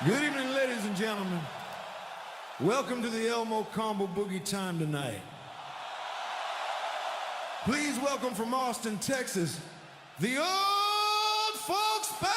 Good evening, ladies and gentlemen. Welcome to the Elmo Combo Boogie time tonight. Please welcome from Austin, Texas, the Old Folks Band!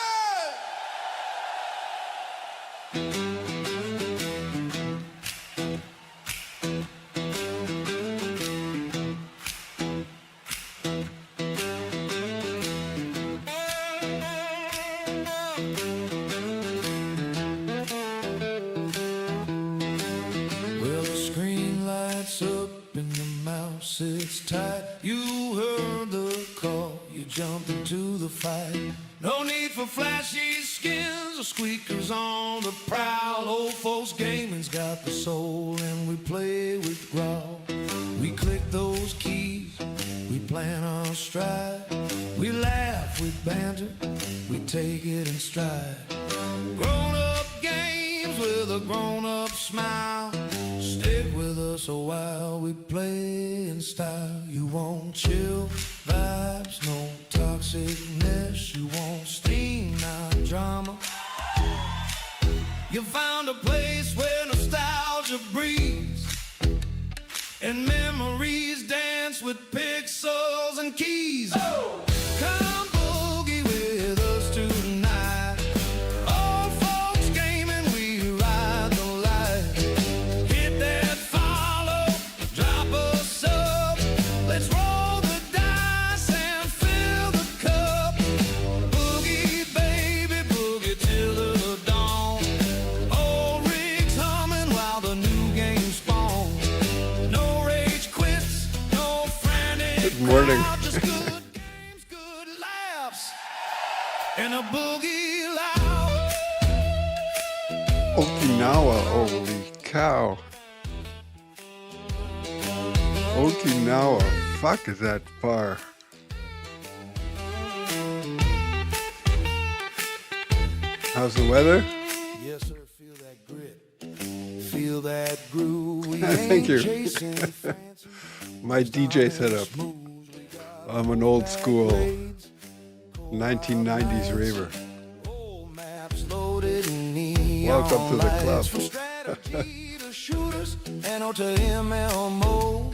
Sits tight, you heard the call, you jumped into the fight. No need for flashy skins or squeakers on the prowl. Old folks gaming's got the soul and we play with growl. We click those keys, we plan our stride. We laugh, we banter, we take it in stride. Grown-up games with a grown-up smile. Stick with us a while, we play in style. You want chill vibes, no toxicness. You want steam, not drama. You found a place where nostalgia breathes and memories dance with pixels and keys. Oh! Come boogie with us tonight. Old folks gaming, we ride the light. Hit that follow, drop us up. Let's roll the dice and fill the cup. Boogie, baby, boogie till the dawn. Old rigs humming while the new game spawns. No rage quits, no frantic. Good morning. Just good games, good laughs, and a boogie loud. Okinawa, holy cow. Okinawa, fuck is that far? How's the weather? Yes, sir, feel that grit. Feel that groove. We Thank ain't you. chasing fancy My DJ setup. moves. We got I'm an old school grades, 1990s raver. old maps loaded in neon Welcome to the lights. club. From strategy to shooters and on to MLMO.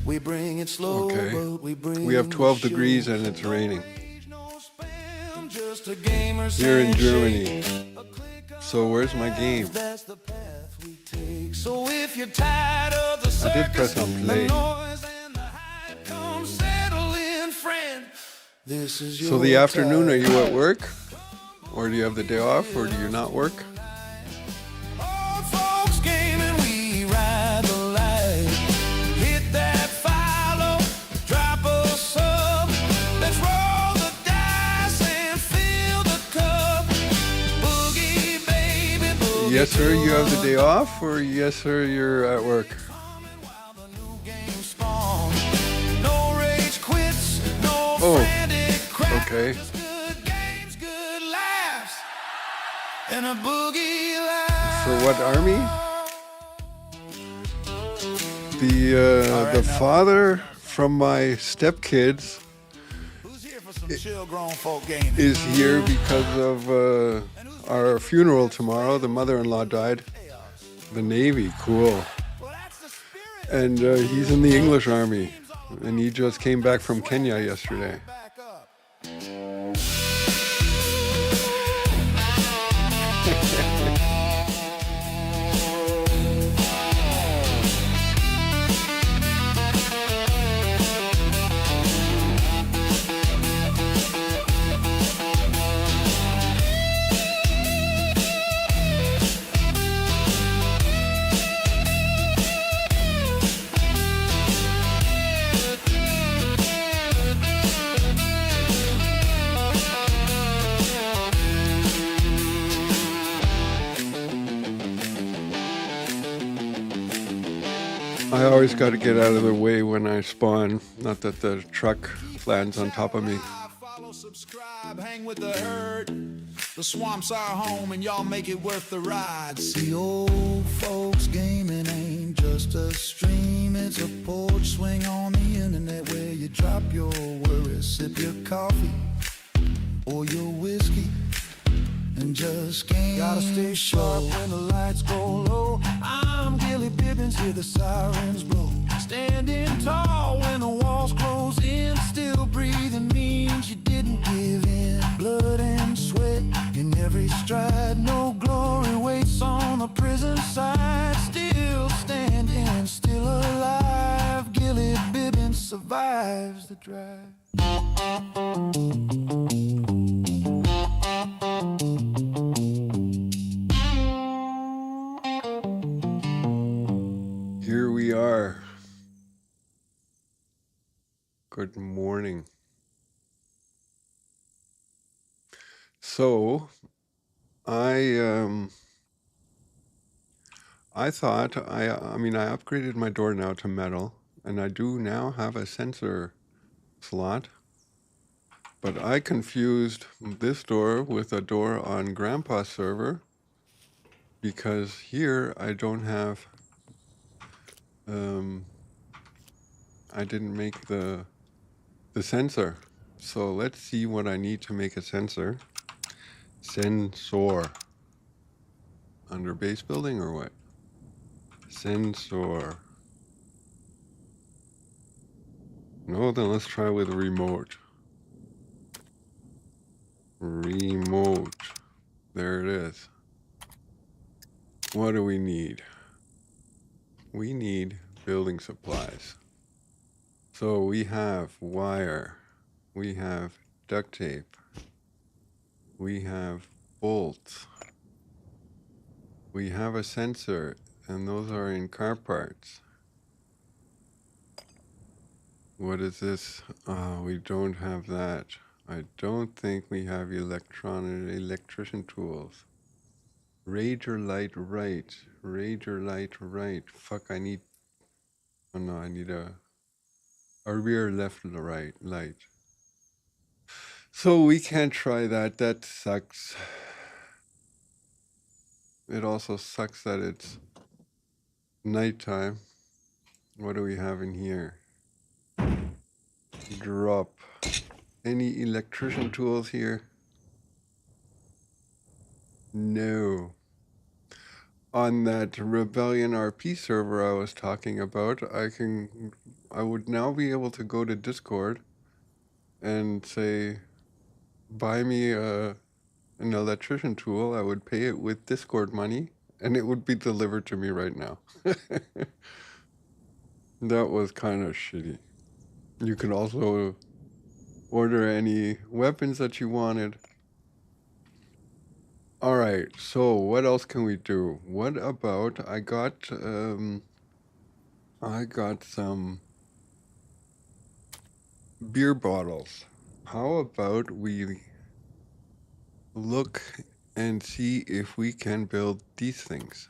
We bring it slow, Okay. but we bring We have 12 the degrees show. and it's raining No spam, just a gamer's here in handshake. Germany. A click of So where's my game? that's the path we take. So if you're tired of the I did circus, press on the play. noise and the hype, come settle in, friend. This is your So the afternoon, are time. you at work? Or do you have the day off? Or do you not work? Old folks gaming, we ride the light. Hit that follow, drop us up. Let's roll the dice and fill the cup. Boogie, baby, boogie. Yes, sir, you have the day off? Or yes, sir, you're at work? While the new game spawns. No rage quits, no Oh, frantic crowd. okay. Just good games, good laughs, and a boogie life. For what army? The father from my stepkids Who's here for some chill grown folk gaming? is here because of our funeral tomorrow. The mother-in-law died. The Navy, cool. Well, that's the spirit. And he's in the English Army. And he just came back from Kenya yesterday. Back up. I always got to get out of the way when I spawn. Not that the truck lands on top of me. Follow, subscribe, hang with the herd. The swamp's our home and y'all make it worth the ride. See, old folks gaming ain't just a stream. It's a porch swing on the internet where you drop your worries, sip your coffee or your whiskey. and just can't. Gotta stay sharp when the lights go low. I'm Gilly Bibbins, hear the sirens blow. Standing tall when the walls close in. Still breathing means you didn't give in. Blood and sweat in every stride. No glory waits on the prison side. Still standing, still alive. Gilly Bibbins survives the drive. Here we are. Good morning. So, I thought I mean I upgraded my door now to metal, and I do now have a sensor slot. But I confused this door with a door on Grandpa's server because here I don't have I didn't make the sensor. So let's see what I need to make a sensor. Sensor. Under base building or what? Sensor. No, then let's try with remote. Remote. There it is. What do we need? We need building supplies. So we have wire. We have duct tape. We have bolts. We have a sensor, and those are in car parts. What is this? We don't have that. I don't think we have electrician tools. Rager light right. Rager light right. Fuck, I need... Oh no, I need a rear left right light. So we can't try that. That sucks. It also sucks that it's nighttime. What do we have in here? Drop. Any electrician tools here? No. On that Rebellion RP server I was talking about, I would now be able to go to Discord and say, buy me an electrician tool. I would pay it with Discord money, and it would be delivered to me right now. That was kind of shitty. You could also order any weapons that you wanted. All right, so what else can we do? What about, I got some beer bottles. How about we look and see if we can build these things?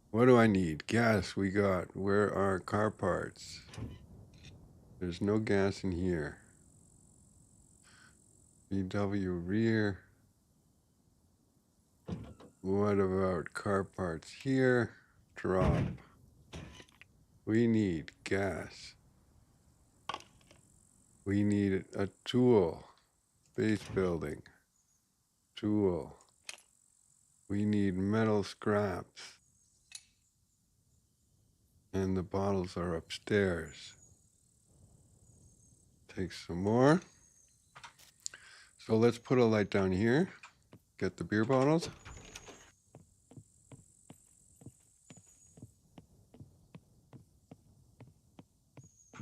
What do I need? Gas we got. Where are car parts? There's no gas in here. VW rear. What about car parts here? Drop. We need gas. We need a tool. Base building. Tool. We need metal scraps. And the bottles are upstairs. Take some more. So let's put a light down here. Get the beer bottles.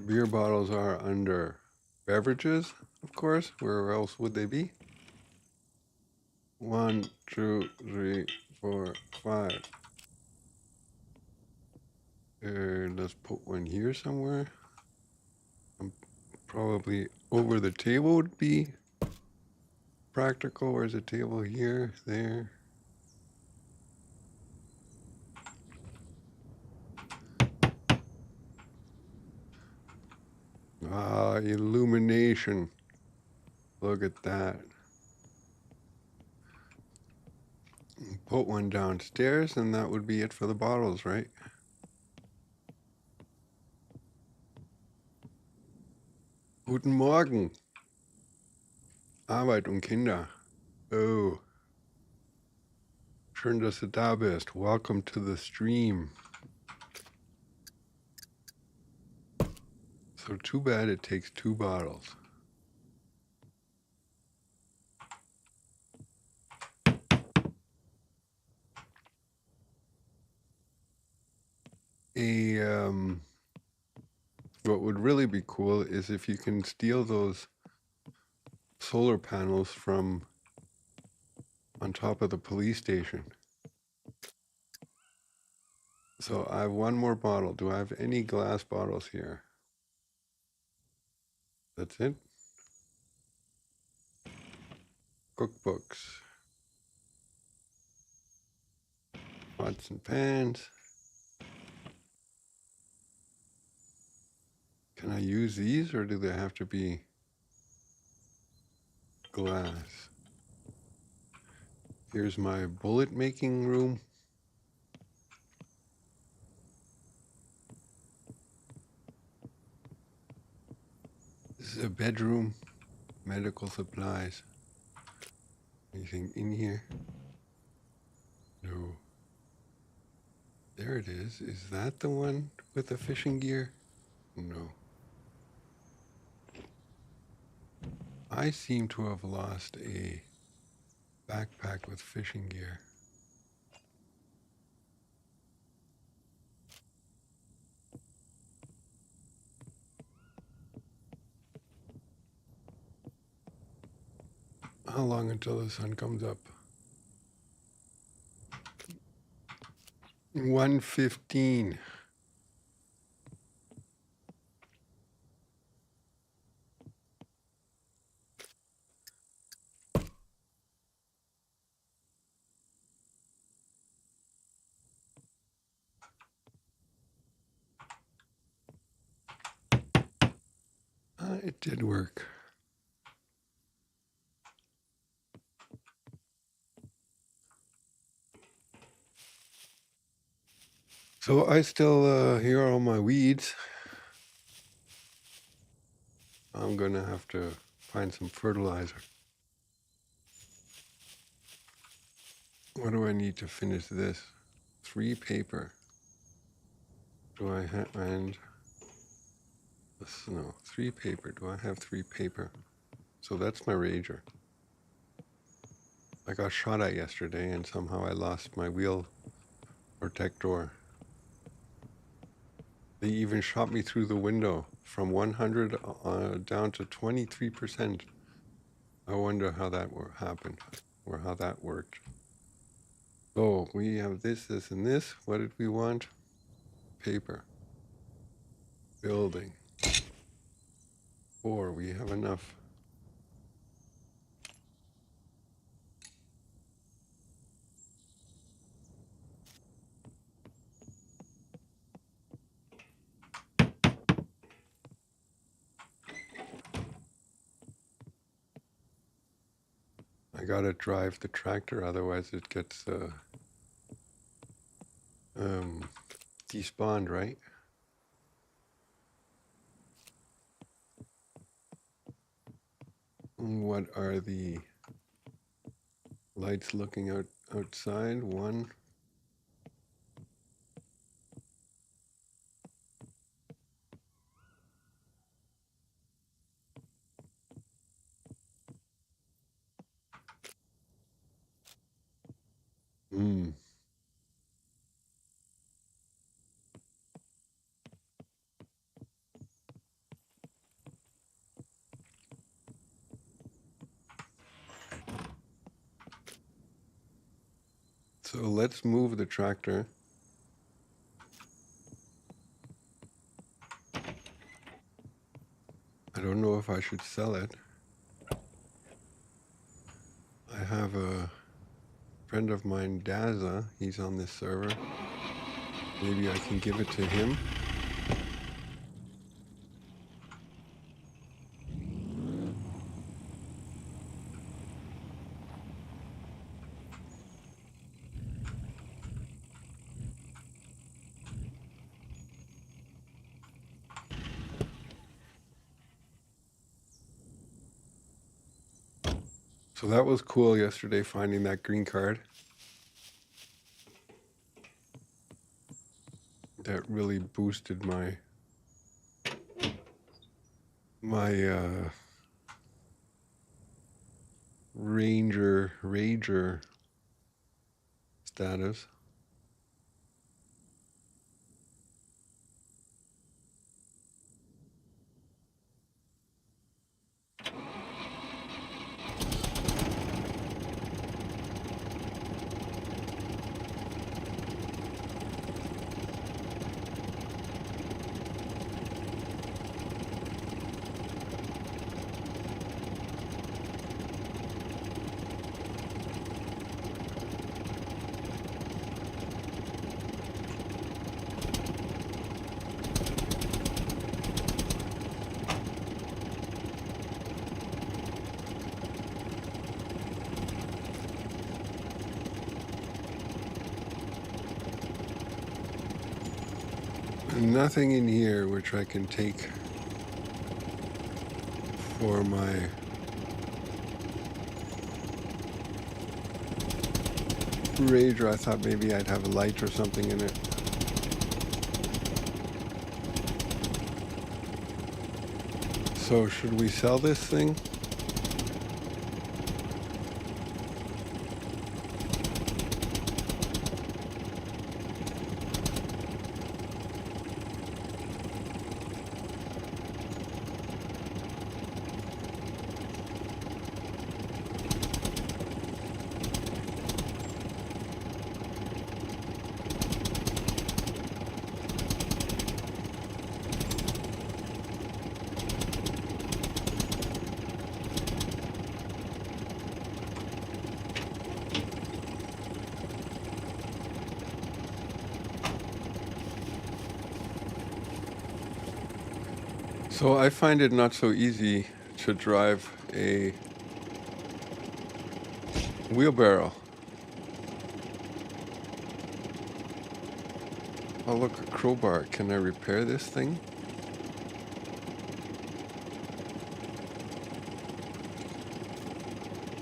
Beer bottles are under beverages, of course. Where else would they be? 1, 2, 3, 4, 5. Let's put one here somewhere. Probably over the table would be practical. Where's the table? Here, there. Ah, illumination. Look at that. Put one downstairs, and that would be it for the bottles, right? Guten Morgen. Arbeit und Kinder. Oh, turned us a Dabbist. Welcome to the stream. So too bad it takes 2 bottles. What would really be cool is if you can steal those solar panels from on top of the police station. So I have 1 more bottle. Do I have any glass bottles here? That's it. Cookbooks. Pots and pans. Can I use these or do they have to be glass? Here's my bullet making room. This is a bedroom. Medical supplies. Anything in here? No. There it is. Is that the one with the fishing gear? No. I seem to have lost a backpack with fishing gear. How long until the sun comes up? 1:15. It did work. So I still, here are all my weeds. I'm gonna have to find some fertilizer. What do I need to finish this? 3 paper. Do I have, and, no, 3 paper. Do I have 3 paper? So that's my rager. I got shot at yesterday and somehow I lost my wheel protector. They even shot me through the window from 100 down to 23%. I wonder how that happened or how that worked. So we have this, this, and this. What did we want? Paper. Building. 4, we have enough. I gotta drive the tractor, otherwise it gets despawned, right? What are the lights looking outside? 1. So let's move the tractor. I don't know if I should sell it. I have a friend of mine, Daza. He's on this server. Maybe I can give it to him. So that was cool yesterday, finding that green card. That really boosted my rager status. Nothing in here which I can take for my Rager. I thought maybe I'd have a light or something in it. So should we sell this thing? So I find it not so easy to drive a wheelbarrow. Oh look, a crowbar. Can I repair this thing?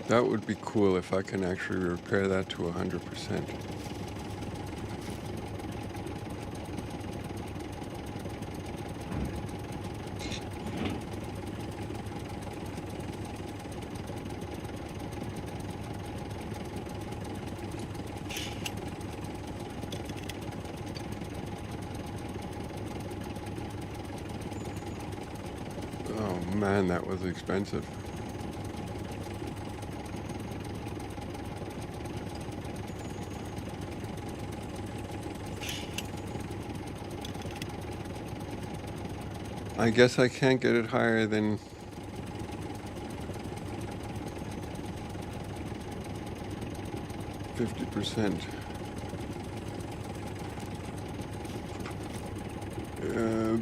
That would be cool if I can actually repair that to 100%. Oh man, that was expensive. I guess I can't get it higher than 50%.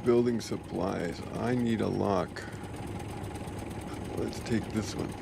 Building supplies. I need a lock. Let's take this one.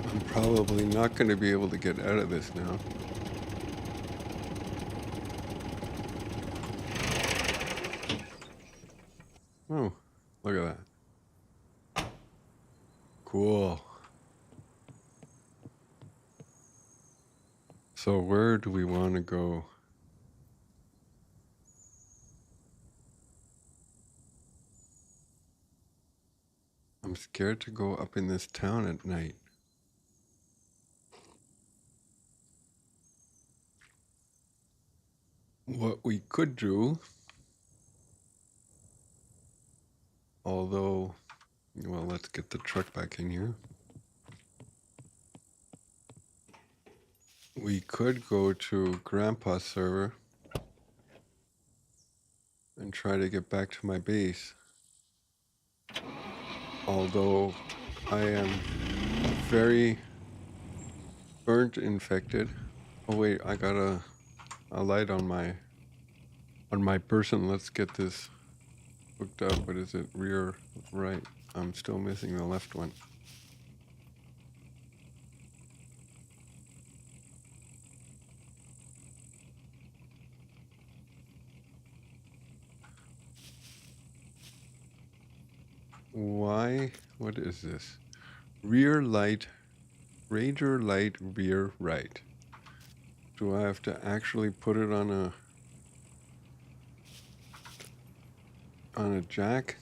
I'm probably not going to be able to get out of this now. Oh, look at that. Cool. So where do we want to go? I'm scared to go up in this town at night. What we could do, although, well, let's get the truck back in here. We could go to Grandpa's server and try to get back to my base. Although I am very burnt infected. Oh wait, I got a light on my person. Let's get this hooked up. What is it? Rear right. I'm still missing the left one. Why? What is this? Rear light, Ranger light, rear right. Do I have to actually put it on a jack?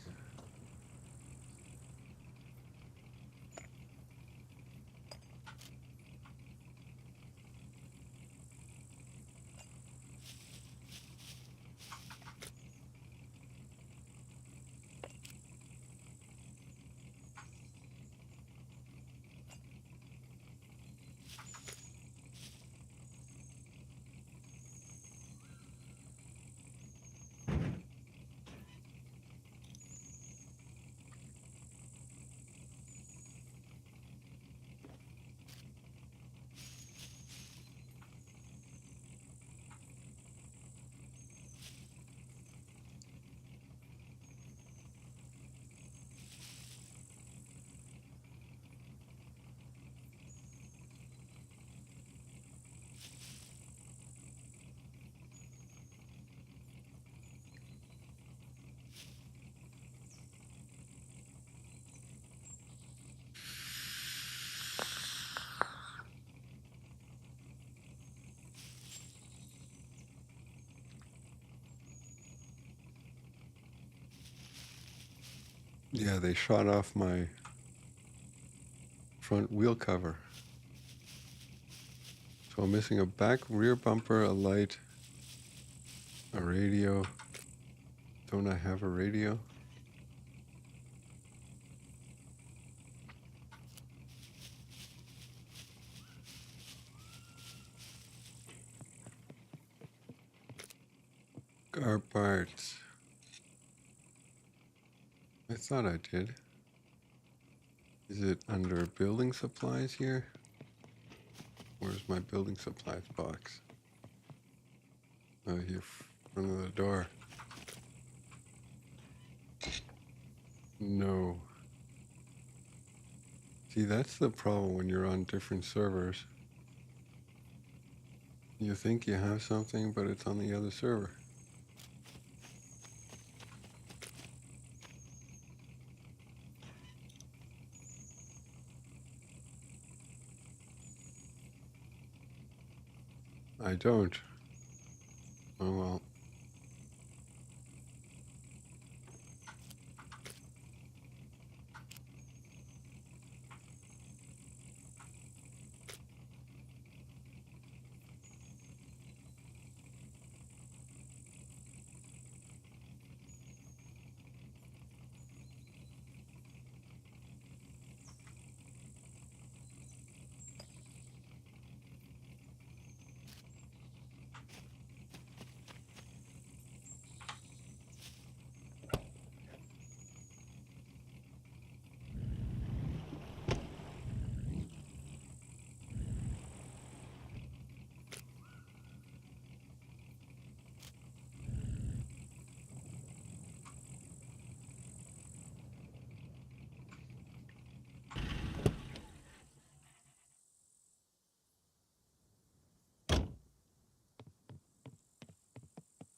Yeah, they shot off my front wheel cover. So I'm missing a back rear bumper, a light, a radio. Don't I have a radio? Car parts. I thought I did. Is it under building supplies here? Where's my building supplies box? Oh, here, front of the door. No. See, that's the problem when you're on different servers. You think you have something, but it's on the other server. I don't. Oh well.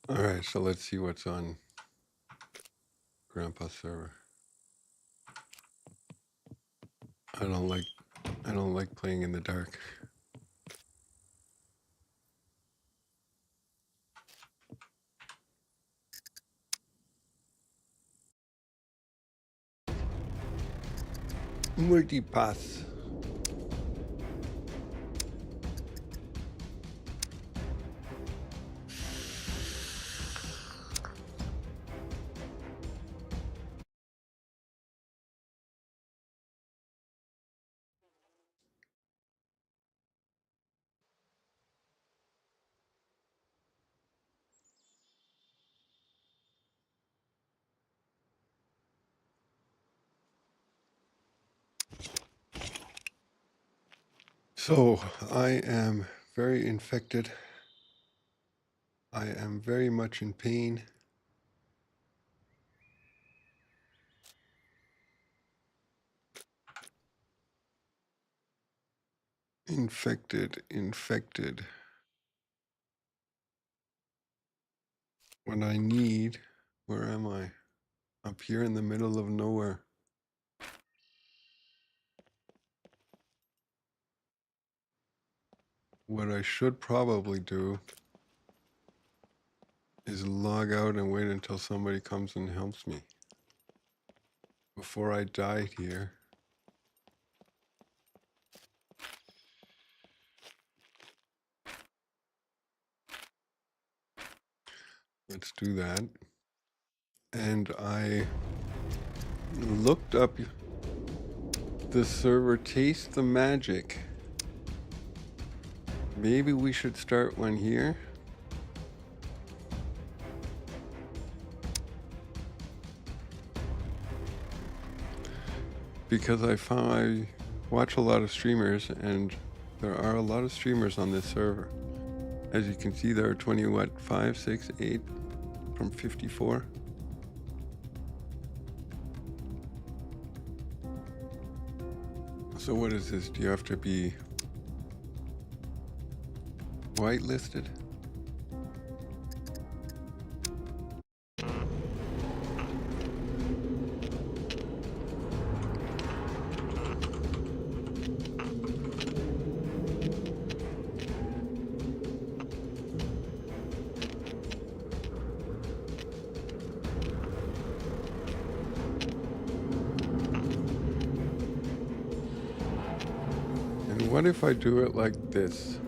All right, so let's see what's on Grandpa's server. I don't like playing in the dark. Multipass. So I am very infected. I am very much in pain. Infected. What I need, where am I? Up here in the middle of nowhere. What I should probably do is log out and wait until somebody comes and helps me before I die here. Let's do that. And I looked up the server Taste the Magic. Maybe we should start one here. Because I watch a lot of streamers, and there are a lot of streamers on this server. As you can see, there are 5, 6, 8 from 54. So what is this? Do you have to be whitelisted? And what if I do it like this?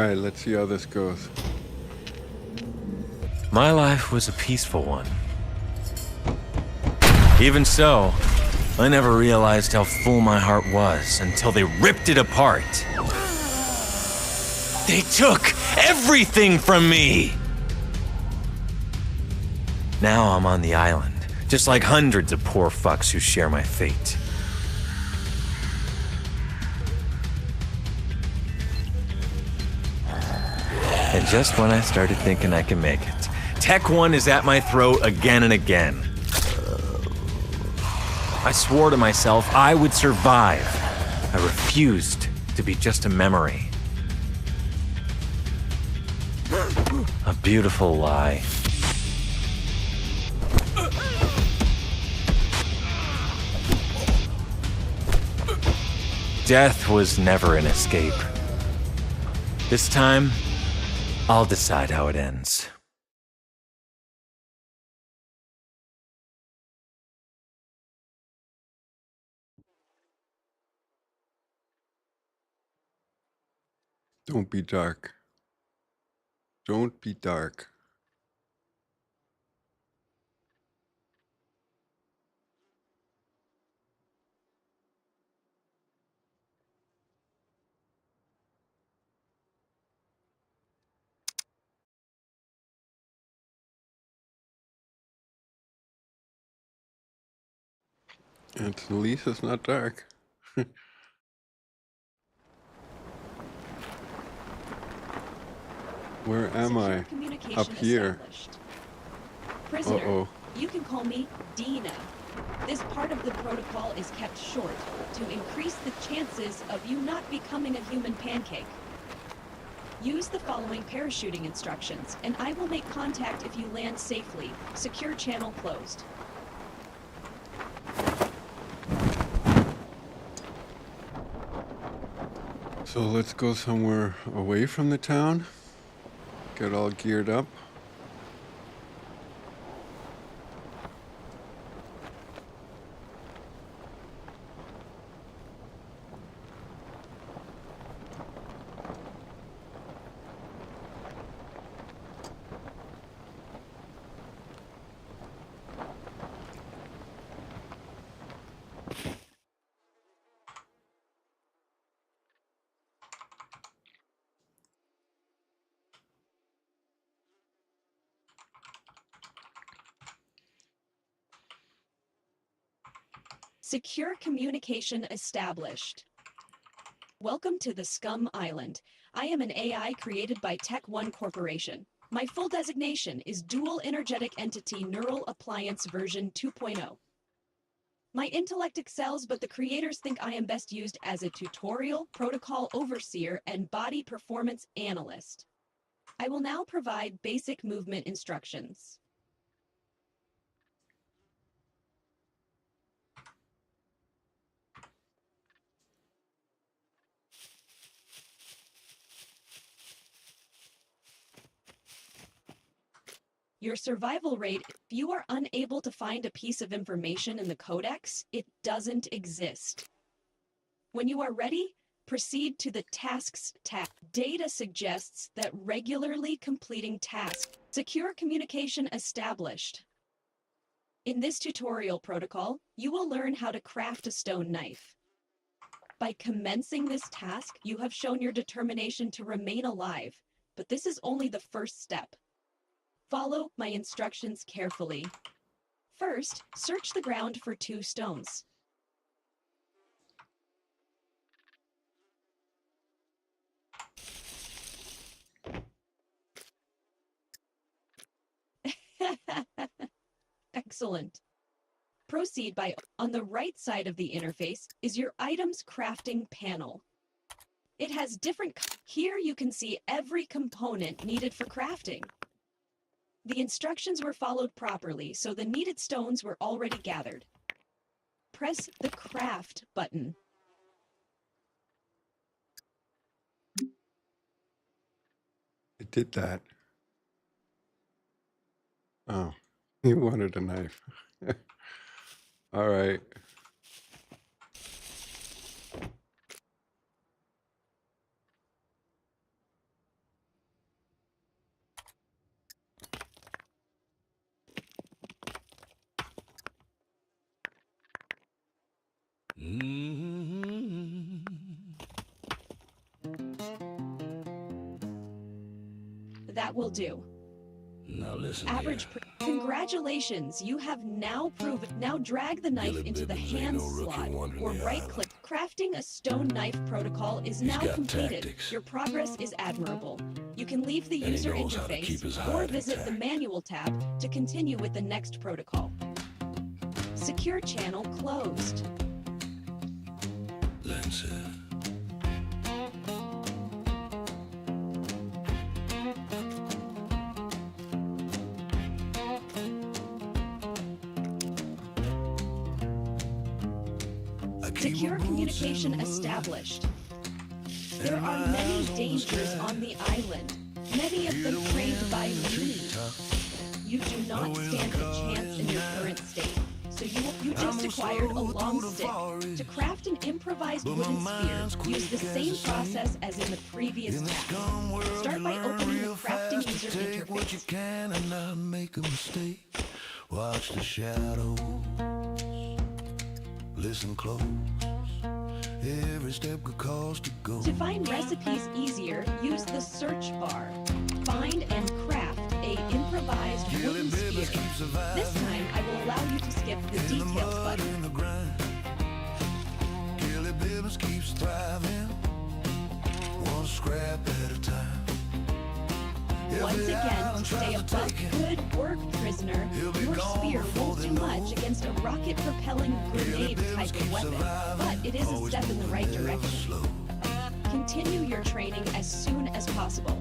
Alright, let's see how this goes. My life was a peaceful one. Even so, I never realized how full my heart was until they ripped it apart. They took everything from me! Now I'm on the island, just like hundreds of poor fucks who share my fate. And just when I started thinking I can make it, Tech 1 is at my throat again and again. I swore to myself I would survive. I refused to be just a memory. A beautiful lie. Death was never an escape. This time, I'll decide how it ends. Don't be dark. Don't be dark. And at least it's not dark. Where am I? Up here. Prisoner, Uh-oh. you can call me Dina. This part of the protocol is kept short to increase the chances of you not becoming a human pancake. Use the following parachuting instructions, and I will make contact if you land safely. Secure channel closed. So let's go somewhere away from the town. Get all geared up. Secure communication established. Welcome to the Scum Island. I am an AI created by Tech 1 Corporation. My full designation is Dual Energetic Entity Neural Appliance version 2.0. My intellect excels, but the creators think I am best used as a tutorial, protocol overseer, and body performance analyst. I will now provide basic movement instructions. Your survival rate, if you are unable to find a piece of information in the codex, it doesn't exist. When you are ready, proceed to the Tasks tab. Data suggests that regularly completing tasks. Secure communication established. In this tutorial protocol, you will learn how to craft a stone knife. By commencing this task, you have shown your determination to remain alive, but this is only the first step. Follow my instructions carefully. First, search the ground for 2 stones. Excellent. Proceed by, on the right side of the interface is your items crafting panel. It has different, here you can see every component needed for crafting. The instructions were followed properly, so the needed stones were already gathered. Press the craft button. I did that. Oh, you wanted a knife. All right. That will do. Now listen Average. Congratulations, you have now proven. Now drag the knife Billy into the Bibbins ain't hand no rookie slot wandering or the right-click. Crafting a stone knife protocol is now got completed. tactics. Your progress is admirable. You can leave the And he user knows how to keep his interface or hide visit the intact. manual tab to continue with the next protocol. Secure channel closed. That's it. Secure communication established. There are many dangers on the island, many of them framed by me. You do not stand a chance in your current state, so you just acquired a long stick. To craft an improvised wooden spear, use the same process as in the previous task. Start by opening the crafting user What you interface. can and not make a mistake. Watch the shadows. Listen close. Every step could cause to go. To find recipes easier, use the search bar. Find and craft a improvised wooden spear. This time, I will allow you to skip the details button. In the grind. Gilly Bibbins keeps thriving. One scrap at a time. Once again, stay above. Good work, prisoner. Your spear won't do much against a rocket-propelling grenade type of weapon, but it is a step in the right direction. Continue your training as soon as possible.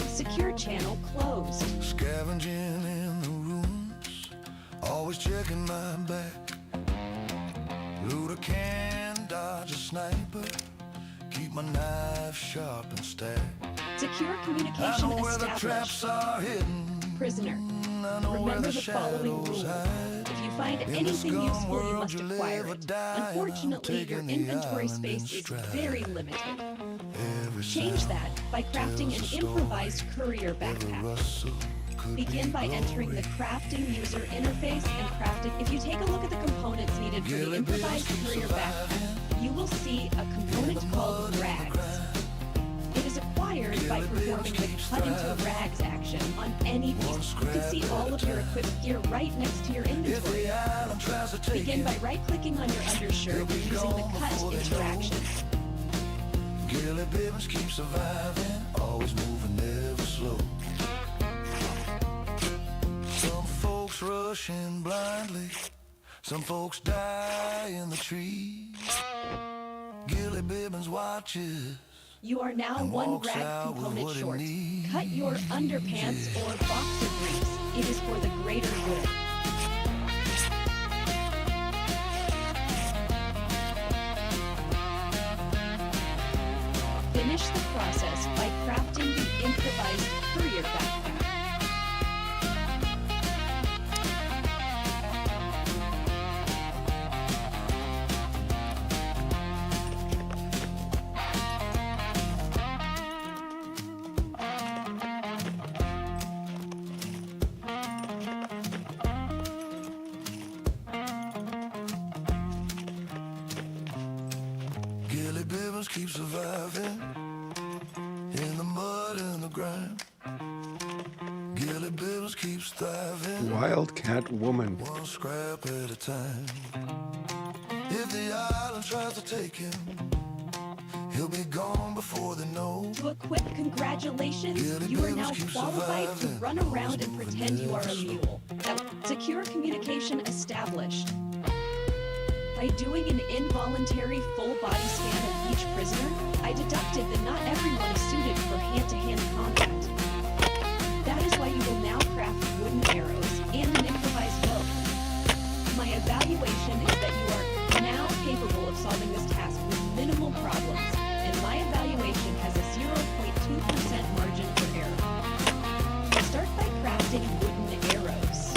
Secure channel closed. Scavenging in the rooms, always checking my back. Loot a can, dodge a sniper, keep my knife sharp and stacked. Secure I communication know where the traps established. are hidden. Prisoner, I know where remember the the following shadows rule. hide. If you find In the anything scum useful, you world must you acquire live or it. die, and I'm Unfortunately, your taking the inventory island in space is stride. very limited. Every Change sound, that by crafting tells a an improvised courier every backpack. rustle could Begin be by entering the glory. crafting user interface and crafting. If you take a look at the components needed for the improvised courier backpack, you will see a component called rags. It is acquired by performing the cut into rags action on any piece. You can see all of your equipped gear right next to your If inventory. the island tries to take Begin it, by right-clicking on your undershirt using the cut interaction. Gilly Bibbins keep surviving, always moving, never slow. Some folks rushing blindly, some folks die in the trees. Gilly Bibbins watches. You are now And one walks rag out with component what he short. needs. Cut your underpants or boxer briefs. It is for the greater good. Finish the process by crafting the improvised courier backpack. Gilly Bibbins keep surviving in the mud and the grime. Gilly Bibbins keeps thriving. Wildcat Woman. One scrap at a time. If the island tries to take him, he'll be gone before they know. To equip, congratulations, you are now qualified to run around and pretend you are a mule. Secure communication established. By doing an involuntary full body scan of each prisoner, I deducted that not everyone is suited for hand-to-hand combat. That is why you will now craft wooden arrows and an improvised bow. My evaluation is that you are now capable of solving this task with minimal problems, and my evaluation has a 0.2% margin for error. Start by crafting wooden arrows.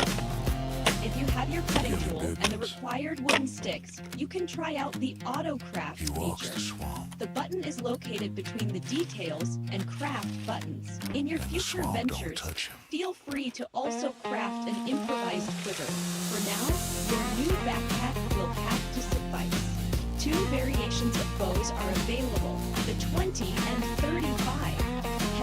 If you have your cutting tool and the required wooden sticks, you can try out the auto craft He walks the feature. swamp. The button is located between the details and craft buttons. In your And the future swamp don't ventures, touch him. feel free to also craft an improvised quiver. For now, your new backpack will have to suffice. Two variations of bows are available, the 20 and 35.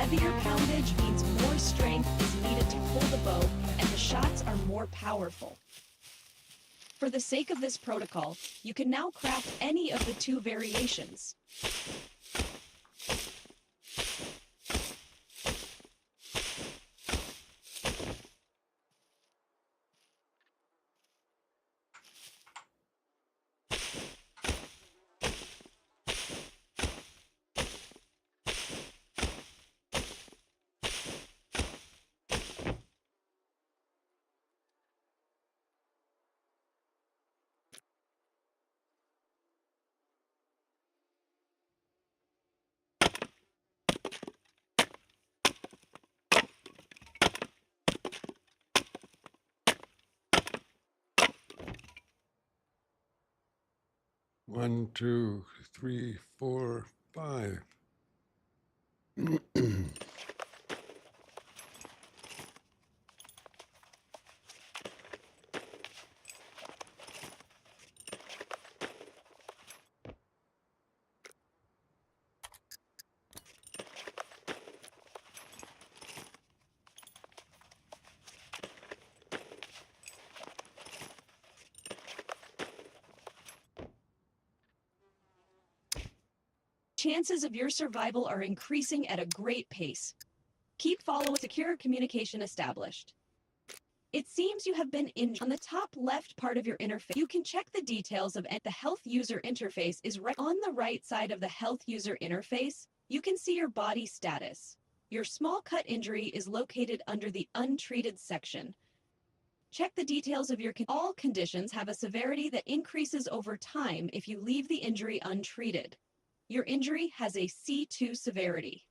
Heavier poundage means more strength is needed to pull the bow, and the shots are more powerful. For the sake of this protocol, you can now craft any of the two variations. One, two, three, four, five. Chances of your survival are increasing at a great pace. Keep following secure communication established. It seems you have been injured. On the top left part of your interface, you can check the details of the health user interface is right on the right side of the health user interface. You can see your body status. Your small cut injury is located under the untreated section. Check the details of your all conditions have a severity that increases over time if you leave the injury untreated. Your injury has a C2 severity.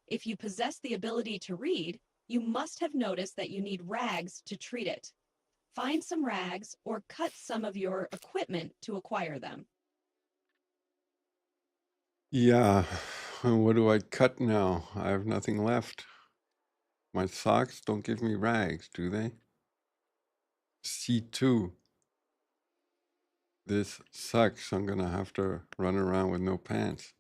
If you possess the ability to read, you must have noticed that you need rags to treat it. Find some rags or cut some of your equipment to acquire them. Yeah, what do I cut now? I have nothing left. My socks don't give me rags, do they? C2. This sucks. I'm gonna have to run around with no pants.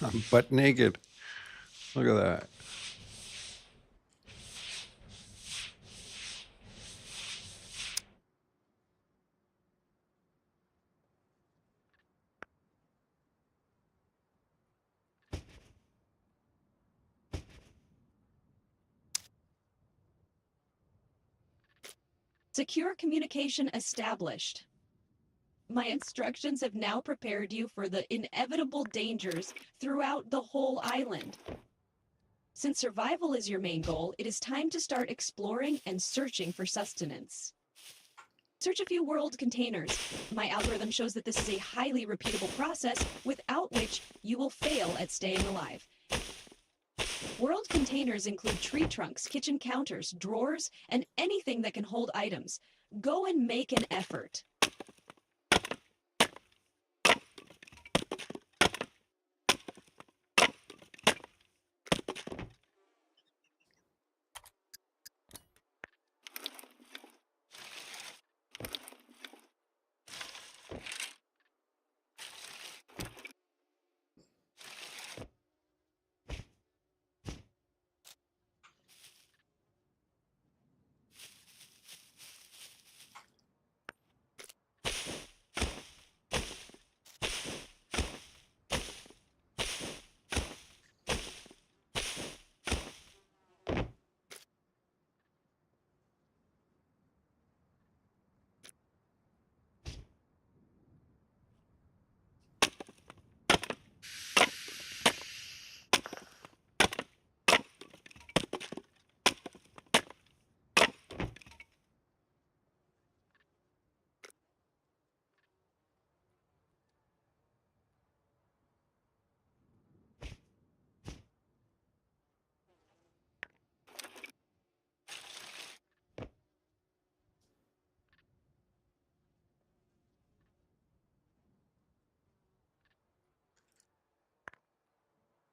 I'm butt naked. Look at that. Secure communication established. My instructions have now prepared you for the inevitable dangers throughout the whole island. Since survival is your main goal, it is time to start exploring and searching for sustenance. Search a few world containers. My algorithm shows that this is a highly repeatable process without which you will fail at staying alive. World containers include tree trunks, kitchen counters, drawers, and anything that can hold items. Go and make an effort.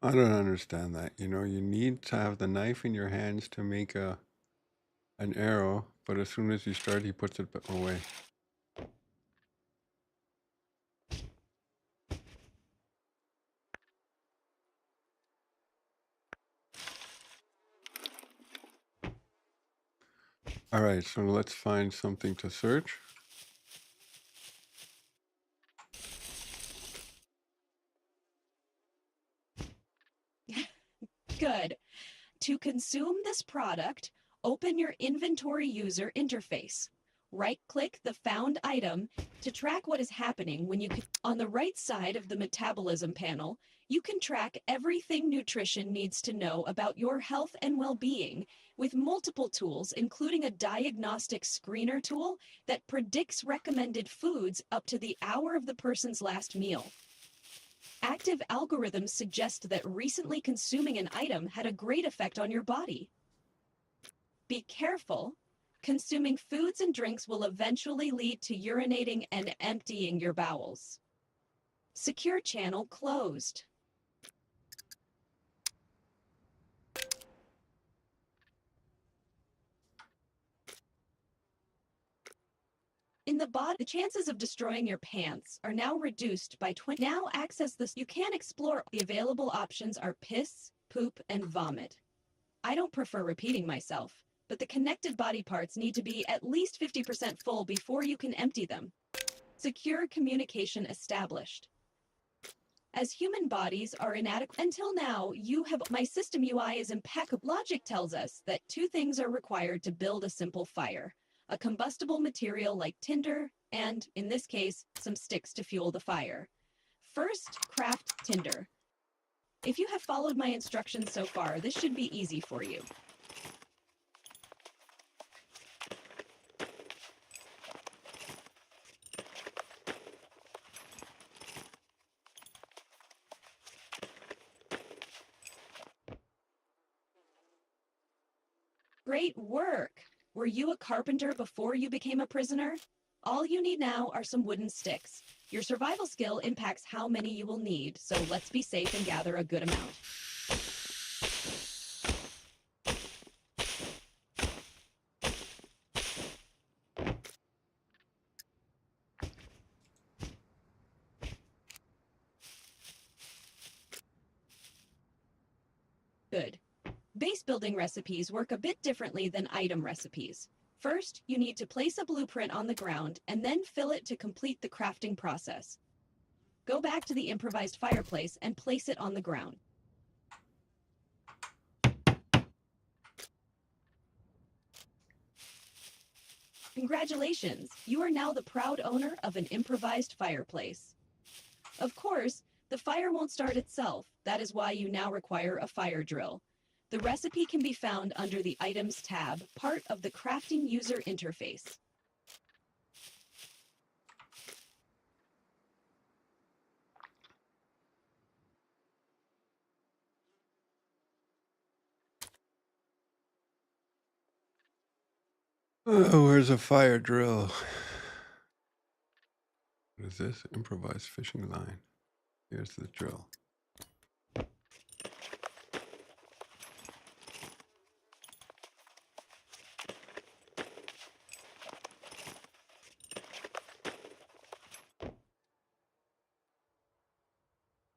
I don't understand that. You know, you need to have the knife in your hands to make an arrow, but as soon as you start, he puts it away. All right, so let's find something to search. Good. To consume this product, open your inventory user interface. Right-click the found item to track what is happening when on the right side of the metabolism panel, you can track everything nutrition needs to know about your health and well-being with multiple tools, including a diagnostic screener tool that predicts recommended foods up to the hour of the person's last meal. Active algorithms suggest that recently consuming an item had a great effect on your body. Be careful. Consuming foods and drinks will eventually lead to urinating and emptying your bowels. Secure channel closed. In the body, the chances of destroying your pants are now reduced by 20. Now access this. You can explore. The available options are piss, poop, and vomit. I don't prefer repeating myself, but the connected body parts need to be at least 50% full before you can empty them. Secure communication established. As human bodies are inadequate, until now, my system UI is impeccable. Logic tells us that two things are required to build a simple fire: a combustible material like tinder, and, in this case, some sticks to fuel the fire. First, craft tinder. If you have followed my instructions so far, this should be easy for you. Great work! Were you a carpenter before you became a prisoner? All you need now are some wooden sticks. Your survival skill impacts how many you will need, so let's be safe and gather a good amount. Good. Base building recipes work a bit differently than item recipes. First, you need to place a blueprint on the ground and then fill it to complete the crafting process. Go back to the improvised fireplace and place it on the ground. Congratulations! You are now the proud owner of an improvised fireplace. Of course, the fire won't start itself. That is why you now require a fire drill. The recipe can be found under the Items tab, part of the Crafting User Interface. Oh, where's a fire drill? What is this? Improvised fishing line. Here's the drill.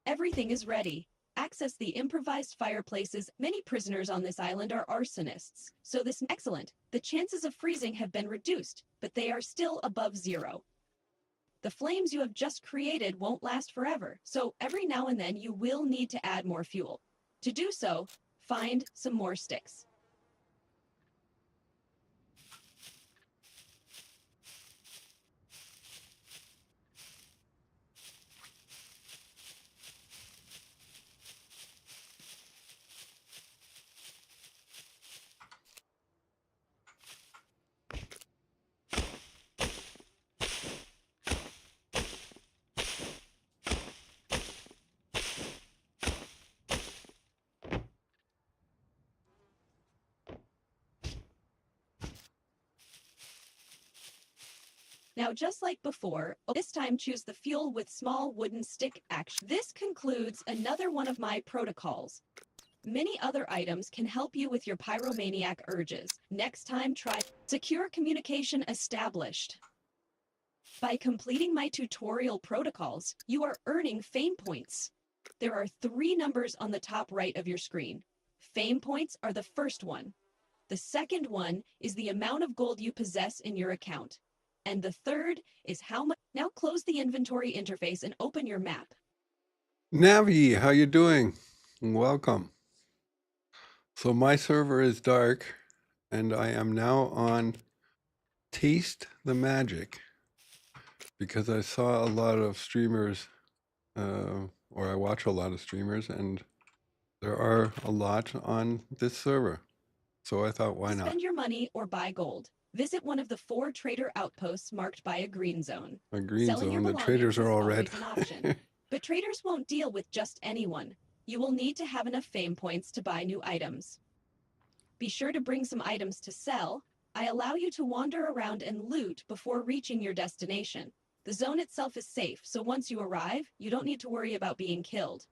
Everything is ready. Access the improvised fireplaces. Many prisoners on this island are arsonists, so this is excellent. The chances of freezing have been reduced, but they are still above 0. The flames you have just created won't last forever, so every now and then you will need to add more fuel. To do so, find some more sticks. Now, just like before, this time choose the fuel with small wooden stick action. This concludes another one of my protocols. Many other items can help you with your pyromaniac urges. Next time, try secure communication established. By completing my tutorial protocols, you are earning fame points. There are 3 numbers on the top right of your screen. Fame points are the first one. The second one is the amount of gold you possess in your account. And the third is how much. Now close the inventory interface and open your map. Navi, how you doing? Welcome. So my server is dark, and I am now on Taste the Magic because I saw a lot of streamers, or I watch a lot of streamers, and there are a lot on this server. So I thought, why not? Spend your money or buy gold. Visit one of the 4 trader outposts marked by a green zone. A green Selling your zone, the belongings traders are is all always red. an option. But traders won't deal with just anyone. You will need to have enough fame points to buy new items. Be sure to bring some items to sell. I allow you to wander around and loot before reaching your destination. The zone itself is safe, so once you arrive, you don't need to worry about being killed.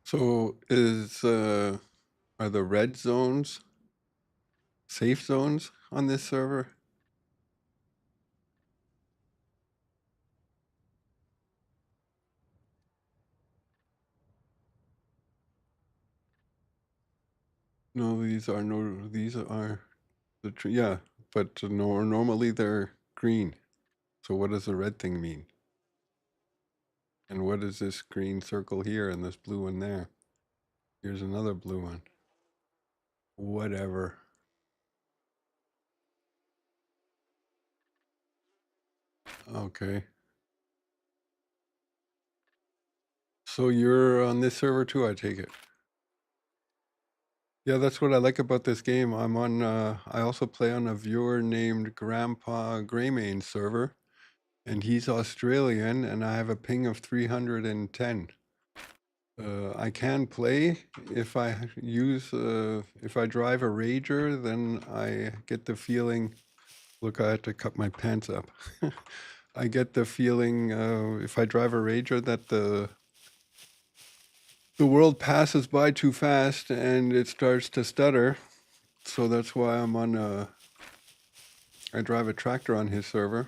So are the red zones safe zones on this server? No, these are yeah, but normally they're green. So what does the red thing mean? And what is this green circle here and this blue one there? Here's another blue one. Whatever. Okay. So you're on this server too, I take it. Yeah, that's what I like about this game. I also play on a viewer named Grandpa Greymane server, and he's Australian, and I have a ping of 310. I can play if I if I drive a Rager, then I get the feeling, look, I had to cut my pants up. I get the feeling if I drive a Rager that the world passes by too fast and it starts to stutter. So that's why I drive a tractor on his server.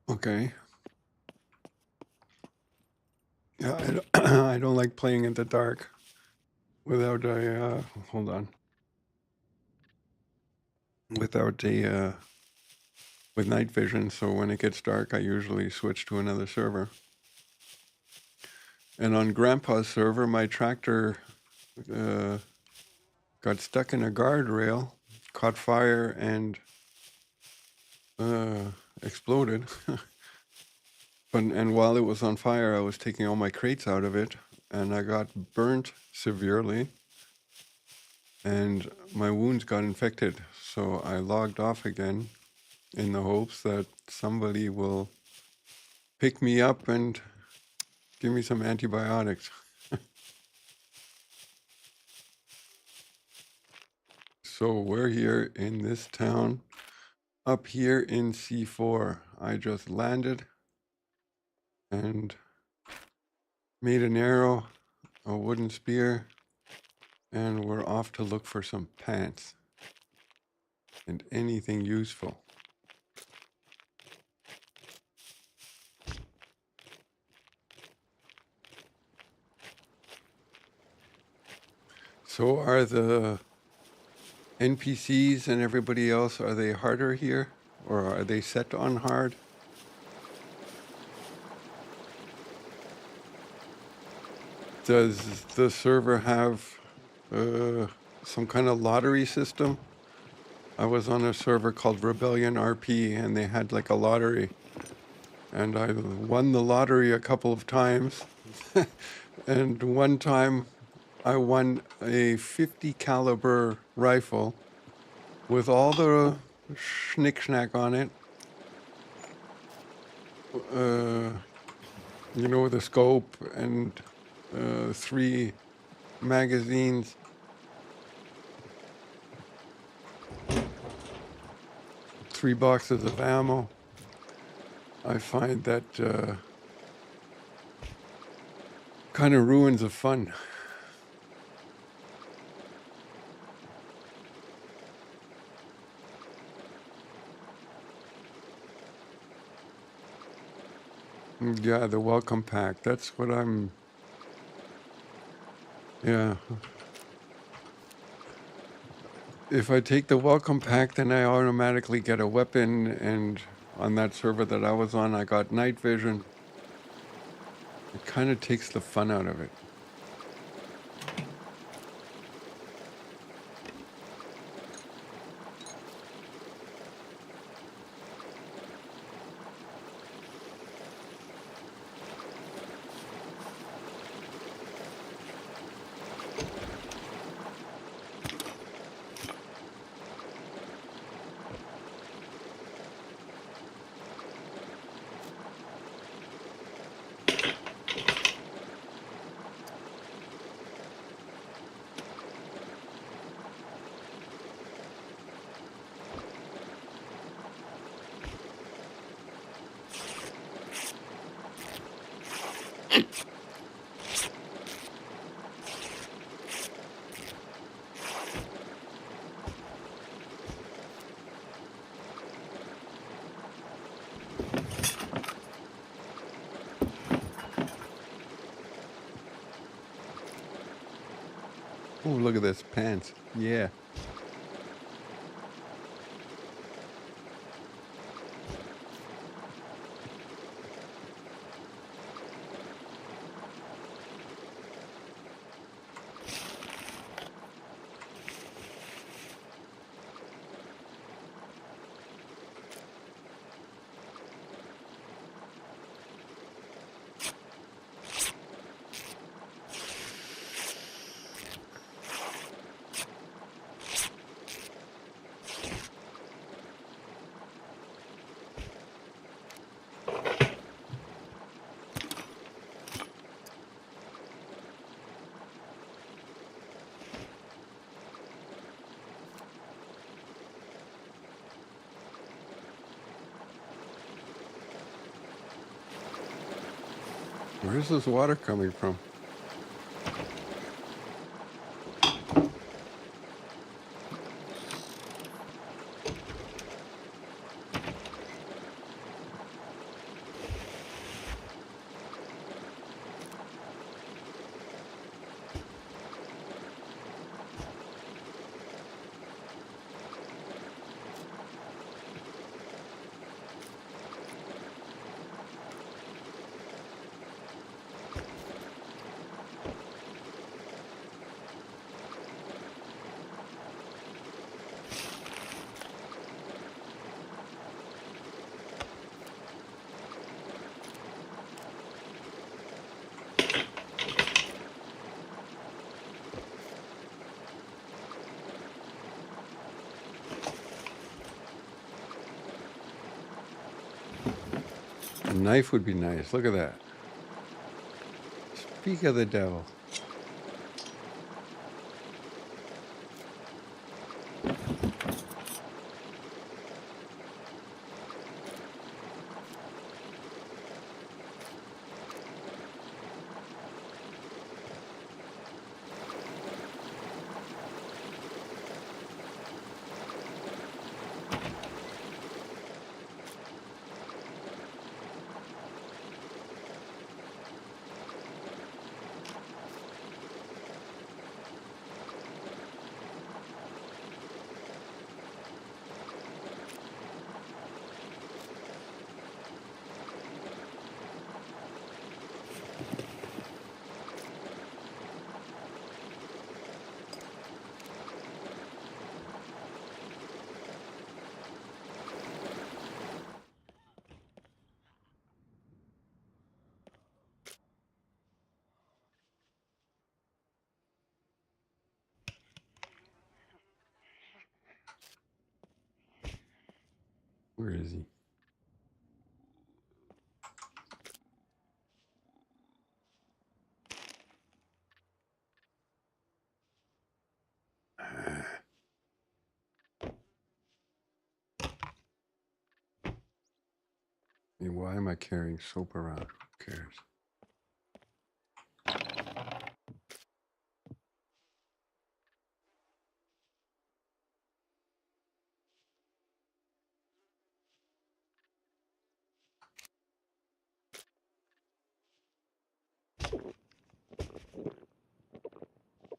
Okay. Yeah, I don't like playing in the dark without a, hold on. Without a, with night vision. So when it gets dark, I usually switch to another server. And on Grandpa's server, my tractor got stuck in a guardrail, caught fire, and exploded. And while it was on fire, I was taking all my crates out of it, and I got burnt severely, and my wounds got infected. So I logged off again in the hopes that somebody will pick me up and give me some antibiotics. So we're here in this town, up here in C4. I just landed and made an arrow, a wooden spear, and we're off to look for some pants and anything useful. So are the NPCs and everybody else, are they harder here? Or are they set on hard? Does the server have some kind of lottery system? I was on a server called Rebellion RP, and they had like a lottery. And I won the lottery a couple of times. And one time I won a 50 caliber rifle with all the schnick-schnack on it, with a scope and 3 magazines. 3 boxes of ammo. I find that kind of ruins the fun. Yeah, the welcome pack. That's what I'm. Yeah. If I take the welcome pack, then I automatically get a weapon, and on that server that I was on, I got night vision. It kind of takes the fun out of it. Oh, look at this pants. Yeah. Where's this water coming from? A knife would be nice. Look at that. Speak of the devil. Where is he? Why am I carrying soap around? Who cares?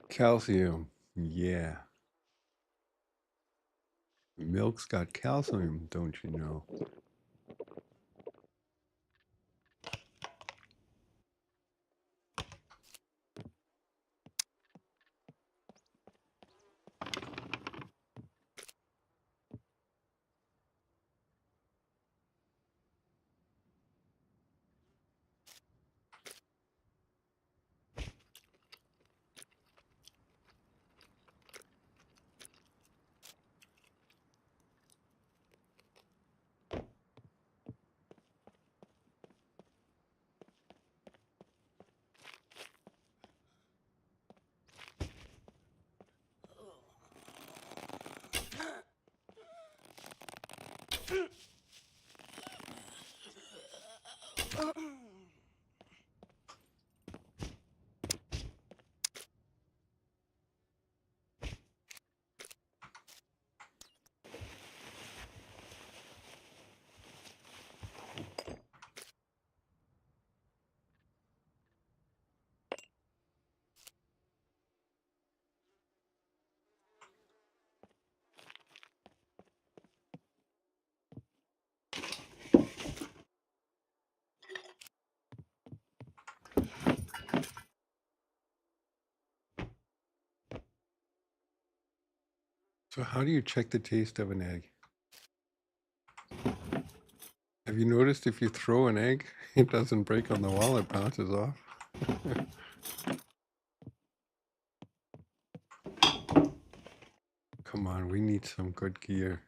Calcium. Yeah. Milk's got calcium, don't you know? So how do you check the taste of an egg? Have you noticed if you throw an egg, it doesn't break on the wall, it bounces off? Come on, we need some good gear.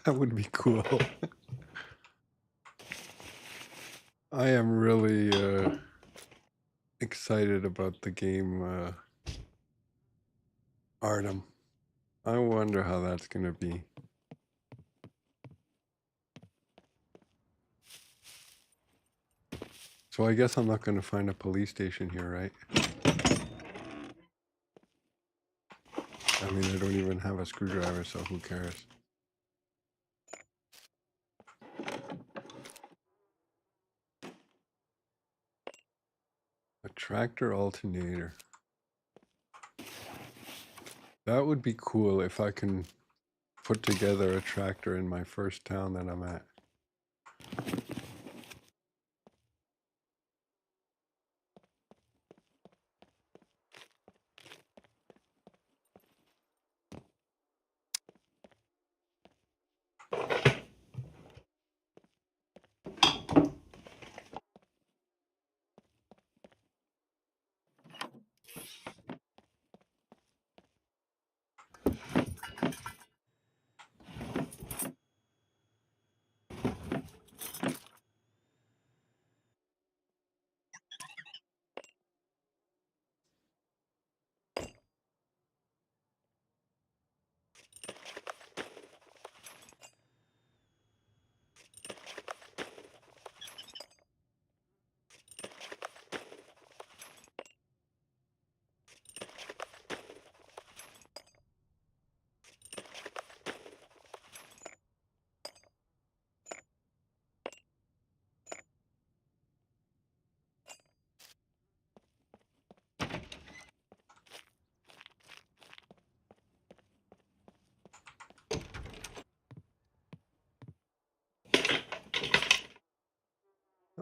That would be cool. I am really excited about the game Artem. I wonder how that's going to be. So I guess I'm not going to find a police station here, right? I mean, I don't even have a screwdriver, so who cares? A tractor alternator. That would be cool if I can put together a tractor in my first town that I'm at.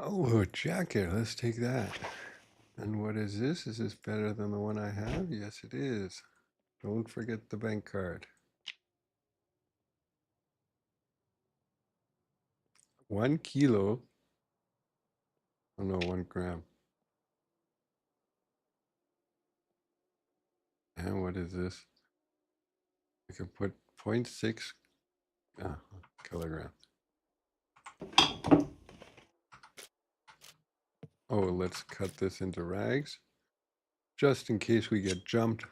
Oh, a jacket. Let's take that. And what is this? Is this better than the one I have? Yes, it is. Don't forget the bank card. 1 kilo. Oh no, 1 gram. And what is this? I can put 0.6 kilogram. Oh, let's cut this into rags, just in case we get jumped.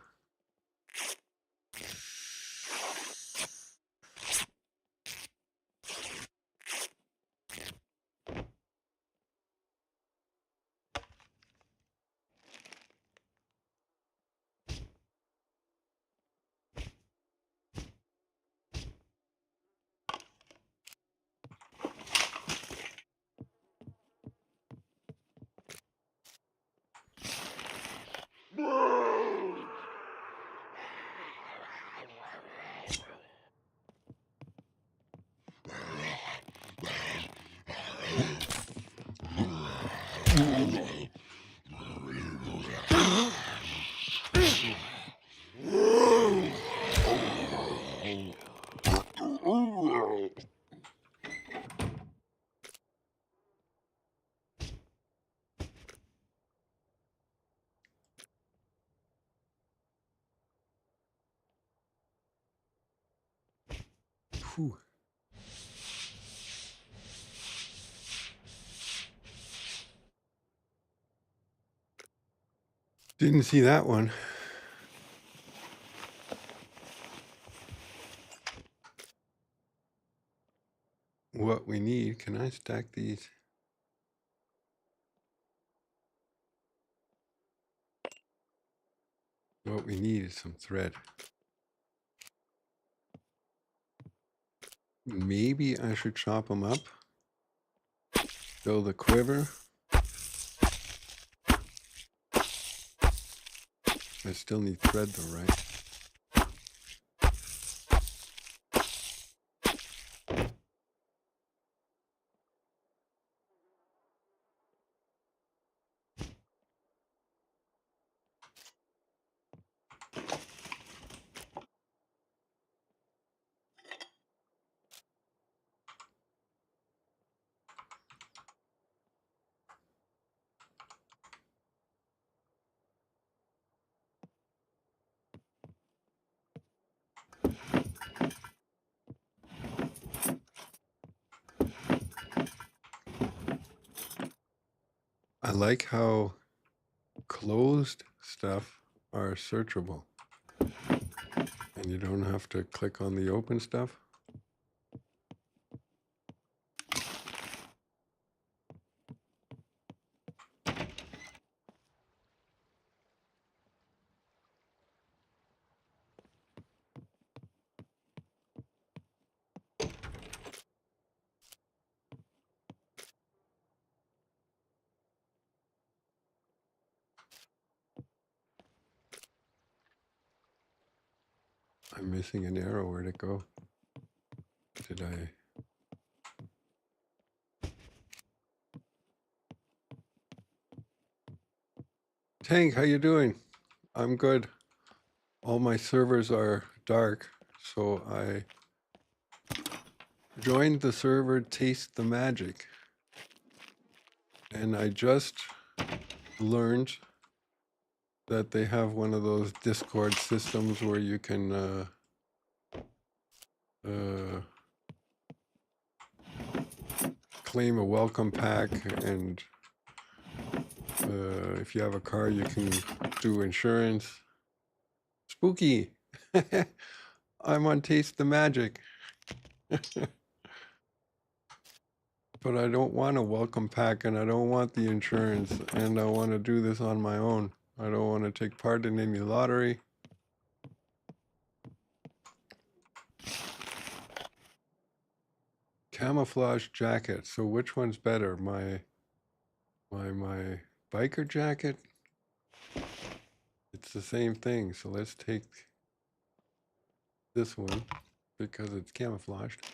Whew. Didn't see that one. What we need, can I stack these? What we need is some thread. Maybe I should chop them up, build a quiver. I still need thread though, right? I like how closed stuff are searchable and you don't have to click on the open stuff. I'm missing an arrow. Where'd it go? Did I? Tank, how you doing? I'm good. All my servers are dark, so I joined the server Taste the Magic. And I just learned that they have one of those Discord systems where you can claim a welcome pack, and if you have a car, you can do insurance. Spooky. I'm on Taste the Magic. But I don't want a welcome pack, and I don't want the insurance, and I want to do this on my own. I don't want to take part in any lottery. Camouflage jacket. So which one's better? My biker jacket? It's the same thing. So let's take this one because it's camouflaged.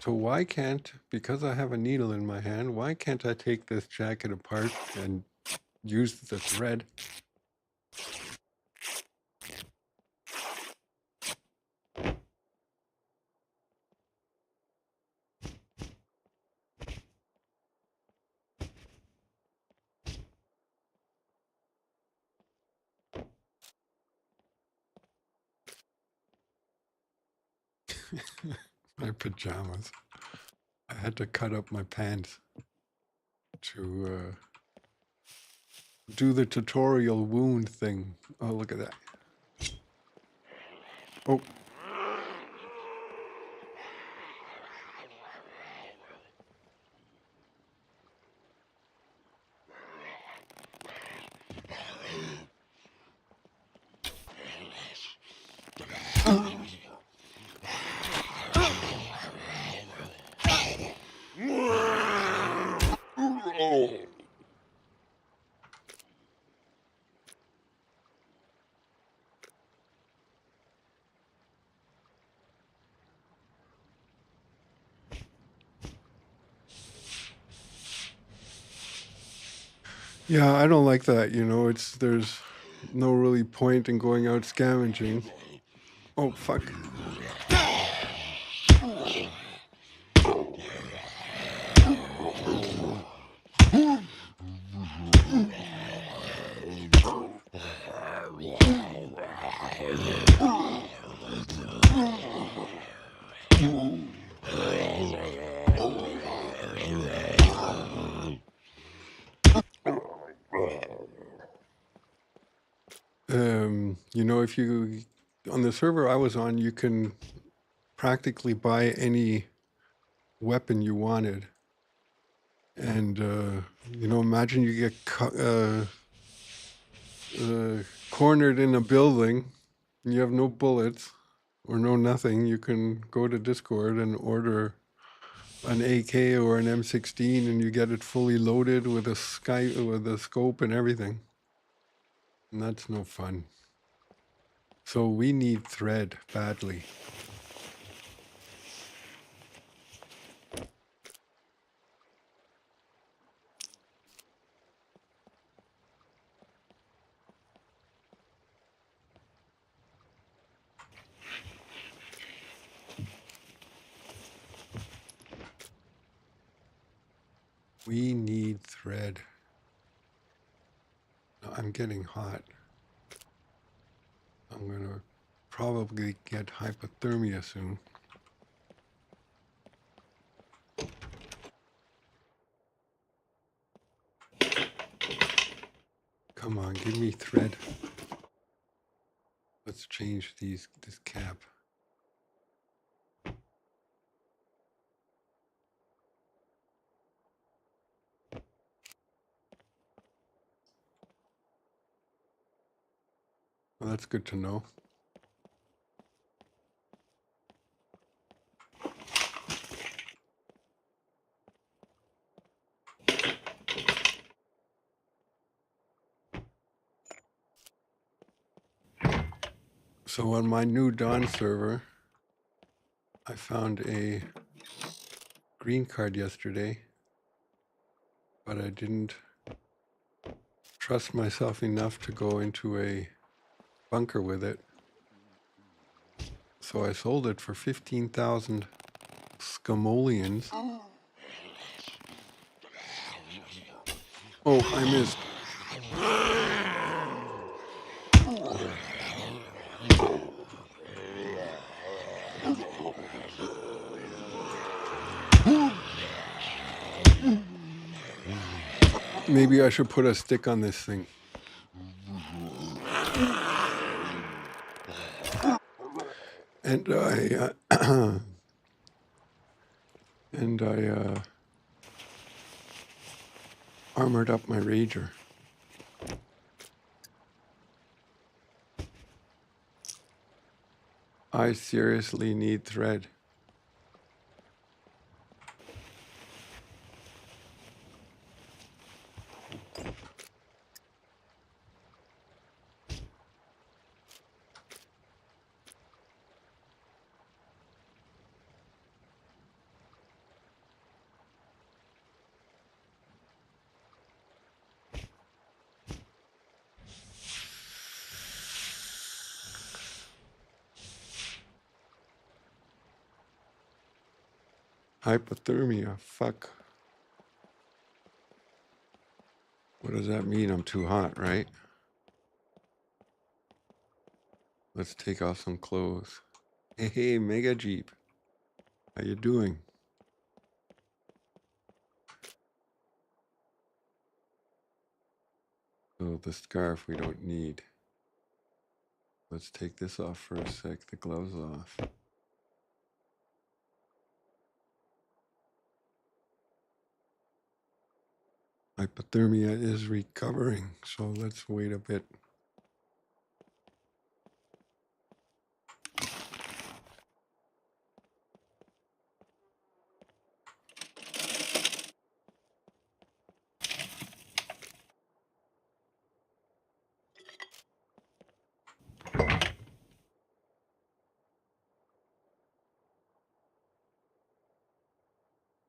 So why can't, because I have a needle in my hand, why can't I take this jacket apart and use the thread? My pajamas. I had to cut up my pants to do the tutorial wound thing. Oh, look at that. Oh. Yeah, I don't like that, you know, there's no really point in going out scavenging. Oh, fuck. You know, if you, on the server I was on, you can practically buy any weapon you wanted. And, you know, imagine you get cornered in a building and you have no bullets or no nothing. You can go to Discord and order an AK or an M16 and you get it fully loaded with a scope and everything. And that's no fun. So we need thread badly. We need thread. I'm getting hot. I'm going to probably get hypothermia soon. Come on, give me thread. Let's change this cap. Well, that's good to know. So on my new Dawn server, I found a green card yesterday, but I didn't trust myself enough to go into a bunker with it. So I sold it for 15,000 scamoleons. Oh, I missed. Maybe I should put a stick on this thing. And I armored up my rager. I seriously need thread. Hypothermia, fuck. What does that mean? I'm too hot, right? Let's take off some clothes. Hey, Mega Jeep. How you doing? So the scarf we don't need. Let's take this off for a sec, the gloves off. Hypothermia is recovering, so let's wait a bit.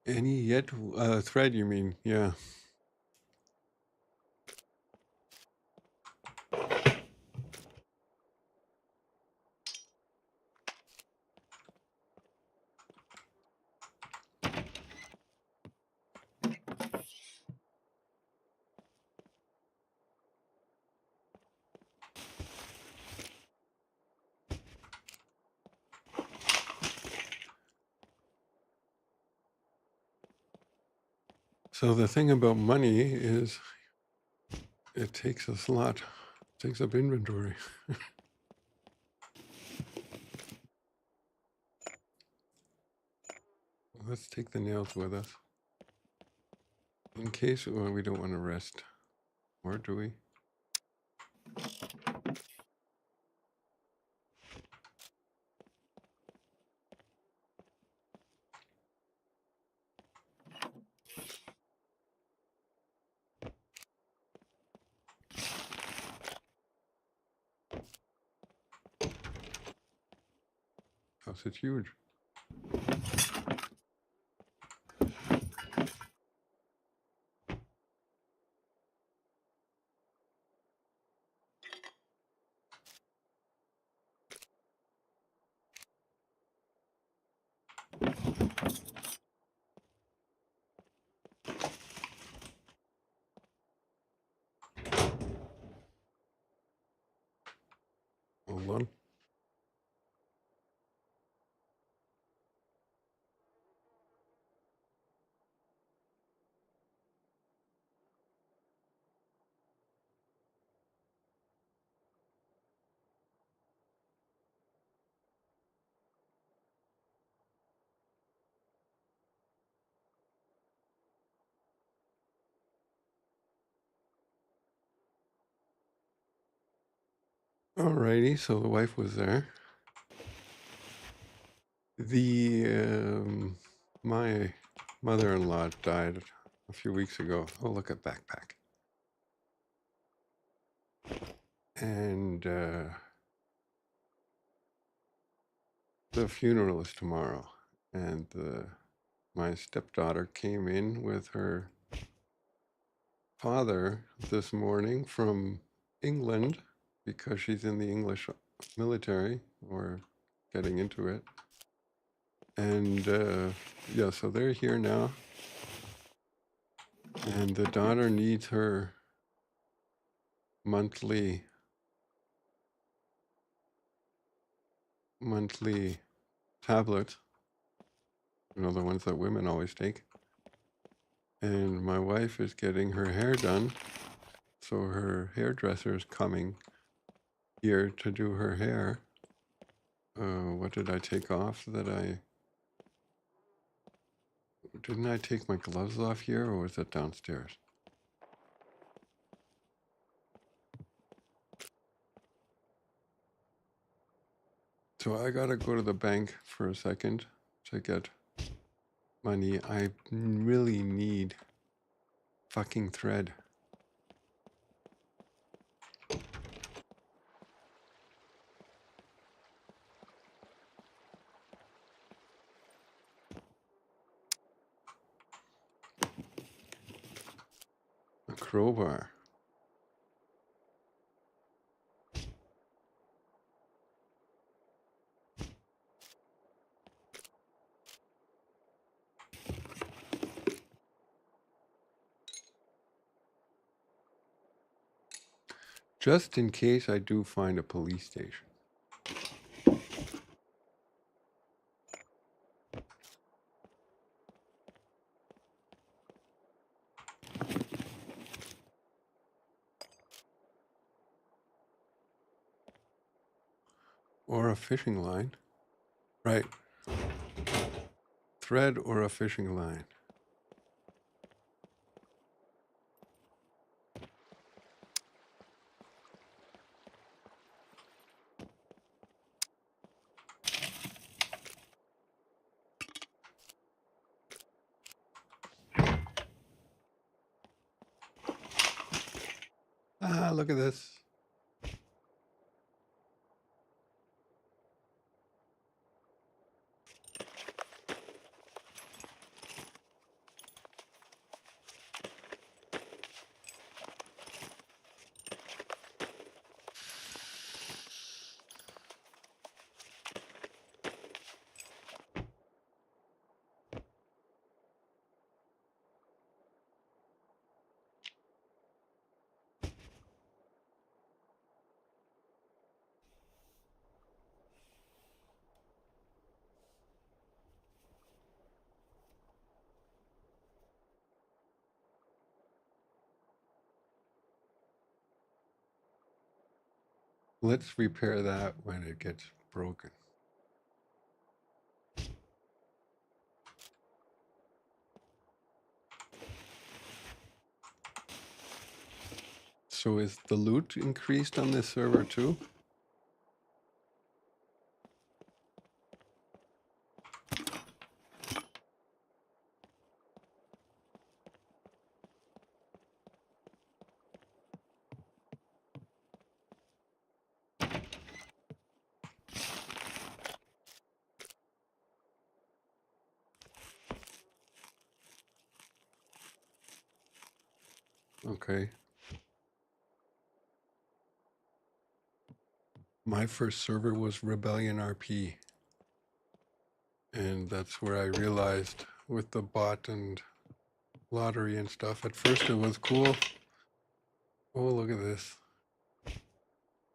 Any yet? Thread, you mean? Yeah. So the thing about money is it takes a slot, takes up inventory. Let's take the nails with us. In case we don't want to rest. Or do we? House is huge. Hold on. Alrighty, so the wife was there. My mother-in-law died a few weeks ago. Oh, look at backpack. And the funeral is tomorrow. And my stepdaughter came in with her father this morning from England because she's in the English military or getting into it. And yeah, so they're here now. And the daughter needs her monthly tablets, you know, the ones that women always take. And my wife is getting her hair done, so her hairdresser is coming here to do her hair. What did I take off didn't I take my gloves off here, or was it downstairs? So I gotta go to the bank for a second to get money. I really need fucking thread. A crowbar. Just in case I do find a police station. Or a fishing line. Right. Thread or a fishing line. Ah, look at this. Let's repair that when it gets broken. So is the loot increased on this server too? Okay. My first server was Rebellion RP. And that's where I realized with the bot and lottery and stuff, at first it was cool. Oh, look at this.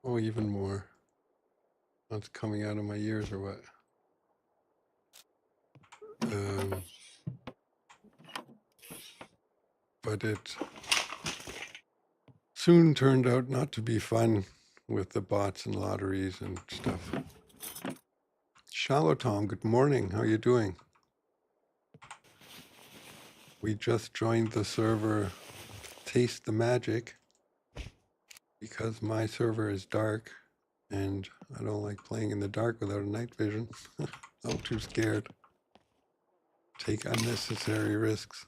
Oh, even more. That's coming out of my ears or what? But it soon turned out not to be fun with the bots and lotteries and stuff. Shallow Tom, good morning. How you doing? We just joined the server Taste the Magic because my server is dark and I don't like playing in the dark without a night vision. I'm too scared. Take unnecessary risks.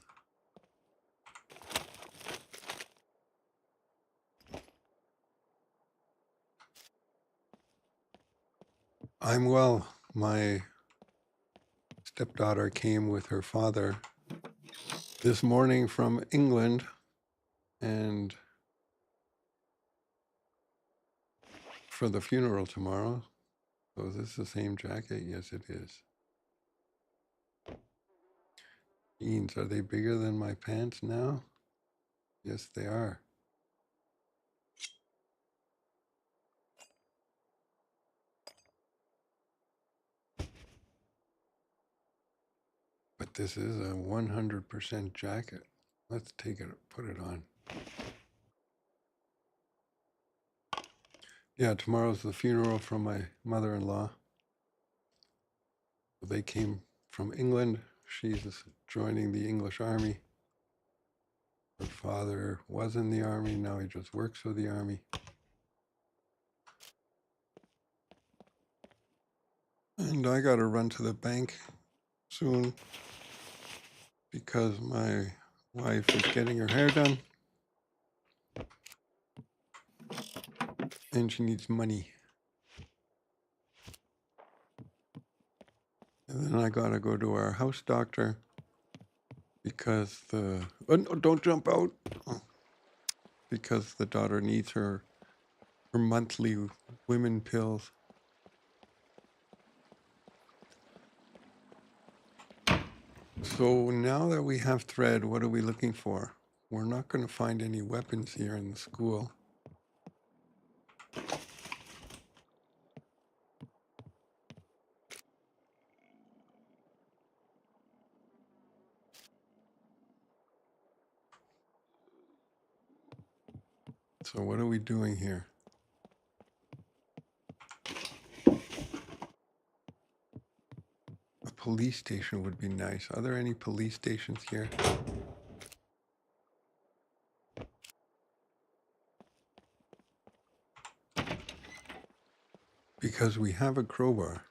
I'm well. My stepdaughter came with her father this morning from England and for the funeral tomorrow. So is this the same jacket? Yes, it is. Jeans, are they bigger than my pants now? Yes, they are. But this is a 100% jacket. Let's take it, put it on. Yeah, tomorrow's the funeral from my mother-in-law. They came from England. She's joining the English Army. Her father was in the Army. Now he just works for the Army. And I got to run to the bank soon because my wife is getting her hair done. And she needs money. And then I got to go to our house doctor because the... Oh, no, don't jump out. Oh. Because the daughter needs her monthly women pills. So now that we have thread, what are we looking for? We're not going to find any weapons here in the school. So what are we doing here? police station would be nice. Are there any police stations here? Because we have a crowbar.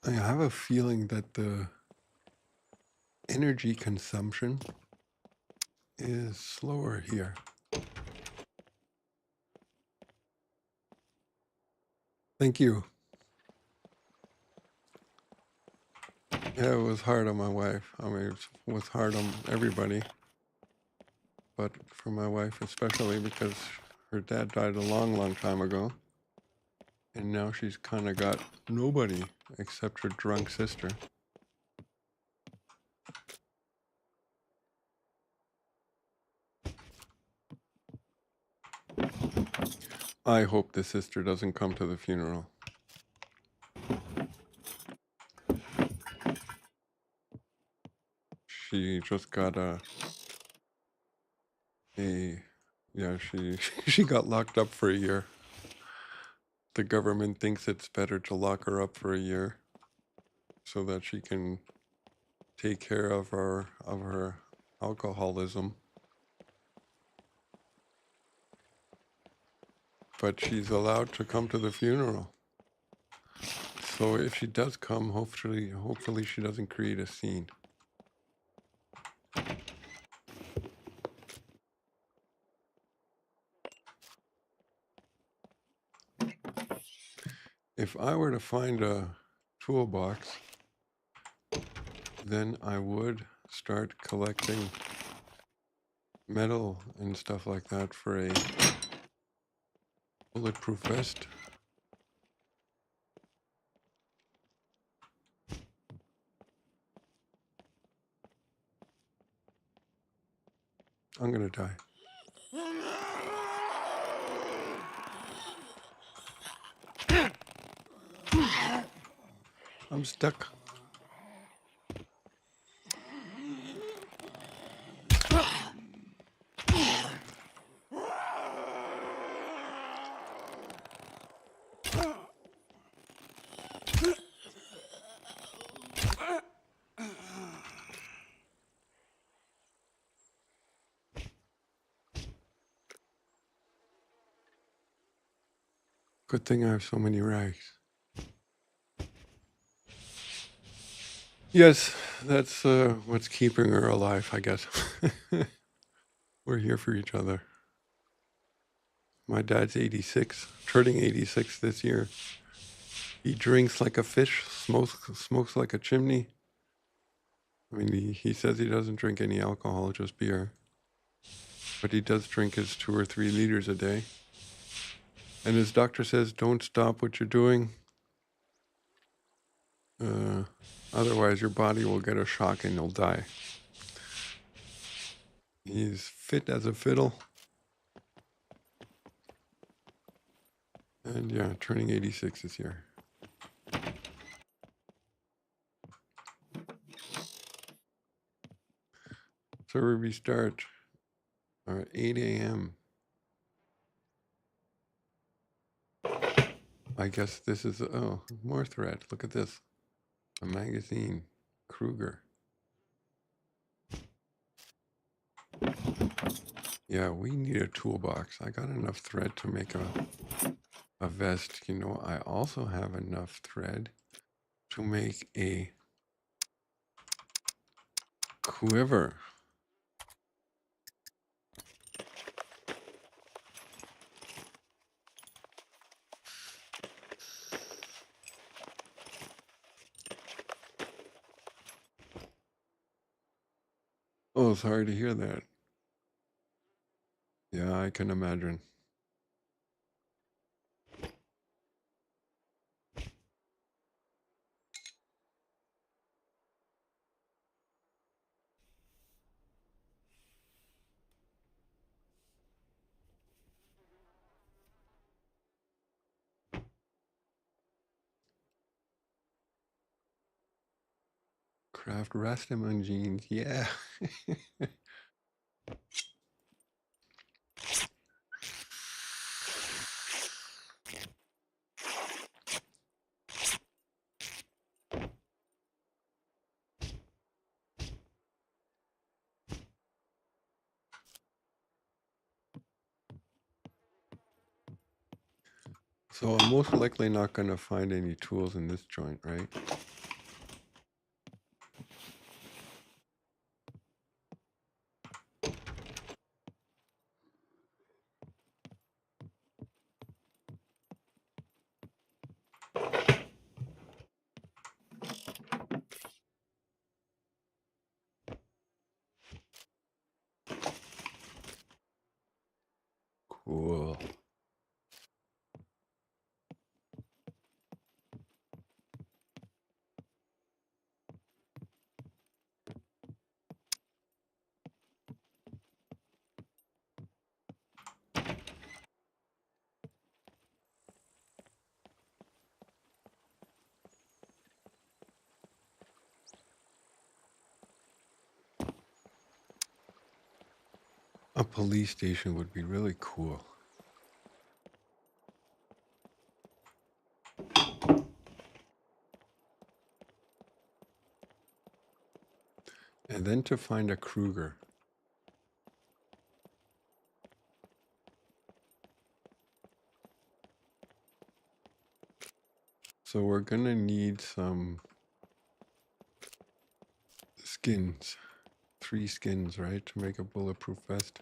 I have a feeling that the energy consumption is slower here. Thank you. Yeah, it was hard on my wife. I mean, it was hard on everybody. But for my wife especially, because her dad died a long, long time ago. And now she's kind of got nobody except her drunk sister. I hope the sister doesn't come to the funeral. She just got she got locked up for a year. The government thinks it's better to lock her up for a year so that she can take care of her alcoholism. But she's allowed to come to the funeral. So if she does come, hopefully she doesn't create a scene. If I were to find a toolbox, then I would start collecting metal and stuff like that for a bulletproof vest. I'm gonna die. I'm stuck. Good thing I have so many rags. Yes, that's what's keeping her alive, I guess. We're here for each other. My dad's 86, turning 86 this year. He drinks like a fish, smokes like a chimney. I mean, he says he doesn't drink any alcohol, just beer. But he does drink his 2 or 3 liters a day. And his doctor says, don't stop what you're doing. Otherwise, your body will get a shock and you'll die. He's fit as a fiddle. And yeah, turning 86 this year. So we start 8 a.m. I guess this is, oh, more thread. Look at this. A magazine. Kruger. Yeah, we need a toolbox. I got enough thread to make a vest. You know, I also have enough thread to make a quiver. Oh, sorry to hear that. Yeah, I can imagine. Craft Rastaman jeans, yeah. So I'm most likely not going to find any tools in this joint, right? Cool. A police station would be really cool. And then to find a Kruger. So we're gonna need some skins. 3 skins, right? To make a bulletproof vest.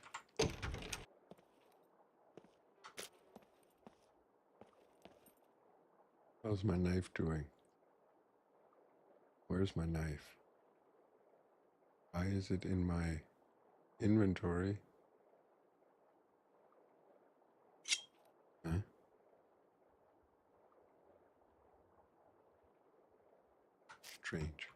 How's my knife doing? Where's my knife? Why is it in my inventory? Huh? Strange.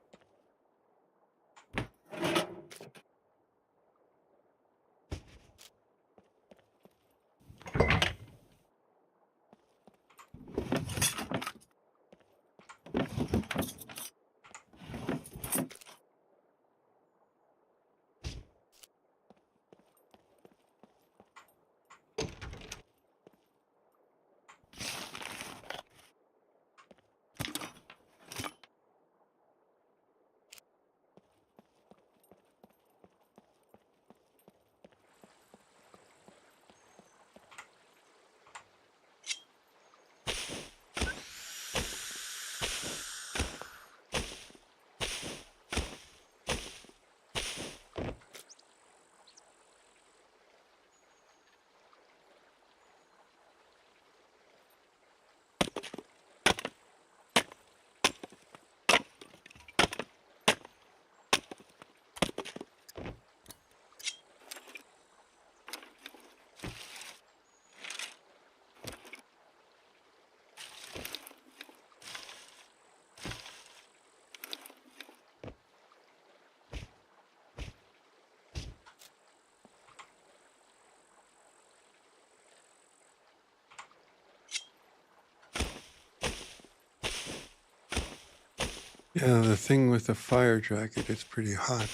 Yeah, the thing with the fire jacket, it's pretty hot.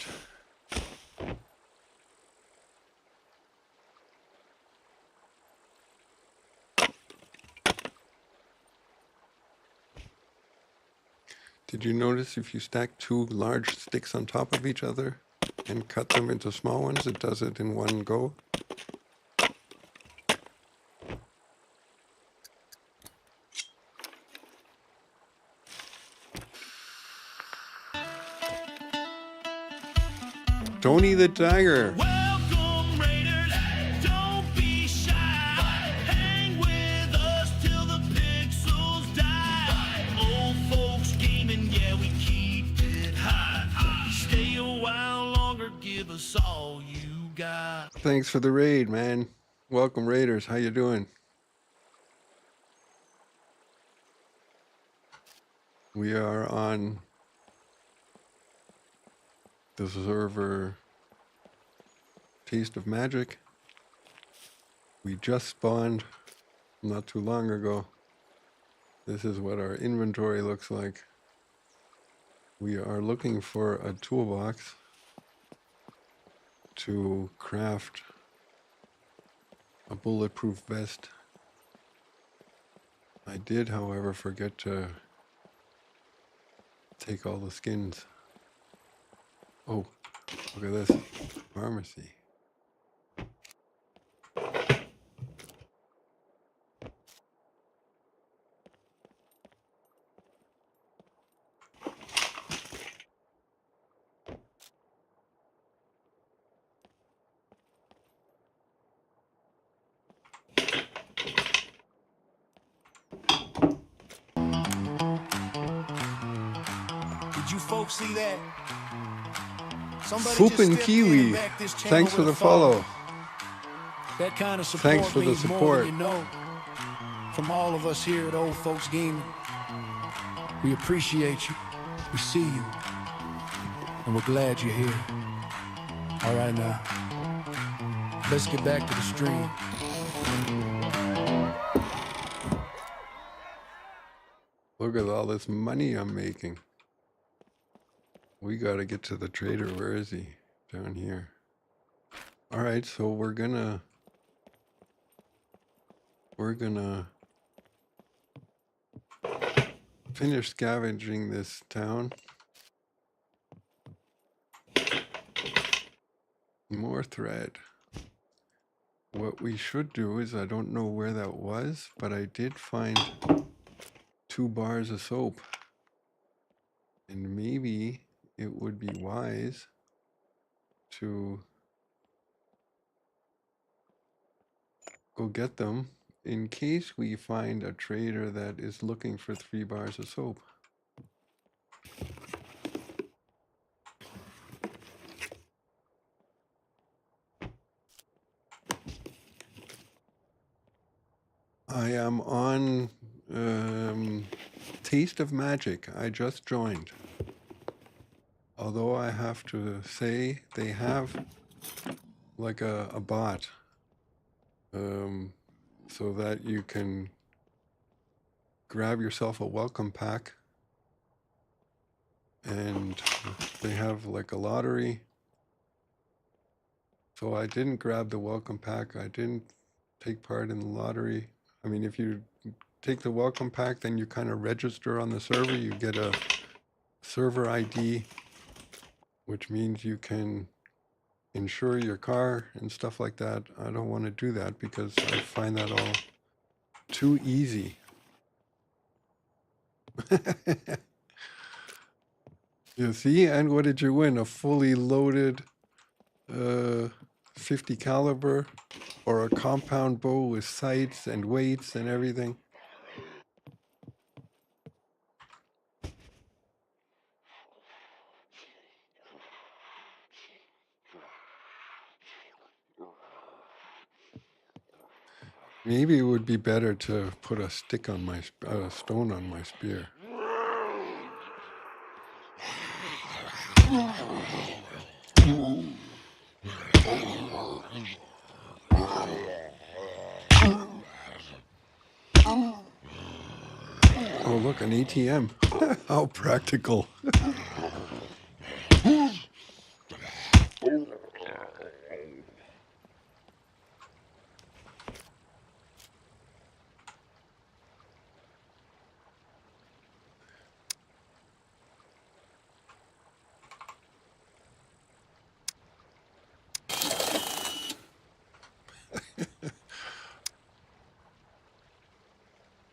Did you notice if you stack 2 large sticks on top of each other and cut them into small ones, it does it in one go? Don't eat the dagger! Welcome, Raiders. Don't be shy. Hang with us till the pixels die. Old folks gaming, yeah, we keep it high. Stay a while longer, give us all you got. Thanks for the raid, man. Welcome, Raiders. How you doing? We are on the server Taste of Magic. We just spawned not too long ago. This is what our inventory looks like. We are looking for a toolbox to craft a bulletproof vest. I did, however, forget to take all the skins. Oh, look at this. Pharmacy. folks see that? Somebody Poop just and stepped in and Kiwi, backed this channel thanks for with a the follow. follow. That kind of support Thanks for the means more support. than you know. From all of us here at Old Folks Gaming, we appreciate you, we see you, and we're glad you're here. All right now, let's get back to the stream. Look at all this money I'm making. We gotta get to the trader. Where is he? Down here. All right, so we're gonna finish scavenging this town. More thread. What we should do is, I don't know where that was, but I did find 2 bars of soap. And maybe it would be wise to go get them in case we find a trader that is looking for 3 bars of soap. I am on Taste of Magic. I just joined. Although I have to say they have like a bot so that you can grab yourself a welcome pack, and they have like a lottery. So I didn't grab the welcome pack. I didn't take part in the lottery. I mean, if you take the welcome pack, then you kind of register on the server. You get a server ID, which means you can insure your car and stuff like that. I don't want to do that because I find that all too easy. You see, and what did you win? A fully loaded 50 caliber or a compound bow with sights and weights and everything. Maybe it would be better to put a stick on my stone on my spear. Oh, look, an ATM. How practical.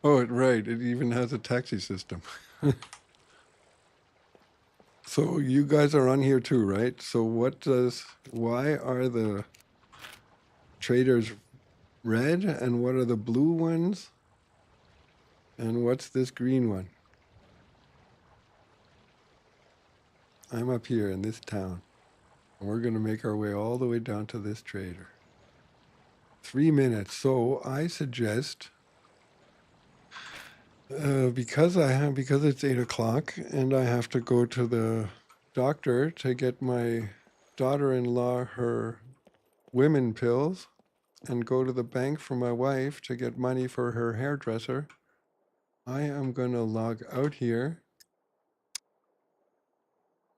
Oh, right. It even has a taxi system. So you guys are on here too, right? So why are the traders red and what are the blue ones? And what's this green one? I'm up here in this town. And we're going to make our way all the way down to this trader. 3 minutes. So I suggest, because it's 8 o'clock and I have to go to the doctor to get my daughter-in-law her women pills and go to the bank for my wife to get money for her hairdresser, I am going to log out here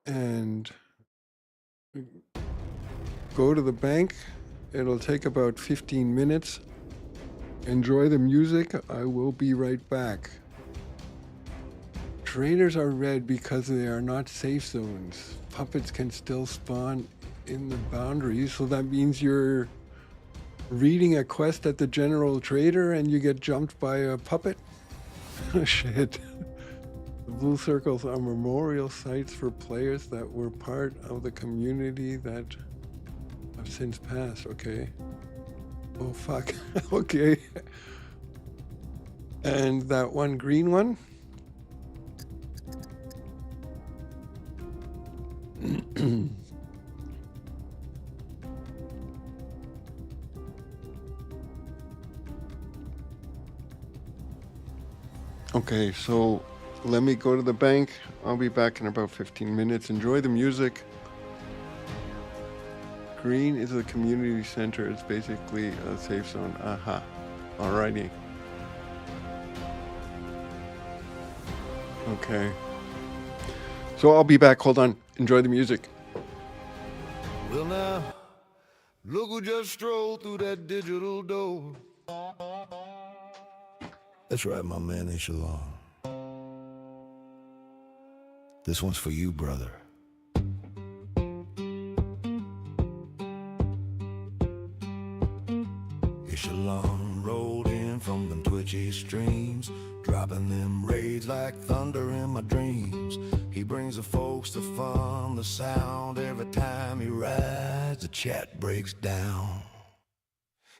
and go to the bank. It'll take about 15 minutes. Enjoy the music. I will be right back. Traders are red because they are not safe zones. Puppets can still spawn in the boundaries, so that means you're reading a quest at the general trader and you get jumped by a puppet. Oh shit. The blue circles are memorial sites for players that were part of the community that have since passed. Okay. Oh fuck. Okay. And that one green one? Okay, so let me go to the bank. I'll be back in about 15 minutes. Enjoy the music. Green is a community center. It's basically a safe zone. Aha. Alrighty. Okay. So I'll be back. Hold on. Enjoy the music. Well now, look who just strolled through that digital door. That's right, my man, Echelon. This one's for you, brother. Echelon rolled in from them twitchy streams, dropping them raids like thunder in my dreams. He brings the folks the fun, the sound. Every time he rides, the chat breaks down.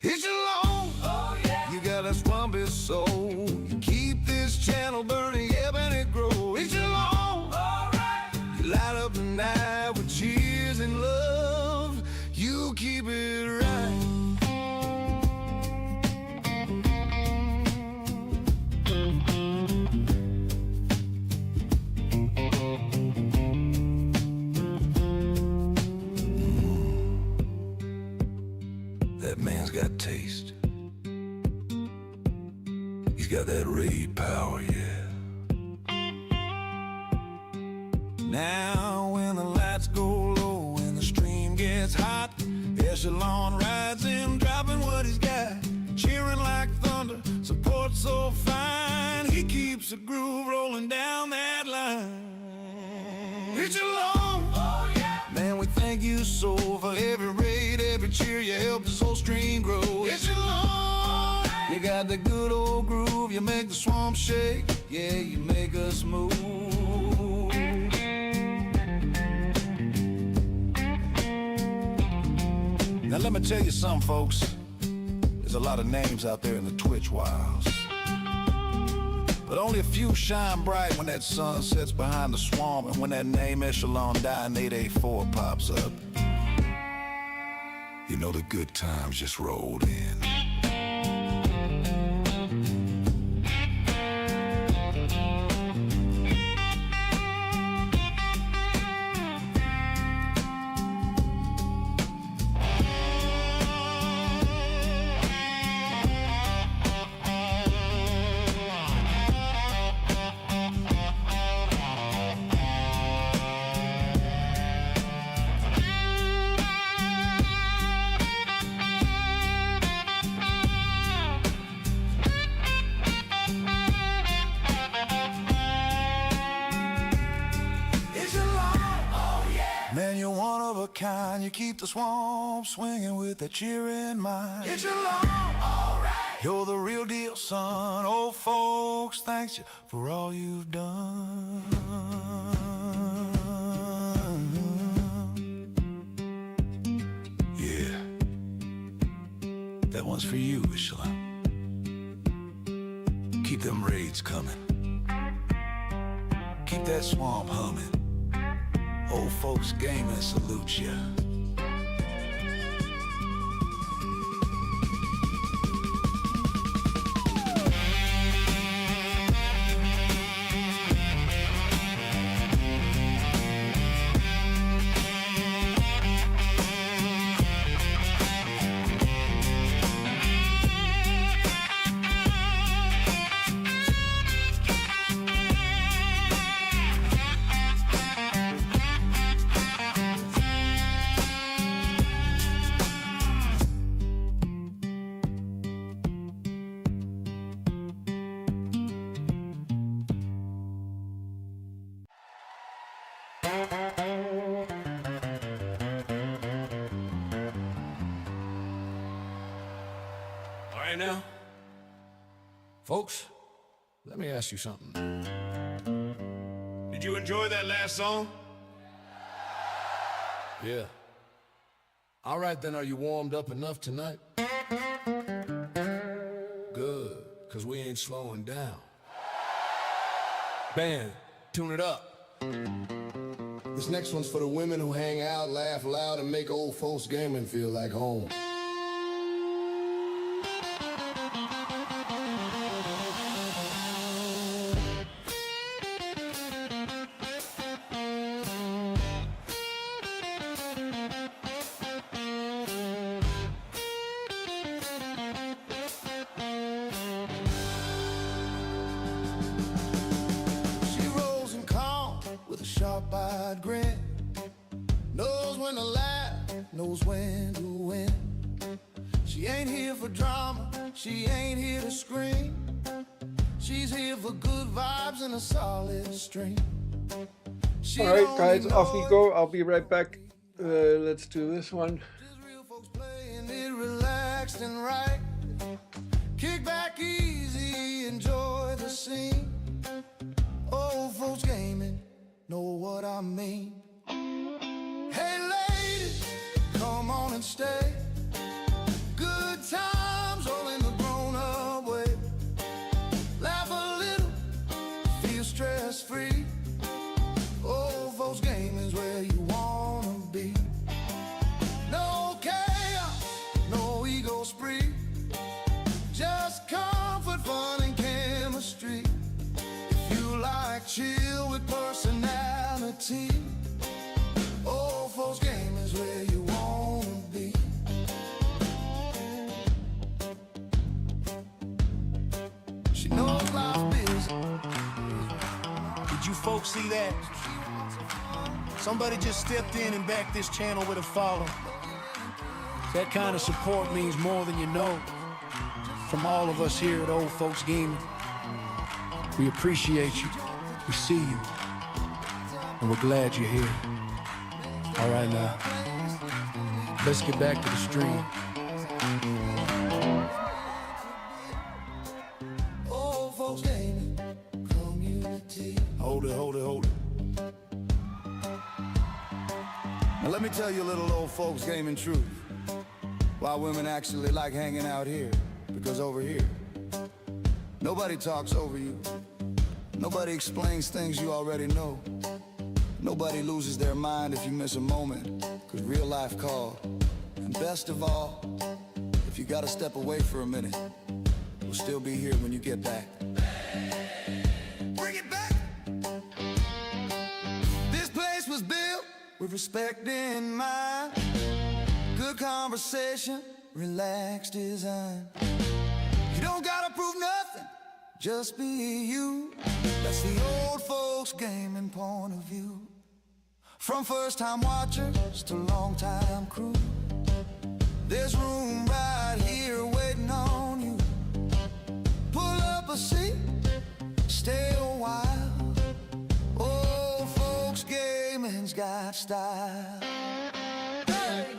Echelon, oh yeah, you got a swampy soul. You keep this channel burning, yeah, and it grows. Echelon, alright, you light up the night with cheers and love. You keep it right. That man's got taste. He's got that raid power, yeah. Now when the lights go low and the stream gets hot, Echelon rides in, dropping what he's got, cheering like thunder, support so fine. He keeps the groove rolling down that line. Echelon, oh yeah, man, we thank you so for every raid, every cheer. You help this whole stream grow. Echelon, you got the good old groove. You make the swamp shake. Yeah, you make us move. Now let me tell you something, folks. There's a lot of names out there in the Twitch wilds, but only a few shine bright when that sun sets behind the swamp, and when that name Echelon Dying 884 pops up. You know the good times just rolled in. Man, you're one of a kind. You keep the swamp swinging with that cheer in mind. It's your long, alright. You're the real deal, son. Old folks, thanks you for all you've done. Yeah, that one's for you, Echelon. Keep them raids coming. Keep that swamp humming. Old folks gaming salute ya. All right now, folks, let me ask you something. Did you enjoy that last song? Yeah. All right then, are you warmed up enough tonight? Good, cause we ain't slowing down. Band, tune it up. This next one's for the women who hang out, laugh loud, and make old folks gaming feel like home. sharp-eyed grin. Knows when to laugh, knows when to win. She ain't here for drama, she ain't here to scream. She's here for good vibes and a solid stream. All right, guys, off we go. I'll be right back. Let's do this one. Just real folks playing it relaxed and right. Kick back easy, enjoy the scene. Old folks gaming, know what I mean. Hey ladies, come on and stay. Good times all in the grown-up way. Laugh a little, feel stress-free. Old folks gaming's where you wanna be. No chaos, no ego spree. Just comfort, fun, and chemistry. If you like chill with personality, old folks gaming's where you wanna be. She knows life's busy. Did you folks see that? Somebody just stepped in and backed this channel with a follow. That kind of support means more than you know. From all of us here at Old Folks Gaming, we appreciate you, we see you, and we're glad you're here. All right now, let's get back to the stream. Old folks gaming community. Hold it. Now let me tell you a little old folks gaming truth. Why women actually like hanging out here. Because over here, nobody talks over you. Nobody explains things you already know. Nobody loses their mind if you miss a moment, cause real life called. And best of all, if you gotta step away for a minute, we'll still be here when you get back. Bring it back! This place was built with respect in mind. Good conversation, relaxed design. You don't gotta prove nothing, just be you. That's the old folks gaming point of view. From first time watchers to long time crew, there's room right here waiting on you. Pull up a seat, stay a while. Old folks gaming's got style. Hey!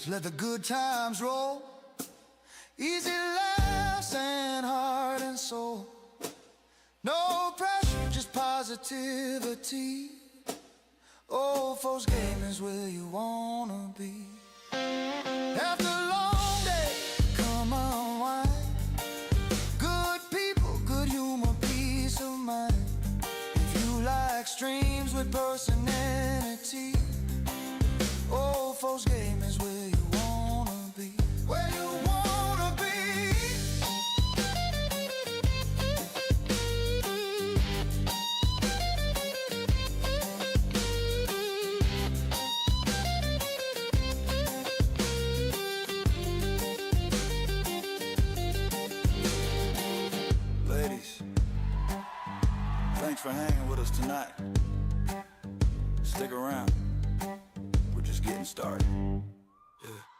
Let the good times roll. Easy laughs and heart and soul. No pressure, just positivity. Old folks gaming's where you wanna be. After a long day, come unwind. Good people, good humor, peace of mind. If you like streams with personality, old folks gaming's where you wanna be. Where you wanna be. Ladies, thanks for hanging with us tonight. Stick around. We're just getting started.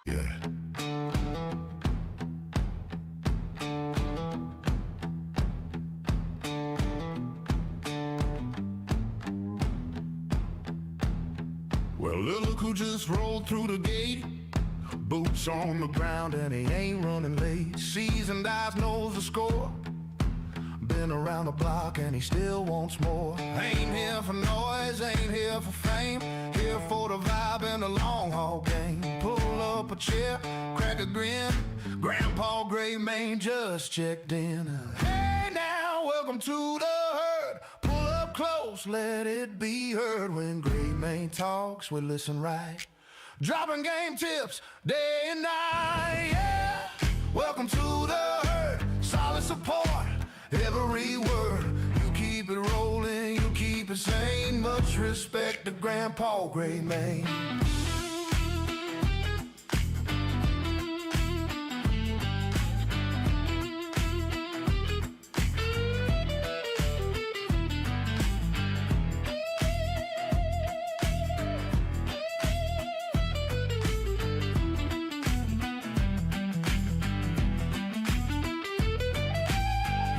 Yeah. Well, look who just rolled through the gate. Boots on the ground and he ain't running late. Seasoned eyes knows the score. Been around the block and he still wants more. Ain't here for noise, ain't here for fame. Here for the vibe and the long haul game. Pull up a chair, crack a grin. Grandpa Gray Mane just checked in. Hey now, welcome welcome to the herd. Pull up close, let it be heard. When Great Maine talks, we listen right. Dropping game tips day and night, yeah. Welcome to the herd, solid support, every word. You keep it rolling, you keep it sane. Much respect to Grandpa Great Maine.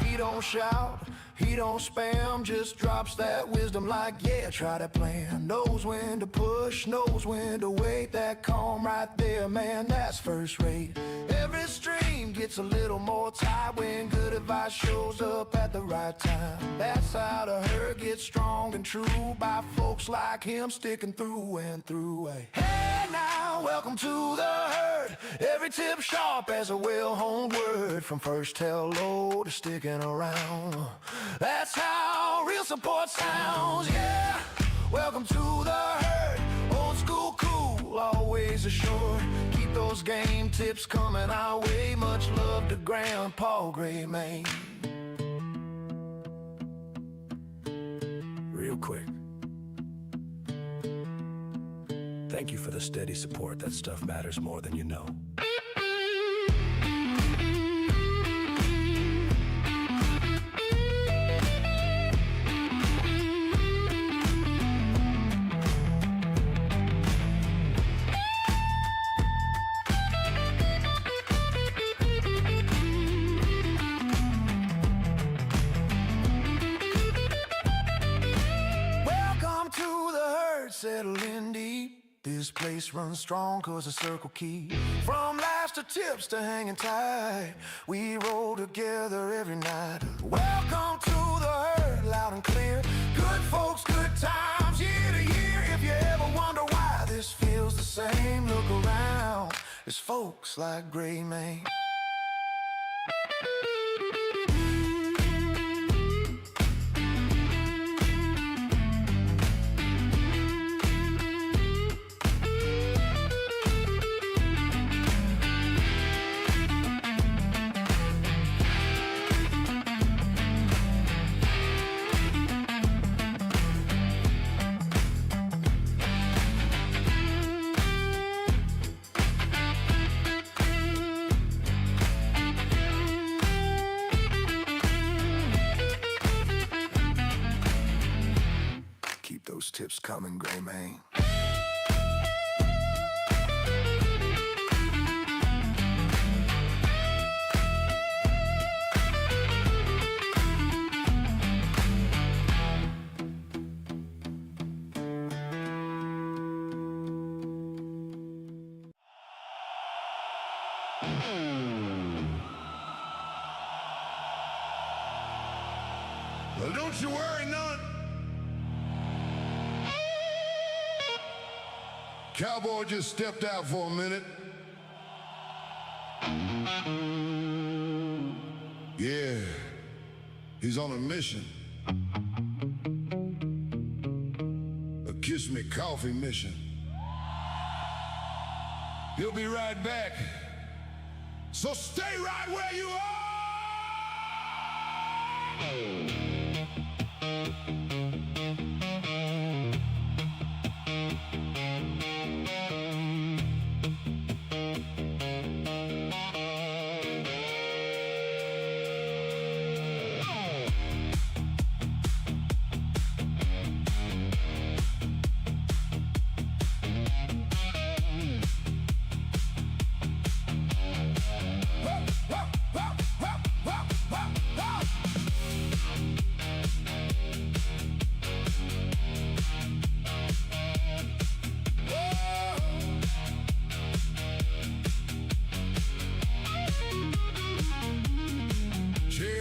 He don't shout, he don't spam, just drops that wisdom like, yeah, try that plan. Knows when to push, knows when to wait. That calm right there, man, that's first rate. Every stream gets a little more tight when good advice shows up at the right time. That's how the herd gets strong and true, by folks like him sticking through and through. Hey now, welcome to the herd. Every tip sharp as a well-honed word, from first hello to sticking around. That's how real support sounds, yeah. Welcome to the herd. Old school cool, always assured. Keep those game tips coming our way. Much love to Grandpa Great Maine. Real quick, thank you for the steady support. That stuff matters more than you know. Settle in deep. This place runs strong cause the circle keep. From laughs to tips to hanging tight, we roll together every night. Welcome to the herd, loud and clear. Good folks, good times, year to year. If you ever wonder why this feels the same, look around. It's folks like Great Maine. Keep those tips coming, Great Maine. Well, don't you worry none. Cowboy just stepped out for a minute. Yeah, he's on a mission. A kiss me coffee mission. He'll be right back. So stay right where you are.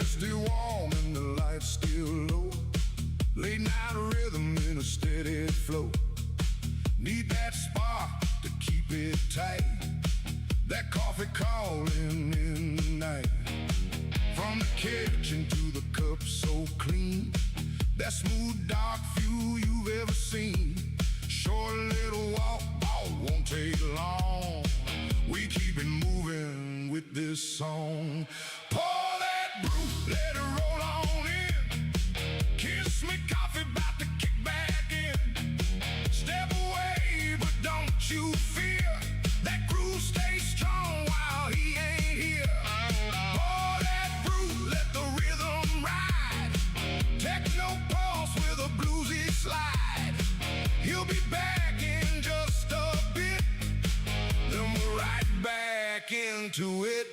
Still warm and the lights still low. Late night rhythm in a steady flow. Need that spark to keep it tight. That coffee calling in the night. From the kitchen to the cup so clean, that smooth dark view you've ever seen. Short little walk, oh, won't take long. We keep it moving with this song. Pour that brew, let it roll on in. Kiss me coffee, about to kick back in. Step away, but don't you fear. That groove stays strong while he ain't here. Pour that brew, let the rhythm ride. Techno pulse with a bluesy slide. He'll be back in just a bit. Then we're right back into it.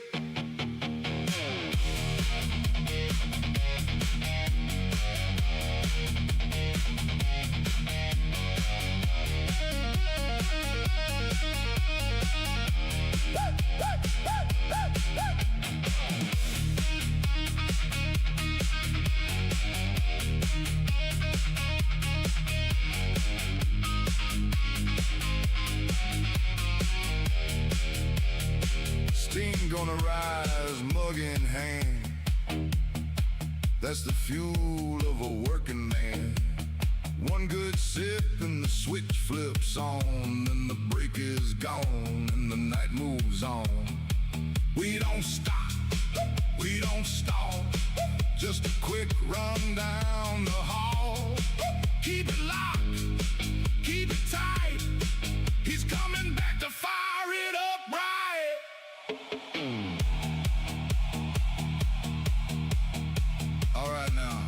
Steam gonna rise, mug in hand. That's the fuel of a working man. One good sip and the switch flips on, and the break is gone and the night moves on. We don't stop, we don't stall. Just a quick run down the hall. Keep it locked, keep it tight. He's coming back to fire it up right. All right now,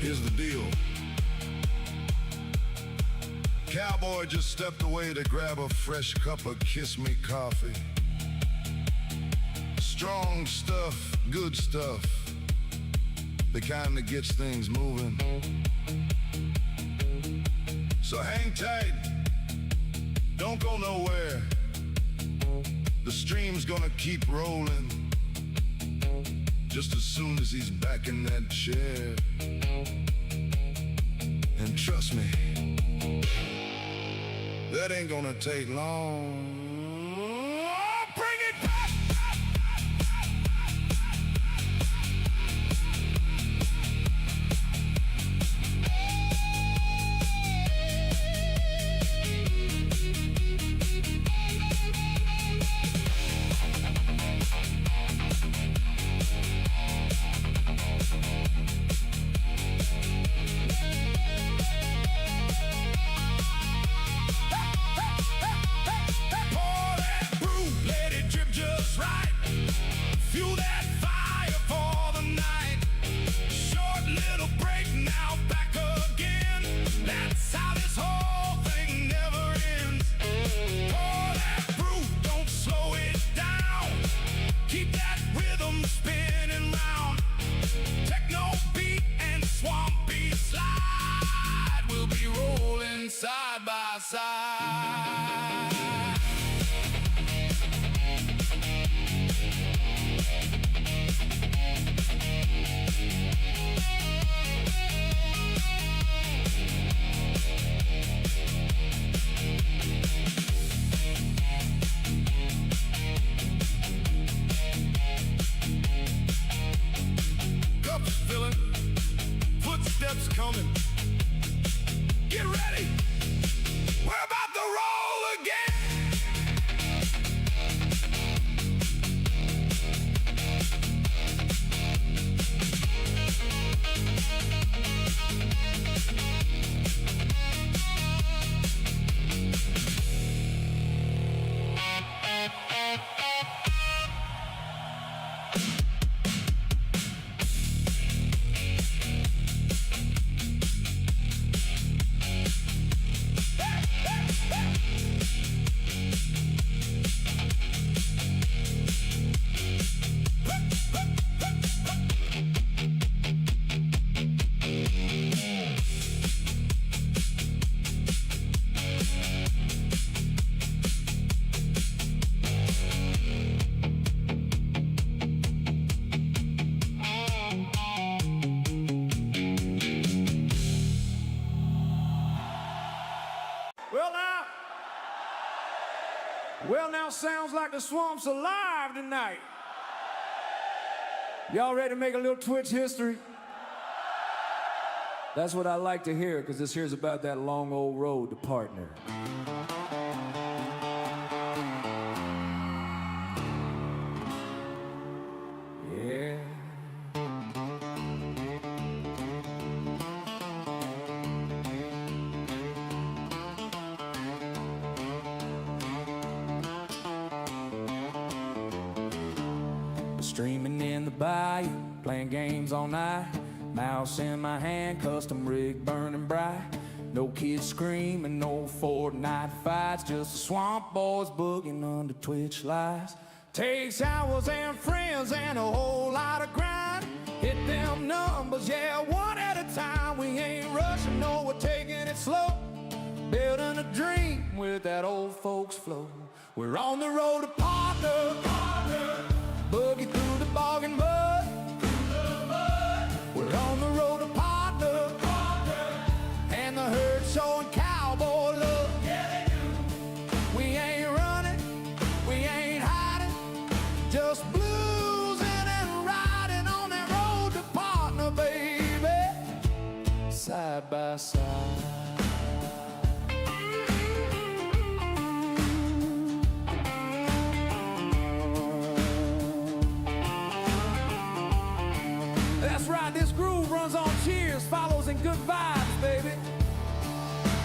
here's the deal. Cowboy just stepped away to grab a fresh cup of Kiss Me coffee. Strong stuff, good stuff, the kind that gets things moving. So hang tight, don't go nowhere. The stream's gonna keep rolling just as soon as he's back in that chair. And trust me, that ain't gonna take long. Bring it back! Fuel that fire for the night. Short little break, now back again. That's how this whole thing never ends. Pour that brew, don't slow it down. Keep that rhythm spinning round. Techno beat and swampy slide. We'll be rolling side by side. Footsteps coming. Get ready. We're about to roll again. Well, now sounds like the swamp's alive tonight. Y'all ready to make a little Twitch history? That's what I like to hear, because this here's about that long old road to Partner. Yeah. Streaming in the bayou, playing games all night. Mouse in my hand, custom rig burning bright. No kids screaming, no Fortnite fights, just the swamp boys booging under Twitch lights. Takes hours and friends and a whole lot of grind. Hit them numbers, yeah, one at a time. We ain't rushing, no, we're taking it slow. Building a dream with that old folks flow. We're on the road to Partner, boogie through the bog and mud. We're on the road to Partner, and the herd showing cowboy love. Yeah, they do. We ain't running, we ain't hiding, just bluesing and riding on that road to Partner, baby, side by side. That's right, this groove runs on cheers, follows and good vibes, baby.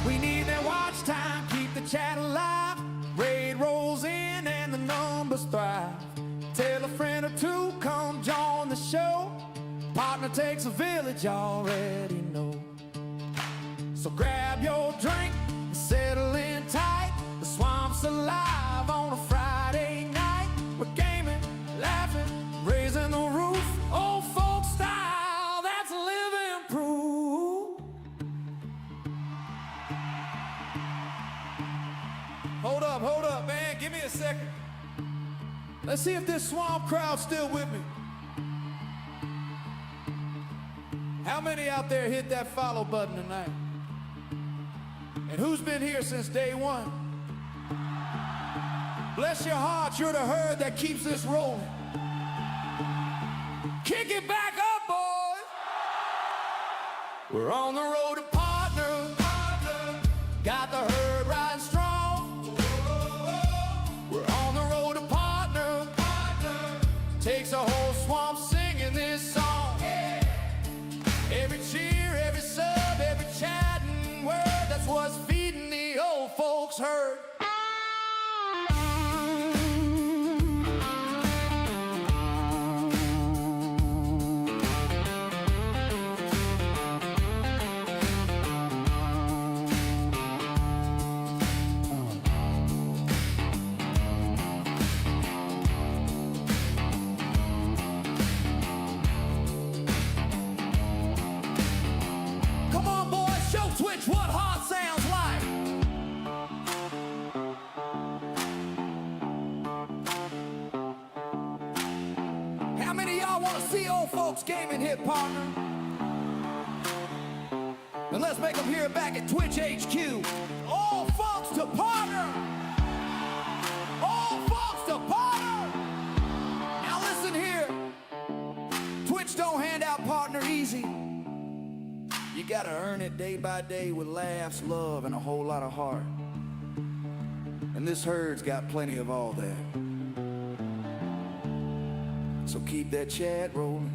We need that watch time, keep the chat alive. Raid rolls in and the numbers thrive. Tell a friend or two, come join the show. Partner takes a village, already know. So grab your drink and settle in tight. The swamp's alive on a Friday night. We're gaming, laughing, raising the roof. Old folk style, that's living proof. Hold up, man, give me a second. Let's see if this swamp crowd's still with me. How many out there hit that follow button tonight? And who's been here since day one? Bless your heart, you're the herd that keeps this rolling. Kick it back up, boys. We're on the road to Partner. Got the herd riding strong. We're on the road to Partner. Takes a whole swamp singing this song. Every cheer, every sub, every chatting word, that's what's feeding the old folks herd. Come on, boys, show Twitch what hard sounds like. How many of y'all want to see old folks gaming hit, Partner? Then let's make them hear it back at Twitch HQ. All folks to Partner! All folks to Partner! Now listen here. Twitch don't hand out Partner easy. You gotta earn it day by day with laughs, love, and a whole lot of heart. And this herd's got plenty of all that. So keep that chat rolling.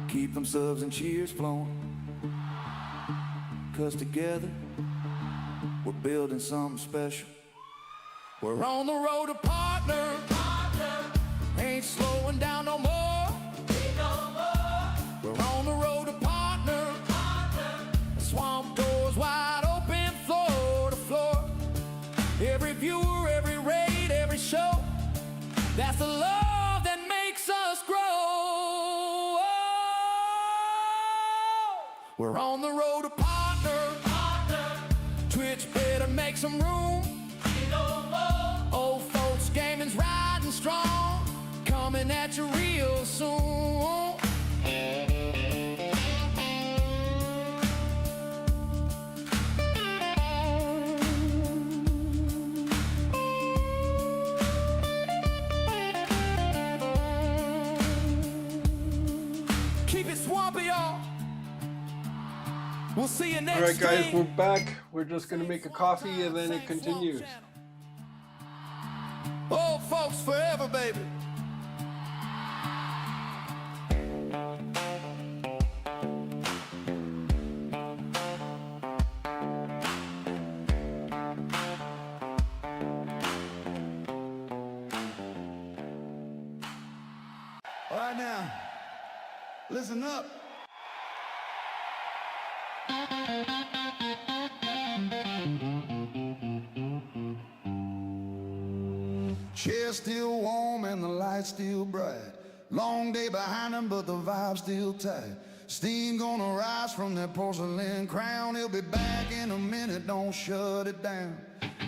Keep them subs and cheers flowing. 'Cause together, we're building something special. We're on the road to Partner. Ain't slowing down no more. We're on the road to Partner. Swamp doors wide open, floor to floor. Every viewer, every raid, every show. That's the love that makes us grow. We're on the road to Partner. Twitch better make some room. Old folks gaming's riding strong. Coming at you real soon. We'll see you next All right, guys, stream. we're back. We're just gonna make a coffee and then it continues. Old folks forever, baby. All right now, listen up. Chair still warm and the light still bright. Long day behind him, but the vibe's still tight. Steam gonna rise from that porcelain crown. He'll be back in a minute, don't shut it down.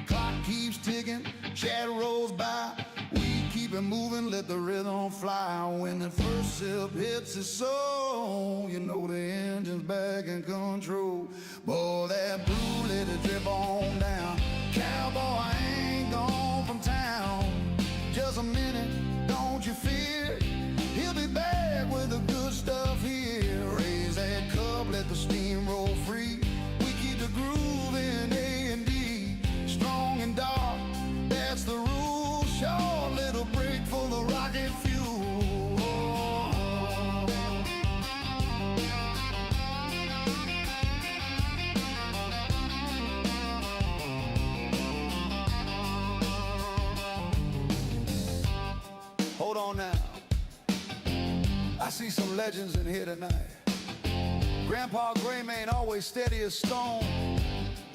Clock keeps ticking, chat rolls by. We keep it moving, let the rhythm fly. When the first sip hits his soul, you know the engine's back in control. Boy, that brew, let it drip on down. Cowboy, I ain't gone from town. Just a minute, don't you fear. He'll be back with the good stuff here. Raise that cup, let the steam roll free. We keep the groove in A&D. Strong and dark, that's the rule. Short little break for the rocket fuel. Hold on now. I see some legends in here tonight. Grandpa Greymane always steady as stone.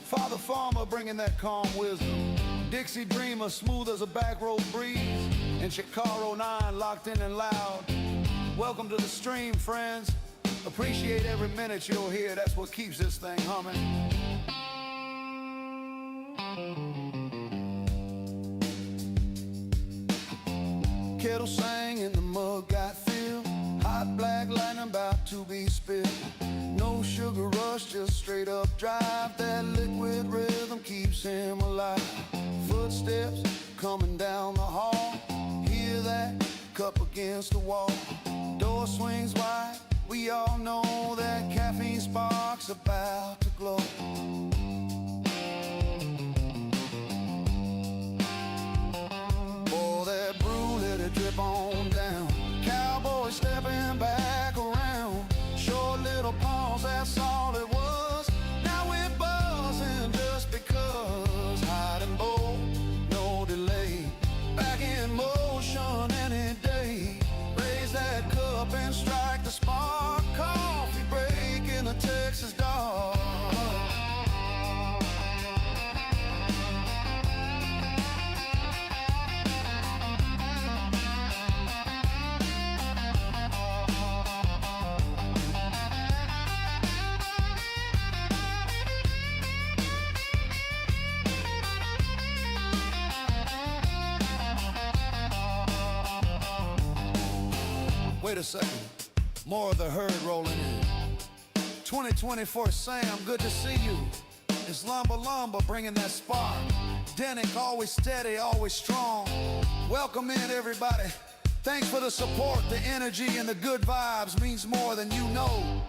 Father Farmer bringing that calm wisdom. Dixie Dreamer smooth as a back road breeze. And Chicago 9 locked in and loud. Welcome to the stream, friends. Appreciate every minute you'll hear. That's what keeps this thing humming. Kettle sang and the mug got filled. Hot black lightning about to be spilled. No sugar rush, just straight up drive. That liquid rhythm keeps him alive. Footsteps coming down the hall. Hear that cup against the wall. Door swings wide. We all know that caffeine spark's about to glow. Oh, that brew, let it drip on down. Cowboy stepping back around. Short little pause, that's all it was. Now we're buzzing just because. Hot and bold, no delay. Back in motion any day. Raise that cup and strike the spark. Coffee break in a Texas dark. Wait a second, more of the herd rolling in. 2024 Sam, good to see you. It's Lumba bringing that spark. Denick, always steady, always strong. Welcome in, everybody. Thanks for the support, the energy, and the good vibes means more than you know.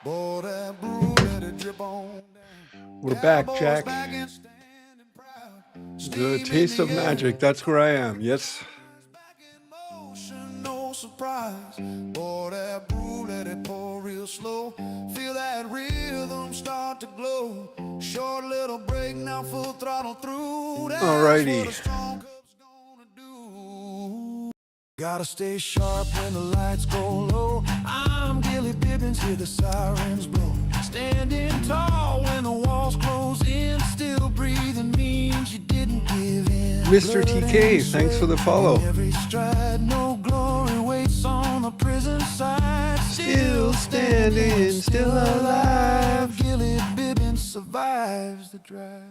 Boy, that brew, let it drip on down. We're back, Jack. Back and standing proud. The Steam taste in of the air. magic. That's where I am. Yes. Back in motion, no surprise. Pour that brew, let it pour real slow. Feel that rhythm start to glow. Short little break, now full throttle through. That's Alrighty. what a strong cup's gonna do. Gotta stay sharp when the lights go low. I'm Gilly Bibbins, hear the sirens blow. Standing tall when the walls close in. Still breathing means you didn't give in. Mr. Blood TK, and thanks for the sweat follow. in every stride, no glory waits on the prison side. Still standing, still alive. Gilly Bibbins survives the drive.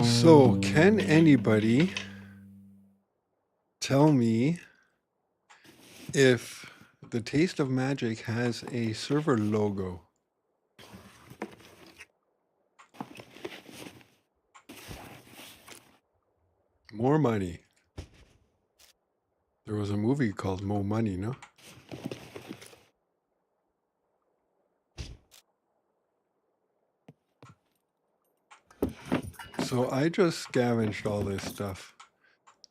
So, can anybody tell me if the Taste of Magic has a server logo? More money. There was a movie called Mo Money, no? So I just scavenged all this stuff.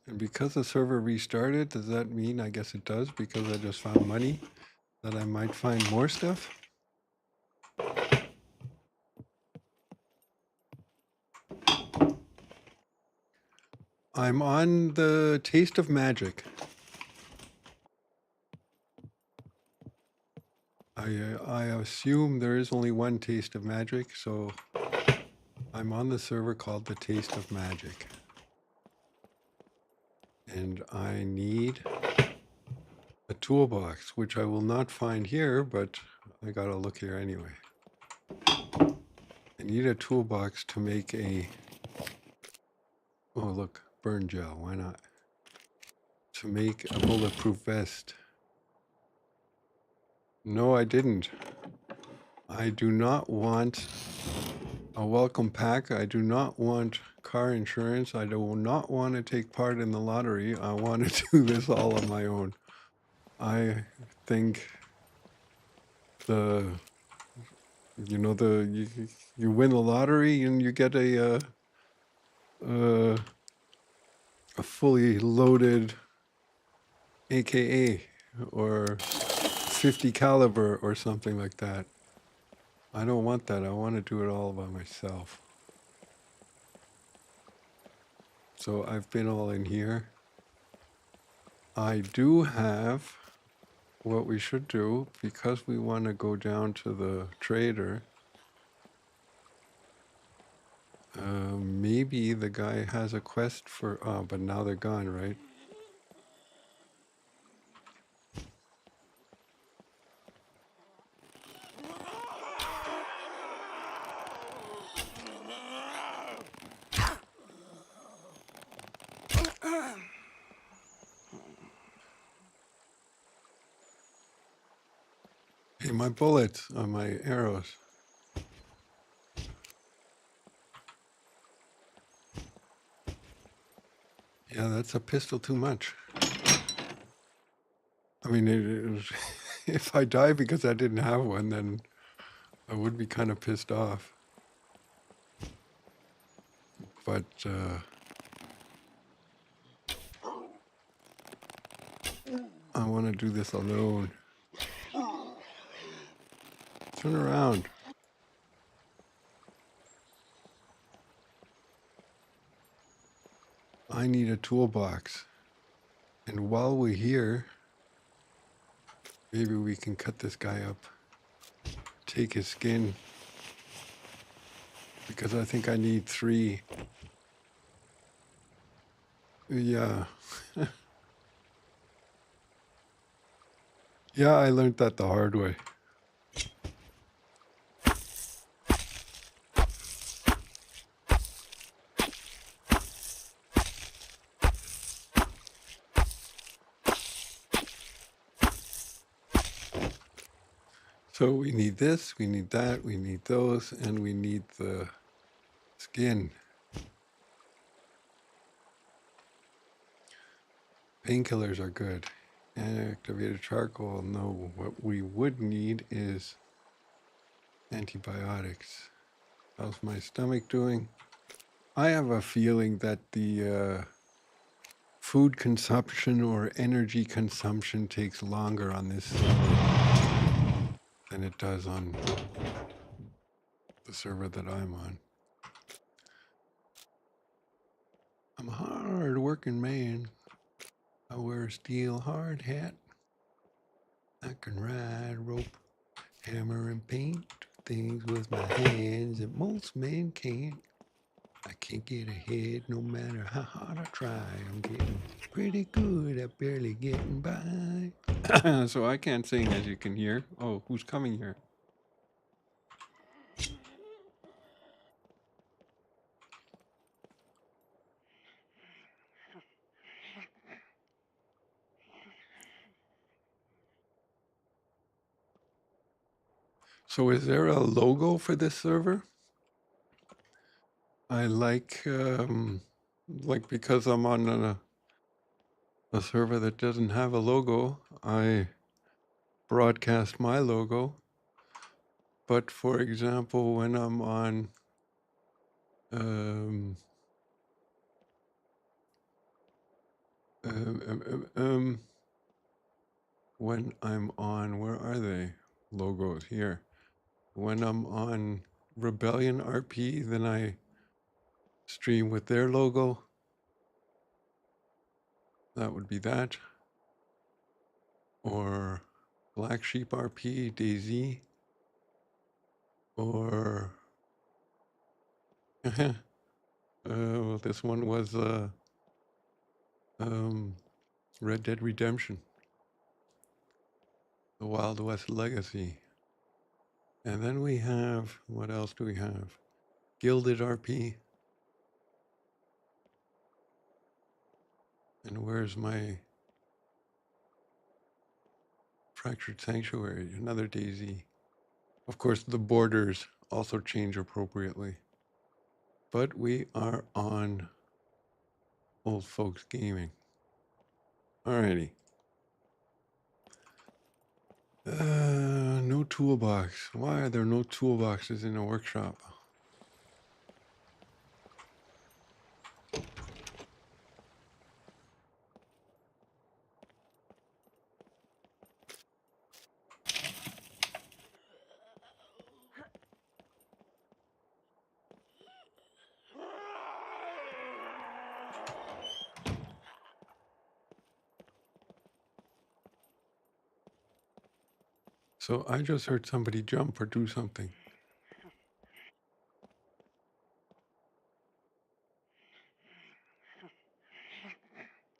And because the server restarted, does that mean, I guess it does, because I just found money, that I might find more stuff? I'm on the Taste of Magic. I assume there is only one Taste of Magic, so I'm on the server called the Taste of Magic. And I need a toolbox, which I will not find here, but I gotta look here anyway. I need a toolbox to make a... Oh, look, burn gel, why not? To make a bulletproof vest. No, I didn't. I do not want a welcome pack. I do not want car insurance. I do not want to take part in the lottery. I want to do this all on my own. I think you win the lottery and you get a fully loaded AKA or 50 caliber or something like that. I don't want that. I want to do it all by myself. So I've been all in here. I do have what we should do, because we want to go down to the trader. Maybe the guy has a quest for... Oh, but now they're gone, right? Hey, my bullets on my arrows. Yeah, that's a pistol too much. I mean, if I die because I didn't have one, then I would be kind of pissed off. But, I want to do this alone. Turn around. I need a toolbox. And while we're here, maybe we can cut this guy up. Take his skin. Because I think I need 3. Yeah. Yeah, I learned that the hard way. So we need this, we need that, we need those, and we need the skin. Painkillers are good. Activated charcoal, no. What we would need is antibiotics. How's my stomach doing? I have a feeling that the food consumption or energy consumption takes longer on this than it does on the server that I'm on. I'm a hard-working man. I wear a steel hard hat. I can ride rope, hammer and paint things with my hands that most men can't. I can't get ahead no matter how hard I try. I'm getting pretty good at barely getting by. So I can't sing, as you can hear. Oh, who's coming here? So is there a logo for this server? I like like because I'm on a server that doesn't have a logo, I broadcast my logo. But for example, when I'm on um, um, um, um, um, when I'm on, where are they? Logos here. When I'm on Rebellion RP, then I stream with their logo. That would be that. Or Black Sheep RP, DayZ. Or well, this one was Red Dead Redemption, The Wild West Legacy. And then we have, what else do we have? Gilded RP. And where's my Fractured Sanctuary? Another DayZ. Of course, the borders also change appropriately. But we are on Old Folks Gaming. Alrighty. No toolbox. Why are there no toolboxes in a workshop? So I just heard somebody jump or do something.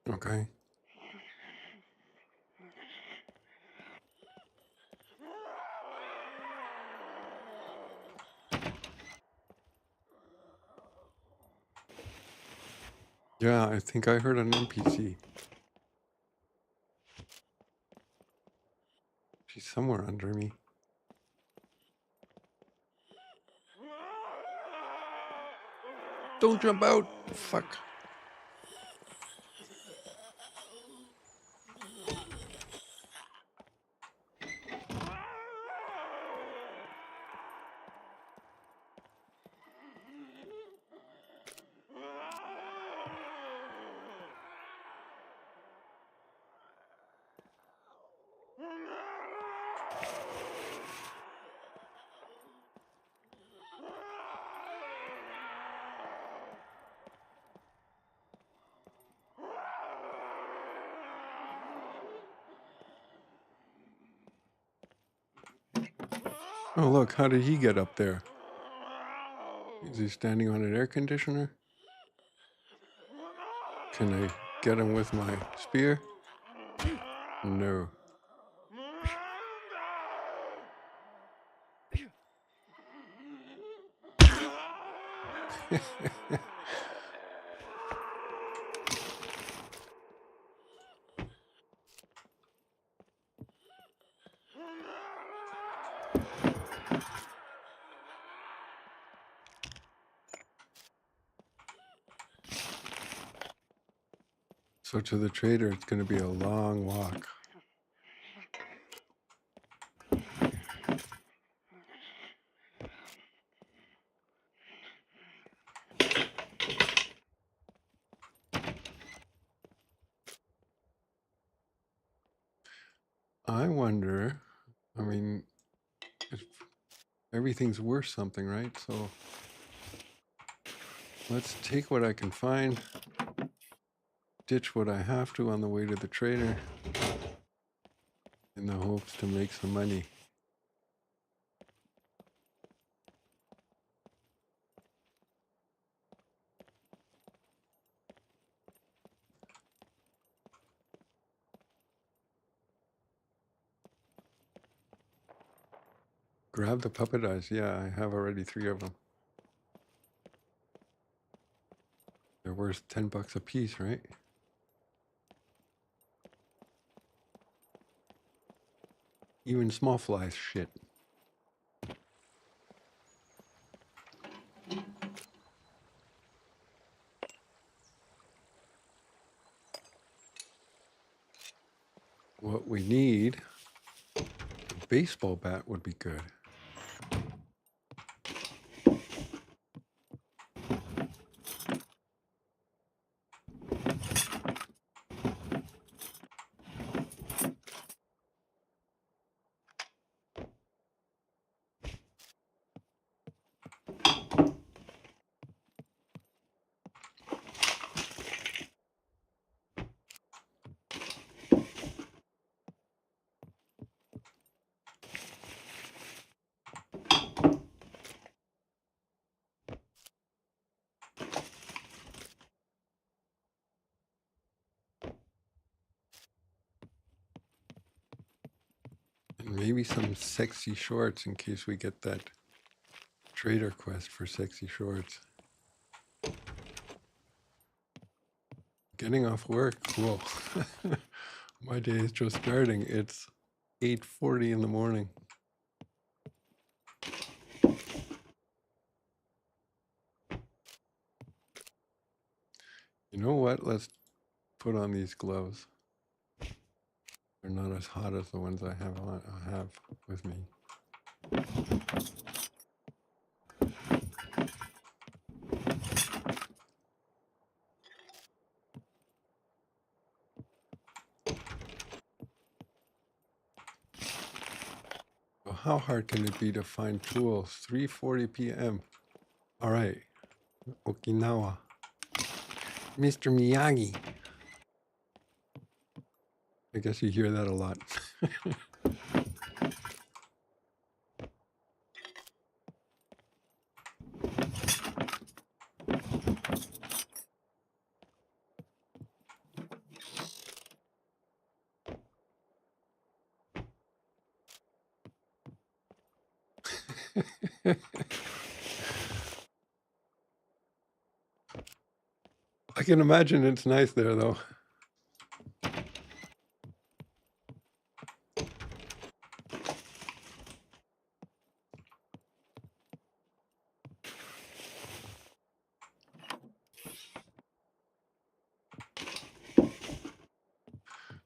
Okay. Yeah, I think I heard an NPC. She's somewhere under me. Don't jump out! Fuck. Oh, look, how did he get up there? Is he standing on an air conditioner? Can I get him with my spear? No. So to the trader, it's going to be a long walk. I wonder, I mean, if everything's worth something, right? So let's take what I can find, ditch what I have to on the way to the trader, in the hopes to make some money. Grab the puppet eyes. Yeah, I have already 3 of them. They're worth $10 a piece, right? Even small flies shit. what we need, a baseball bat would be good. And maybe some sexy shorts in case we get that trader quest for sexy shorts. Getting off work, cool. My day is just starting. It's 8:40 in the morning. You know what? Let's put on these gloves. They're not as hot as the ones I have with me. Well, how hard can it be to find tools? 3:40 p.m. All right, Okinawa. Mr. Miyagi. I guess you hear that a lot. I can imagine it's nice there, though.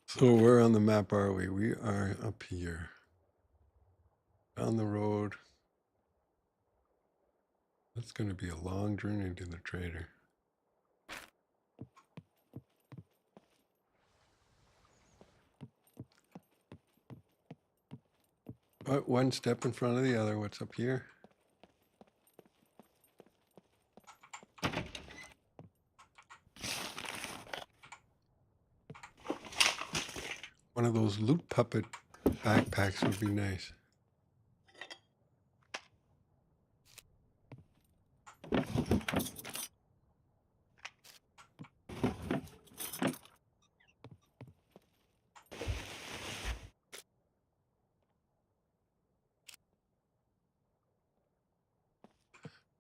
So where on the map are we? We are up here. Down the road. That's going to be a long journey to the trader. But one step in front of the other. What's up here? One of those loot puppet backpacks would be nice.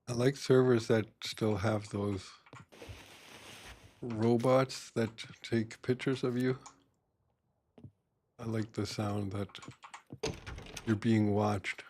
I like servers that still have those robots that take pictures of you. I like the sound that you're being watched.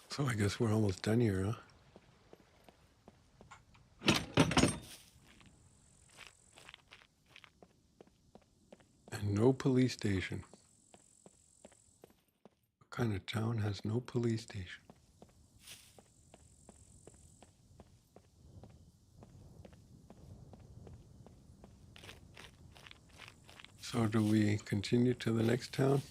So I guess we're almost done here, huh? And no police station. What kind of town has no police station? So do we continue to the next town?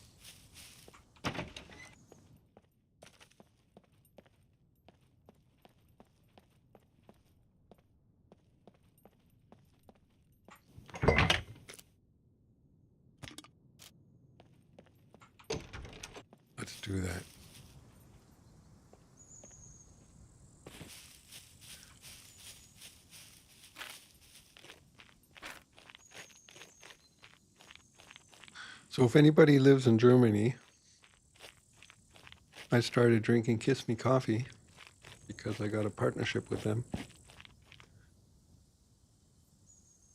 Let's do that. So if anybody lives in Germany, I started drinking Kiss Me Coffee because I got a partnership with them.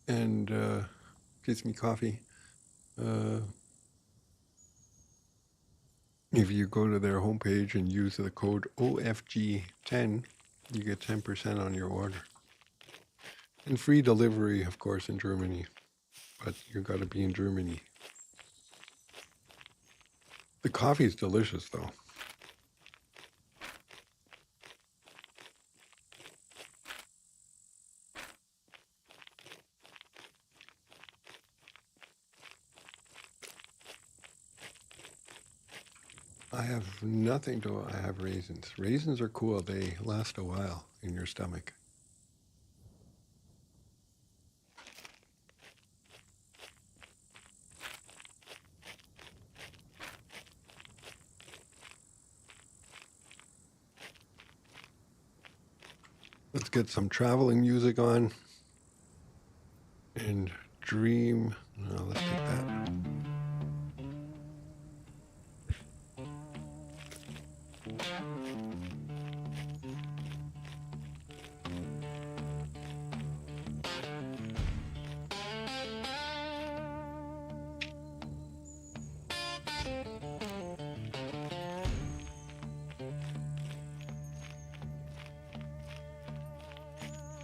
And Kiss Me Coffee, if you go to their homepage and use the code OFG10, you get 10% on your order. And free delivery, of course, in Germany. But you got to be in Germany. The coffee is delicious, though. I have nothing to. I have raisins. Raisins are cool. They last a while in your stomach. Let's get some traveling music on. And dream. No, let's take that.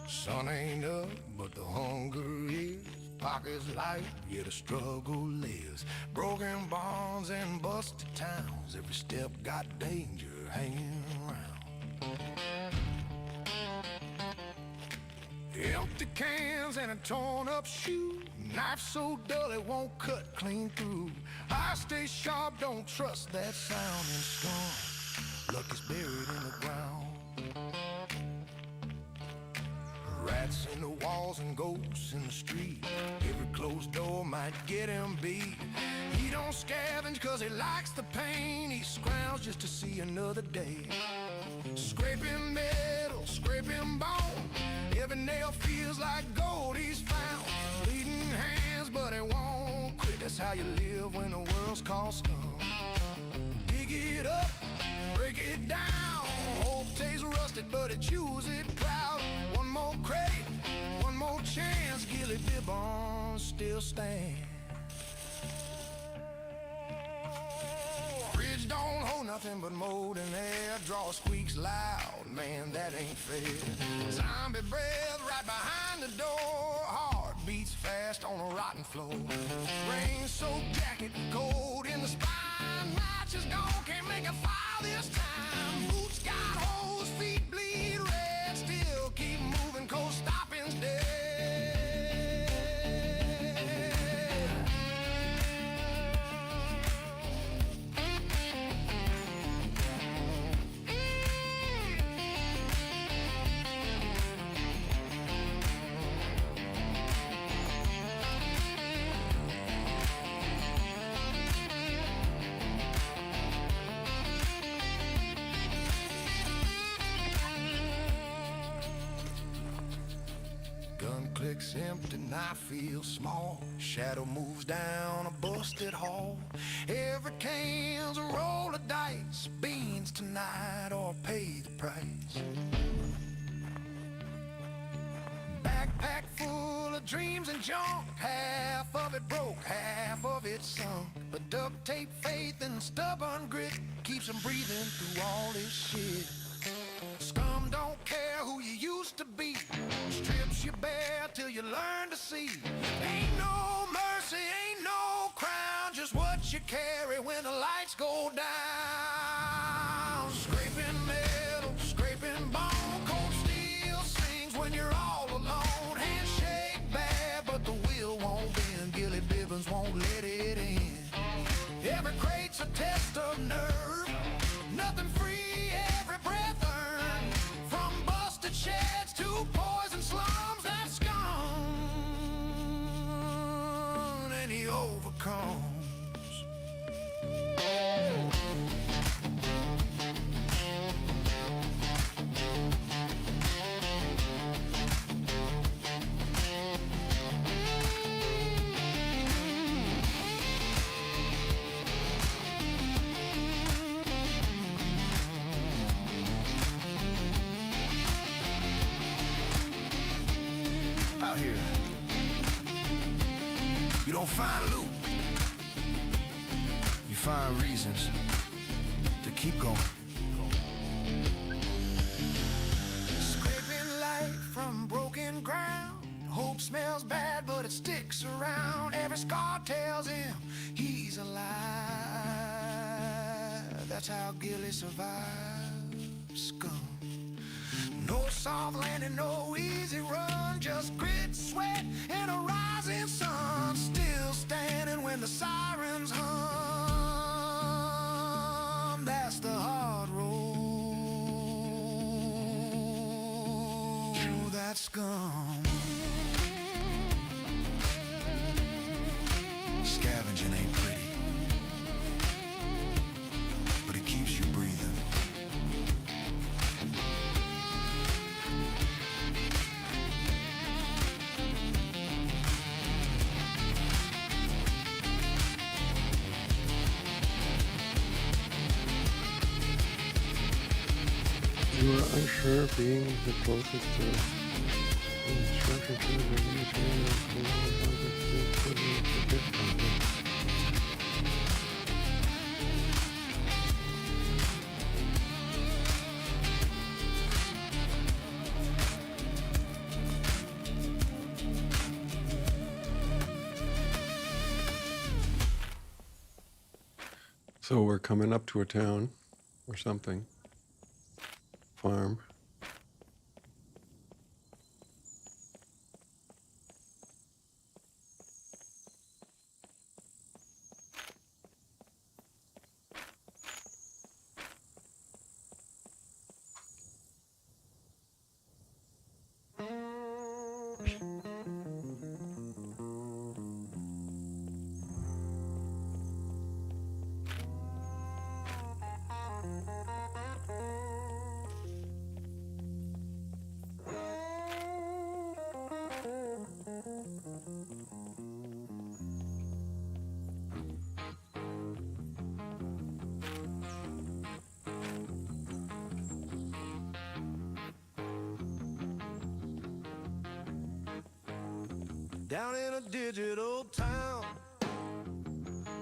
Sun ain't up, but the hunger is. Pockets light, yet the struggle lives. Broken bonds and busted towns. Every step got danger hanging around. Empty cans and a torn up shoe. Knife so dull it won't cut clean through. I stay sharp, don't trust that sounding storm. Luck is buried in the ground. Rats in the walls and ghosts in the street. Every closed door might get him beat. He don't scavenge cause he likes the pain. He scrounges just to see another day. Scraping metal, scraping bone. Every nail feels like gold he's found. Bleeding hands but it won't quit. That's how you live when the world's called stone. Dig it up, break it down. Hope tastes rusted but it chews it proud. One more crate, one more chance. Gilly Bibbon still stands. Fridge don't hold nothing but mold in there. Draw squeaks loud, man, that ain't fair. Zombie breath right behind the door. Heart beats fast on a rotten floor. Rain soaked jacket, cold in the spine. Match is gone, can't make a fire this time. Boots got holes, feet bleed red. Still keep moving, cold stopping's dead. Gun clicks empty and I feel small. Shadow moves down a busted hall. Every can's a roll of dice. Beans tonight or pay the price. Backpack full of dreams and junk. Half of it broke, half of it sunk. But duct tape faith and stubborn grit keeps them breathing through all this shit. Scum don't care who you used to be. Strips you bare till you learn to see. Ain't no mercy, ain't no crown. Just what you carry when the lights go down. Scraping metal, scraping bone. Cold steel sings when you're all alone. Handshake bad, but the wheel won't bend. Gilly Bibbons won't let it in. Every crate's a test of nerve. Nothing free, every breath earned. From busted sheds to poison slums, that's gone. And he overcomes. here. You don't find loot. You find reasons to keep going. Scraping light from broken ground. Hope smells bad, but it sticks around. Every scar tells him he's alive. That's how Gilly survives. Scum. No soft landing, no easy run. Just grit, sweat, and a rising sun. Still standing when the sirens hum. That's the hard road. That's scum. Scavenging ain't pretty, but it keeps you breathing. You are unsure of being the closest to instruction to the material So we're coming up to a town or something. Farm. Down in a digital town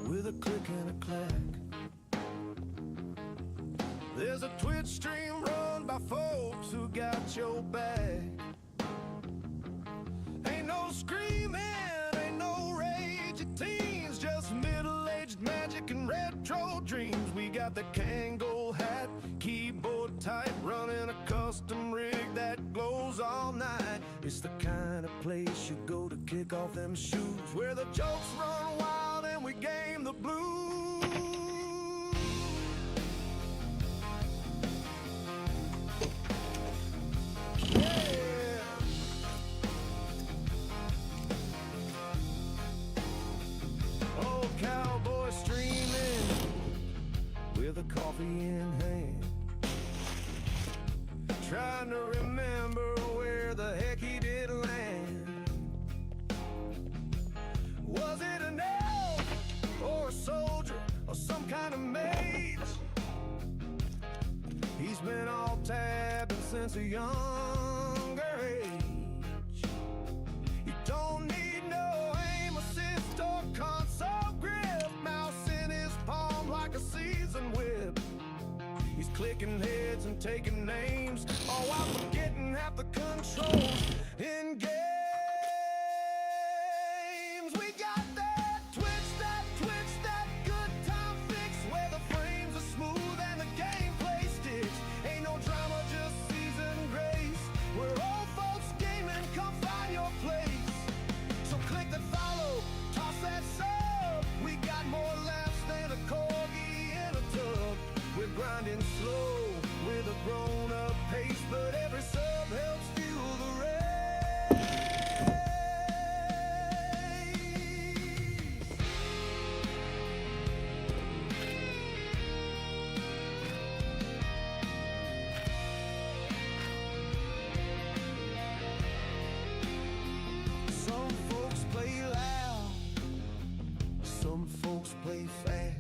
with a click and a clack. There's a Twitch stream run by folks who got your back. Ain't no screaming, ain't no rage at teens, just middle-aged magic and retro dreams. We got the Kangol hat, keyboard type, running a custom rig that glows all night. It's the kind of place you go to kick off them shoes, where the jokes run wild and we game the blues. Yeah. Old cowboy streaming with a coffee in hand, trying to remember where the heck he did land. Was it an elf or a soldier or some kind of mage? He's been all tabbing since a younger age. You don't need no aim assist or console grip, mouse in his palm like a seasoned whip. He's clicking heads and taking names, all while forgetting half the controls in games. We got that twitch, that good time fix, where the frames are smooth and the gameplay sticks. Ain't no drama, just seasoned grace, where old folks gaming, come find your place. So click the follow, toss that sub. We got more laughs than a corgi in a tub. We're grinding slow with a grown-up pace, but every sub helps fuel the race. Some folks play loud, some folks play fast,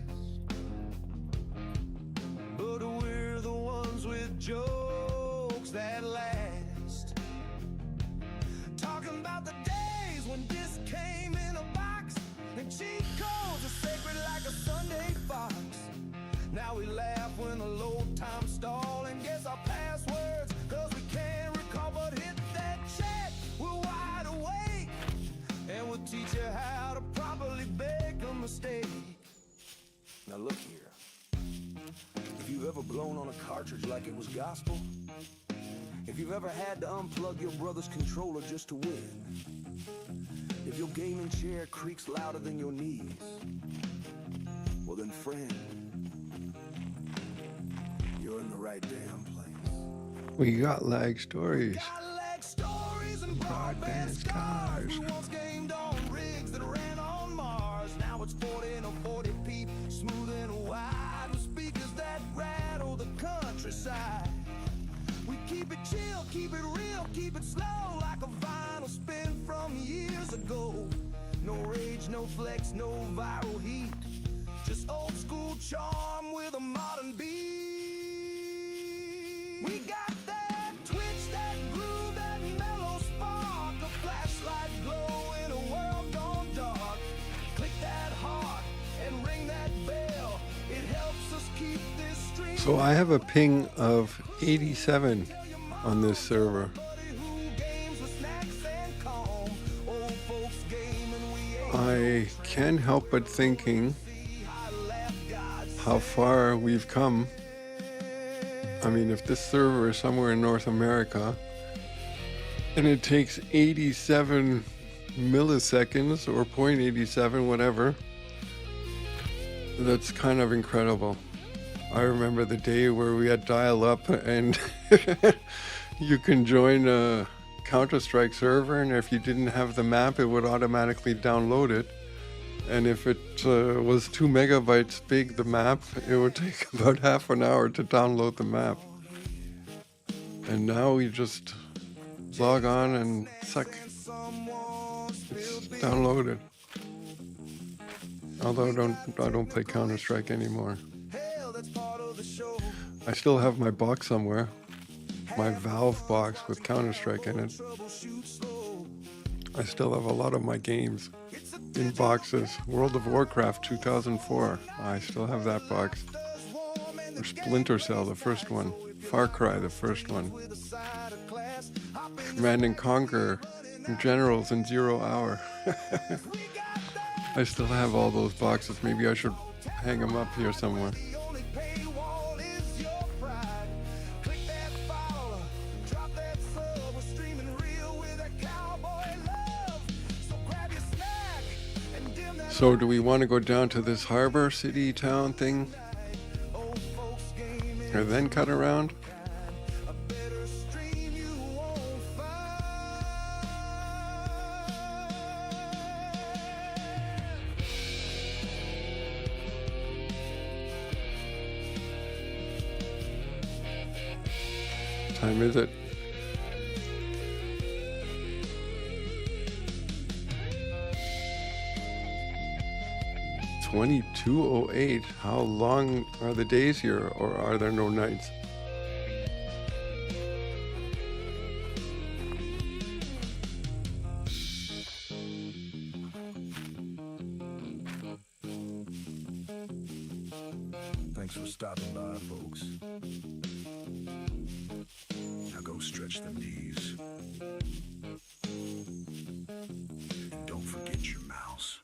but we're the ones with jokes that last. Talking about the day Now we laugh when the load time stall and guess our passwords, cause we can't recall, but hit that chat, we're wide awake, and we'll teach you how to properly beg a mistake. Now look here, if you've ever blown on a cartridge like it was gospel, if you've ever had to unplug your brother's controller just to win, if your gaming chair creaks louder than your knees, well then friend, you're in the right damn place. We got lag stories. Got lag stories and broadband scars. Who once gamed on rigs that ran on Mars? Now it's 40 and a 40p, smooth and wide, with speakers that rattle the countryside. We keep it chill, keep it real, keep it slow, like a vinyl spin from years ago. No rage, no flex, no viral heat, just old school charm with a modern beat. We got that twitch, that groove, that mellow spark, a flashlight glow in a world gone dark. Click that heart and ring that bell, it helps us keep this stream. So I have a ping of 87 on this server. I can't help but thinking how far we've come. I mean, if this server is somewhere in North America and it takes 87 milliseconds or 0.87, whatever, that's kind of incredible. I remember the day where we had dial-up and you can join a Counter-Strike server, and if you didn't have the map, it would automatically download it. And if it was 2 megabytes big, the map, it would take about half an hour to download the map. And now we just log on and suck. It's downloaded. Although I don't play Counter-Strike anymore. I still have my box somewhere. My Valve box with Counter-Strike in it. I still have a lot of my games in boxes. World of Warcraft 2004. I still have that box. Or Splinter Cell, the first one. Far Cry, the first one. Command and Conquer, Generals in 0 Hour. I still have all those boxes. Maybe I should hang them up here somewhere. So do we want to go down to this harbor city town thing and then cut around? What time is it? $22:08. How long are the days here, or are there no nights? Thanks for stopping by, folks. Now go stretch them knees. And don't forget your mouse.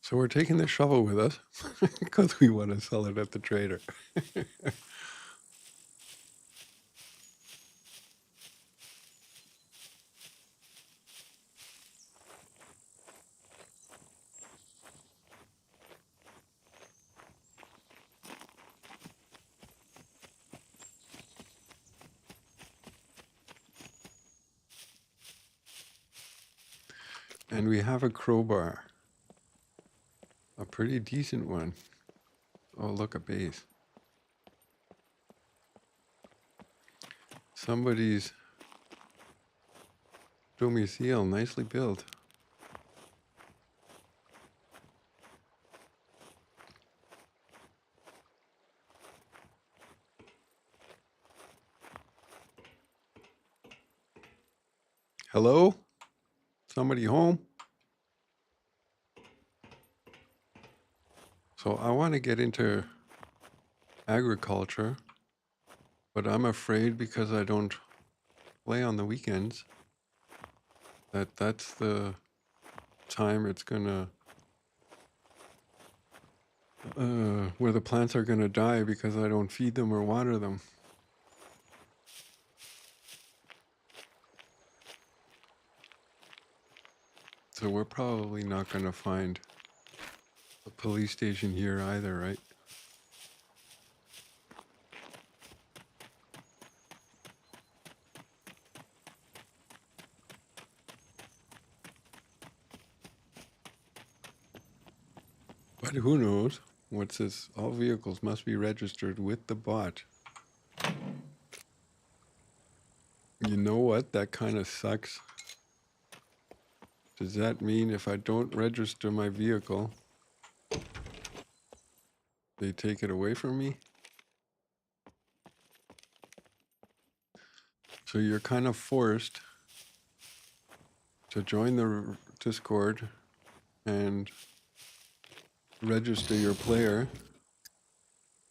So we're taking the shovel with us because we want to sell it at the trader. And we have a crowbar. A pretty decent one. Oh, look, a base. Somebody's domicile, nicely built. Hello? Somebody home? So I want to get into agriculture, but I'm afraid because I don't play on the weekends that's the time it's gonna where the plants are gonna die because I don't feed them or water them. So we're probably not gonna find a police station here either, right? But who knows? What's this? All vehicles must be registered with the bot. You know what? That kind of sucks. Does that mean if I don't register my vehicle, they take it away from me? So you're kind of forced to join the Discord and register your player,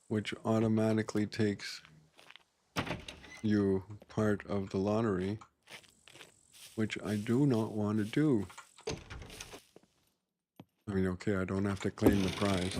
which automatically takes you part of the lottery, which I do not want to do. I mean, okay, I don't have to claim the prize.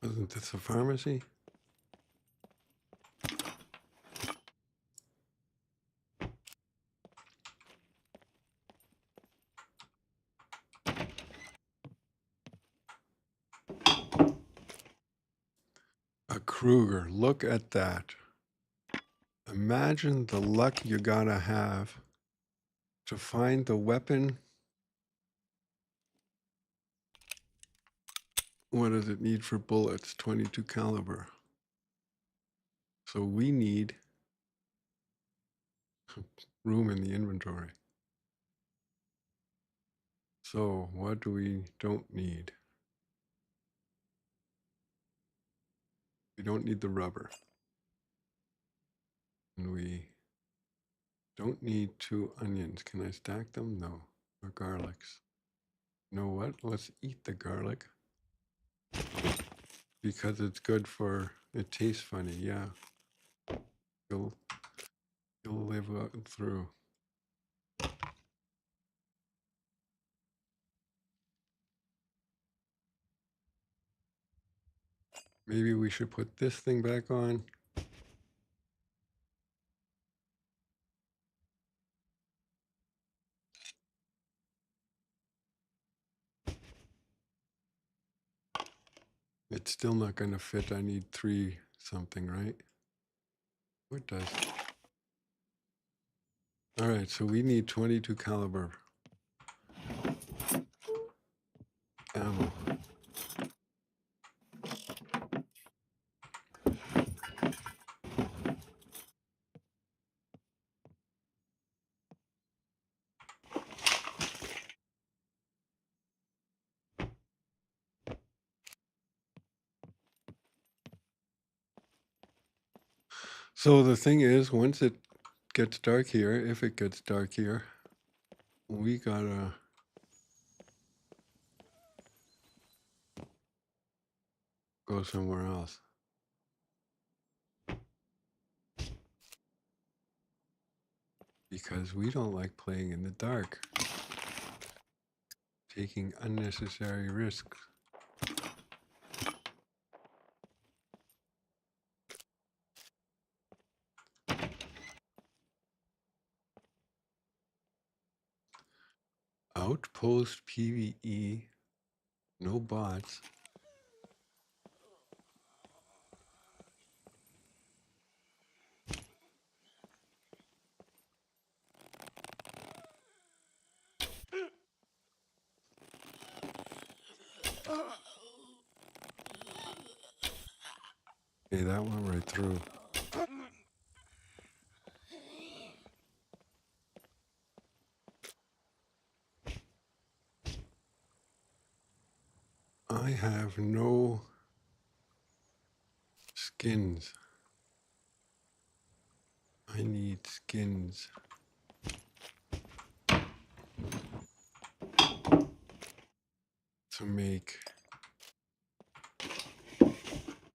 Isn't this a pharmacy? A Kruger, look at that. Imagine the luck you gotta have to find the weapon. What does it need for bullets? 22 caliber. So we need room in the inventory. So what do we don't need? We don't need the rubber. And we don't need 2 onions. Can I stack them? No. Or garlics. You know what? Let's eat the garlic. Because it's good for, it tastes funny, yeah. You'll live through. Maybe we should put this thing back on. It's still not going to fit. I need 3 something, right? What does? All right, so we need 22 caliber ammo. So the thing is, once it gets dark here, if it gets dark here, we gotta go somewhere else. Because we don't like playing in the dark. Taking unnecessary risks. Outpost PvE. No bots. Okay, that went right through. I have no skins. I need skins. To make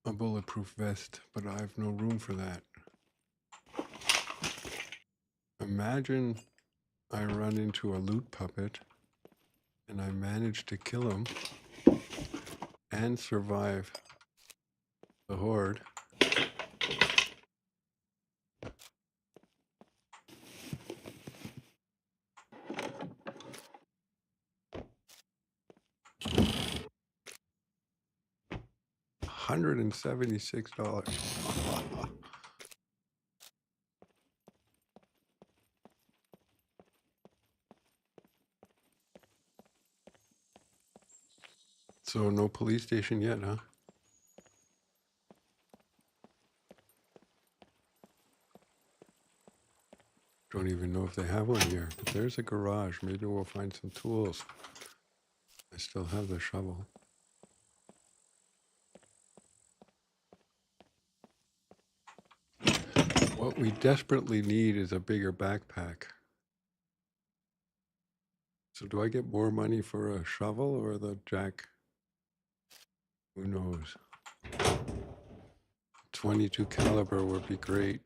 a bulletproof vest, but I have no room for that. Imagine I run into a loot puppet and I manage to kill him and survive the horde. $176. So no police station yet, huh? Don't even know if they have one here. But there's a garage. Maybe we'll find some tools. I still have the shovel. What we desperately need is a bigger backpack. So do I get more money for a shovel or the jack? Who knows? 22 caliber would be great.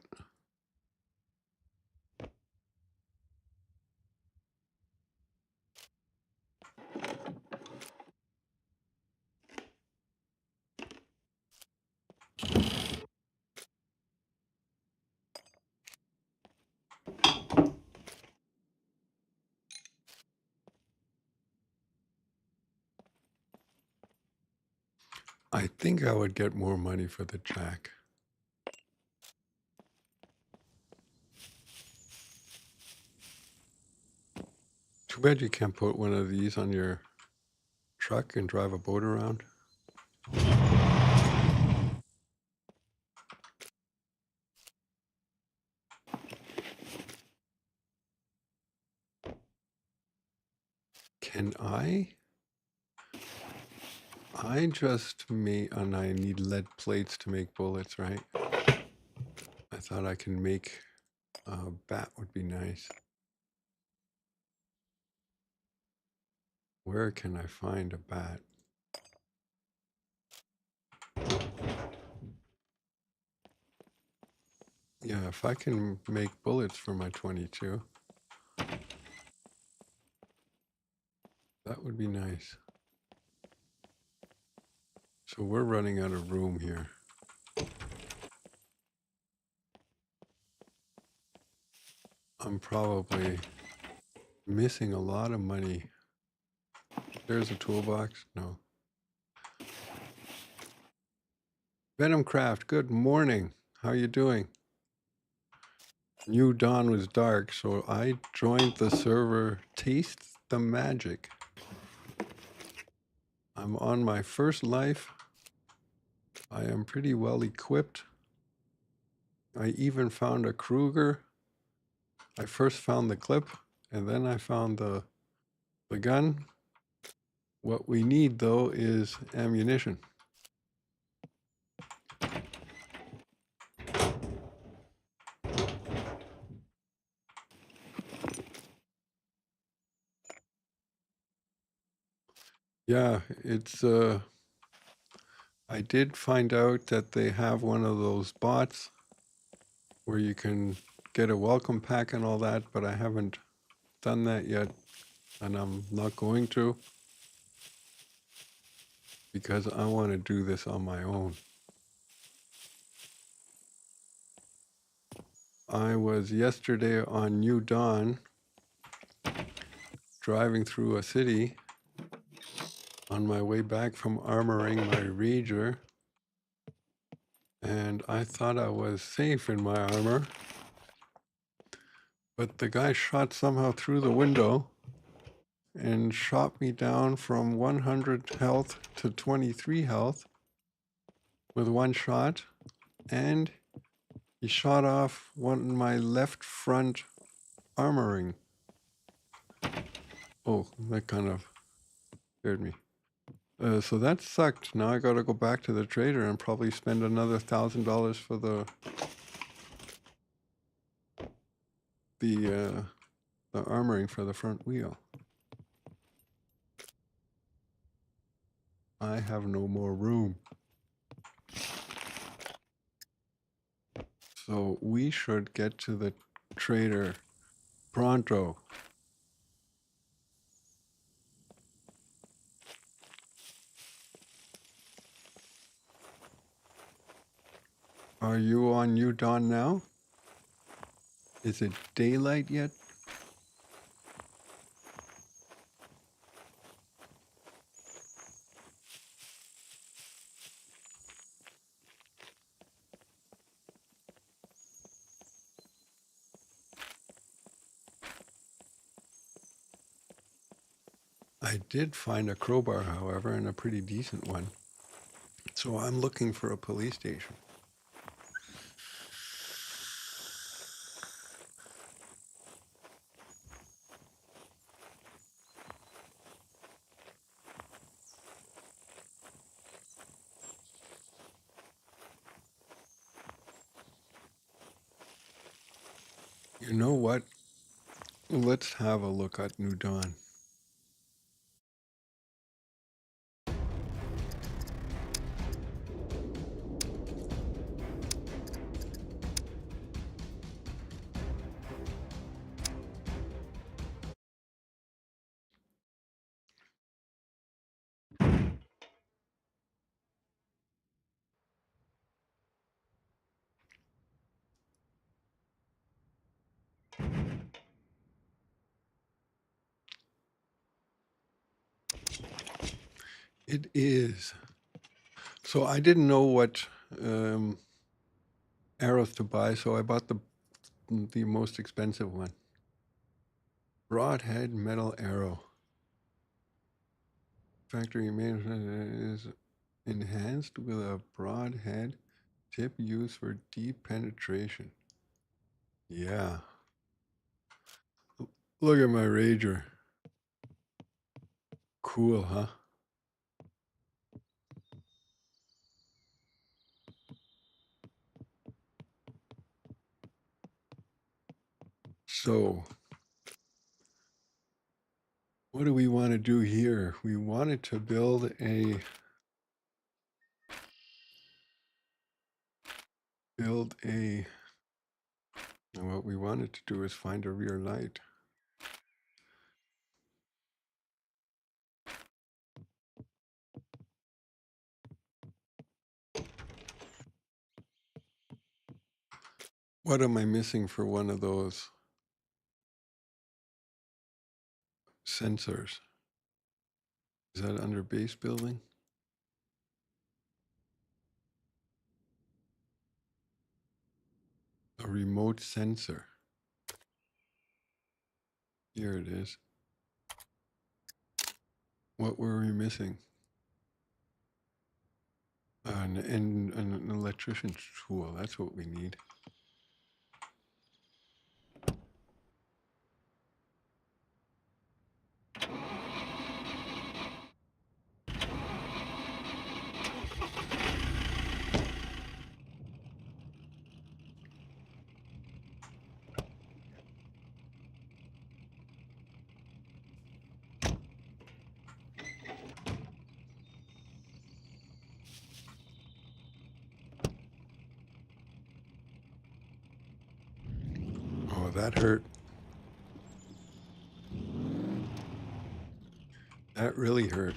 I think I would get more money for the jack. Too bad you can't put one of these on your truck and drive a boat around. Can I? I just made, and I need lead plates to make bullets, right? I thought I can make a bat would be nice. Where can I find a bat? Yeah, if I can make bullets for my 22, that would be nice. So we're running out of room here. I'm probably missing a lot of money. There's a toolbox. No. Venomcraft, good morning. How you doing? New Dawn was dark, so I joined the server Taste the Magic. I'm on my first life. I am pretty well equipped. I even found a Kruger. I first found the clip, and then I found the gun. What we need, though, is ammunition. Yeah, it's, I did find out that they have one of those bots where you can get a welcome pack and all that, but I haven't done that yet, and I'm not going to, because I want to do this on my own. I was yesterday on New Dawn driving through a city on my way back from armoring my Rager, and I thought I was safe in my armor, but the guy shot somehow through the window and shot me down from 100 health to 23 health with one shot, and he shot off my left front armoring. Oh, that kind of scared me. So that sucked. Now I gotta go back to the trader and probably spend another $1,000 for the armoring for the front wheel. I have no more room. So we should get to the trader pronto. Are you on New Dawn now? Is it daylight yet? I did find a crowbar, however, and a pretty decent one. So I'm looking for a police station. You know what? Let's have a look at New Dawn. It is. So I didn't know what arrows to buy, so I bought the most expensive one. Broadhead metal arrow. Factory made is enhanced with a broadhead tip used for deep penetration. Yeah. Look at my Rager. Cool, huh? So, what do we want to do here? We wanted to build and what we wanted to do is find a rear light. What am I missing for one of those sensors? Is that under base building? A remote sensor. Here it is. What were we missing? An electrician's tool. That's what we need. Oh, that hurt. That really hurt.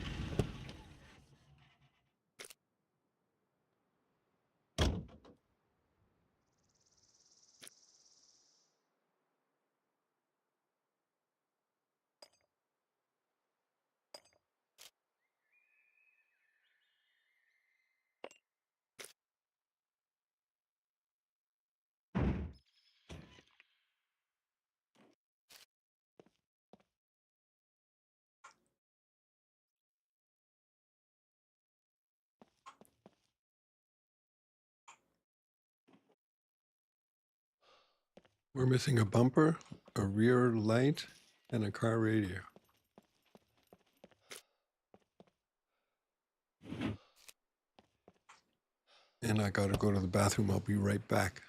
We're missing a bumper, a rear light, and a car radio. And I gotta go to the bathroom. I'll be right back.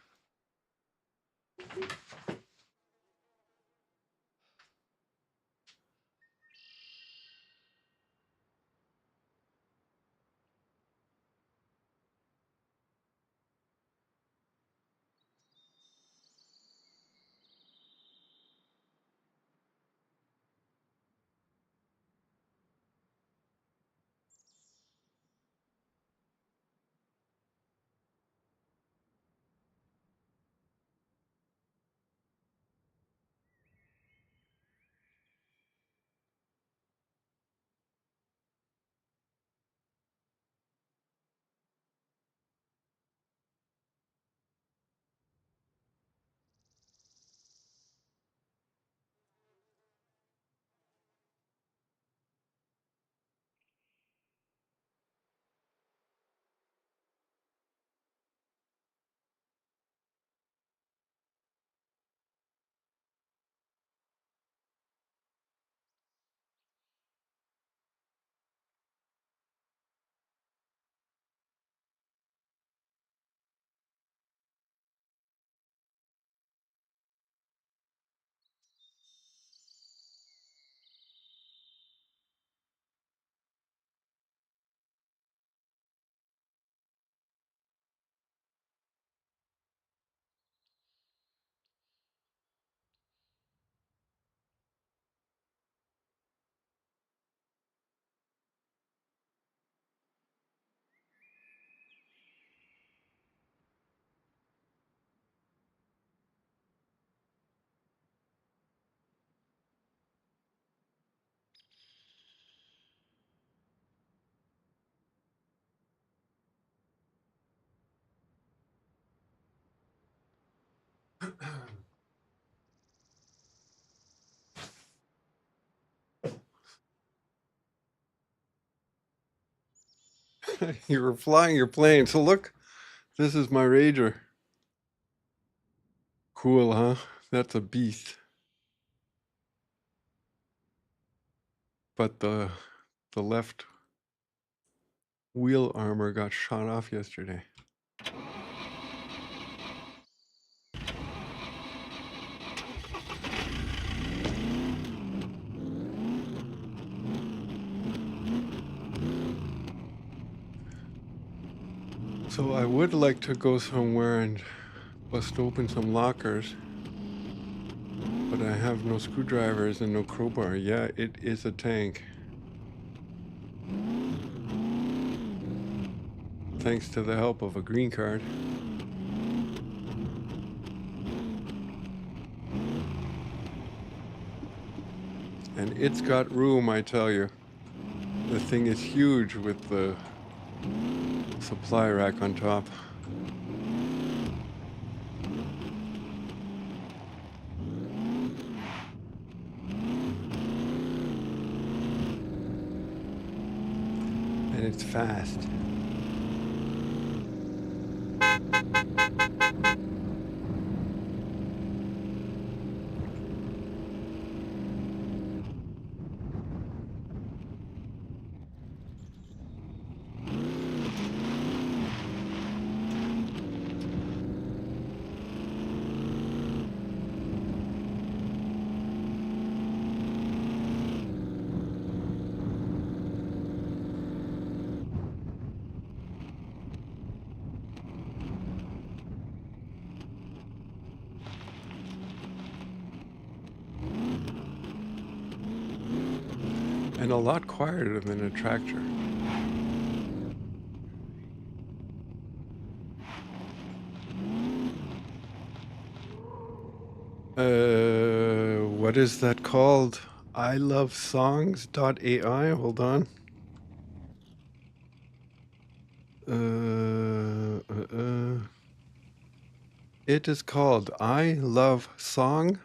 You were flying your plane. So look, this is my Rager. Cool, huh? That's a beast. But the left wheel armor got shot off yesterday. So I would like to go somewhere and bust open some lockers, but I have no screwdrivers and no crowbar. Yeah, it is a tank. Thanks to the help of a green card. And it's got room, I tell you. The thing is huge with the supply rack on top. And it's fast. And a lot quieter than a tractor. What is that called? I love songs.ai. Hold on. It is called I love song.ai.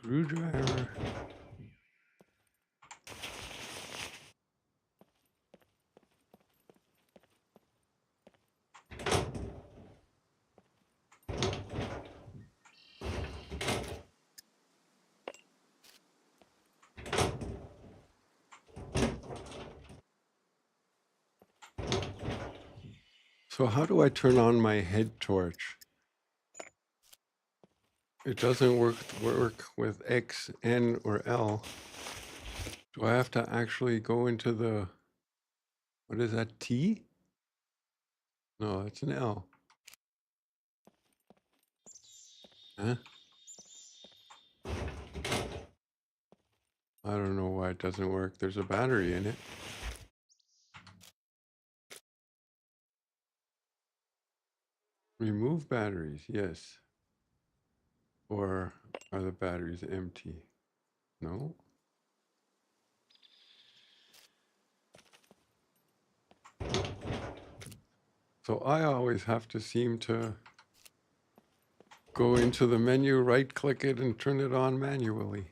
Screwdriver. So how do I turn on my head torch? It doesn't work with X, N, or L. Do I have to actually go into the, what is that, T? No, it's an L. Huh? I don't know why it doesn't work. There's a battery in it. Remove batteries, yes. Or are the batteries empty? No? So I always have to seem to go into the menu, right click it, and turn it on manually.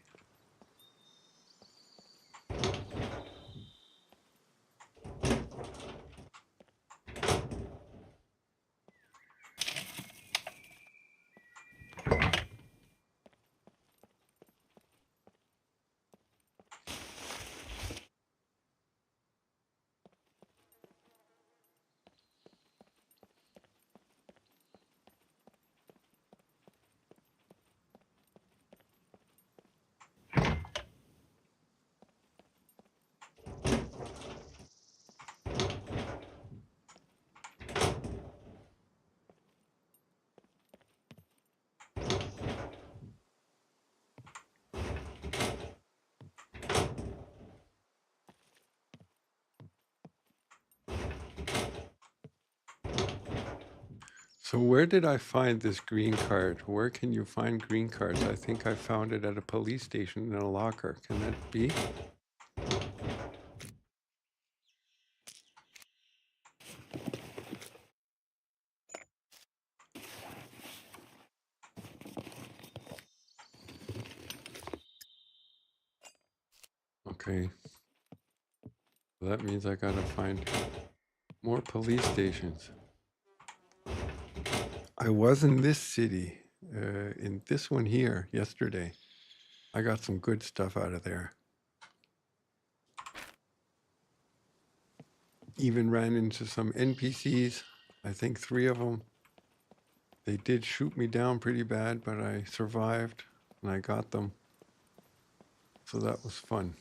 So where did I find this green card? Where can you find green cards? I think I found it at a police station in a locker. Can that be? Okay. So that means I gotta find more police stations. I was in this city, in this one here yesterday. I got some good stuff out of there. Even ran into some NPCs, I think 3 of them. They did shoot me down pretty bad, but I survived and I got them. So that was fun.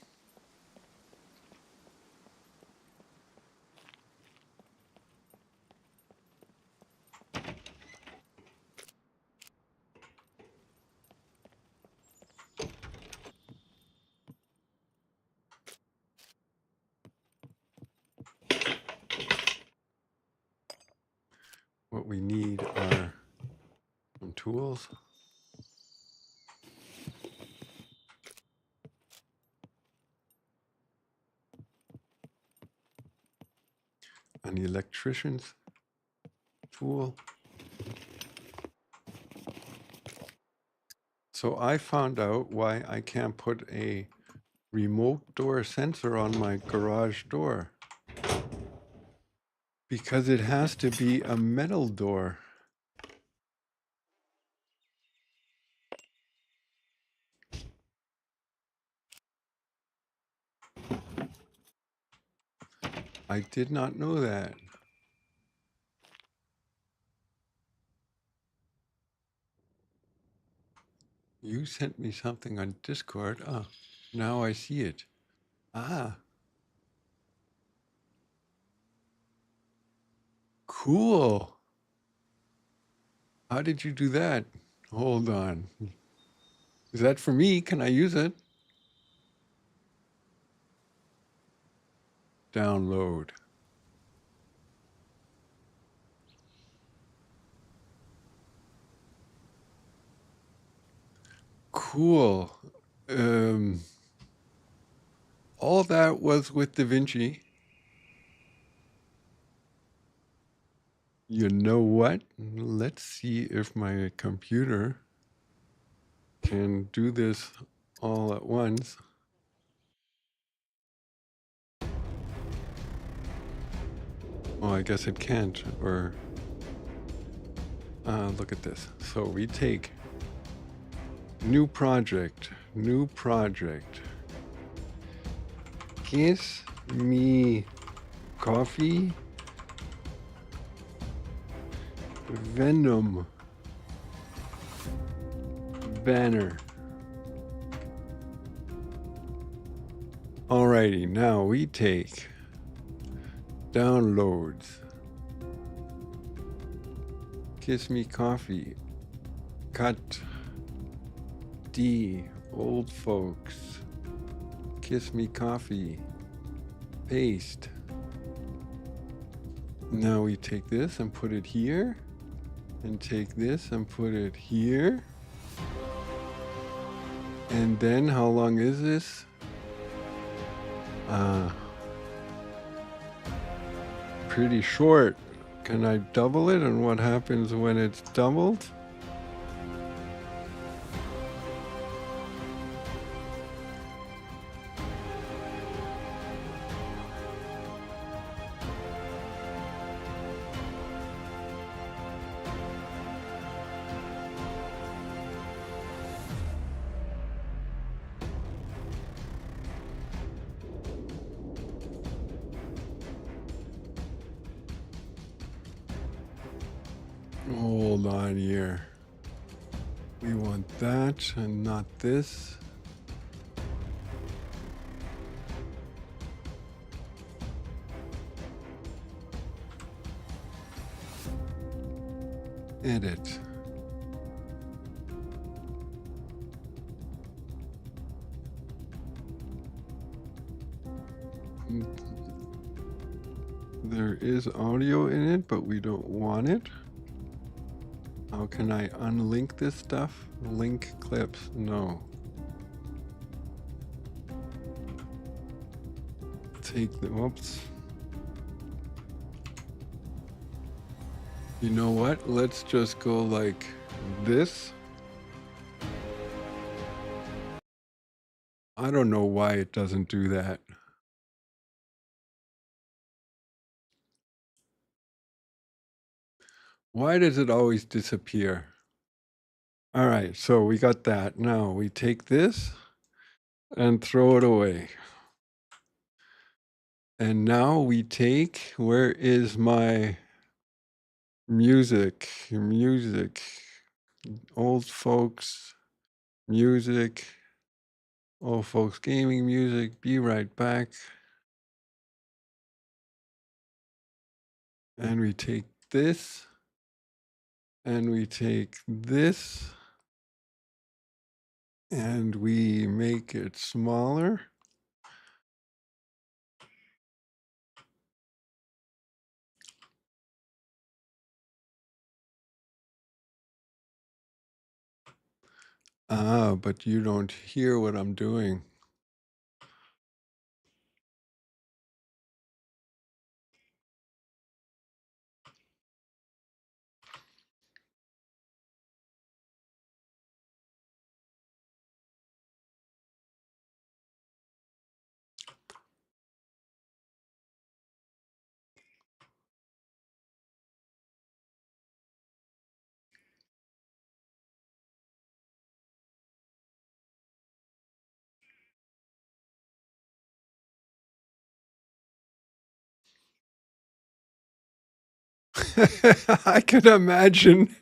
What we need are some tools. An electrician's tool. So I found out why I can't put a remote door sensor on my garage door. Because it has to be a metal door. I did not know that. You sent me something on Discord. Ah, now I see it. Ah, cool. How did you do that? Hold on. Is that for me? Can I use it? Download. Cool. All that was with DaVinci. You know what? Let's see if my computer can do this all at once. Oh, I guess it can't, or look at this. So we take new project, kiss me coffee, Venom banner. Alrighty, now we take downloads, kiss me coffee, cut D, old folks, kiss me coffee, paste. Now we take this and put it here, and take this and put it here. And then how long is this? Pretty short. Can I double it? And what happens when it's doubled? Hold on here. We want that and not this. Edit. There is audio in it, but we don't want it. How can I unlink this stuff? Link clips, no. Take the, whoops. You know what? Let's just go like this. I don't know why it doesn't do that. Why does it always disappear? All right, so we got that. Now we take this and throw it away. And now we take, where is my music, old folks, music, old folks gaming music, be right back. And we take this, and we take this, and we make it smaller. Ah, but you don't hear what I'm doing. I can imagine.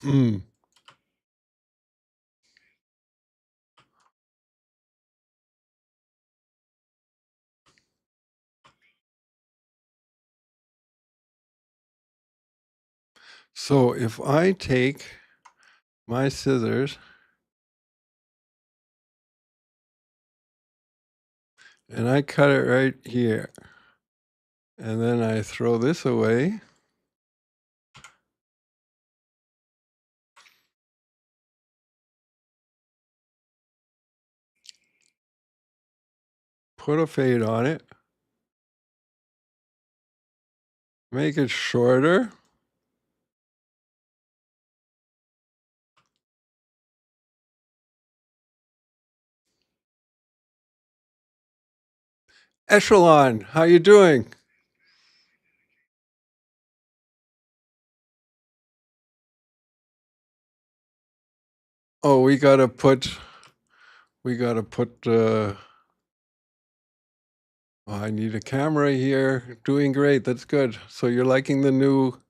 Mm. So if I take my scissors and I cut it right here, and then I throw this away, put a fade on it, make it shorter, Echelon, how you doing? Oh, we gotta put, oh, I need a camera here. Doing great, that's good. So you're liking the new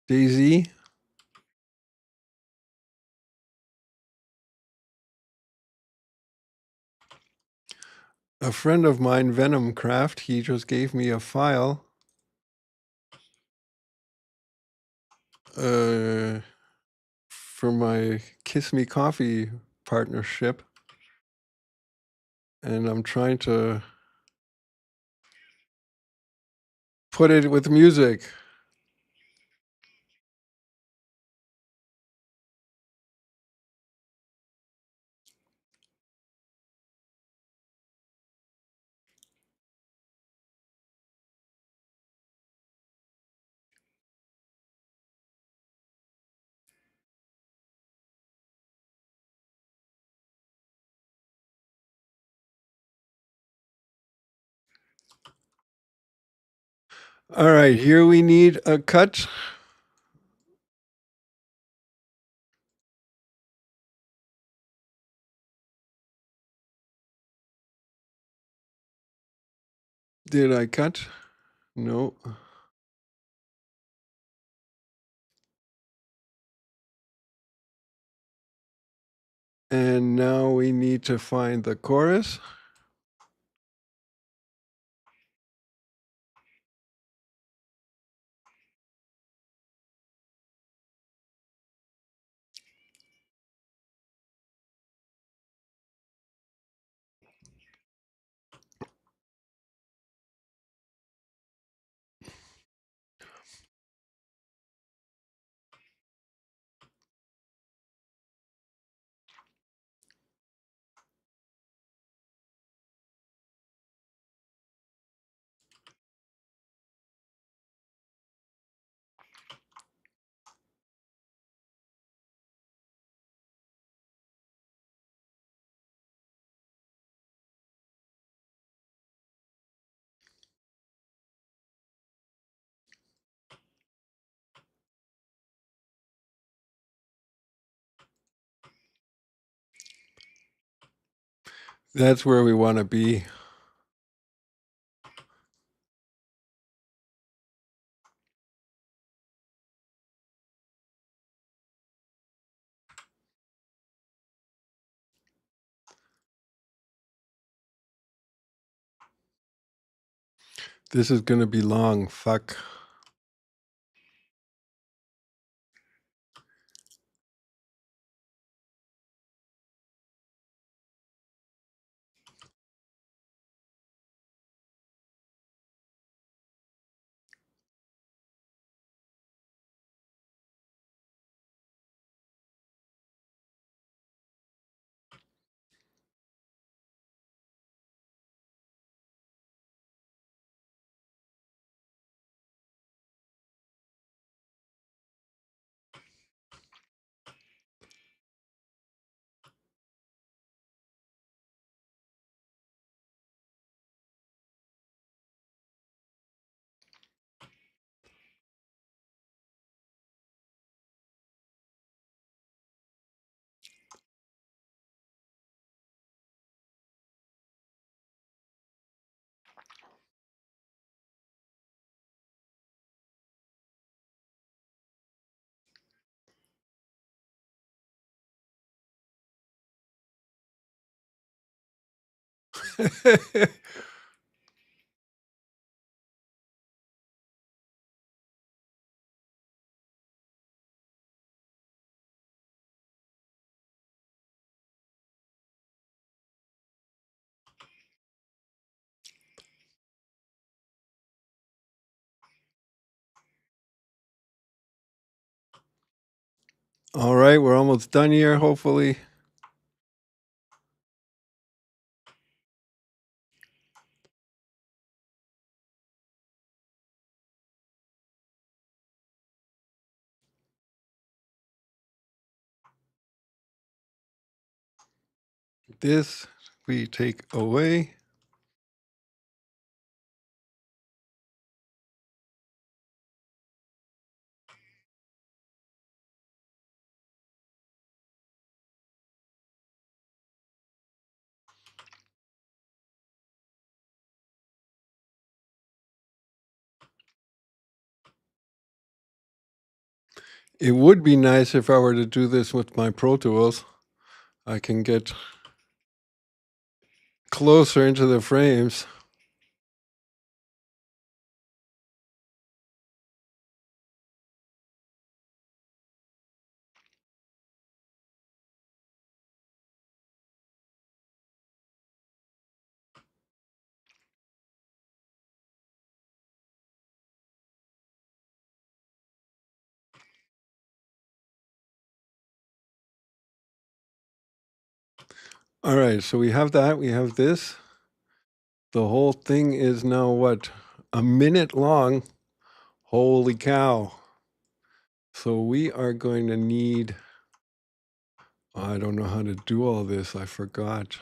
Daisy? A friend of mine, Venom Craft, he just gave me a file for my Kiss Me Coffee partnership. And I'm trying to put it with music. All right, here we need a cut. Did I cut? No. And now we need to find the chorus. That's where we want to be. This is going to be long. Fuck. All right, we're almost done here, hopefully. This we take away. It would be nice if I were to do this with my Pro Tools. I can get closer into the frames. All right, so we have that. We have this. The whole thing is now what? A minute long. Holy cow. So we are going to need, I don't know how to do all this. I forgot.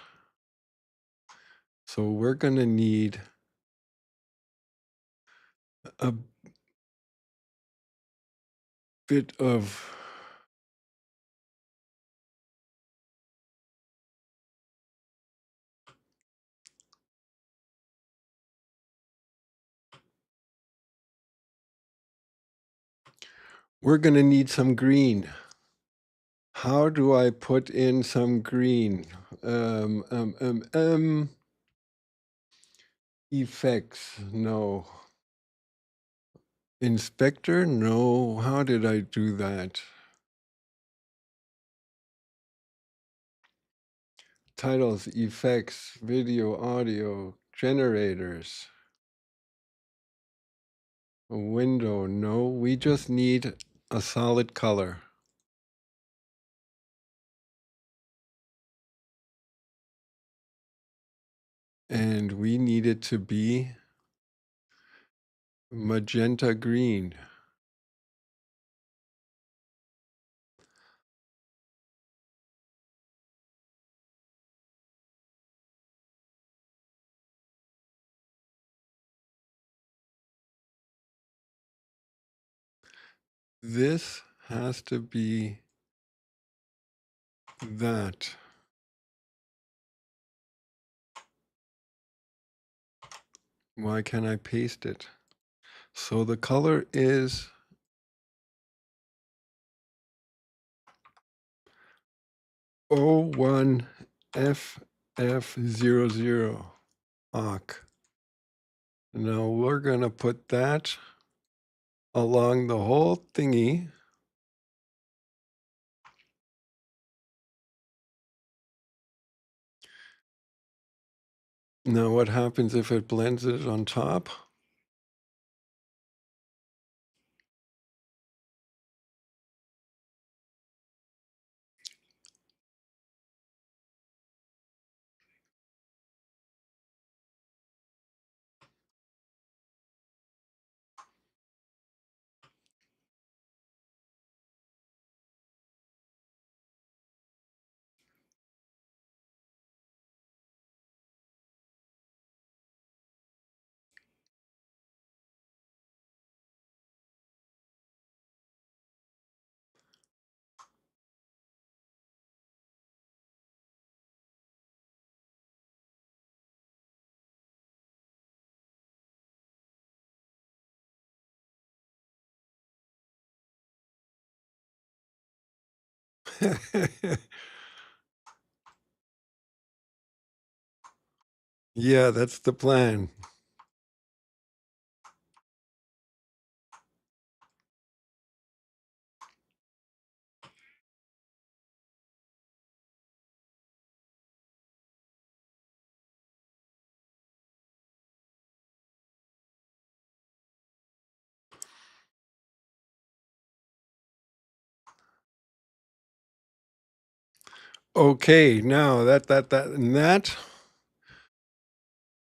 So we're going to need a bit of we're going to need some green. How do I put in some green? Effects, no. Inspector, no. How did I do that? Titles, effects, video, audio, generators. A window, no. We just need a solid color. And we need it to be magenta green. This has to be that. Why can't I paste it? So the color is O1FF00 AUK. Now we're going to put that along the whole thingy. Now what happens if it blends it on top? Yeah, that's the plan. Okay, now that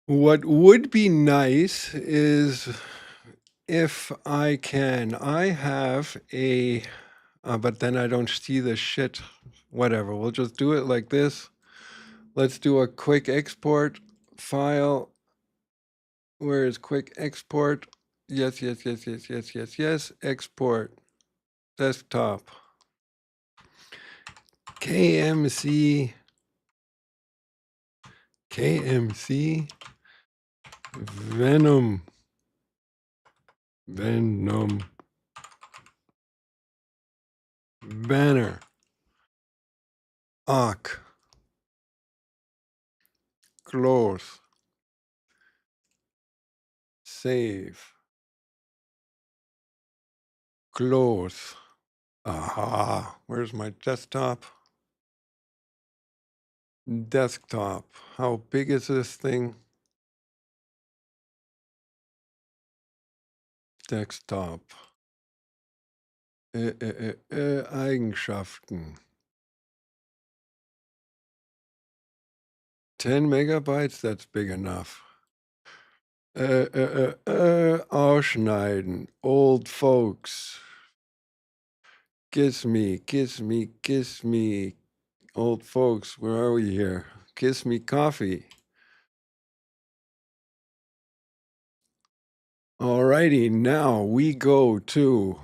what would be nice is if I can. I have a, but then I don't see the shit. Whatever, we'll just do it like this. Let's do a quick export file. Where is quick export? Yes, yes, yes, yes, yes, yes, yes. Export. Desktop. KMC. KMC. Venom. Venom. Banner. Arc. Close. Save. Close. Aha. Where's my desktop? Desktop. How big is this thing? Desktop. Eigenschaften. 10 megabytes, that's big enough. Ausschneiden. Old folks. Kiss me, kiss me, kiss me. Old folks, where are we here? Kiss me coffee. Alrighty, now we go to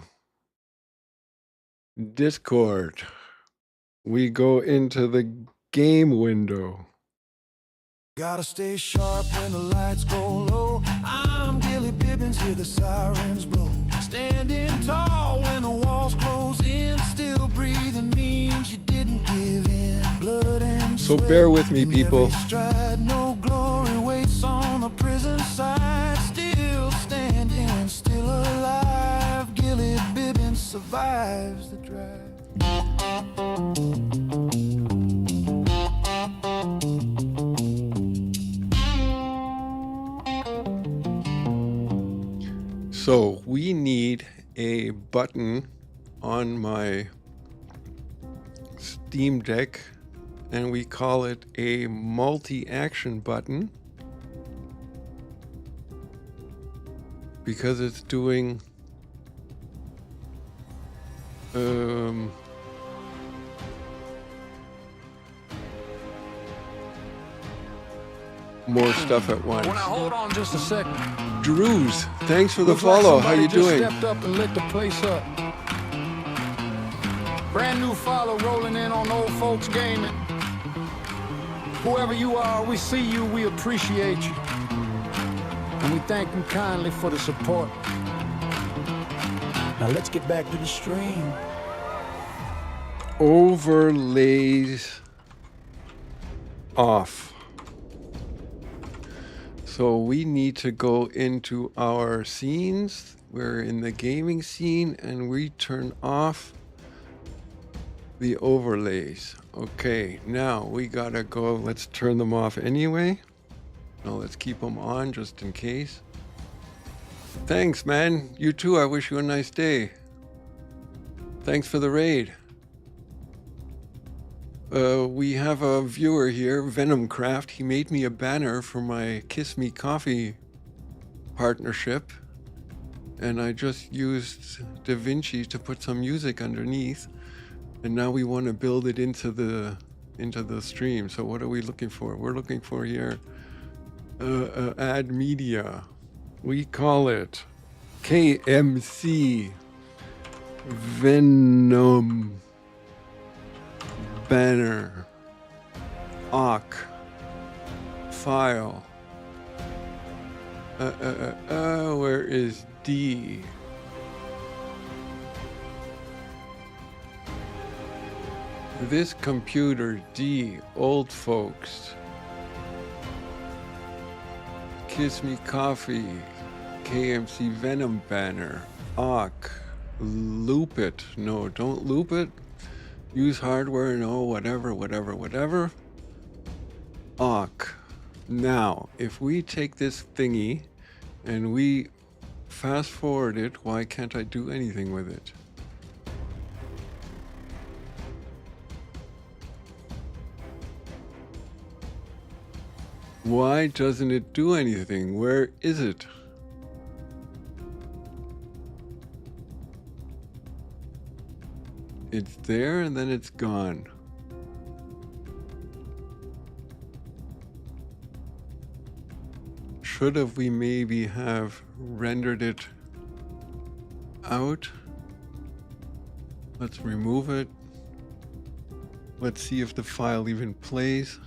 Discord. We go into the game window. Gotta stay sharp when the lights go low. I'm Gilly Bibbins, hear the sirens blow. Standing tall when the walls close in. Still breathing means you didn't give in. Blood and So sweat bear with me, in people. every stride. No glory waits on the prison side. Still standing, still alive. Gilly Bibbins survives the drive. So we need a button on my Steam Deck, and we call it a multi-action button because it's doing more stuff at once. Well, now hold on just a second. Drews, thanks for the Looks like follow. How somebody you just doing? Stepped up and lit the place up. Brand new follow rolling in on Old Folks Gaming. Whoever you are, we see you, we appreciate you. And we thank you kindly for the support. Now let's get back to the stream. Overlays off. So we need to go into our scenes. We're in the gaming scene and we turn off the overlays. Okay, now we gotta go. Let's turn them off anyway. No, let's keep them on just in case. Thanks, man. You too. I wish you a nice day. Thanks for the raid. We have a viewer here, Venomcraft. He made me a banner for my Kiss Me Coffee partnership. And I just used DaVinci to put some music underneath. And now we want to build it into the stream. So what are we looking for? We're looking for here add media. We call it KMC Venom Banner Awk File. Where is D? This computer D, old folks. Kiss Me Coffee, KMC Venom banner, Awk, loop it. No, don't loop it. Use hardware, no, whatever. Awk. Now, if we take this thingy and we fast forward it, why can't I do anything with it? Why doesn't it do anything? Where is it? It's there and then it's gone. Should have we maybe have rendered it out? Let's remove it. Let's see if the file even plays.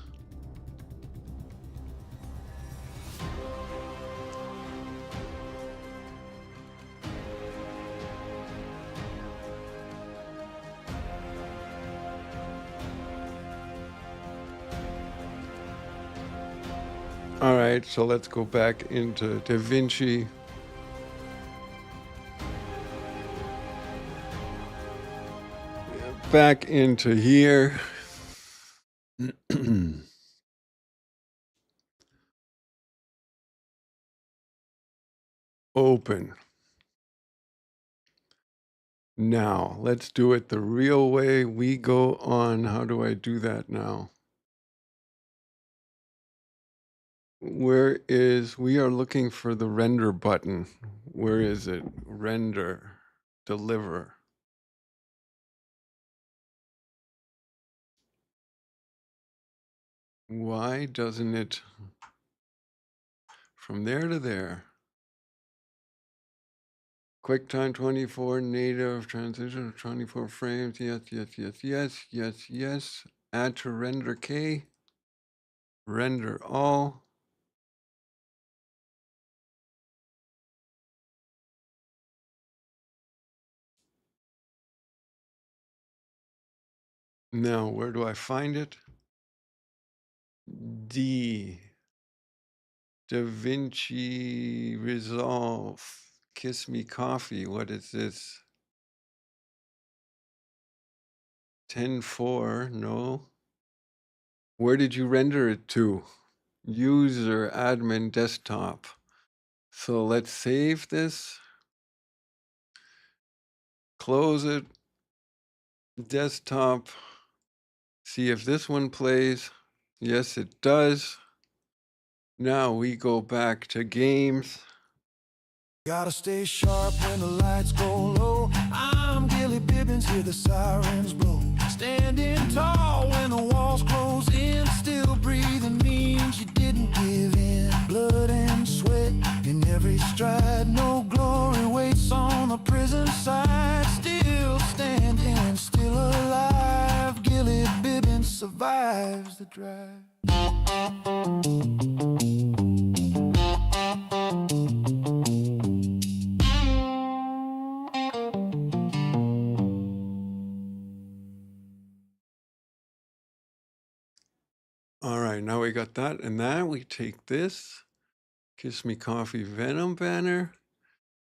All right, so let's go back into DaVinci. Back into here. Open. Now, let's do it the real way. We go on. How do I do that now? We are looking for the render button. Where is it? Render, deliver. Why doesn't it, from there to there? QuickTime 24, native, transition of 24 frames, yes. Add to render K, render all. Now, where do I find it? DaVinci Resolve, Kiss Me Coffee, what is this? 10.4, no. Where did you render it to? User, admin, desktop. So let's save this. Close it. Desktop. See if this one plays. Yes, it does. Now we go back to games. Gotta stay sharp when the lights go low. I'm Gilly Bibbins, hear the sirens blow. Standing tall when the walls close in. Still breathing means you didn't give in. Blood and sweat in every stride. No glory waits on the prison side. Still standing, still alive. Gilly Bibbins survives the drive. All right, now we got that, and now we take this Kiss Me Coffee Venom banner.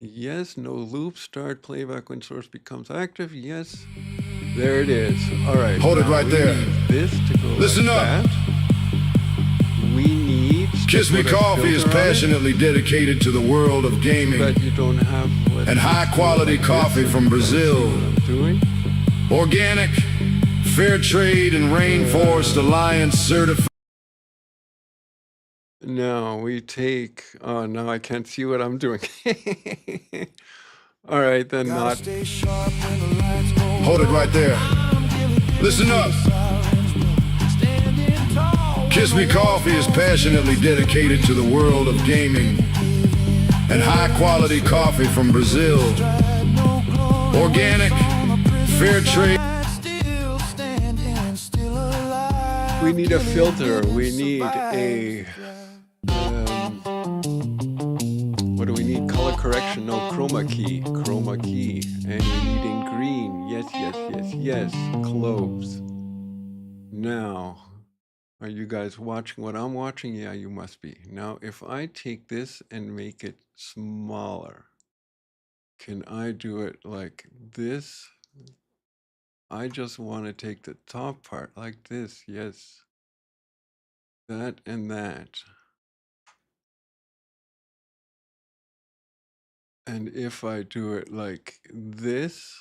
Yes, no loop, start playback when source becomes active. Yes, there it is. All right. Hold it right there. This to go. Listen like up. That. We need. Kiss Me Coffee is passionately dedicated to the world of gaming But you don't have. and high-quality coffee from Brazil. Doing. Organic, fair trade, and Rainforest Alliance certified. Now we take. Oh, now I can't see what I'm doing. All right, then not. Stay sharp when the lights go. Hold it right there. Listen up. Kiss Me Coffee is passionately dedicated to the world of gaming and high-quality coffee from Brazil. Organic, fair trade. We need a filter. We need a. What do we need? Color correction. No, chroma key. Chroma key. And we need in green. Yes. Close. Now. Are you guys watching what I'm watching? Yeah, you must be. Now, if I take this and make it smaller, can I do it like this? I just want to take the top part like this. Yes. That and that. And if I do it like this,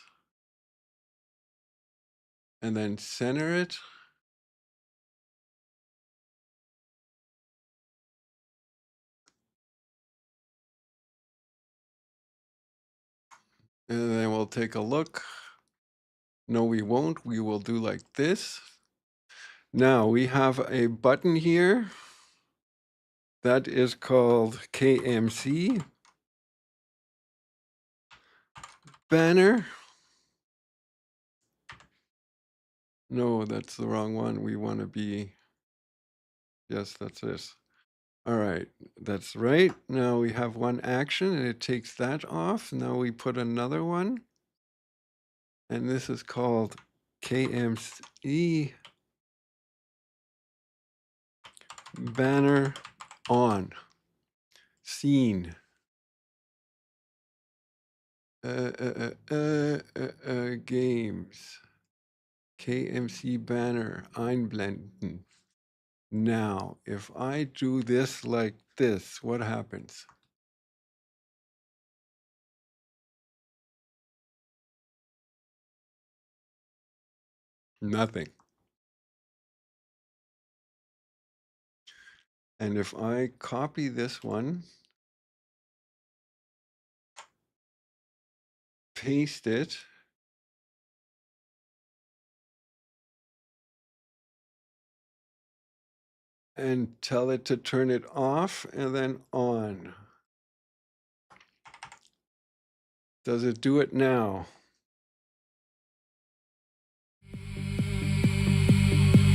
and then center it, and then we'll take a look. No, we won't. We will do like this. Now we have a button here that is called KMC banner. No, that's the wrong one. We want to be, yes, that's this. All right, that's right. Now we have one action and it takes that off. Now we put another one. And this is called KMC banner on scene. Games. KMC banner einblenden. Now, if I do this like this, what happens? Nothing. And if I copy this one, paste it, and tell it to turn it off and then on. Does it do it now?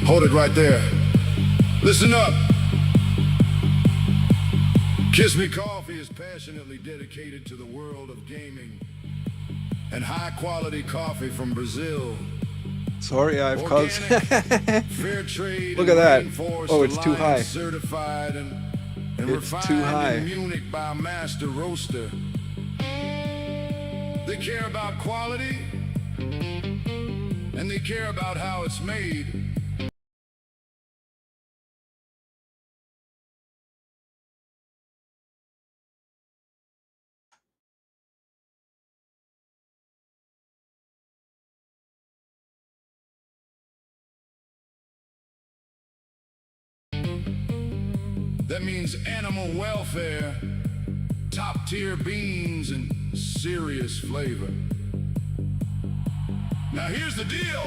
Hold it right there. Listen up. Kiss Me Coffee is passionately dedicated to the world of gaming and high-quality coffee from Brazil. Sorry, I've caused. Fair trade. Look at that. Rainforest Oh, it's too high. Alliance certified and It's refined too high. in Munich by a master roaster. They care about quality and they care about how it's made. That means animal welfare, top-tier beans, and serious flavor. Now here's the deal.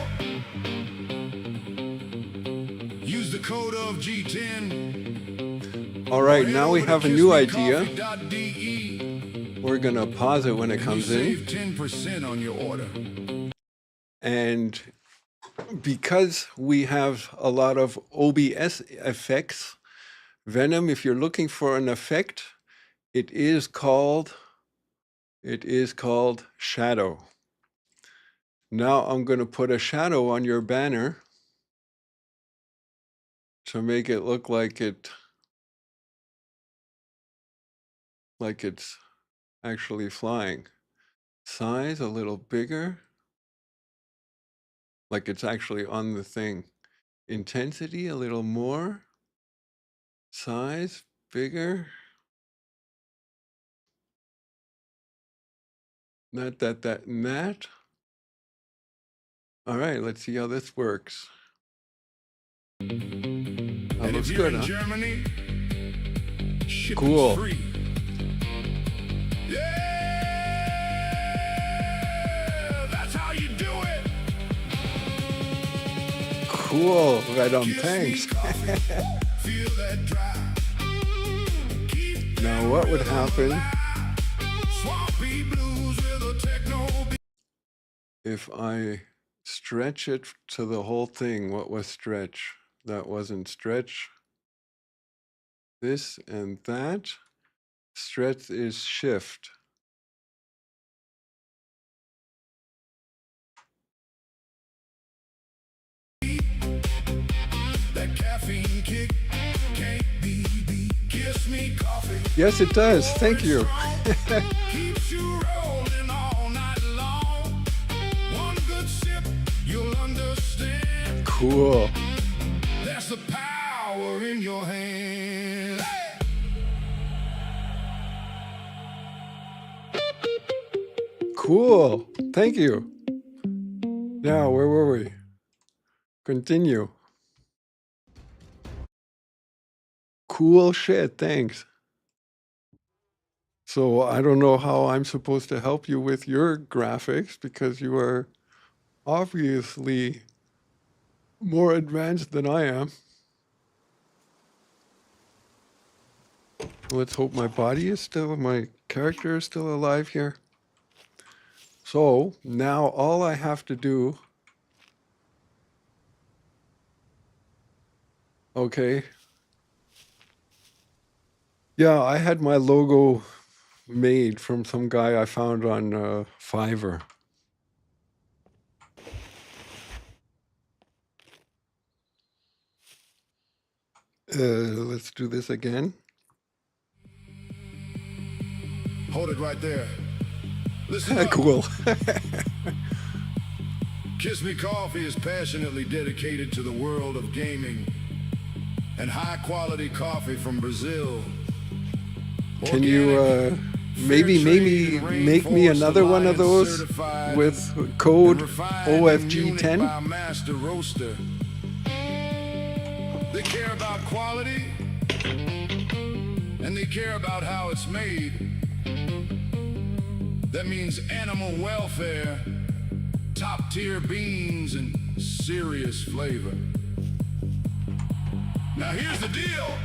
Use the code of G10. All right, now we have a new idea. kissmecoffee.de. We're gonna pause it when it comes in. Save 10% on your order. And because we have a lot of OBS effects, Venom, if you're looking for an effect, it is called shadow. Now I'm going to put a shadow on your banner to make it look like it's actually flying. Size a little bigger, like it's actually on the thing. Intensity a little more. Size bigger. That, and that. All right, let's see how this works. That And looks if you're good, in huh? Germany, shipping's Cool. free. Yeah, that's how you do it. Cool, right on, Kiss me thanks. coffee, feel that drive. Keep Now what would happen swampy blues with a techno beat. if I stretch it to the whole thing? What was stretch? That wasn't stretch. This and that. Stretch is shift. That caffeine Coffee. Yes, it does. Thank you. Keeps you rolling all night long. One good sip, you'll understand. Cool. There's the power in your hand. Cool. Thank you. Now, where were we? Continue. Cool shit. Thanks. So I don't know how I'm supposed to help you with your graphics because you are obviously more advanced than I am. Let's hope my character is still alive here. So now all I have to do, okay. Yeah, I had my logo made from some guy I found on Fiverr. Let's do this again. Hold it right there. Listen up. Cool. Kiss Me Coffee is passionately dedicated to the world of gaming and high-quality coffee from Brazil. Can you maybe make me another one of those with code OFG10? By master roaster. They care about quality and they care about how it's made. That means animal welfare, top-tier beans, and serious flavor. Now here's the deal.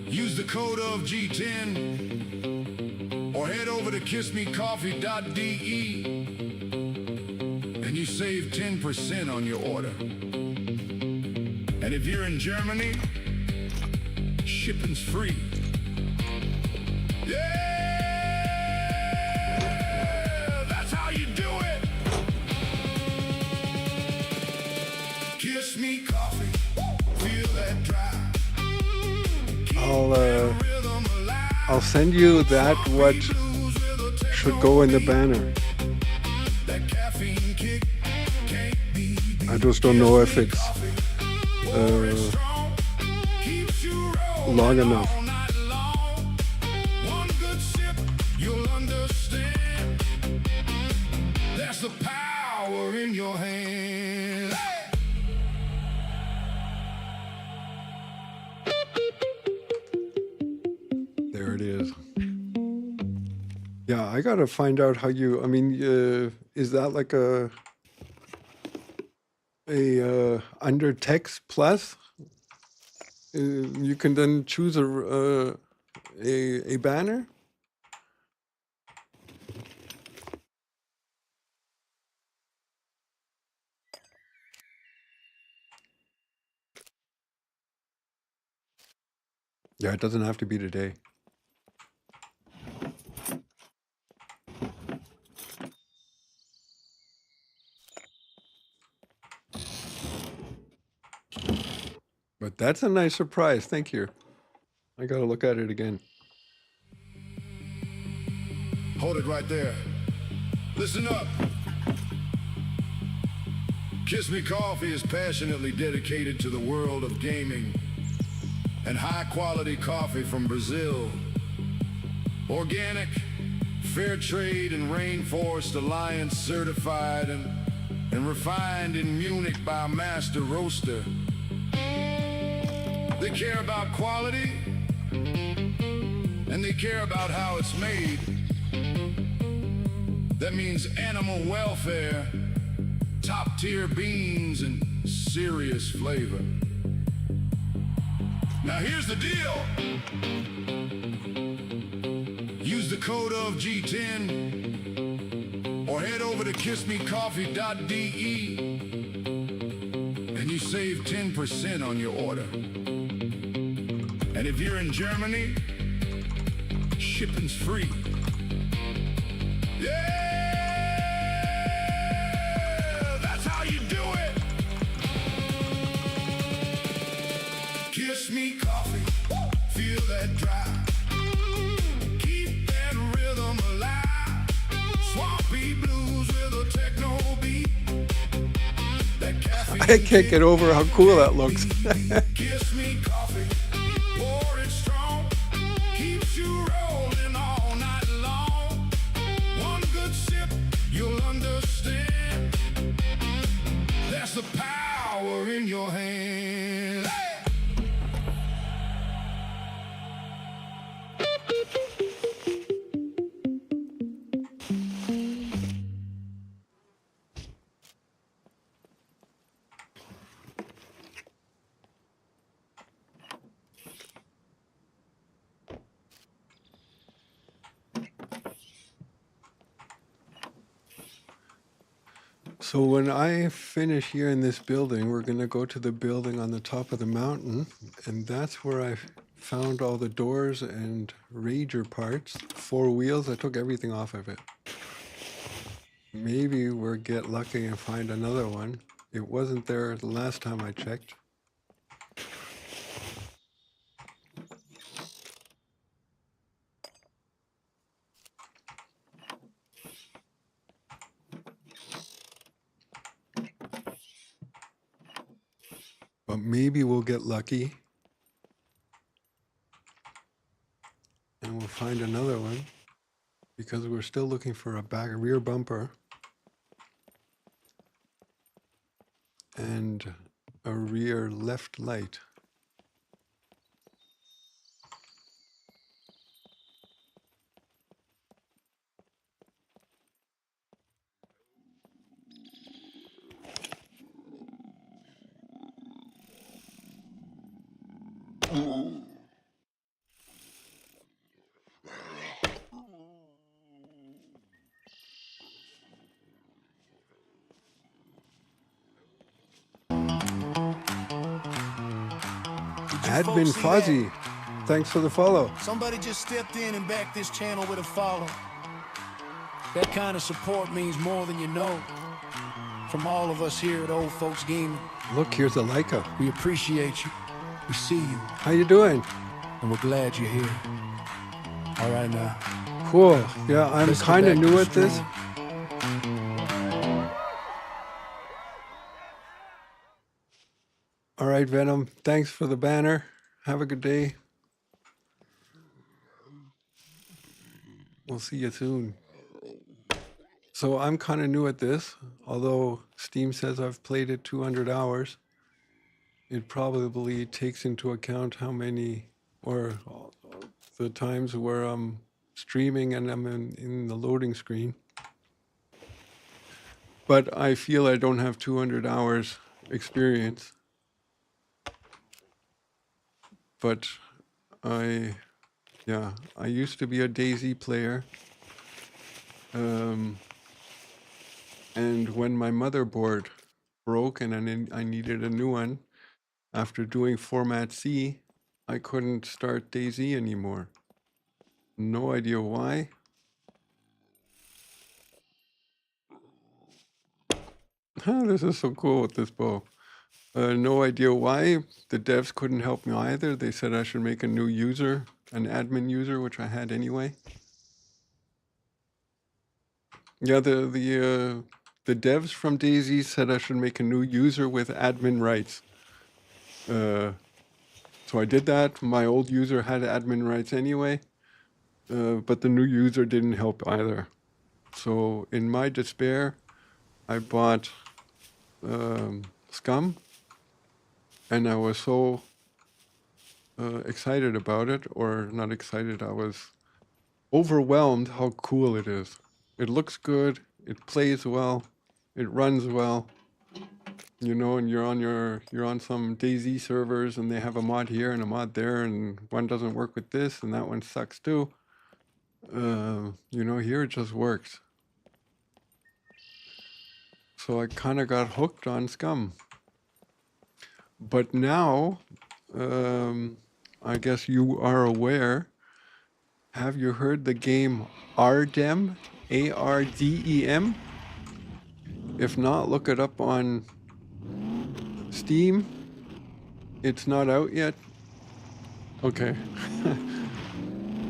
Use the code of G10 or head over to kissmecoffee.de and you save 10% on your order. And if you're in Germany, shipping's free. Yeah! That's how you do it. Kiss me coffee, feel that drive. I'll send you that what should go in the banner. I just don't know if it's long enough. That's the power in your hand. There it is. Yeah, I gotta find out how you. I mean, is that like a under text plus? You can then choose a banner. Yeah, it doesn't have to be today. But that's a nice surprise. Thank you. I gotta look at it again. Hold it right there. Listen up. Kiss Me Coffee is passionately dedicated to the world of gaming and high-quality coffee from Brazil. Organic, fair trade and Rainforest Alliance certified and refined in Munich by a master roaster. They care about quality and they care about how it's made. That means animal welfare, top-tier beans, and serious flavor. Now here's the deal. Use the code of G10 or head over to kissmecoffee.de and you save 10% on your order. And if you're in Germany, shipping's free. Yeah! That's how you do it. Kiss Me Coffee. I can't get over how cool that looks. Kiss me coffee, pour it strong, keeps you rolling all night long. One good sip, you'll understand. That's the power in your hand. Hey! So when I finish here in this building, we're going to go to the building on the top of the mountain, and that's where I found all the doors and Rager parts. 4 wheels, I took everything off of it. Maybe we'll get lucky and find another one. It wasn't there the last time I checked. But maybe we'll get lucky and we'll find another one, because we're still looking for a rear bumper and a rear left light. Admin Fozzie, thanks for the follow. Somebody just stepped in and backed this channel with a follow. That kind of support means more than you know. From all of us here at Old Folks Gaming, Look, here's a Leica. we appreciate you. We see you, How you doing? and we're glad you're here. All right now. Cool. Yeah, I'm let's get kind of back to new the at this. stream. All right, Venom, thanks for the banner. Have a good day. We'll see you soon. So I'm kind of new at this, although Steam says I've played it 200 hours. It probably takes into account how many, or the times where I'm streaming and I'm in the loading screen. But I feel I don't have 200 hours experience. But I used to be a DayZ player. And when my motherboard broke and I needed a new one, after doing Format C, I couldn't start DayZ anymore. No idea why. This is so cool with this bow. No idea why. The devs couldn't help me either. They said I should make a new user, an admin user, which I had anyway. Yeah, the devs from DayZ said I should make a new user with admin rights. So I did that. My old user had admin rights anyway, but the new user didn't help either. So in my despair, I bought Scum, and I was so excited about it, or not excited, I was overwhelmed how cool it is. It looks good, it plays well, it runs well, you know, and you're on some DayZ servers and they have a mod here and a mod there, and one doesn't work with this and that one sucks too. You know, here it just works. So I kind of got hooked on Scum. But now, I guess you are aware, have you heard the game Ardem? A-R-D-E-M? If not, look it up on Steam. It's not out yet. Okay.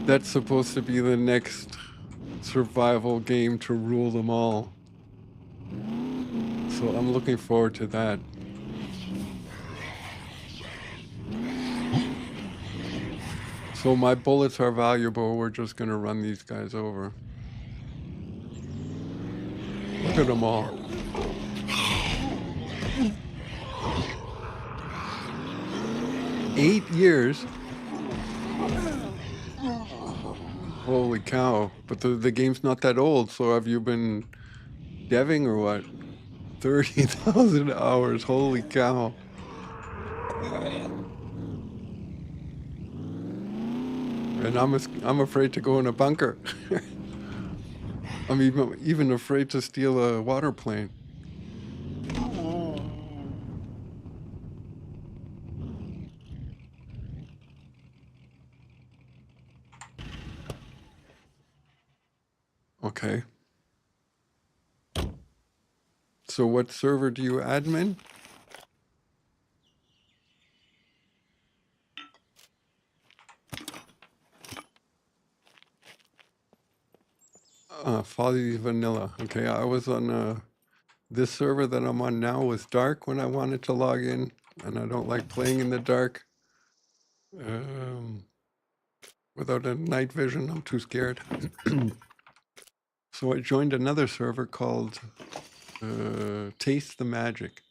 That's supposed to be the next survival game to rule them all. So I'm looking forward to that. So my bullets are valuable. We're just gonna run these guys over. Look at them all. Eight years. Holy cow. But the game's not that old, so have you been deving or what? 30,000 hours. Holy cow. And I'm afraid to go in a bunker. I'm even afraid to steal a water plane. Okay. So what server do you admin? Fuzzy Vanilla. Okay, I was on this server that I'm on now was dark when I wanted to log in, and I don't like playing in the dark. Without a night vision, I'm too scared. So I joined another server called Taste the Magic.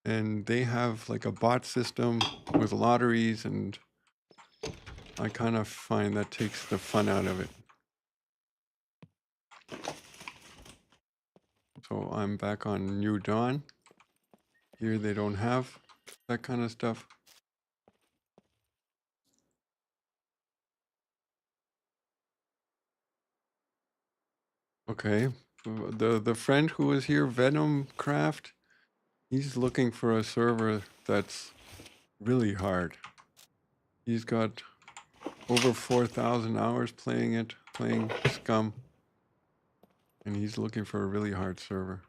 And they have like a bot system with lotteries, and I kind of find that takes the fun out of it. So I'm back on New Dawn. Here they don't have that kind of stuff. Okay, the friend who was here, Venom Craft, he's looking for a server that's really hard. He's got over 4,000 hours playing it, playing Scum, and he's looking for a really hard server.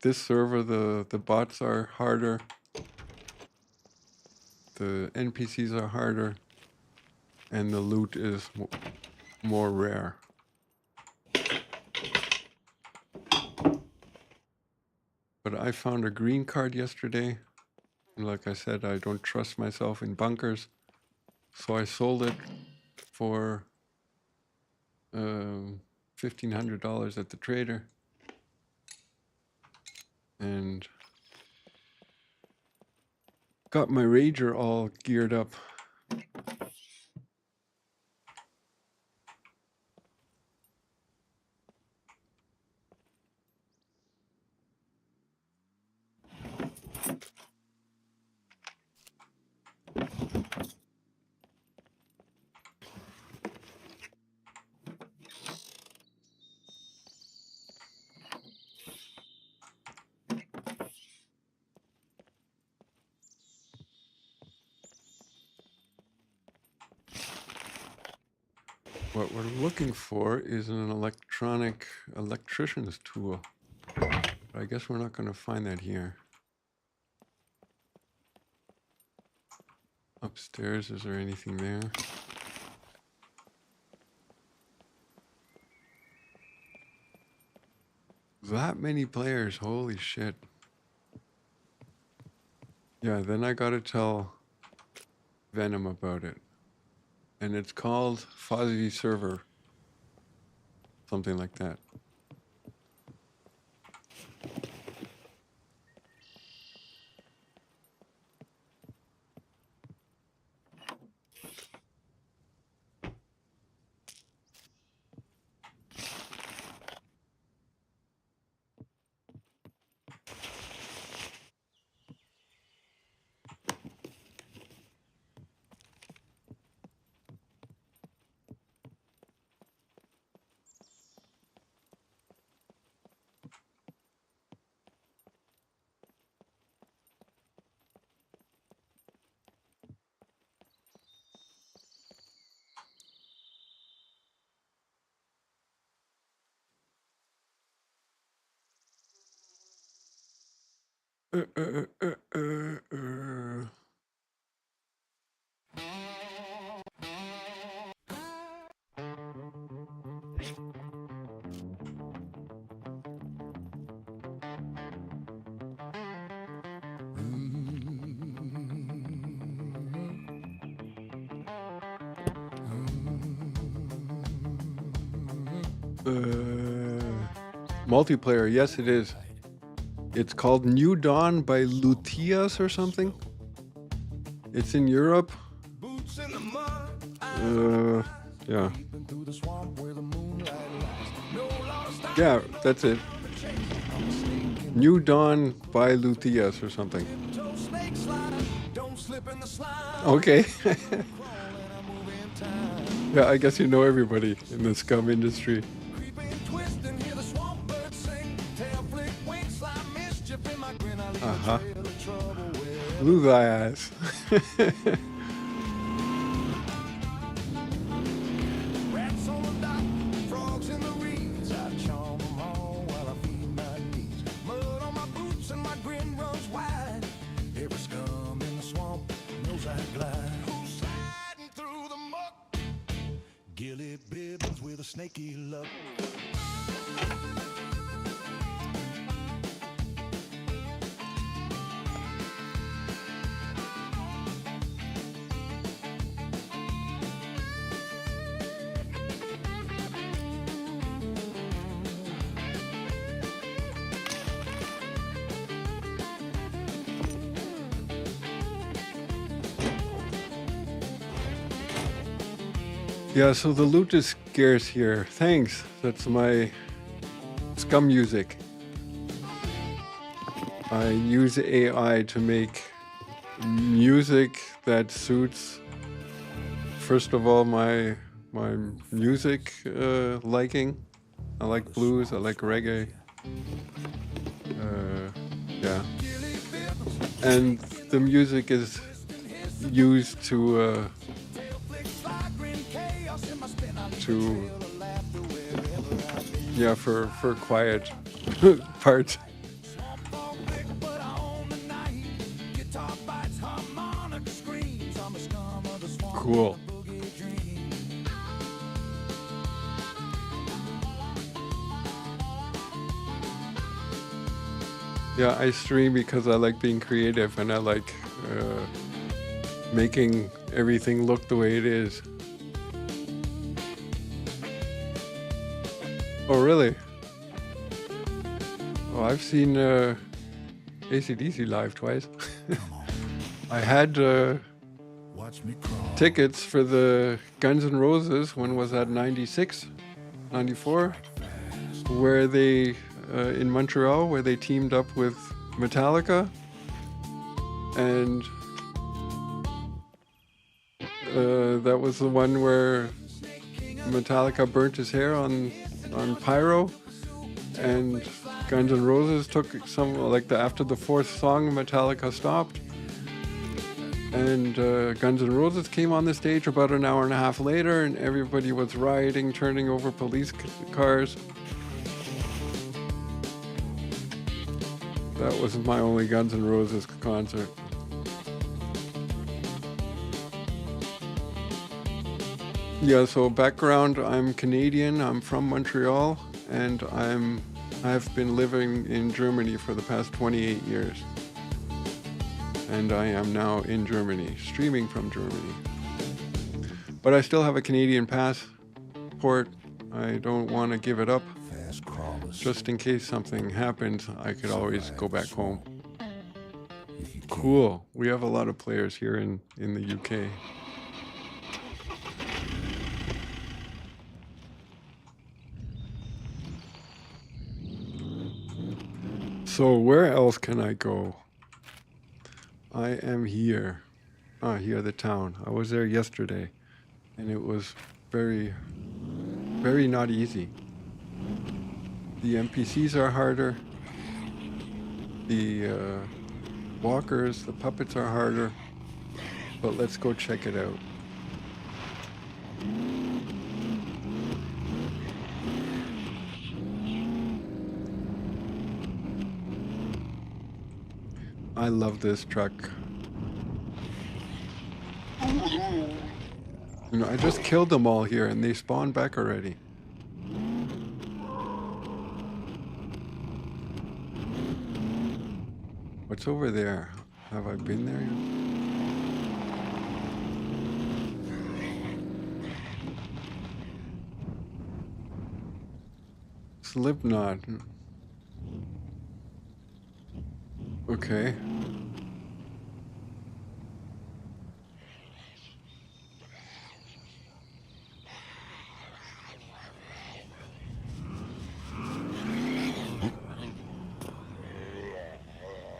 This server, the bots are harder, the NPCs are harder, and the loot is more rare. But I found a green card yesterday. And like I said, I don't trust myself in bunkers. So I sold it for $1,500 at the trader. And got my Rager all geared up. What we're looking for is an electrician's tool. But I guess we're not going to find that here. Upstairs, is there anything there? That many players, holy shit. Yeah, then I gotta tell Venom about it. And it's called Fuzzy Server. Something like that. Uh, uh, uh, uh, uh. Multiplayer, yes it is. It's called New Dawn by Lutias or something. It's in Europe. Yeah. Yeah, that's it. New Dawn by Lutias or something. Okay. Yeah, I guess you know everybody in the scum industry. Uh-huh. Blue thy eyes. Rats on the dock, frogs in the reeds. I charm them all while I feed my needs. Mud on my boots and my grin runs wide. Every scum in the swamp knows I glide. Who's sliding through the muck? Gilly Bibbins with a snaky luck. Yeah, so the loot is scarce here. Thanks. That's my scum music. I use AI to make music that suits, first of all, my music liking. I like blues, I like reggae. Yeah. And the music is used to yeah, for quiet parts. Cool. Yeah, I stream because I like being creative and I like making everything look the way it is. Oh, really? Oh, I've seen AC/DC live twice. I had tickets for the Guns N' Roses, when was that, 96? 94? Where they, in Montreal, where they teamed up with Metallica. And that was the one where Metallica burnt his hair on pyro, and Guns N' Roses took some, like after the fourth song, Metallica stopped, and Guns N' Roses came on the stage about an hour and a half later, and everybody was rioting, turning over police cars. That was my only Guns N' Roses concert. Yeah, so background, I'm Canadian, I'm from Montreal, and I've been living in Germany for the past 28 years. And I am now in Germany, streaming from Germany. But I still have a Canadian passport. I don't want to give it up. Just in case something happens, I could always go back home. Cool. We have a lot of players here in the UK. So where else can I go? I am here. Here, the town. I was there yesterday, and it was very, very not easy. The NPCs are harder. The walkers, the puppets are harder. But let's go check it out. I love this truck. You know, I just killed them all here and they spawned back already. What's over there? Have I been there yet? Slipknot. Okay.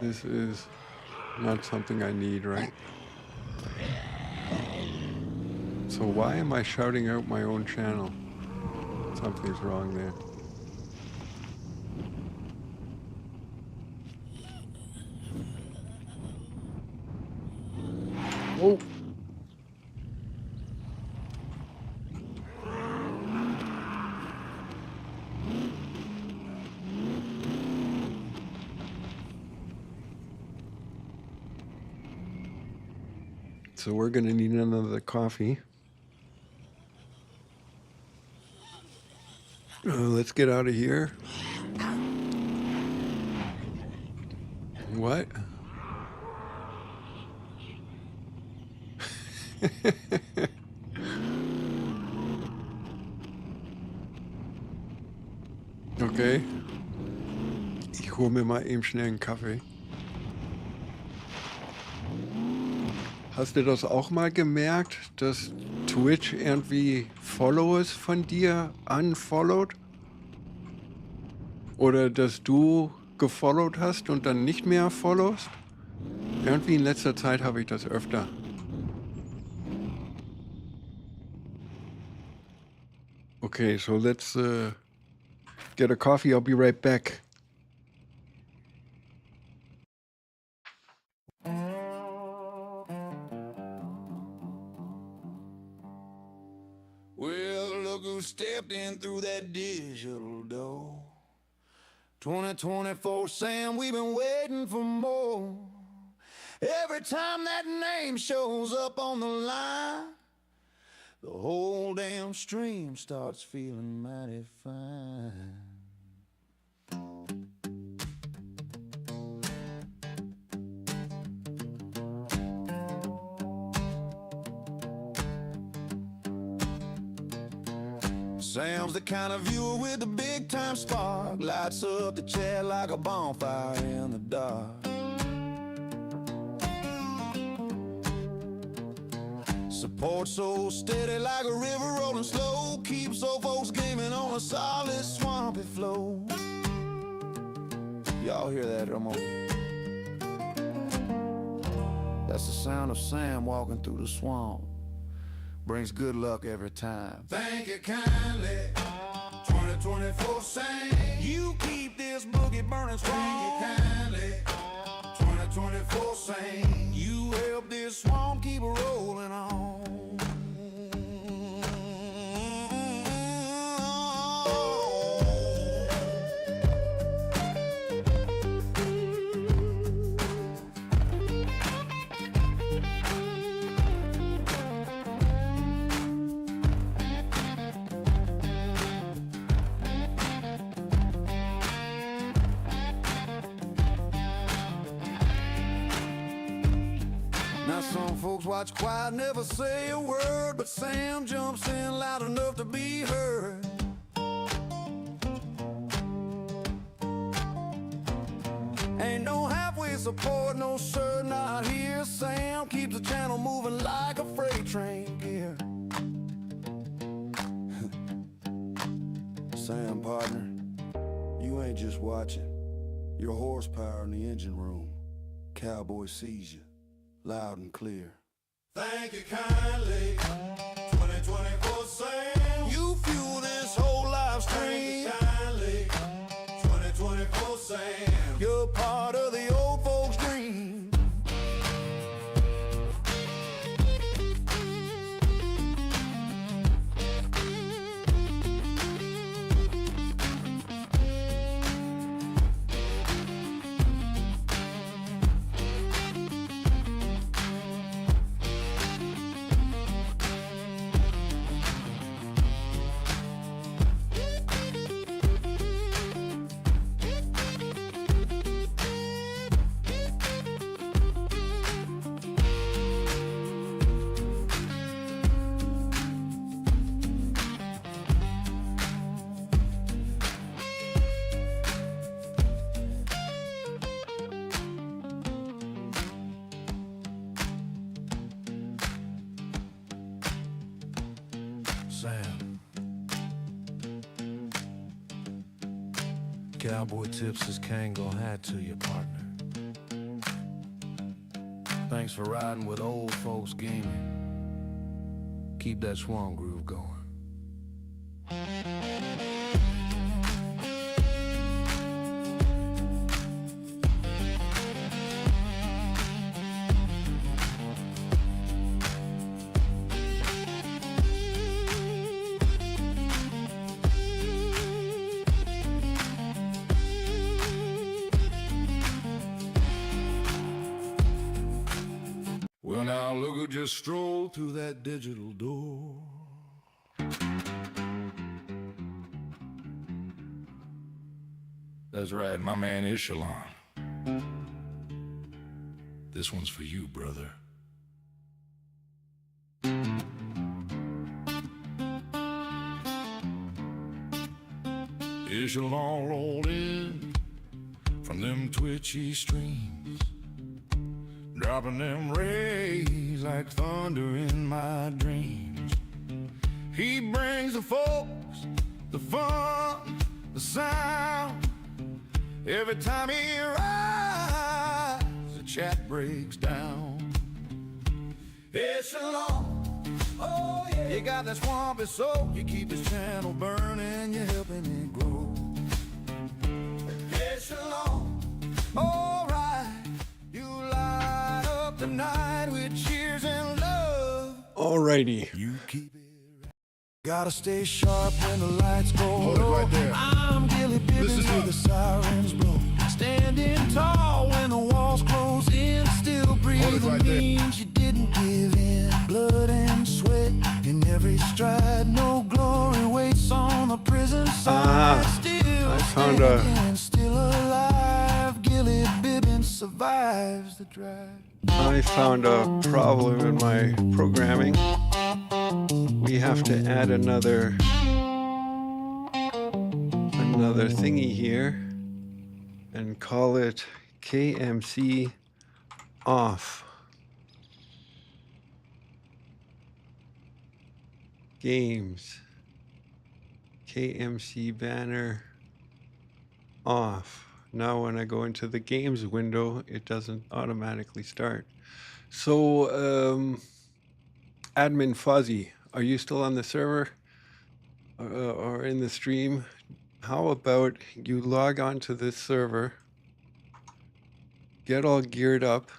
This is not something I need, right? So why am I shouting out my own channel? Something's wrong there. Oh! So we're gonna need another coffee. Let's get out of here. What? Okay. Ich hole mir mal eben schnell einen Kaffee. Hast du das auch mal gemerkt, dass Twitch irgendwie Followers von dir unfollowed? Oder dass du gefollowt hast und dann nicht mehr followst? Irgendwie in letzter Zeit habe ich das öfter. Okay, so let's get a coffee. I'll be right back. Well, look who stepped in through that digital door. 2024 Sam, we've been waiting for more. Every time that name shows up on the line, the whole damn stream starts feeling mighty fine. Sam's the kind of viewer with the big time spark, lights up the chat like a bonfire in the dark. Support so steady like a river rolling slow, keeps old folks gaming on a solid swampy flow. Y'all hear that? Come on. That's the sound of Sam walking through the swamp. Brings good luck every time. Thank you kindly, 2024 Sam. You keep this boogie burning strong. Thank you kindly, 2024 Sam. You help this swamp keep rolling on. Now some folks watch quiet, never say a word, but Sam jumps in loud enough to be heard. Ain't no halfway support, no sir, not here. Sam keeps the channel moving like a freight train gear. Sam, partner, you ain't just watching. Your horsepower in the engine room. Cowboy sees you. Loud and clear. Thank you kindly, 2024 Sam. You fuel this whole live stream. Thank you kindly, 2024 Sam. You're part of the old folks' dream. cowboy tips his Kangol hat to you, partner. Thanks for riding with old folks gaming. Keep that swan groove going. Well, now look who just strolled through that digital door. That's right, my man Echelon. This one's for you, brother. Echelon rolled in from them twitchy streams, dropping them rays like thunder in my dreams. He brings the folks, the fun, the sound. Every time he rides, the chat breaks down. It's along, oh yeah. You got that swampy soul. You keep his channel burning, you're helping it grow. It's along, all right. You light up the night with cheers and love. Alrighty. You keep it. Gotta stay sharp when the lights go Hold it low. right there. I'm Gilly Bibbins Listen till up. the sirens blow. Standing tall when the walls close in. Still breathing right there. means you didn't give in. Blood and sweat in every stride. No glory waits on the prison side. Still I found a- standing, still alive. Gilly Bibbins survives the drive. I found a problem in my programming. We have to add another thingy here and call it KMC off. Games. KMC banner off. Now when I go into the games window, it doesn't automatically start. So, Admin Fuzzy, are you still on the server or in the stream? How about you log on to this server, get all geared up,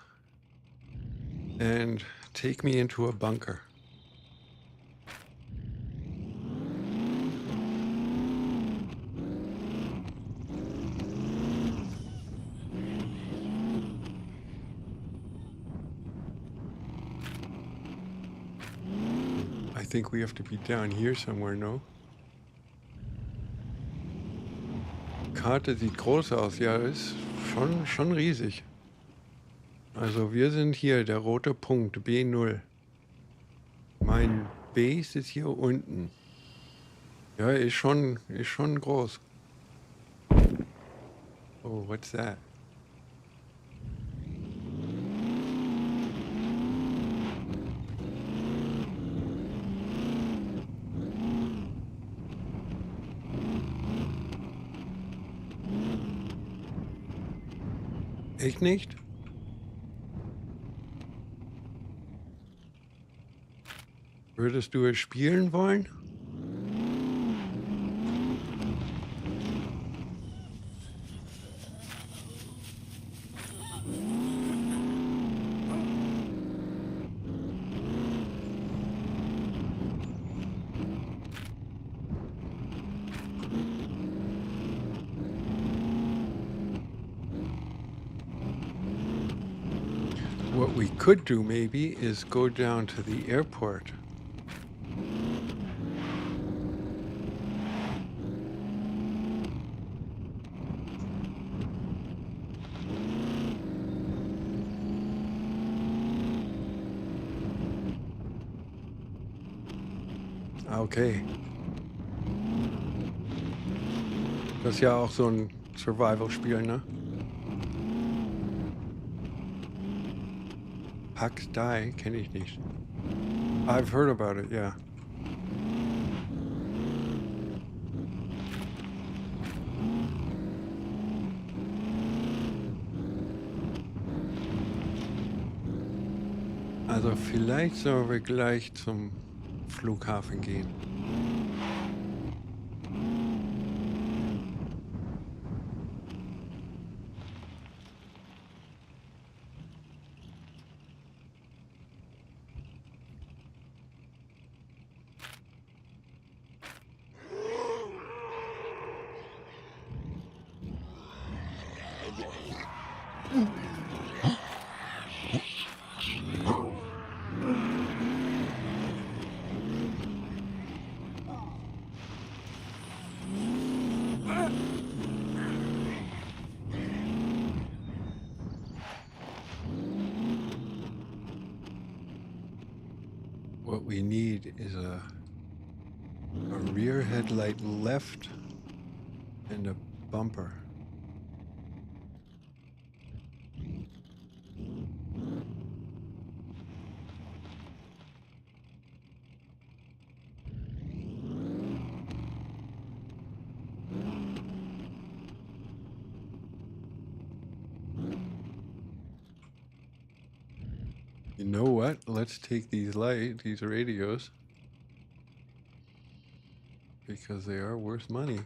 and take me into a bunker. I think we have to be down here somewhere, no? Karte sieht groß aus, ja, ist schon riesig. Also wir sind hier, der rote Punkt, B0. Mein Base ist hier unten. Ja, ist schon groß. Oh, what's that? Ich nicht? Würdest du es spielen wollen? What we could do maybe is go down to the airport. Okay. Das ist ja auch so ein Survival-Spiel, ne? Pax Die kenne ich nicht. I've heard about it, yeah. Also vielleicht sollen wir gleich zum Flughafen gehen. What we need is a rear headlight left and a bumper. You know what? Let's take these radios, because they are worth money.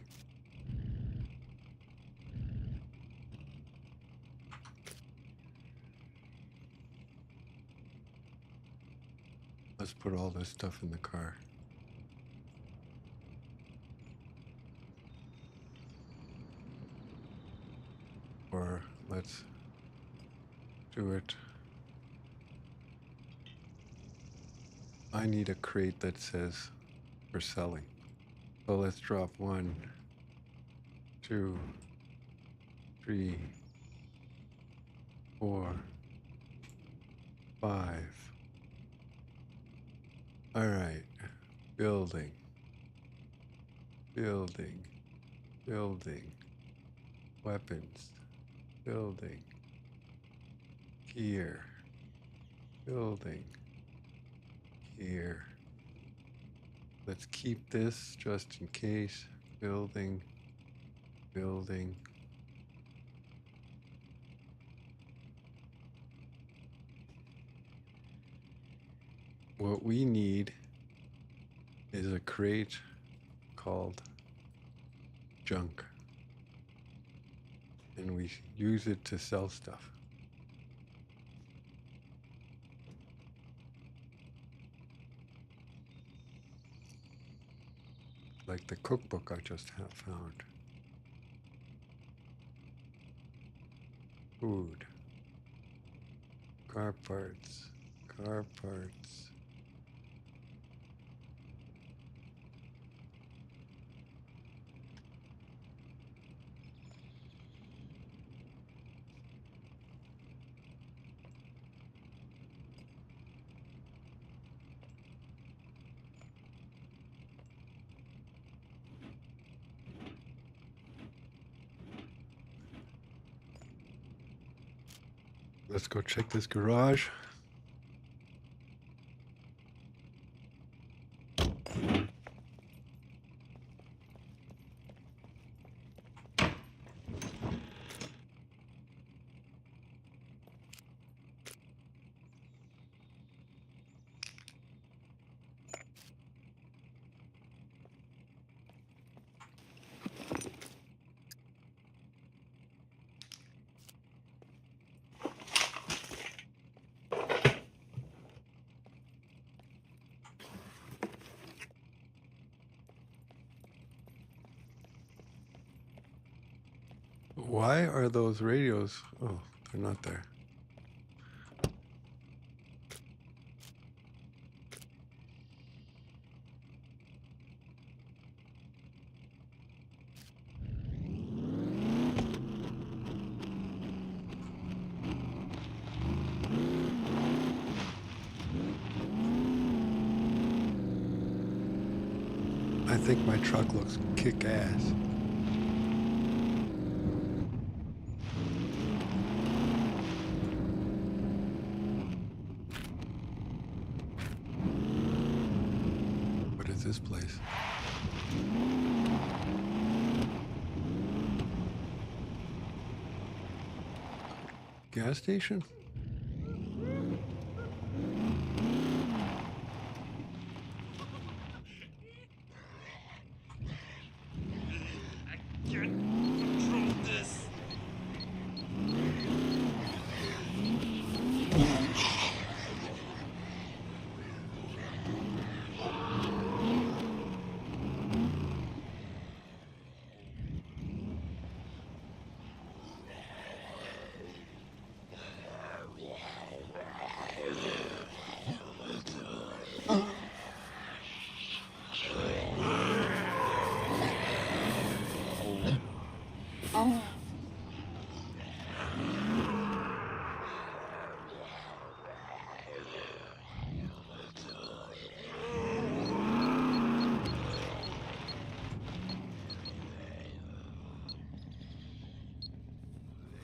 Let's put all this stuff in the car. Or let's do it. I need a crate that says for selling. So let's drop 1, 2, 3, 4, 5. All right. Building. Building. Building. Weapons. Building. Gear. Building. Gear. Let's keep this just in case. Building. Building. What we need is a crate called junk. And we use it to sell stuff. Like the cookbook I just have found. Food. Car parts. Car parts. Let's go check this garage. Why are those radios? Oh, they're not there. I think my truck looks kick-ass. What is this place? Gas station?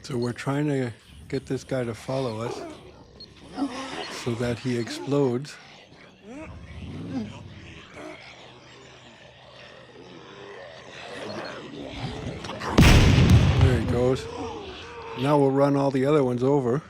So we're trying to get this guy to follow us so that he explodes. There he goes. Now we'll run all the other ones over.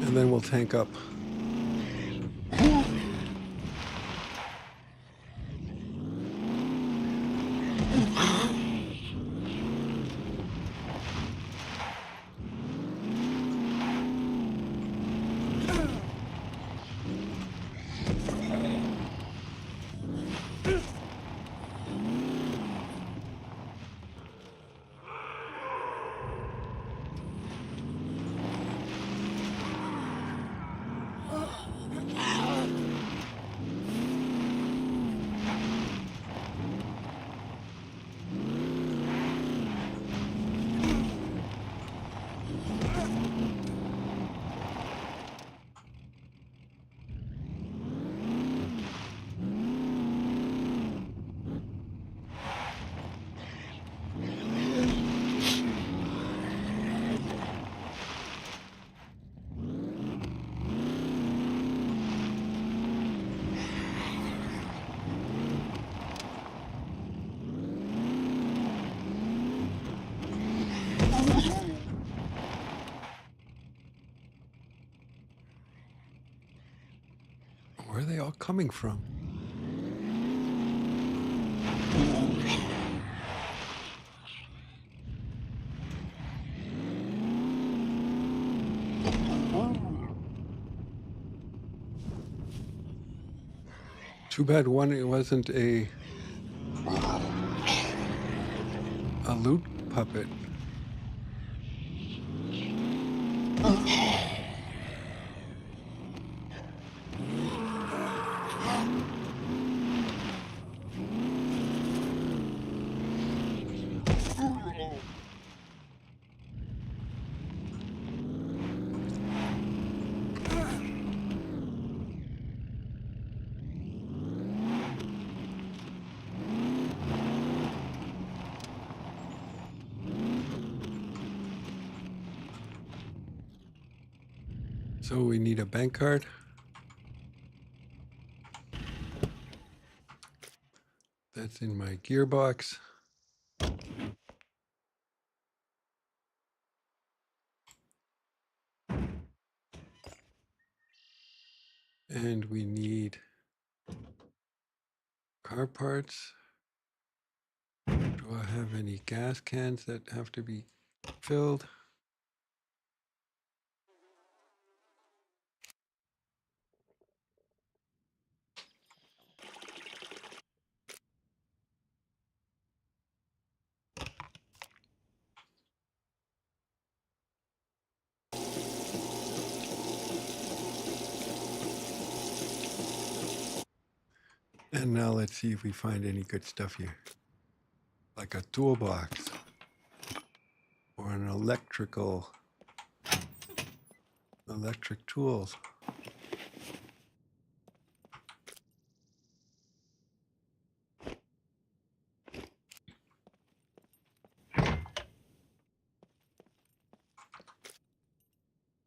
And then we'll tank up. Where are they all coming from? Too bad it wasn't a loot puppet. So we need a bank card. That's in my gearbox. And we need car parts. Do I have any gas cans that have to be filled? And now let's see if we find any good stuff here. Like a toolbox or an electric tools. A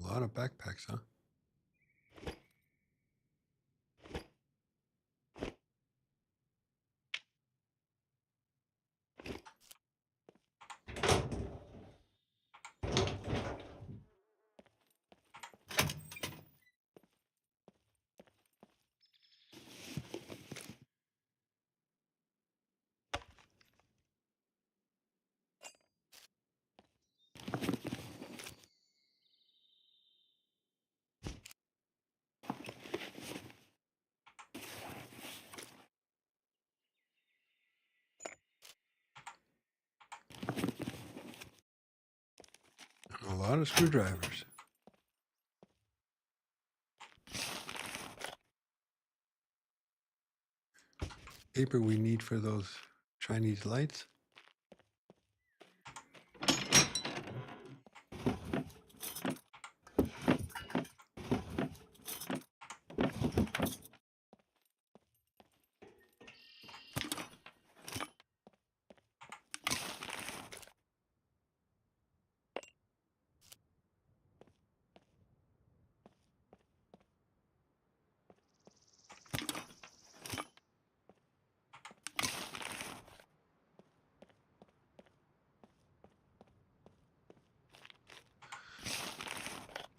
lot of backpacks, huh? A lot of screwdrivers. paper we need for those Chinese lights.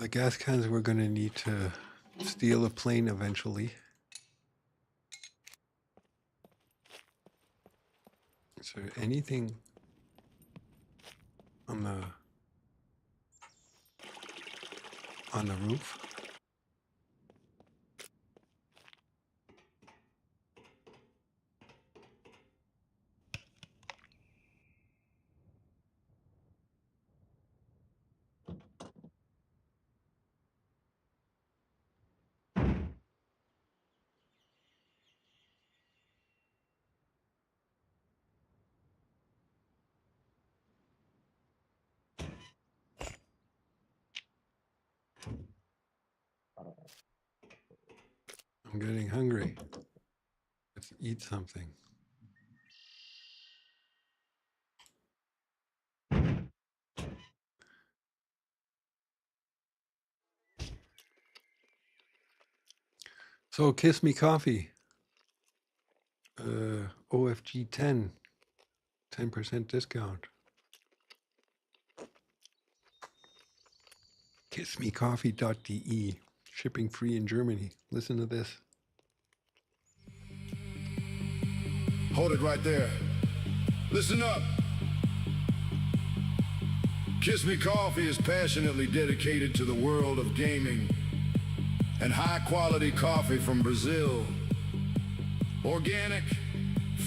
The gas cans we're going to need to steal a plane eventually. Is there anything on the roof? I'm getting hungry. Let's eat something. So Kiss Me Coffee. OFG 10% discount. kissmecoffee.de. Shipping free in Germany. Listen to this. Hold it right there. Listen up. Kiss Me Coffee is passionately dedicated to the world of gaming and high-quality coffee from Brazil. Organic,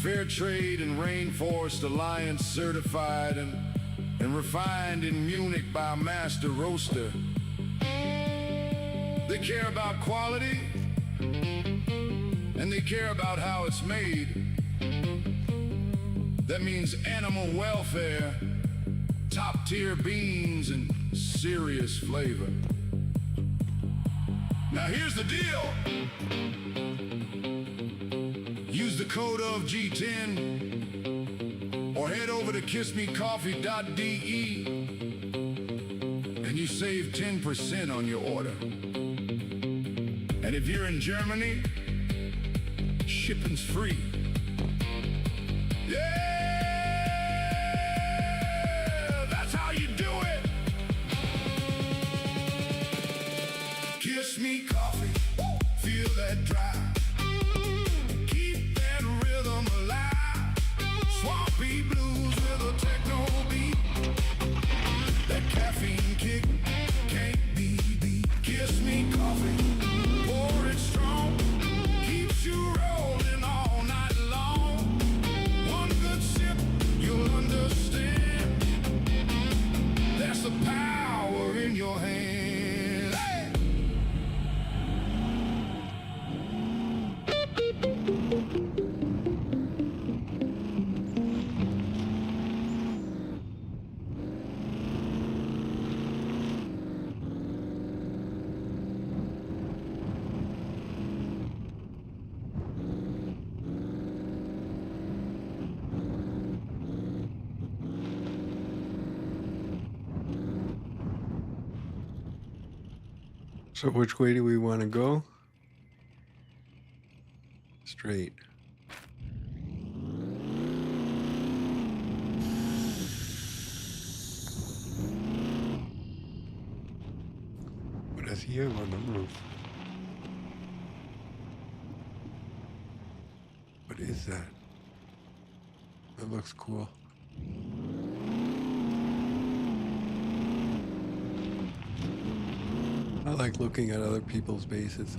fair trade and Rainforest Alliance certified and refined in Munich by a master roaster. They care about quality and they care about how it's made. That means animal welfare, top-tier beans, and serious flavor. Now here's the deal. Use the code of G10 or head over to kissmecoffee.de and you save 10% on your order. And if you're in Germany, shipping's free. Yeah, that's how you do it. Kiss me coffee, feel that drive. Keep that rhythm alive. Swampy blues with a techno beat. That caffeine kick can't be beat. Kiss me coffee, pour it strong. Keeps you rolling all night long. One good sip, you'll understand. That's the power in your hand. Hey! So which way do we want to go? Straight. What is here on the roof? What is that? That looks cool. I like looking at other people's bases.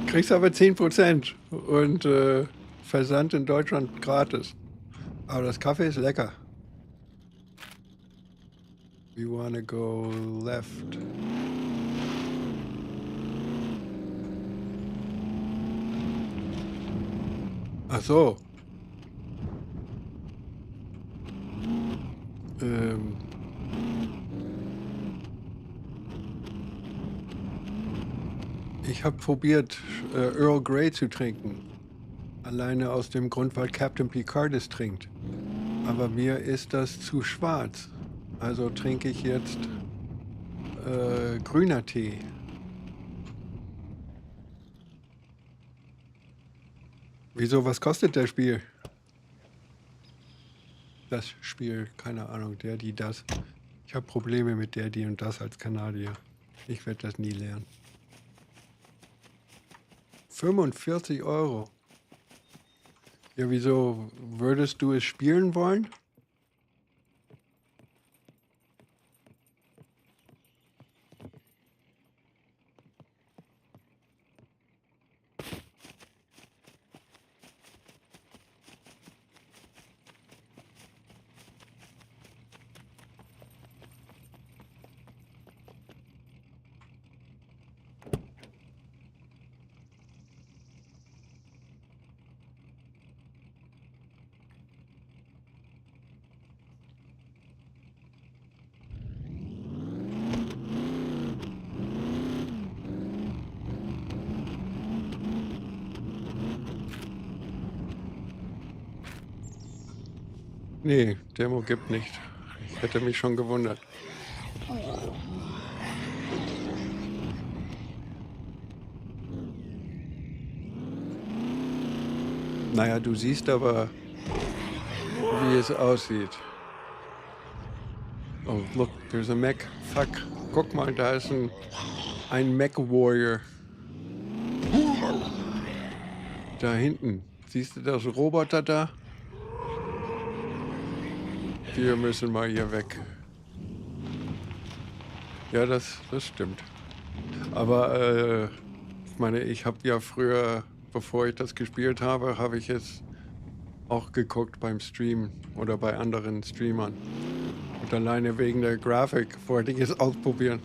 Kriegst aber 10% und Versand in Deutschland gratis. Aber das Kaffee ist lecker. We wanna go left. Ach so. Ich habe probiert, Earl Grey zu trinken. Alleine aus dem Grund, weil Captain Picard es trinkt. Aber mir ist das zu schwarz. Also trinke ich jetzt grüner Tee. Wieso, was kostet das Spiel? Das Spiel, keine Ahnung, der, die, das. Ich habe Probleme mit der, die und das als Kanadier. Ich werde das nie lernen. 45 Euro. Ja, wieso würdest du es spielen wollen? Nee, Demo gibt nicht. Ich hätte mich schon gewundert. Naja, du siehst aber, wie es aussieht. Oh, look, there's a mech. Fuck. Guck mal, da ist ein Mech-Warrior. Da hinten. Siehst du das Roboter da? Wir müssen mal hier weg. Ja, das stimmt. Aber ich meine, ich habe ja früher, bevor ich das gespielt habe, habe ich es auch geguckt beim Stream oder bei anderen Streamern. Und alleine wegen der Grafik wollte ich es ausprobieren.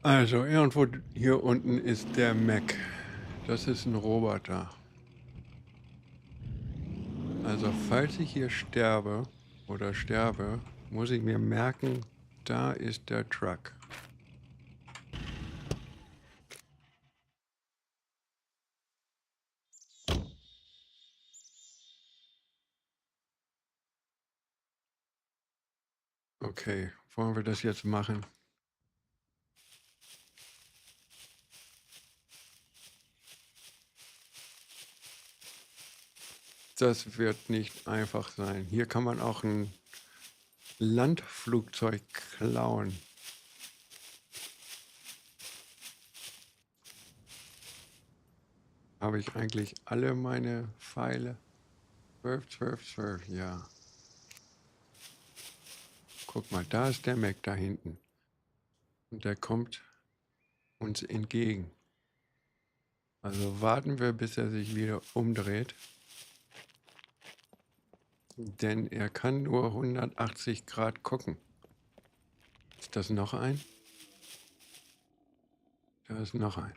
Also, irgendwo hier unten ist der Mech. Das ist ein Roboter. Also, falls ich hier sterbe, muss ich mir merken, da ist der Truck. Okay, wollen wir das jetzt machen? Das wird nicht einfach sein. Hier kann man auch ein Landflugzeug klauen. Habe ich eigentlich alle meine Pfeile? 12, 12, 12, ja. Guck mal, da ist der Mac da hinten. Und der kommt uns entgegen. Also warten wir, bis er sich wieder umdreht. Denn er kann nur 180 Grad gucken. Ist das noch ein? Da ist noch ein.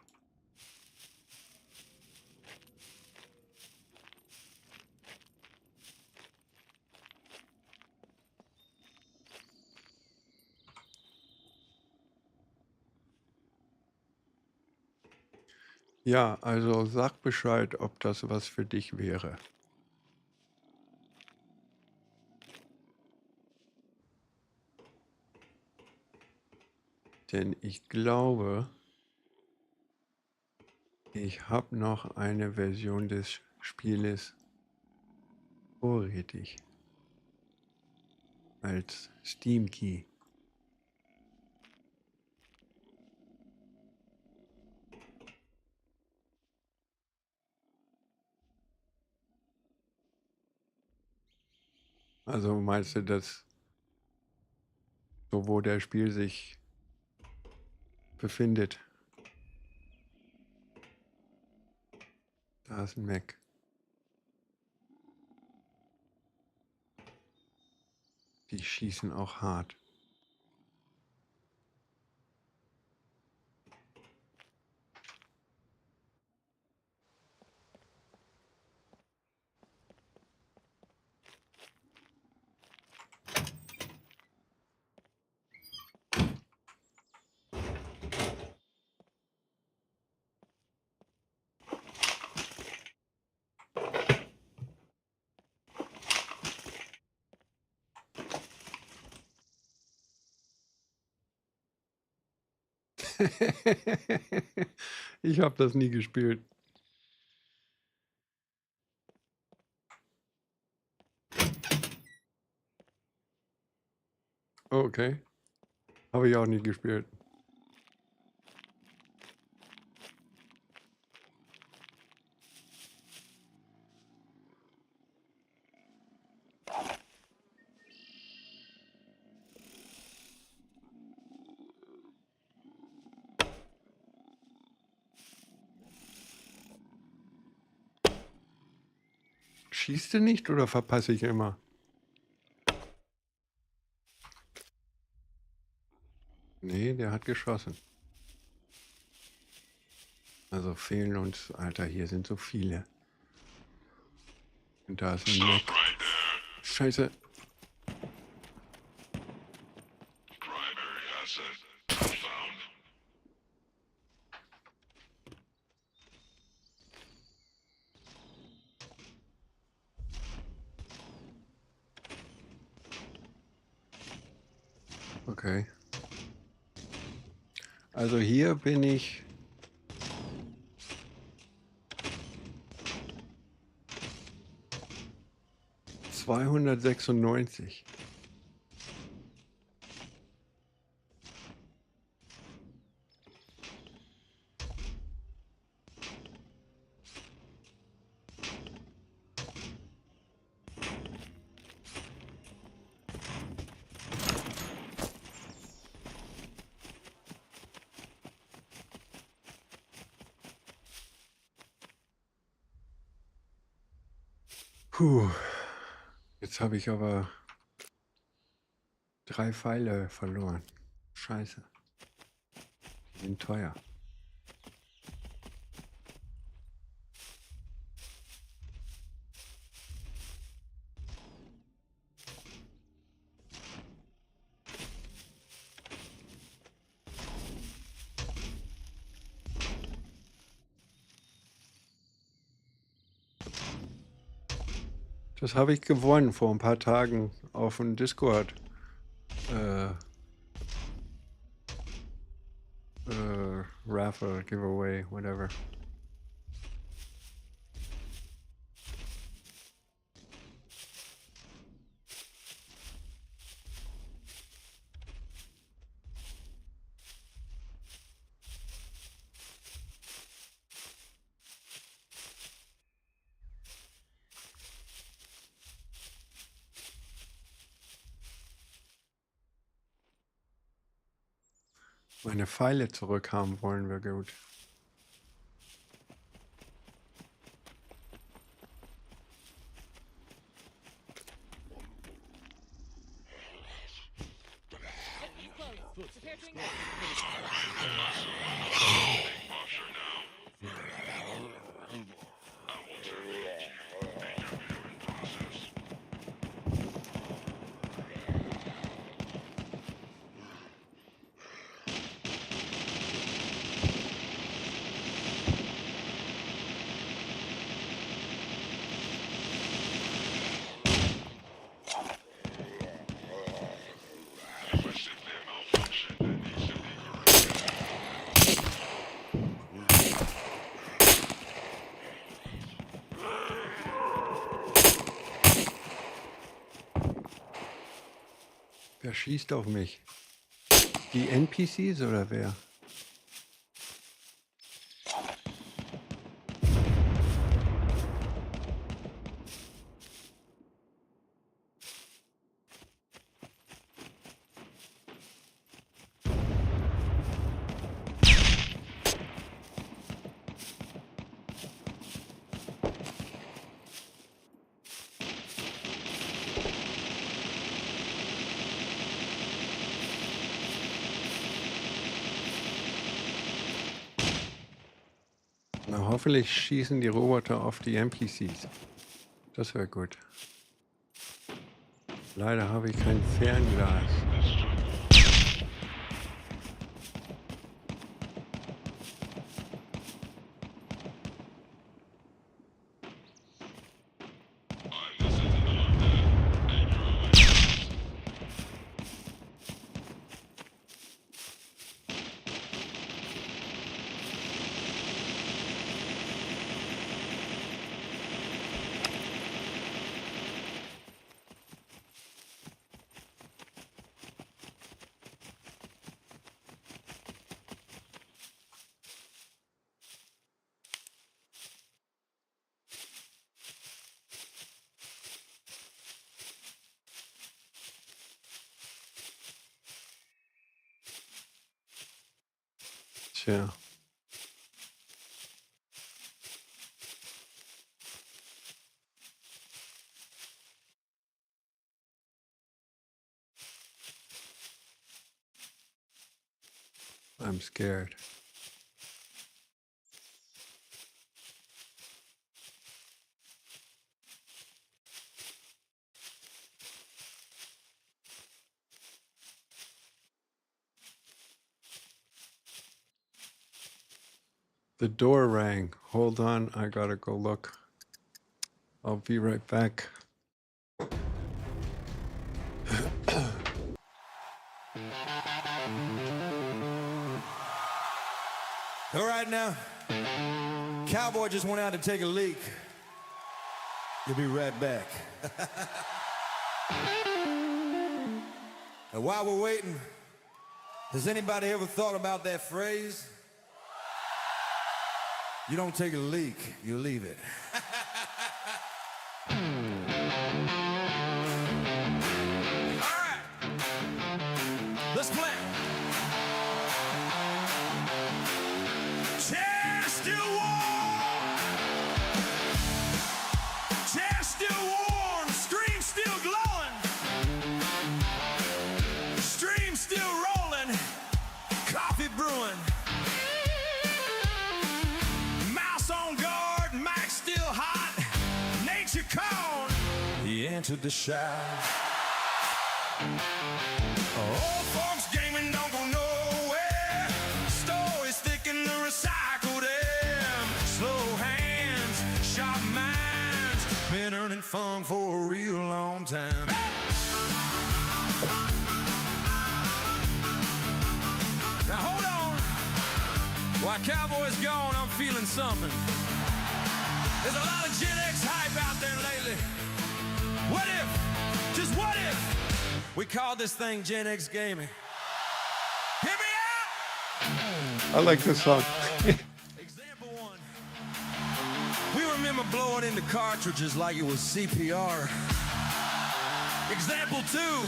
Ja, also sag Bescheid, ob das was für dich wäre. Denn ich glaube, ich habe noch eine Version des Spieles vorrätig. Als Steam Key. Also meinst du, dass so wo der Spiel sich befindet? Da ist ein Mac. Die schießen auch hart. Ich habe das nie gespielt. Okay. Habe ich auch nie gespielt. Schießt du nicht oder verpasse ich immer? Nee, der hat geschossen. Also fehlen uns, Alter, hier sind so viele. Und da ist ein Mac. Scheiße. Primary asset found. Okay. Also hier bin ich 296. Puh. Jetzt habe ich aber 3 Pfeile verloren. Scheiße. Die sind teuer. Das habe ich gewonnen vor ein paar Tagen auf dem Discord. Raffle, giveaway, whatever. Meine Pfeile zurückhaben wollen wir gut. Wer schießt auf mich? Die NPCs oder wer? Na, hoffentlich schießen die Roboter auf die NPCs. Das wäre gut. Leider habe ich kein Fernglas. Tja. I'm scared. The door rang. Hold on, I gotta go look. I'll be right back. All right now, Cowboy just went out to take a leak. He'll be right back. And while we're waiting, has anybody ever thought about that phrase? You don't take a leak, you leave it. All right, let's play. Chair still warm. Chair still warm. Screen still glowing. Stream still rolling. Coffee brewing. Mouse on guard. Mic still hot. Nature called. He entered the shower. Old folks gaming don't go nowhere. Stories thick in the recycled air. Slow hands, sharp minds. Been earning fun for a real long time. Now hold on. While Cowboy's gone, I'm feeling something. There's a lot of Gen X hype out there lately. What if, just what if, we call this thing Gen X Gaming? Hear me out! I like this song. Example one. We remember blowing into cartridges like it was CPR. Example two.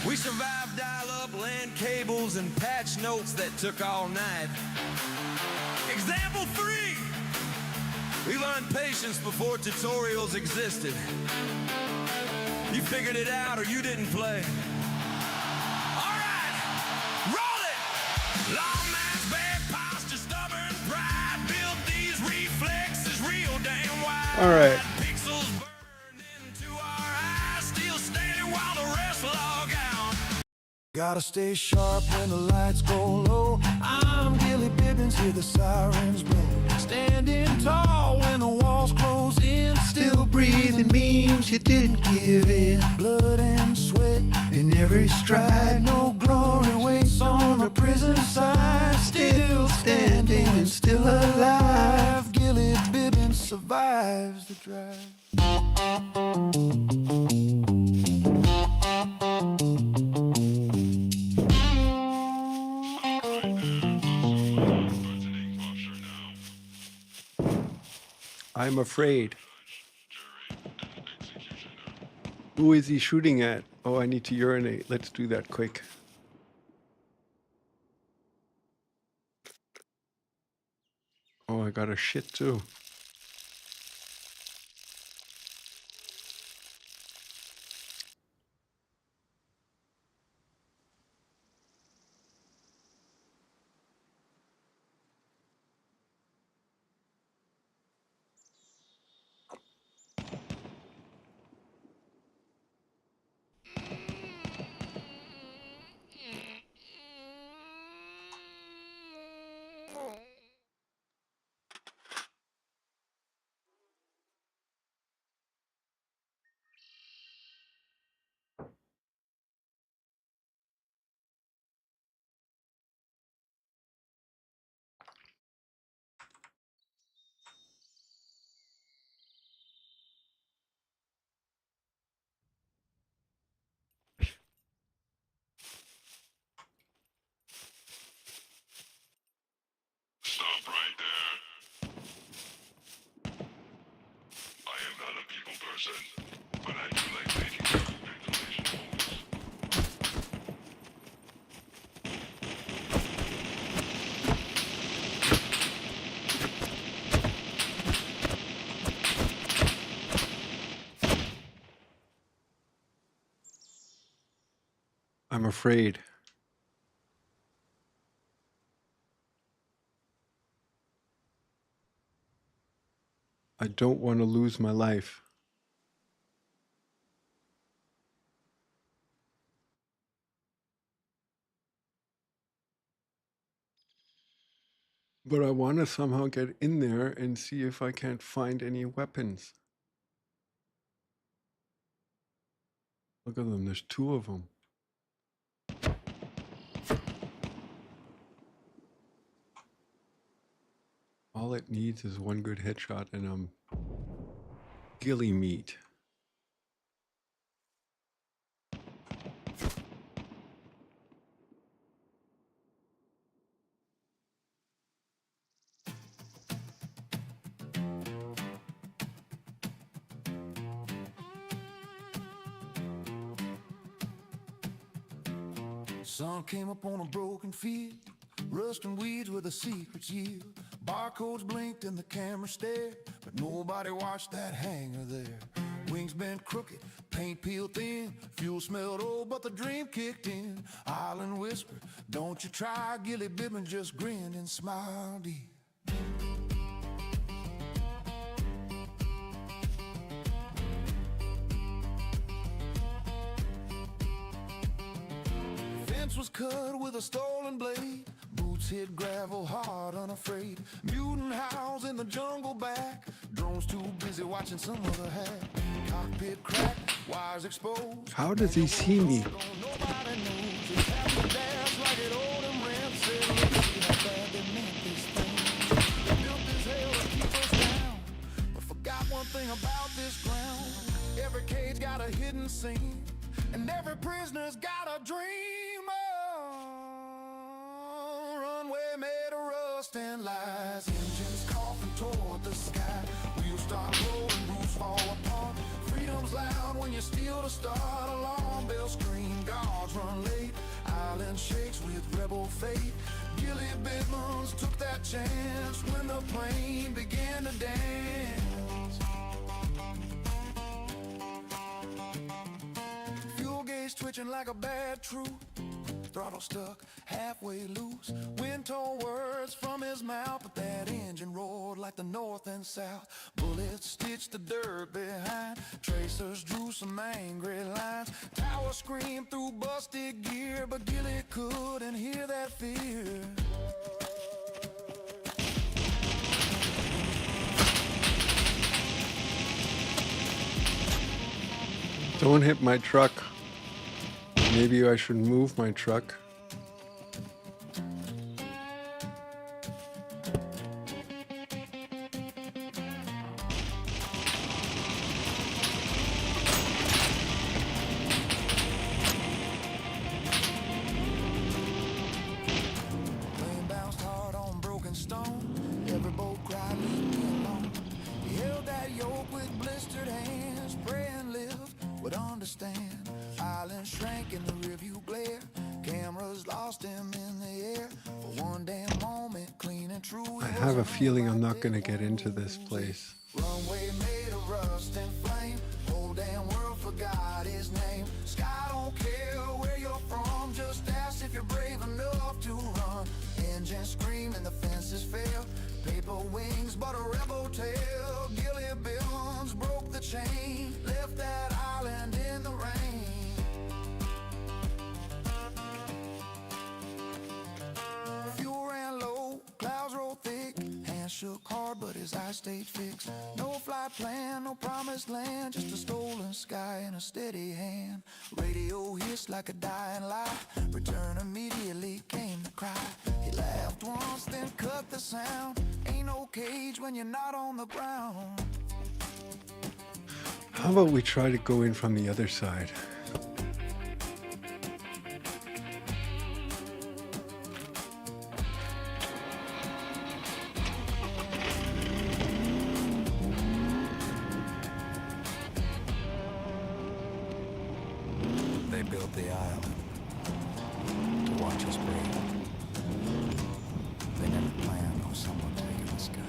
We survived dial-up, LAN cables, and patch notes that took all night. Example three. We learned patience before tutorials existed. You figured it out or you didn't play. All right, roll it! Long man's bad posture, stubborn pride built these reflexes real damn wide. All right. Pixels burned into our eyes, still standing while the rest log out. Gotta stay sharp when the lights go low. I'm Gilly Bibbins, hear the sirens blow. Standing tall when the walls close in. Still breathing means you didn't give in. Blood and sweat in every stride. No glory waits on the prison side. Still standing and still alive. Gilly Bibbins survives the drive. I'm afraid. Who is he shooting at? Oh, I need to urinate. Let's do that quick. Oh, I got a shit too. Stop right there. I am not a people person, but I do like making reclamation holes. I'm afraid. I don't want to lose my life. But I want to somehow get in there and see if I can't find any weapons. Look at them, there's 2 of them. All it needs is one good headshot and I'm gilly meat. Sun came up on a broken field, rusting weeds where the secrets yield. Barcodes blinked and the camera stared, but nobody watched that hangar there. Wings bent crooked, paint peeled thin, fuel smelled old, but the dream kicked in. Island whispered, don't you try, Gilly Bibbin just grinned and smiled deep. Fence was cut with a stolen blade, boots hit gravel hard, unafraid. Mutant howls in the jungle back, drones too busy watching some other hat. Cockpit cracked, wires exposed. How does he see me? Nobody knows. Just have to dance like it owed him rent. Said, let's see how bad they meant this thing. They built this hell to keep us down, but forgot one thing about this ground. Every cage got a hidden scene, and every prisoner's got a dream. Oh, runway made of rust and lies. Engines coughing toward the sky. Wheels start rolling, roofs fall apart. Freedom's loud when you steal to start. Alarm bells scream, guards run late. Island shakes with rebel fate. Gilly Bibbins took that chance when the plane began to dance. Fuel gauge twitching like a bad truth. Throttle stuck halfway loose. Wind tore words from his mouth, but that engine roared like the north and south. Bullets stitched the dirt behind. Tracers drew some angry lines. Tower screamed through busted gear, but Gilly couldn't hear that fear. Don't hit my truck. Maybe I should move my truck. Plane bounced hard on broken stone. Every boat cried, leave me alone. He held that yoke with blistered hands, praying lift would understand. Island shrank in the rearview glare. Cameras lost him in the air. For one damn moment, clean and true. I have a feeling I'm not going to get into this place. Runway made of rust and flame. Whole damn world forgot his name. Sky don't care where you're from. Just ask if you're brave enough to run. Engine scream and the fences fail. Paper wings but a rebel tail. Gilly Bibbins broke the chain. Left that island in the rain. Fuel ran low, clouds shook hard, but his eyes stayed fixed. No flight plan, no promised land, just a stolen sky and a steady hand. Radio hissed like a dying light. Return immediately came the cry. He laughed once, then cut the sound. Ain't no cage when you're not on the ground. How about we try to go in from the other side? They built the island to watch us break. They never planned on someone taking the sky.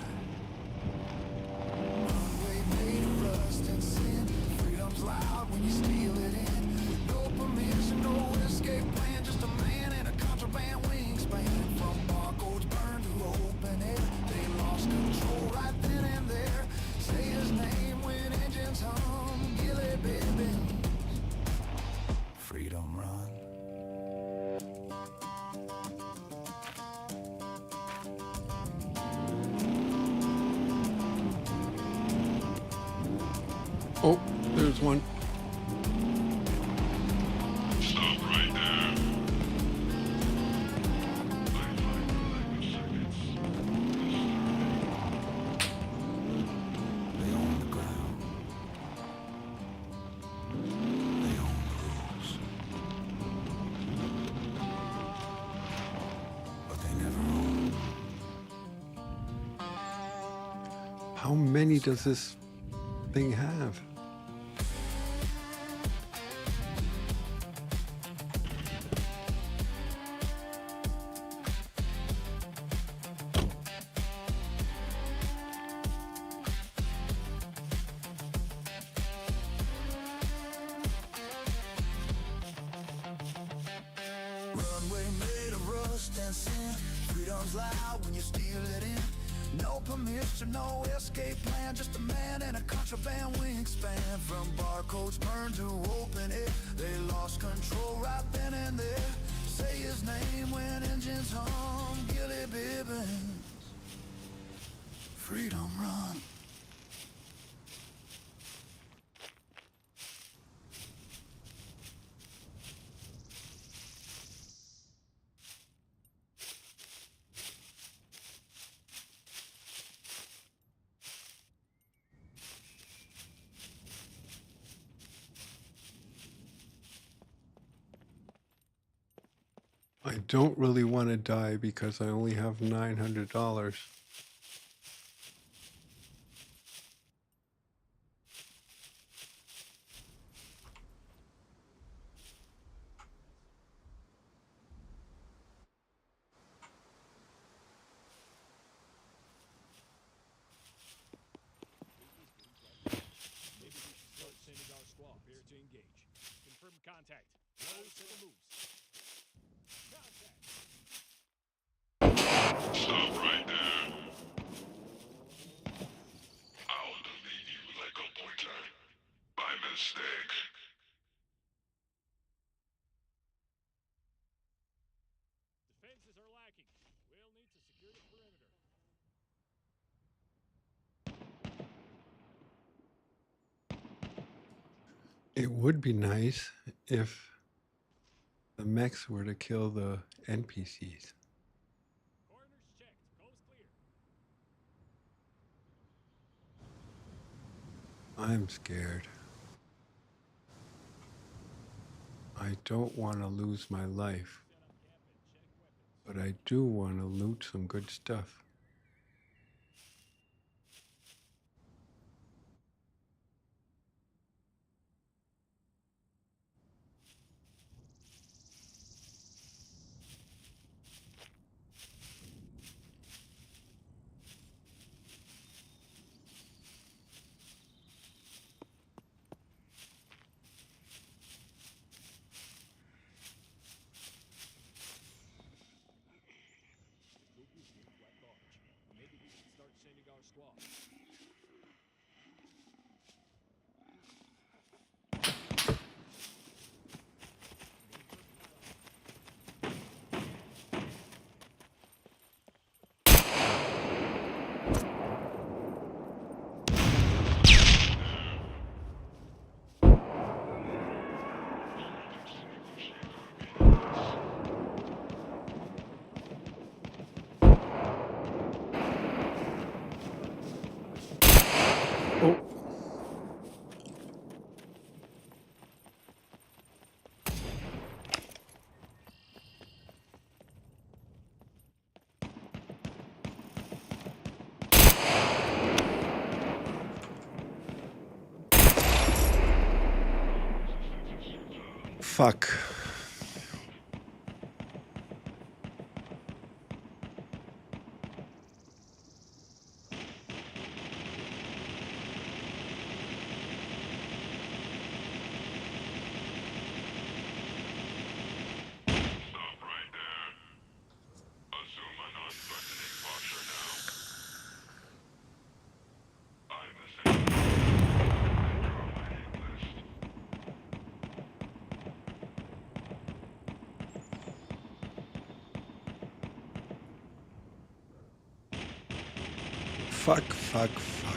Runway made of rust and sin. Freedom's loud when you steal it in. No permission, no escape plan. Just a man in a contraband wingspan. From barcodes burned to open air. They lost control right then and there. Say his name when engines hum. Gilly Bibbins. Freedom run. Oh, there's one. Stop right there. They own the ground. They own the rules. But they never own. How many does this thing have? Runway made of rust and sin. Freedom's loud when you steal it in. No permission, no escape plan. Just a man in a contraband wingspan. From barcodes burned to open air. They lost control right then and there. Say his name when engines hum. Gilly Bibbins. Freedom run. I don't really want to die because I only have $900. Confirm contact. No signal moves. Contact. Stop right there. I'll delete you like a pointer. By mistake. Defenses are lacking. We'll need to secure the perimeter. It would be nice if the mechs were to kill the NPCs. Corners checked. Coast clear. I'm scared. I don't want to lose my life, but I do want to loot some good stuff. Maybe we should start sending our squad. Oh. Fuck. Fuck, fuck, fuck.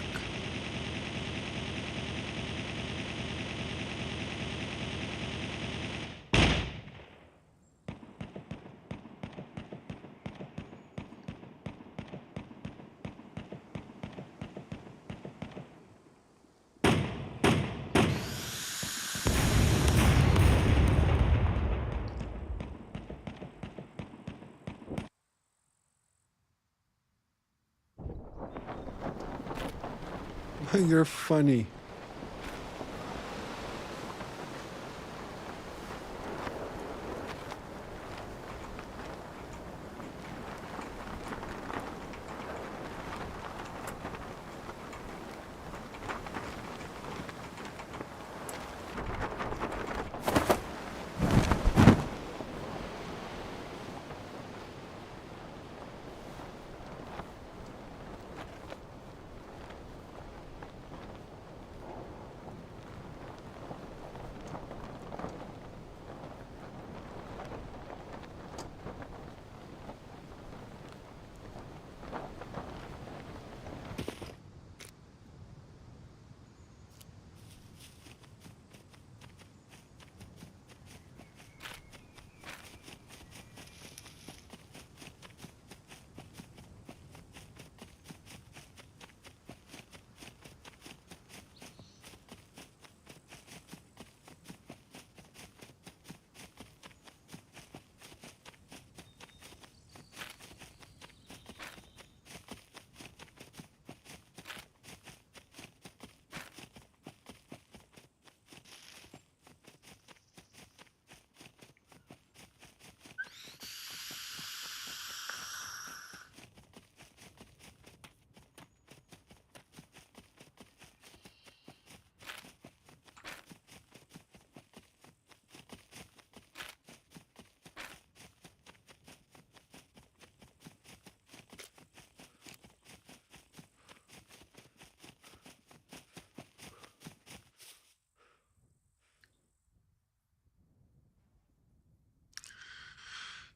You're funny.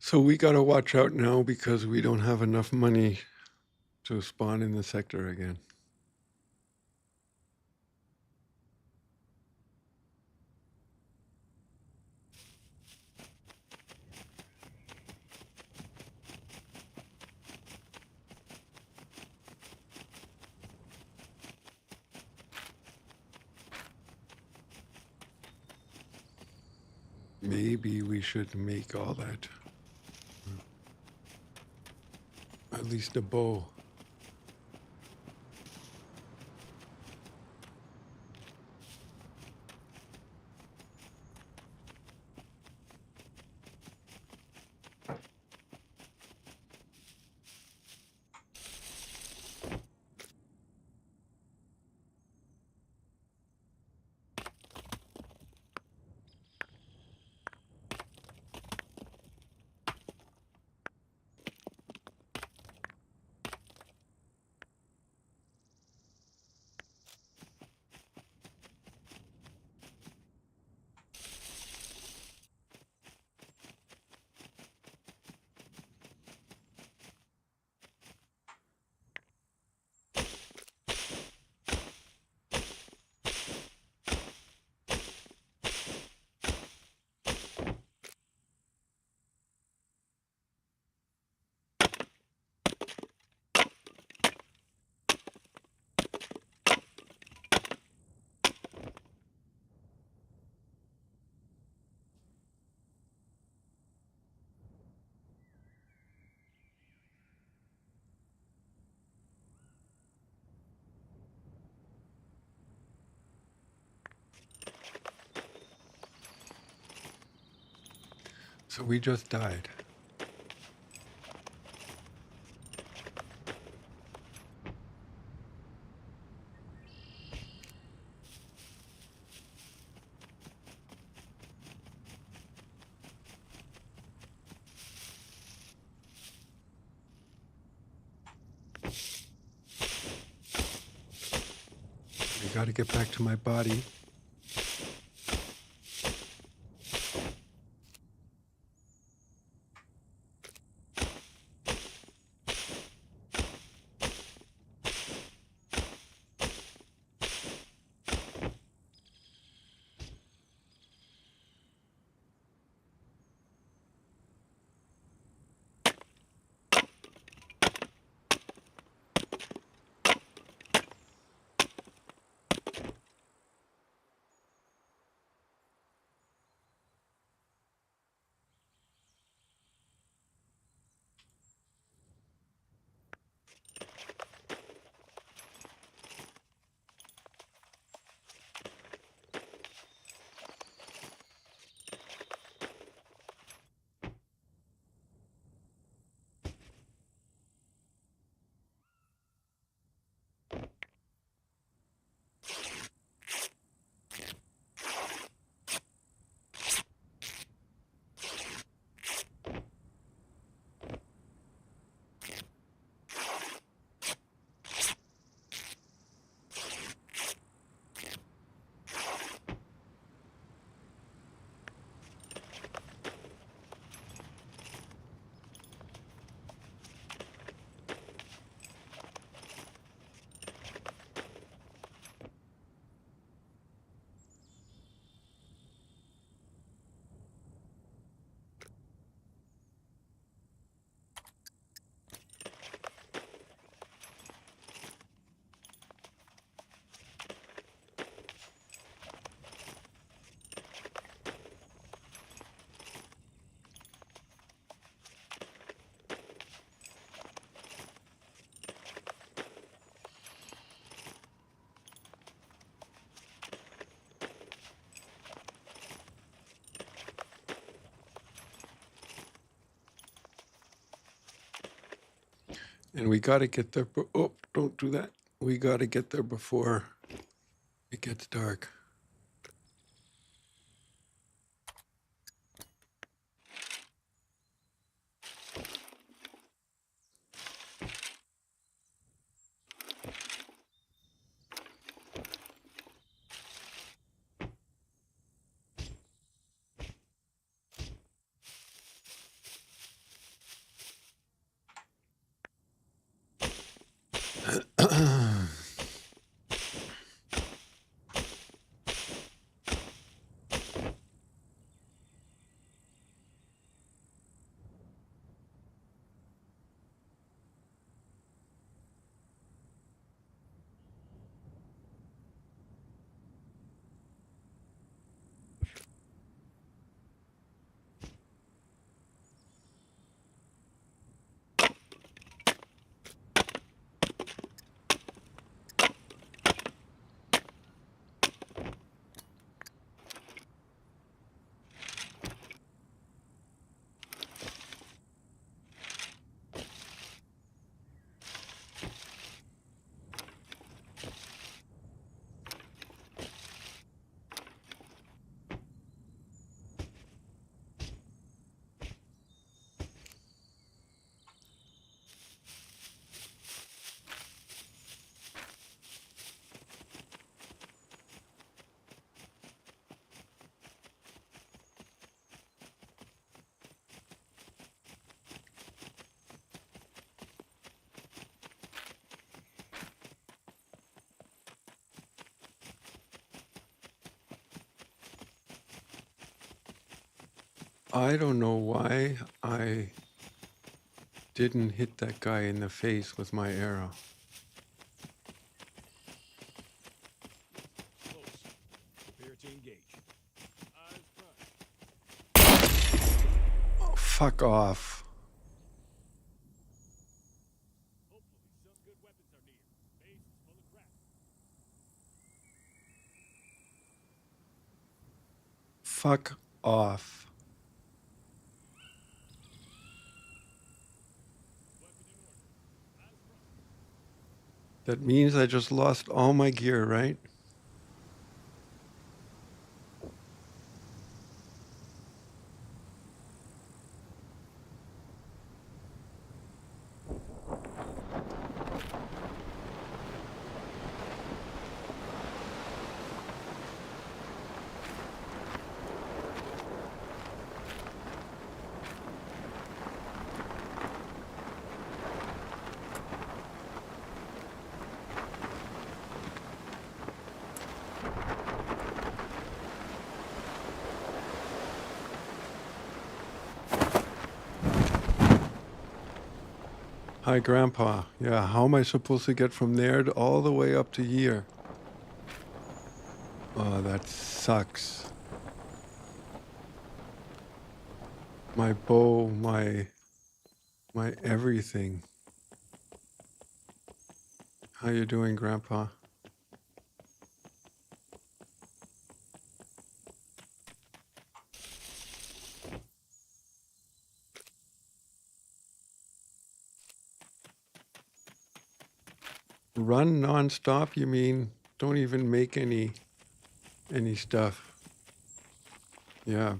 So we gotta watch out now because we don't have enough money to spawn in the sector again. Maybe we should make all that. At least a bow. So we just died. I gotta get back to my body. And we gotta get there. Oh, don't do that. We gotta get there before it gets dark. I don't know why I didn't hit that guy in the face with my arrow. Oh, fuck off. Fuck off. That means I just lost all my gear, right? Hi, Grandpa. Yeah, how am I supposed to get from there to all the way up to here? Oh, that sucks. My bow, my everything. How you doing, Grandpa? Run nonstop? You mean don't even make any stuff? Yeah.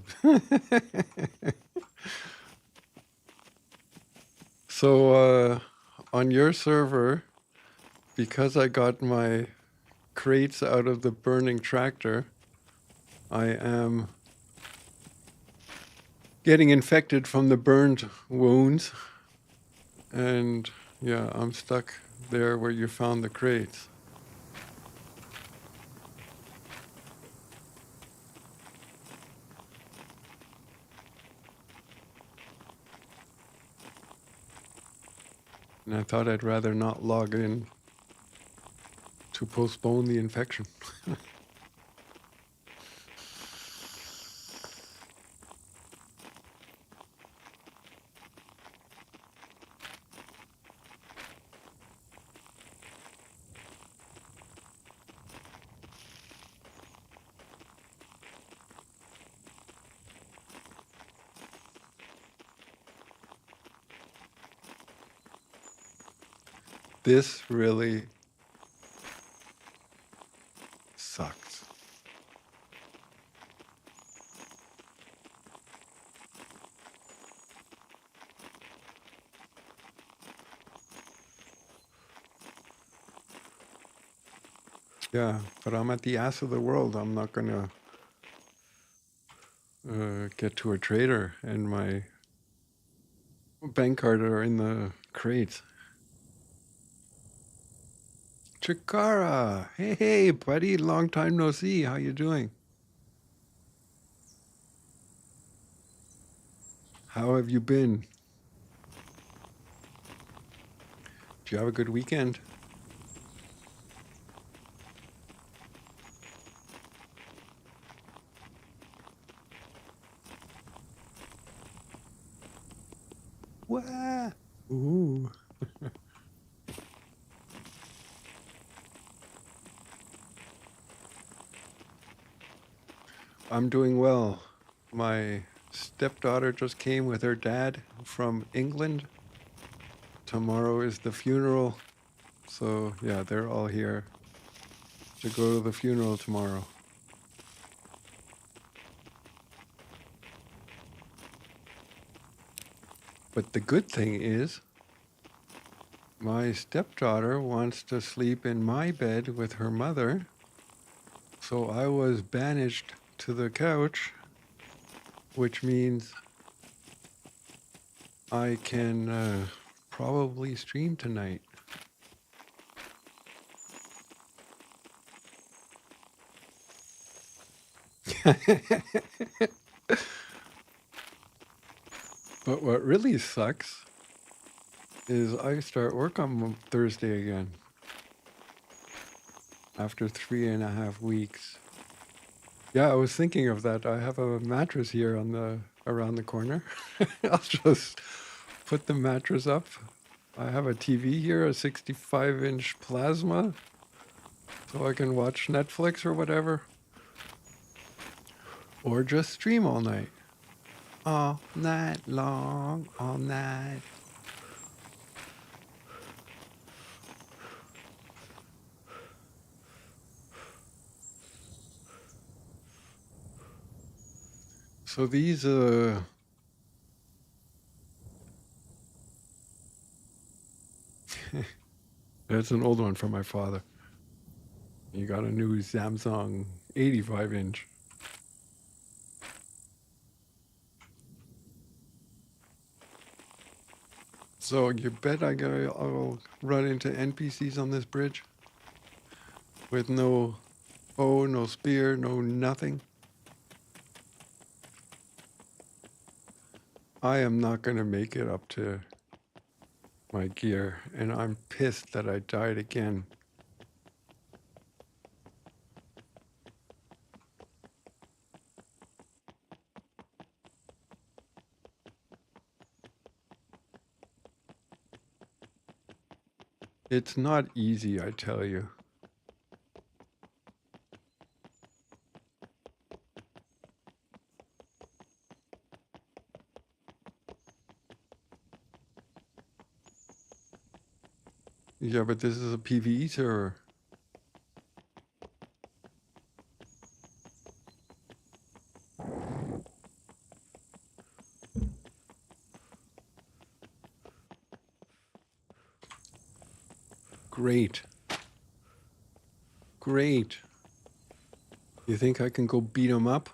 So on your server, because I got my crates out of the burning tractor, I am getting infected from the burned wounds. And yeah, I'm stuck there where you found the crates. And I thought I'd rather not log in to postpone the infection. This really sucks. Yeah, but I'm at the ass of the world. I'm not gonna get to a trader and my bank card are in the crates. Chikara! Hey, buddy, long time no see. How you doing? How have you been? Did you have a good weekend? What? Ooh. I'm doing well. My stepdaughter just came with her dad from England. Tomorrow is the funeral. So, yeah, they're all here to go to the funeral tomorrow. But the good thing is, my stepdaughter wants to sleep in my bed with her mother. So I was banished to the couch, which means I can probably stream tonight. But what really sucks is I start work on Thursday again after 3.5 weeks. Yeah, I was thinking of that. I have a mattress here around the corner. I'll just put the mattress up. I have a TV here, a 65-inch plasma, so I can watch Netflix or whatever. Or just stream all night. All night long, all night. So these, that's an old one from my father. He got a new Samsung 85-inch. So you bet I'll run into NPCs on this bridge with no bow, no spear, no nothing. I am not going to make it up to my gear, and I'm pissed that I died again. It's not easy, I tell you. Yeah, but this is a PvE server. Great. Great. You think I can go beat him up?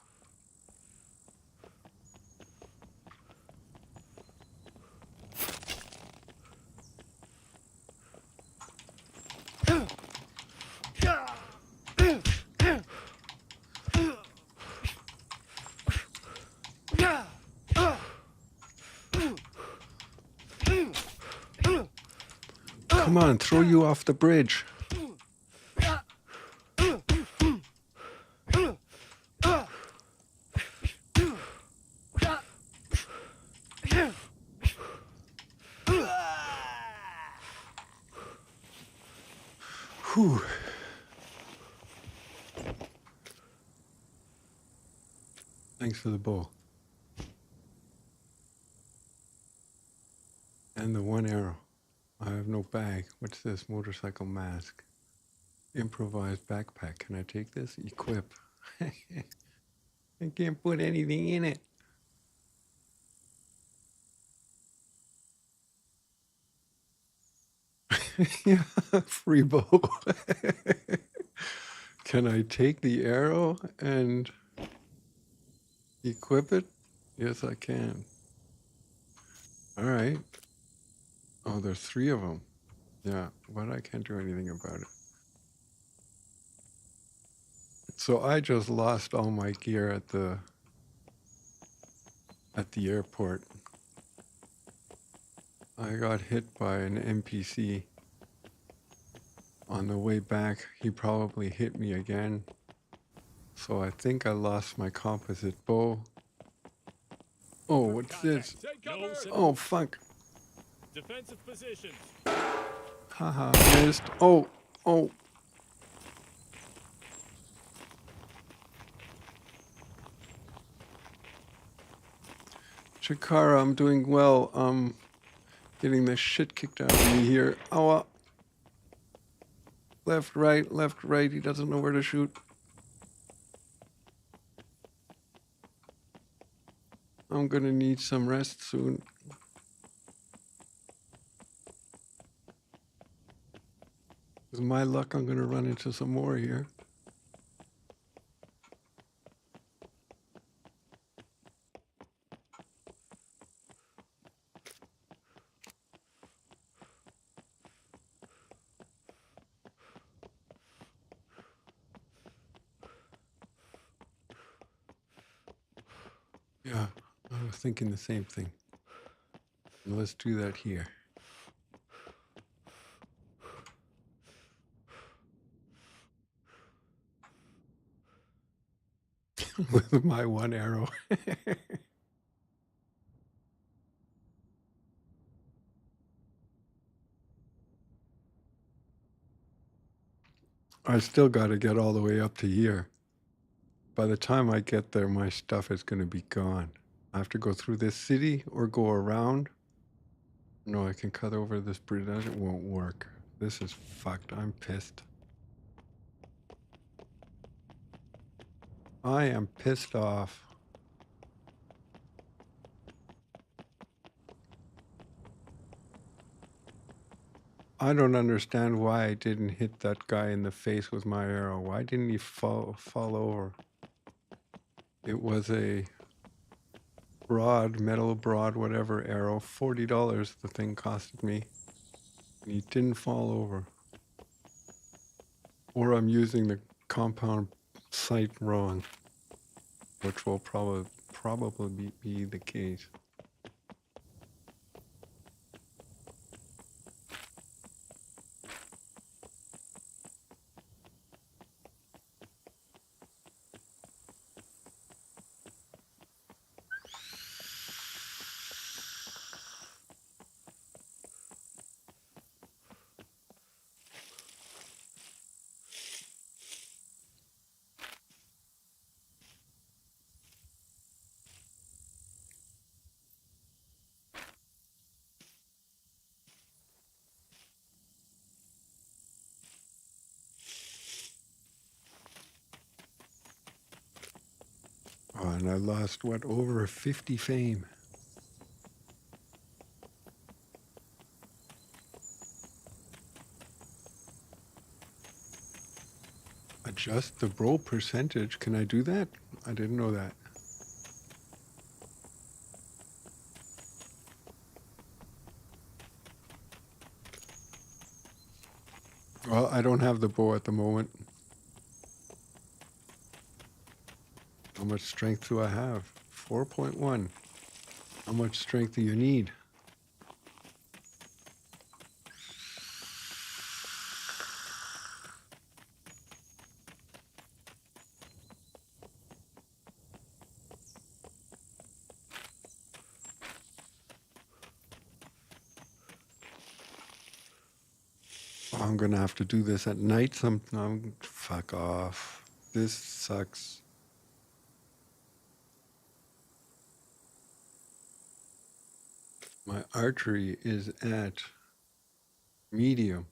Come on, throw you off the bridge. Whew. Thanks for the bow. And the one arrow. I have no bag. What's this? Motorcycle mask. Improvised backpack. Can I take this? Equip. I can't put anything in it. Yeah, free bow. Can I take the arrow and equip it? Yes, I can. All right. Oh, there's 3 of them. Yeah, but I can't do anything about it. So I just lost all my gear at the airport. I got hit by an NPC. On the way back, he probably hit me again. So I think I lost my composite bow. Oh, what's this? Oh, fuck. Defensive positions. Haha, missed. Oh, oh. Chikara, I'm doing well. Getting the shit kicked out of me here. Oh, left, right, left, right. He doesn't know where to shoot. I'm gonna need some rest soon. With my luck, I'm gonna run into some more here. Yeah, I was thinking the same thing. Let's do that here. With my one arrow. I still got to get all the way up to here. By the time I get there, my stuff is going to be gone. I have to go through this city or go around. No, I can cut over this bridge. It won't work. This is fucked. I'm pissed. I am pissed off. I don't understand why I didn't hit that guy in the face with my arrow. Why didn't he fall over? It was a metal broad, whatever arrow. $40 the thing costed me. And he didn't fall over. Or I'm using the compound sight wrong, which will probably be the case. Oh, and I lost, what, over 50 fame. Adjust the roll percentage. Can I do that? I didn't know that. Well, I don't have the bow at the moment. How much strength do I have? 4.1. How much strength do you need? Oh, I'm gonna have to do this at night sometime. Fuck off. This sucks. My archery is at medium.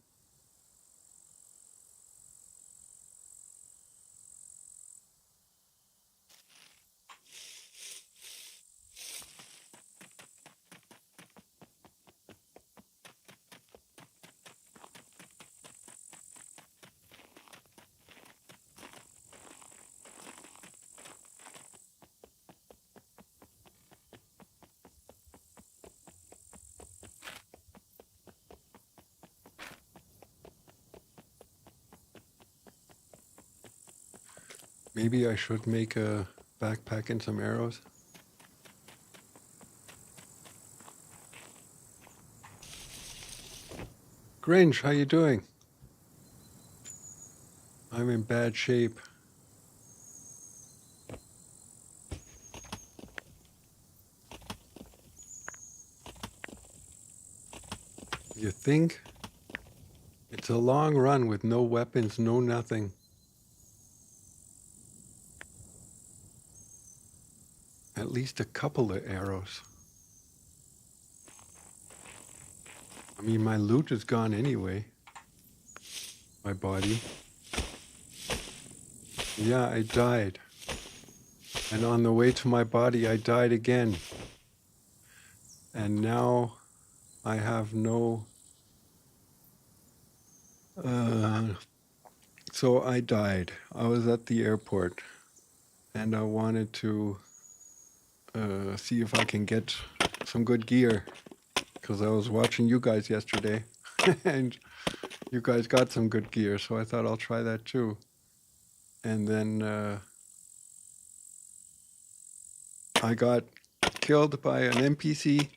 Maybe I should make a backpack and some arrows. Grinch, how you doing? I'm in bad shape. You think? It's a long run with no weapons, no nothing. At least a couple of arrows. I mean, my loot is gone anyway. My body. Yeah, I died. And on the way to my body, I died again. And now I have no... So I died. I was at the airport. And I wanted to see if I can get some good gear. Because I was watching you guys yesterday. And you guys got some good gear. So I thought I'll try that too. And then I got killed by an NPC,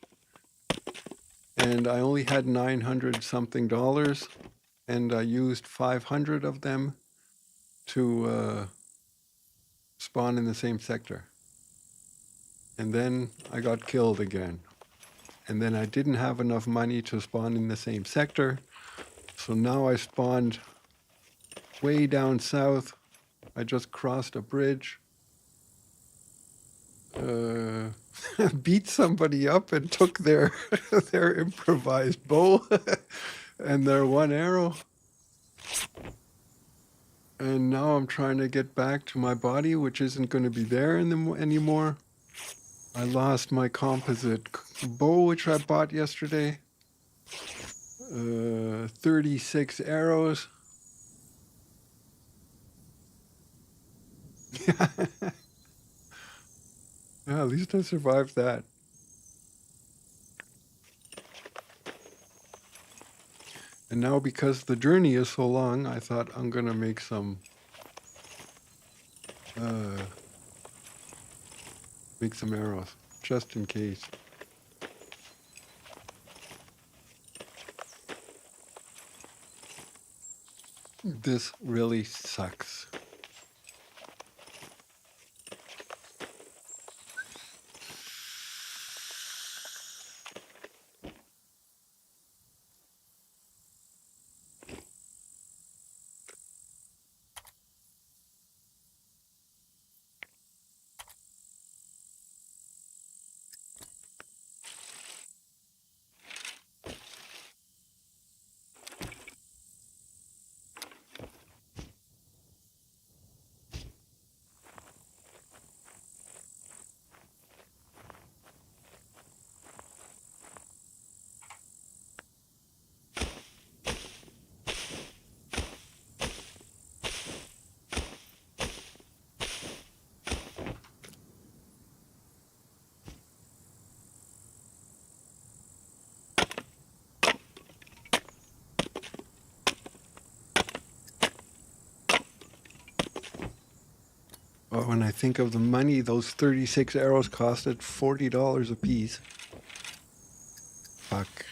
and I only had 900 something dollars, and I used 500 of them to spawn in the same sector. And then I got killed again. And then I didn't have enough money to spawn in the same sector, so now I spawned way down south. I just crossed a bridge. Beat somebody up and took their their improvised bow and their one arrow. And now I'm trying to get back to my body, which isn't going to be there anymore. I lost my composite bow, which I bought yesterday. 36 arrows. Yeah, at least I survived that. And now because the journey is so long, I thought I'm gonna make some arrows, just in case. This really sucks. Oh, when I think of the money, those 36 arrows costed $40 a piece. Fuck.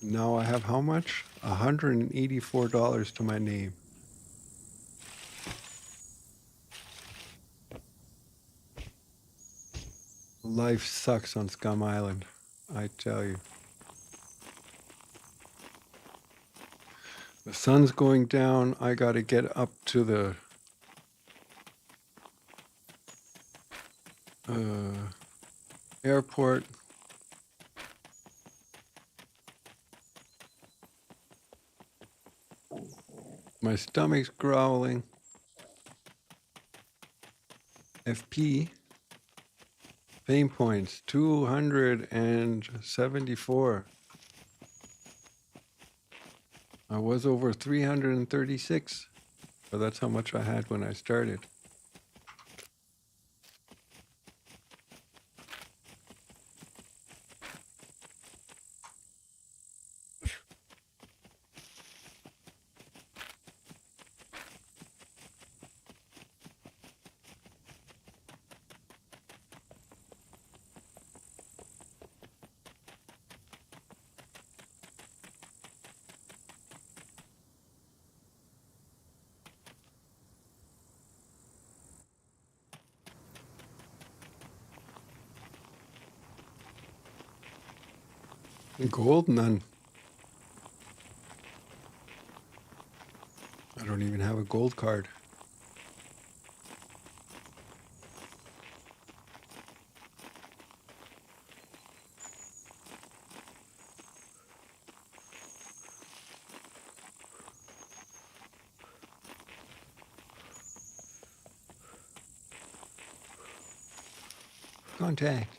Now I have how much? $184 to my name. Life sucks on Scum Island, I tell you. The sun's going down. I gotta get up to the airport. My stomach's growling. FP. Pain points, 274. I was over 336. So that's how much I had when I started. Gold? None. I don't even have a gold card. Contact.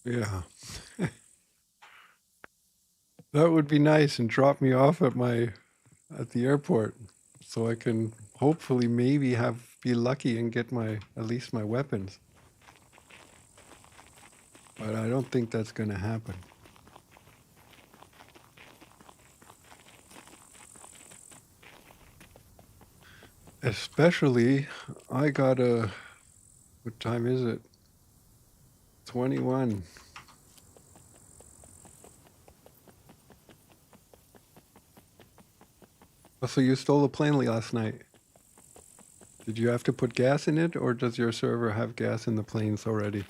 Yeah. That would be nice, and drop me off at the airport so I can hopefully maybe be lucky and get at least my weapons. But I don't think that's going to happen. Especially, I got what time is it? 21. Oh, so you stole a plane last night. Did you have to put gas in it, or does your server have gas in the planes already?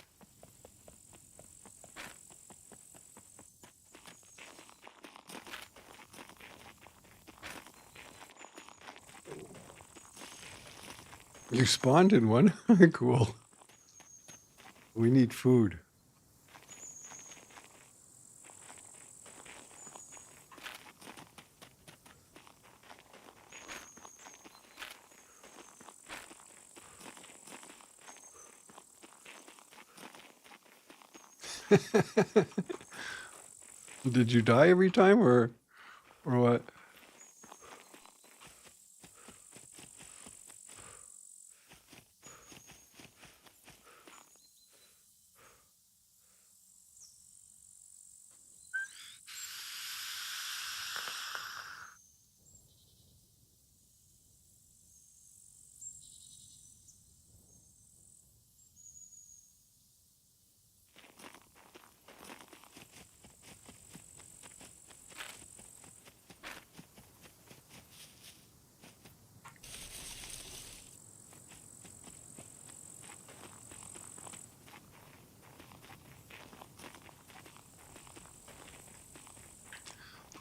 You spawned in one? Cool. We need food. Did you die every time, or what?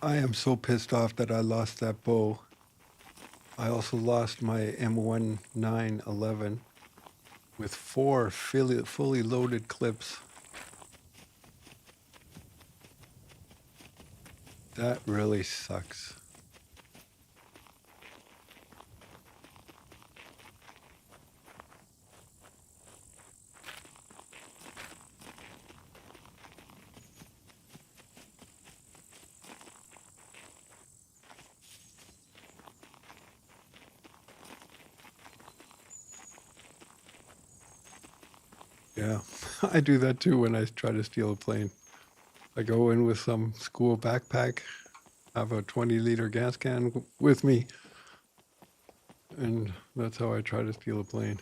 I am so pissed off that I lost that bow. I also lost my M1911 with 4 fully loaded clips. That really sucks. Yeah, I do that too when I try to steal a plane. I go in with some school backpack, have a 20-liter gas can with me, and that's how I try to steal a plane.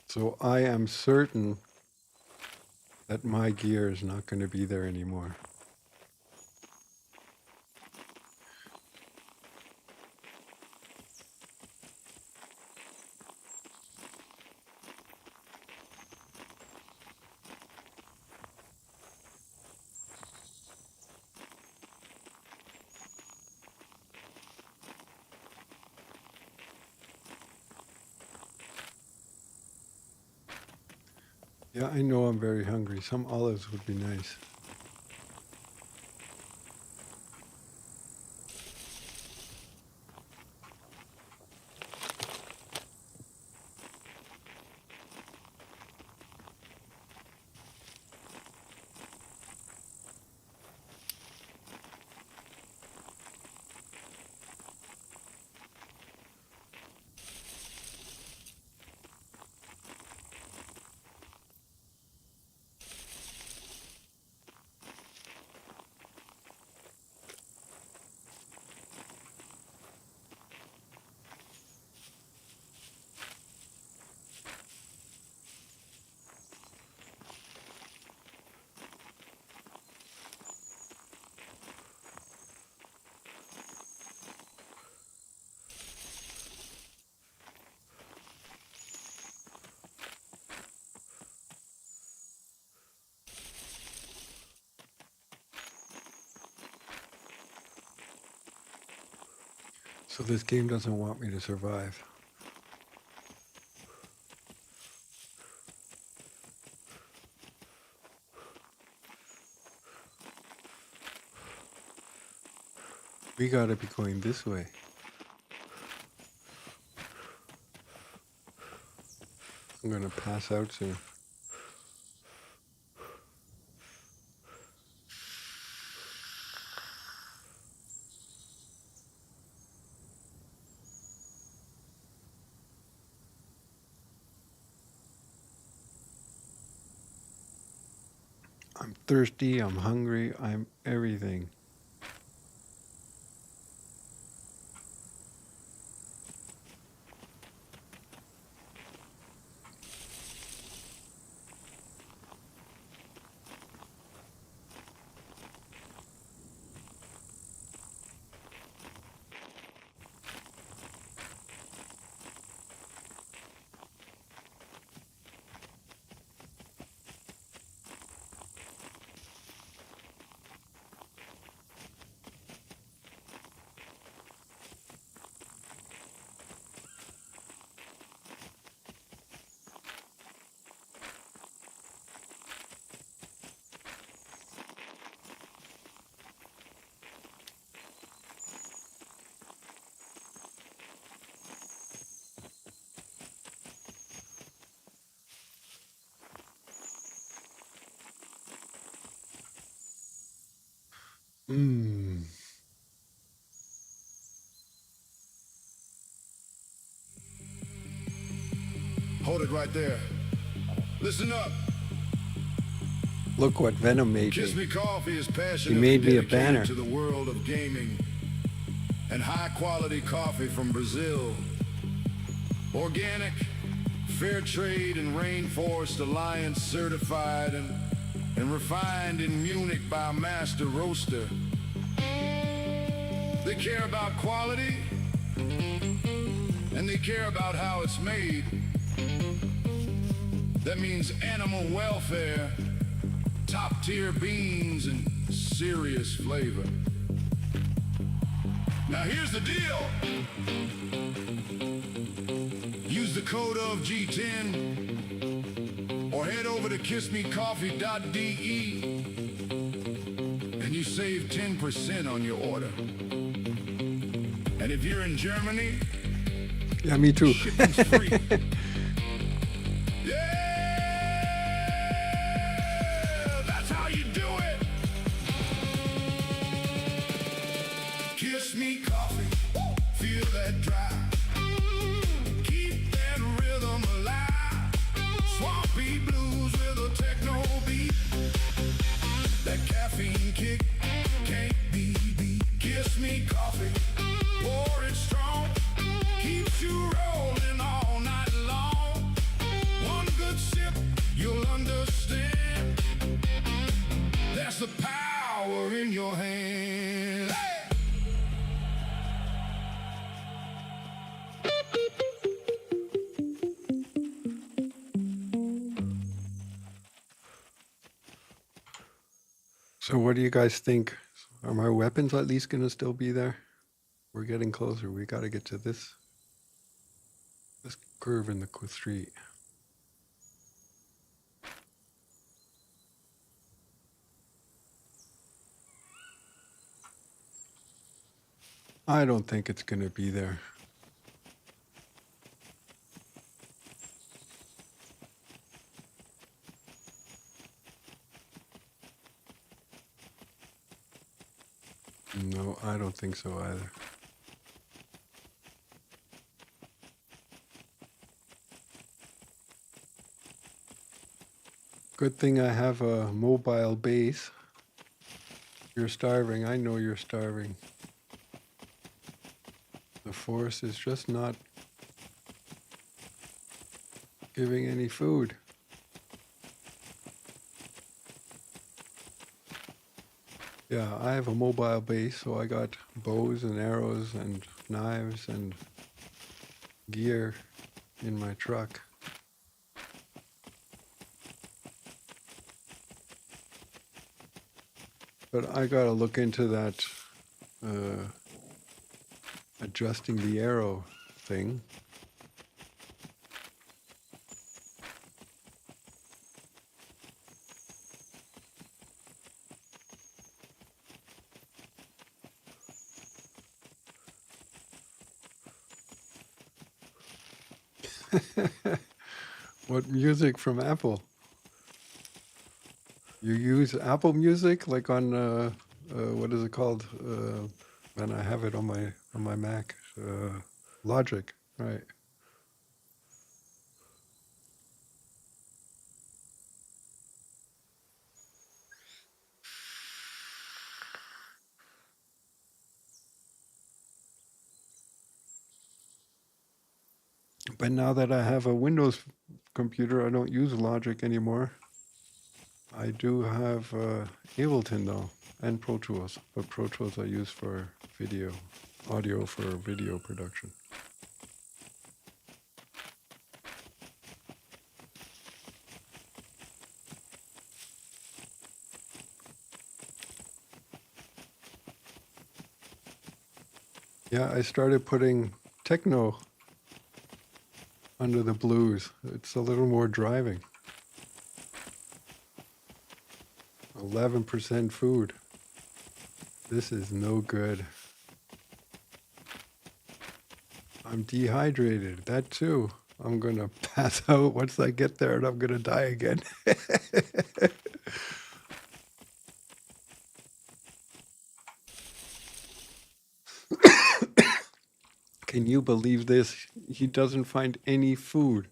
So I am certain that my gear is not going to be there anymore. Yeah, I know I'm very hungry. Some olives would be nice. So this game doesn't want me to survive. We gotta be going this way. I'm gonna pass out soon. I'm thirsty, I'm hungry, I'm everything. Mmm. Hold it right there. Listen up. Look what Venom made Kiss me. Me Coffee is passionately made me a dedicated banner. to the world of gaming and high quality coffee from Brazil. Organic, fair trade and Rainforest Alliance certified and refined in Munich by a master roaster. They care about quality and they care about how it's made. That means animal welfare, top-tier beans, and serious flavor. Now here's the deal. Use the code of G10 or head over to kissmecoffee.de and you save 10% on your order. And if you're in Germany, Yeah, me too. shipping's free. Yeah! That's how you do it. Kiss me coffee, feel that drive. Keep that rhythm alive. Swampy blues with a techno beat. That caffeine kick can't be beat. Kiss me coffee, pour it strong. Keeps you rolling all night long. One good sip, you'll understand. That's the power in your hand. Hey! So what do you guys think? Are my weapons at least going to still be there? We're getting closer. We got to get to this curve in the street. I don't think it's going to be there. No, I don't think so either. Good thing I have a mobile base. You're starving. I know you're starving. The forest is just not giving any food. Yeah, I have a mobile base, so I got bows and arrows and knives and gear in my truck. But I gotta look into that adjusting the arrow thing. What music from Apple? You use Apple Music, like on what is it called? And I have it on my Mac. Logic, right? But now that I have a Windows computer, I don't use Logic anymore. I do have Ableton though, and Pro Tools. But Pro Tools I use for audio for video production. Yeah, I started putting techno under the blues. It's a little more driving. 11% food. This is no good. I'm dehydrated. That too. I'm gonna pass out once I get there and I'm gonna die again. Can you believe this? He doesn't find any food.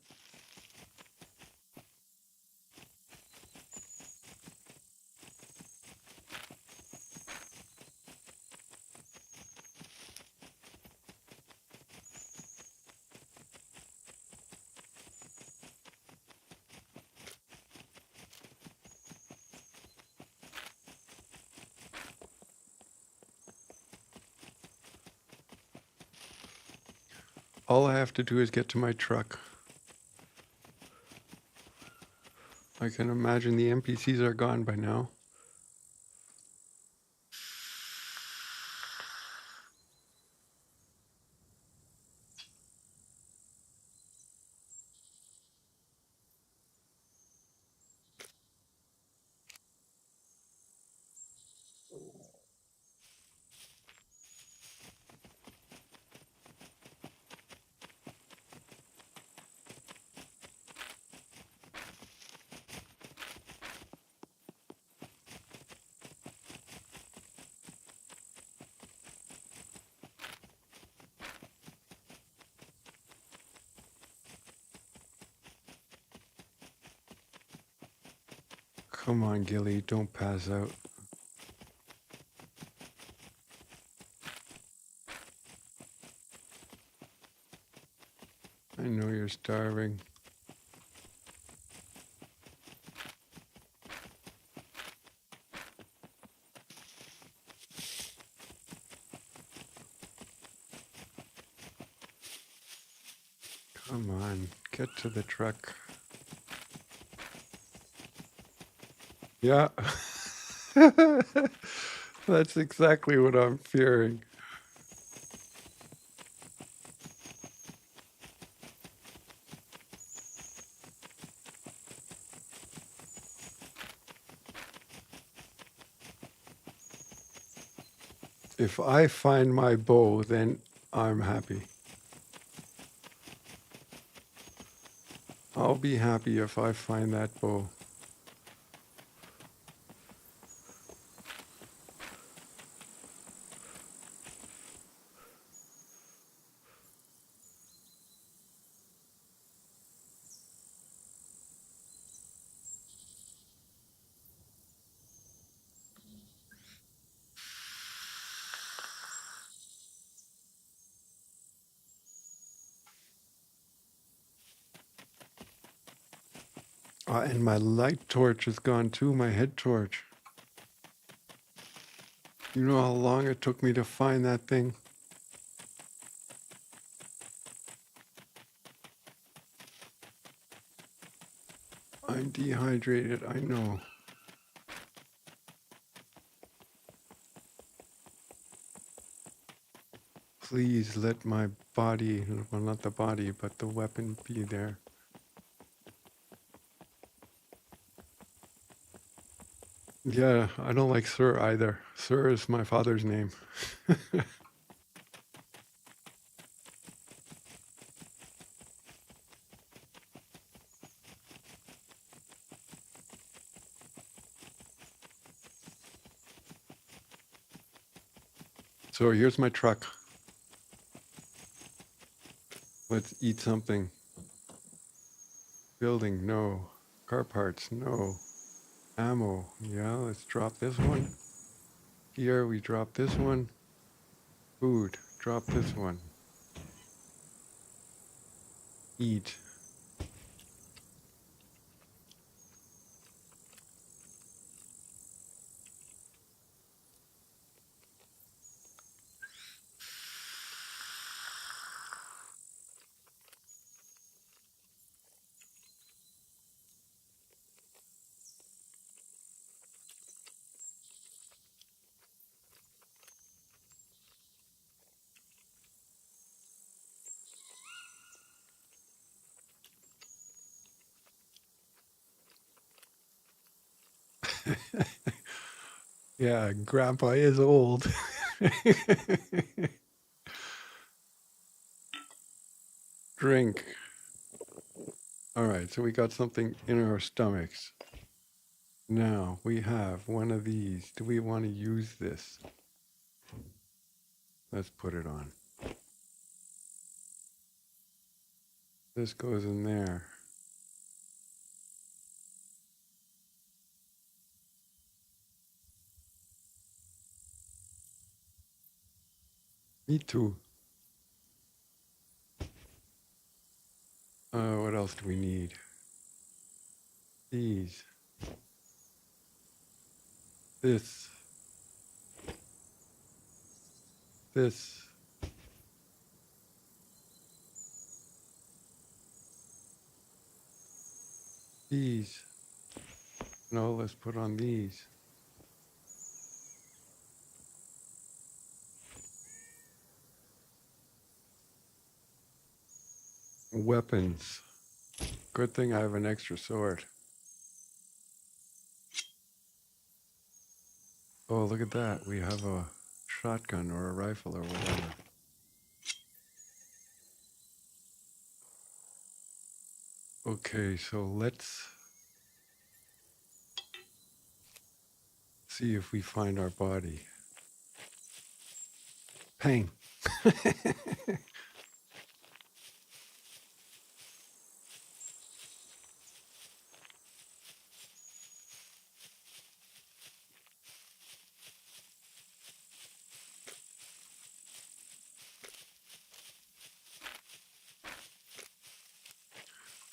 All I have to do is get to my truck. I can imagine the NPCs are gone by now. Come on, Gilly, don't pass out. I know you're starving. Come on, get to the truck. Yeah. That's exactly what I'm fearing. If I find my bow, then I'm happy. I'll be happy if I find that bow. And my light torch is gone too, my head torch. You know how long it took me to find that thing? I'm dehydrated, I know. Please let my body, well, not the body, but the weapon be there. Yeah, I don't like Sir either. Sir is my father's name. So here's my truck. Let's eat something. Building, no. Car parts, no. Ammo, yeah, let's drop this one. Here we drop this one. Food, drop this one. Eat. Yeah, Grandpa is old. Drink. All right, so we got something in our stomachs. Now we have one of these. Do we want to use this? Let's put it on. This goes in there. Me too. What else do we need? These. This. This. These. No, let's put on these. Weapons. Good thing I have an extra sword. Oh, look at that. We have a shotgun or a rifle or whatever. Okay, so let's see if we find our body. Pang.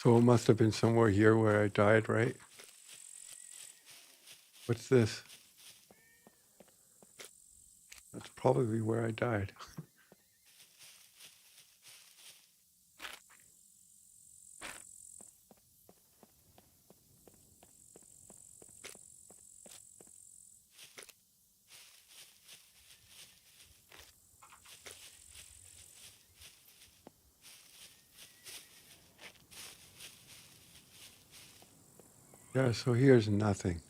So it must have been somewhere here where I died, right? What's this? That's probably where I died. Yeah, so here's nothing.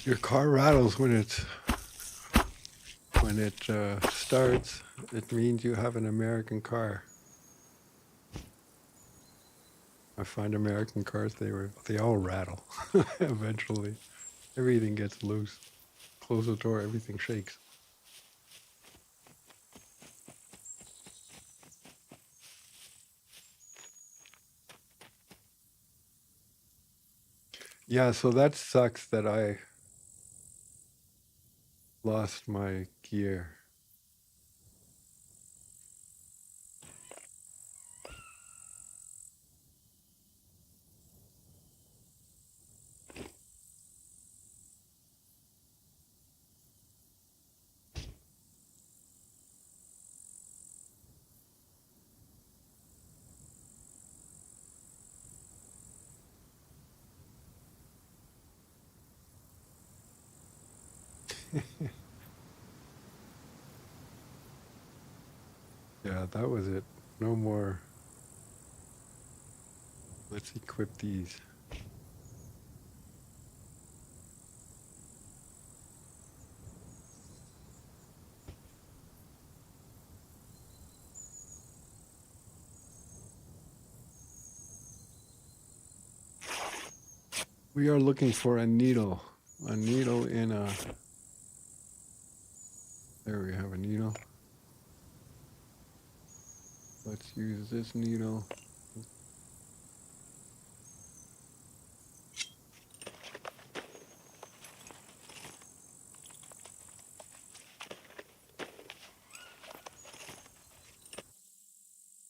Your car rattles when it starts. It means you have an American car. I find American cars, they all rattle eventually. Everything gets loose. Close the door, everything shakes. Yeah, so that sucks that I lost my gear. Yeah, that was it. No more. Let's equip these. We are looking for a needle. A needle in a... There we have a needle. Let's use this needle.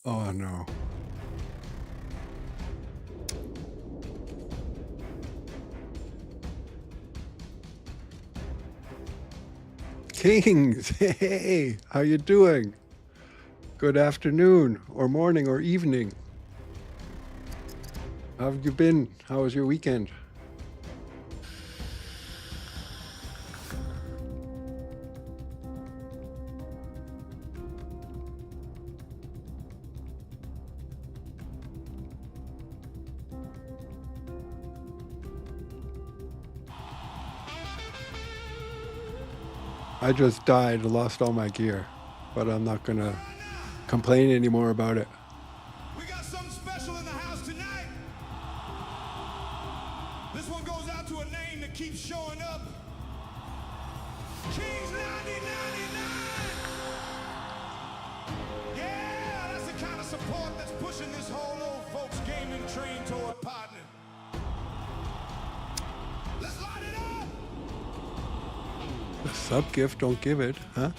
Oh no. Kings, hey, how you doing? Good afternoon, or morning, or evening. How have you been? How was your weekend? I just died, lost all my gear, but I'm not gonna complain anymore about it. We got something special in the house tonight. This one goes out to a name that keeps showing up. Kings 9099. Yeah, that's the kind of support that's pushing this whole old folks gaming train toward partner. Let's light it up. The sub gift, don't give it, huh?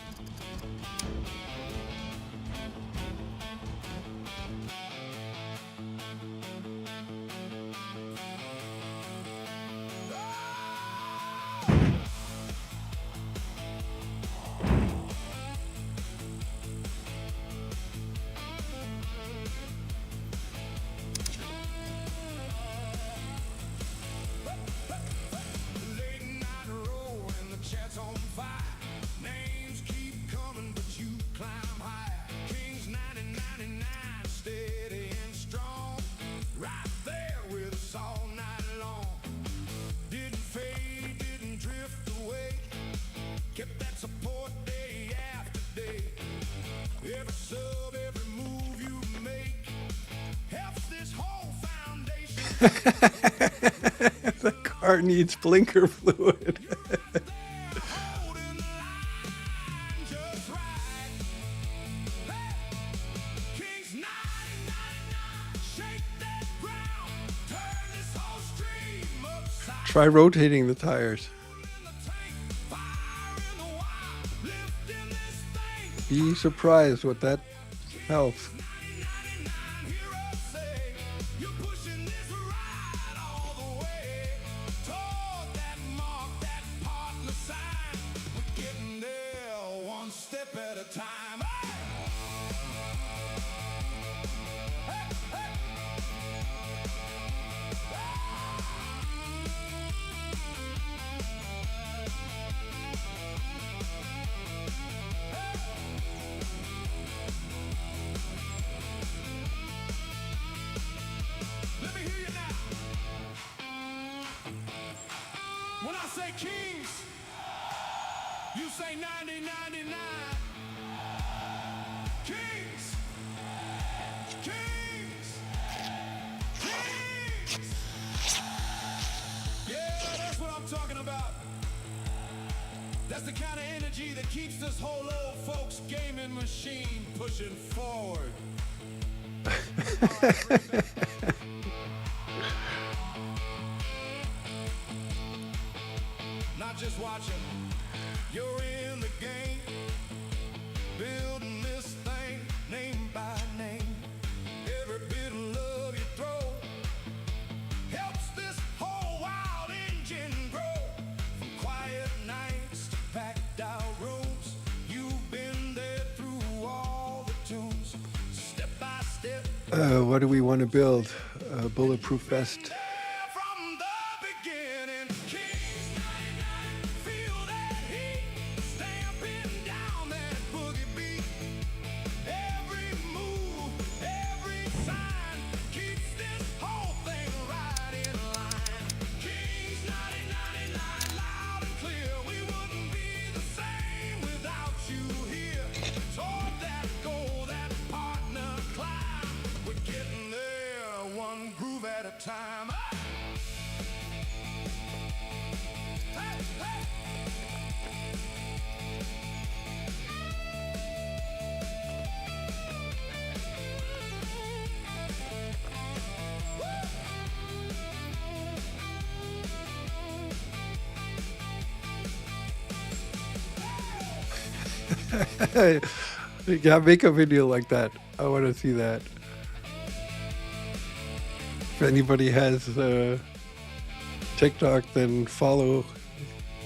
Late night roll and the chat's on fire. Names keep coming, but you climb higher. Kings 9099, steady and strong. Right there with us all night long. Didn't fade, didn't drift away. Kept that support day after day. Every sub, every move you make helps this whole foundation. The car needs blinker fluid. Holding the line just right. Hey, Kings 999, shake that ground, turn this whole stream upside Try rotating the tires. in the tank, fire in the wild, lifting this thing. Be surprised what that helps. 999, hear us say, you're pushing this ride all the way toward that mark, that partner sign. We're getting there one step at a time. Hey, hey. Let me hear you now. When I say kings, you say 9099. Kings. Kings. Kings. Yeah, that's what I'm talking about. That's the kind of energy that keeps this whole old folks gaming machine pushing forward. Not just watching, you're in the game, building this thing name by name. Every bit of love you throw helps this whole wild engine grow. From quiet nights to packed out rooms, you've been there through all the tunes, step by step. What do we want to build? A bulletproof vest. From the beginning, Kings 99, feel that heat, stamping down that boogie beat. Every move, every sign keeps this whole thing right in line. Kings 9099, loud and clear, we wouldn't be the same without you here. Toward that goal, that partner climb, we're getting there one groove at a time. Hey, hey. Yeah, make a video like that. I want to see that. If anybody has TikTok, then follow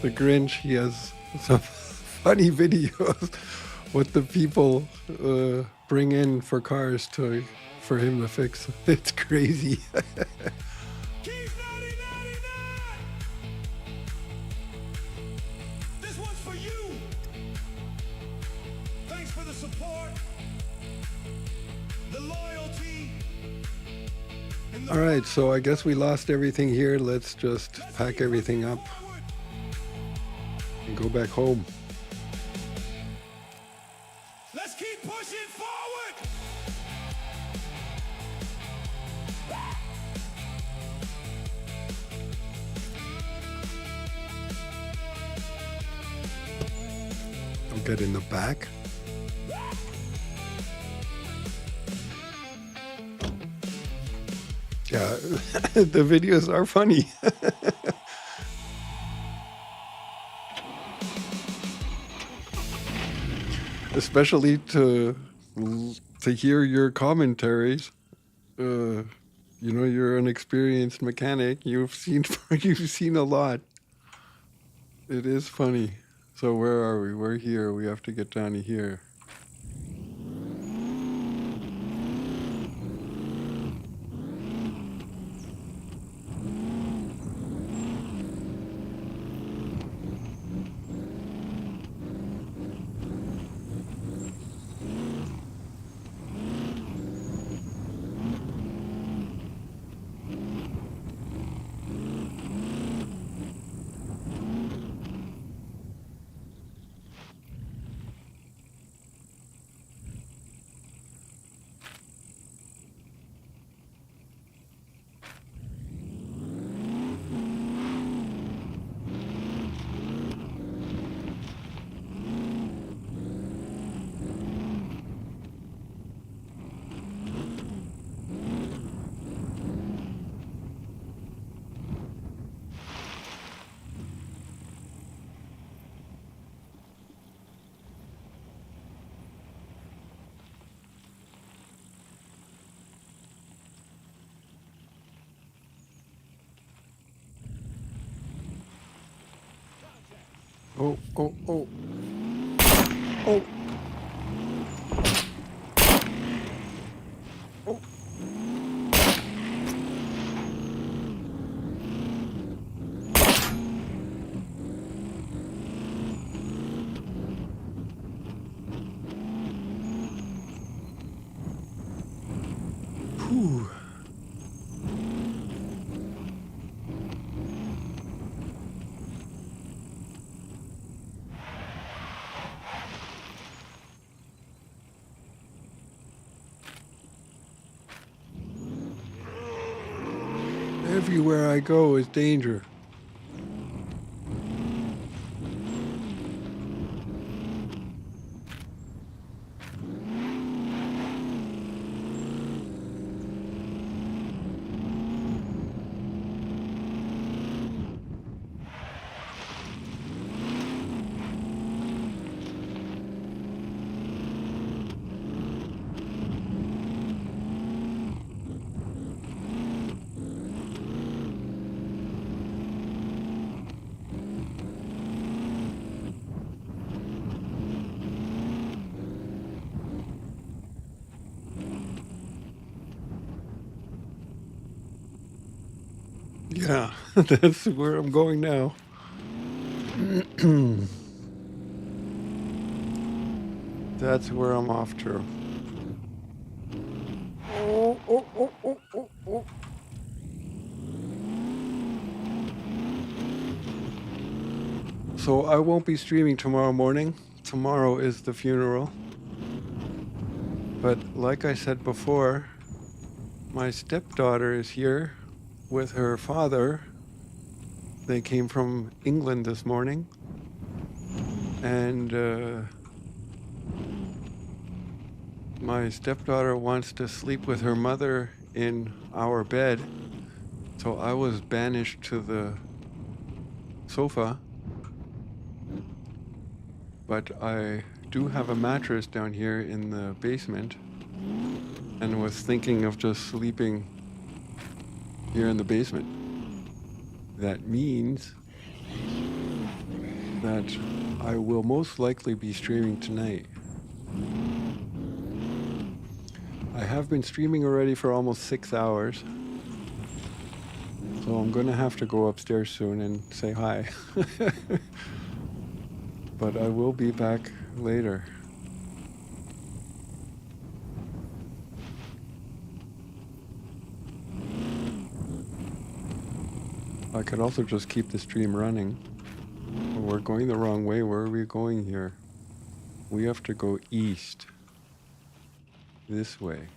the Grinch. He has some funny videos what the people bring in for cars for him to fix. It's crazy. Kings 9099. This one's for you. Thanks for the support, the loyalty. And the All right, so I guess we lost everything here. Let's just pack everything up forward. and go back home. at in the back. Yeah, the videos are funny. Especially to hear your commentaries. You know, you're an experienced mechanic. You've seen a lot. It is funny. So where are we? We're here. We have to get down to here. Oh, oh, oh. Oh. Oh. Whew. Everywhere I go is danger. Yeah, that's where I'm going now. That's where I'm off to. Oh, oh, oh, oh, oh, oh. So I won't be streaming tomorrow morning. Tomorrow is the funeral. But like I said before, my stepdaughter is here with her father. They came from England this morning. And my stepdaughter wants to sleep with her mother in our bed. So I was banished to the sofa. But I do have a mattress down here in the basement and was thinking of just sleeping here in the basement. That means that I will most likely be streaming tonight. I have been streaming already for almost 6 hours. So I'm gonna have to go upstairs soon and say hi. But I will be back later. I could also just keep the stream running. We're going the wrong way. Where are we going here? We have to go east. This way.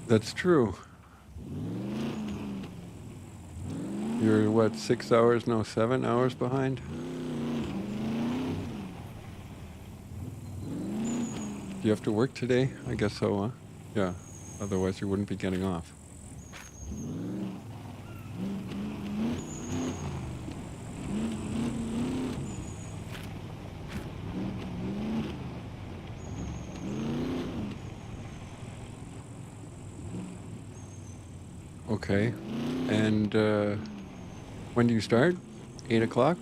That's true. You're what, 6 hours, no, 7 hours behind? Do you have to work today? I guess so, huh? Yeah, otherwise you wouldn't be getting off. Okay, and when do you start? 8 o'clock?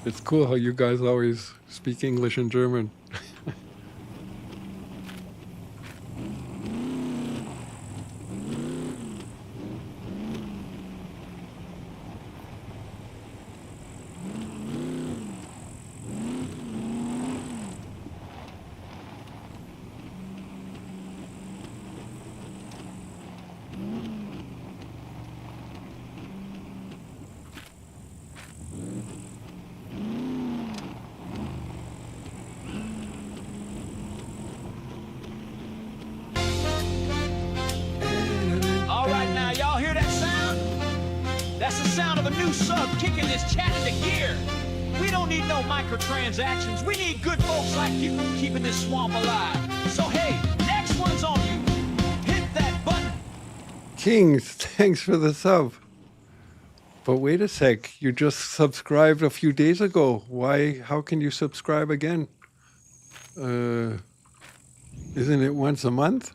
It's cool how you guys always speak English and German. All right, now, y'all hear that sound? That's the sound of a new sub kicking this chat into gear. We don't need no microtransactions. We need good folks like you keeping this swamp alive. So, hey, next one's on you. Hit that button. Kings, thanks for the sub. But wait a sec, you just subscribed a few days ago. Why, how can you subscribe again? Isn't it once a month?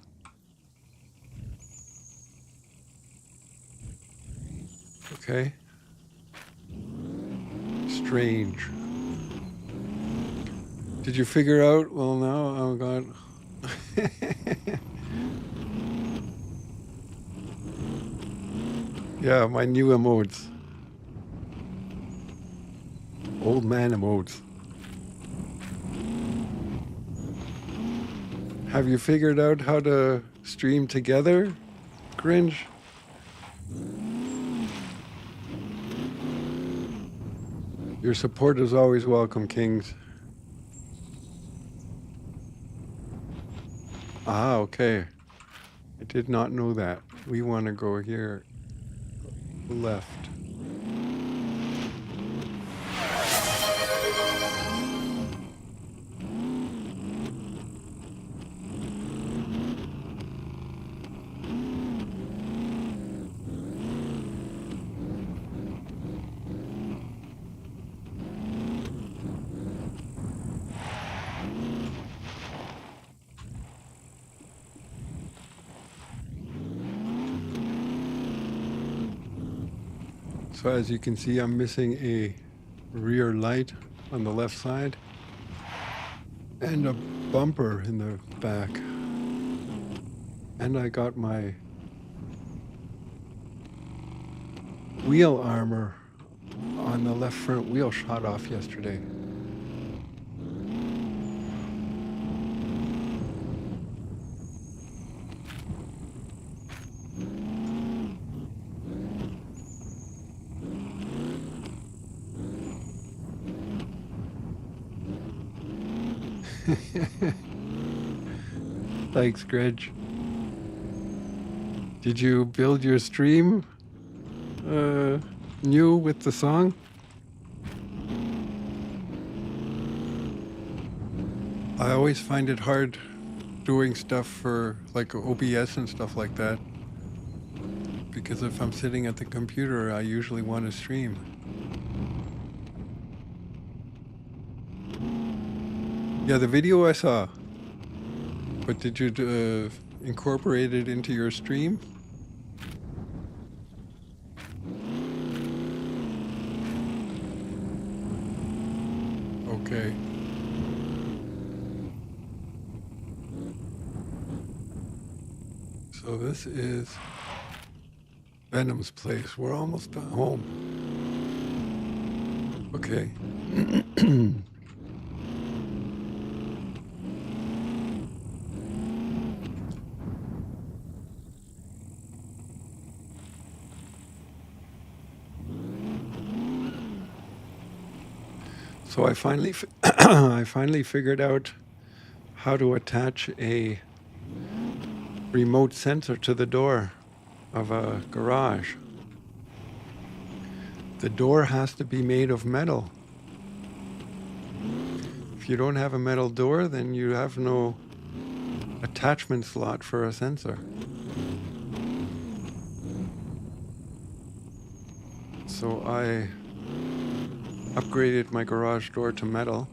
Okay. Strange. Did you figure out? Well, no, oh God. Yeah, my new emotes. Old man emotes. Have you figured out how to stream together? Cringe. Your support is always welcome, Kings. Ah, okay. I did not know that. We want to go here. Left. So as you can see, I'm missing a rear light on the left side and a bumper in the back. And I got my wheel armor on the left front wheel shot off yesterday. Thanks, Gretch. Did you build your stream new with the song? I always find it hard doing stuff for like OBS and stuff like that, because if I'm sitting at the computer, I usually want to stream. Yeah, the video I saw. But did you incorporate it into your stream? Okay. So this is Venom's place. We're almost home. Okay. So I finally, I finally figured out how to attach a remote sensor to the door of a garage. The door has to be made of metal. If you don't have a metal door, then you have no attachment slot for a sensor. So I upgraded my garage door to metal,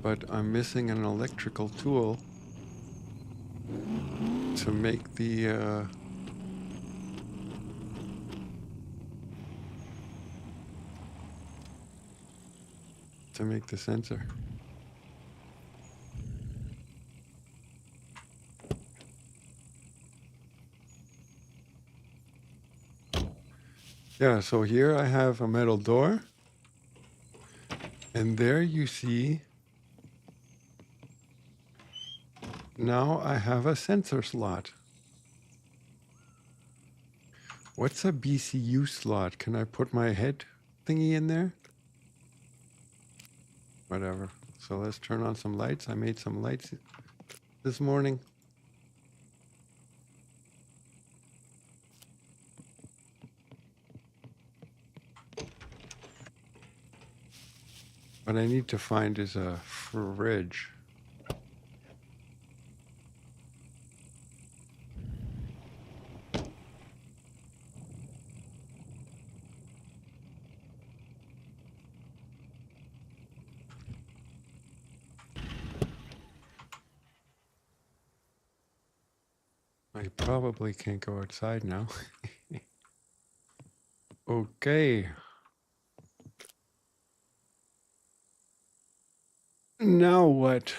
but I'm missing an electrical tool to make the sensor. Yeah, so here I have a metal door, and there you see, now I have a sensor slot. What's a BCU slot? Can I put my head thingy in there? Whatever. So let's turn on some lights. I made some lights this morning. What I need to find is a fridge. I probably can't go outside now. Okay. Now what?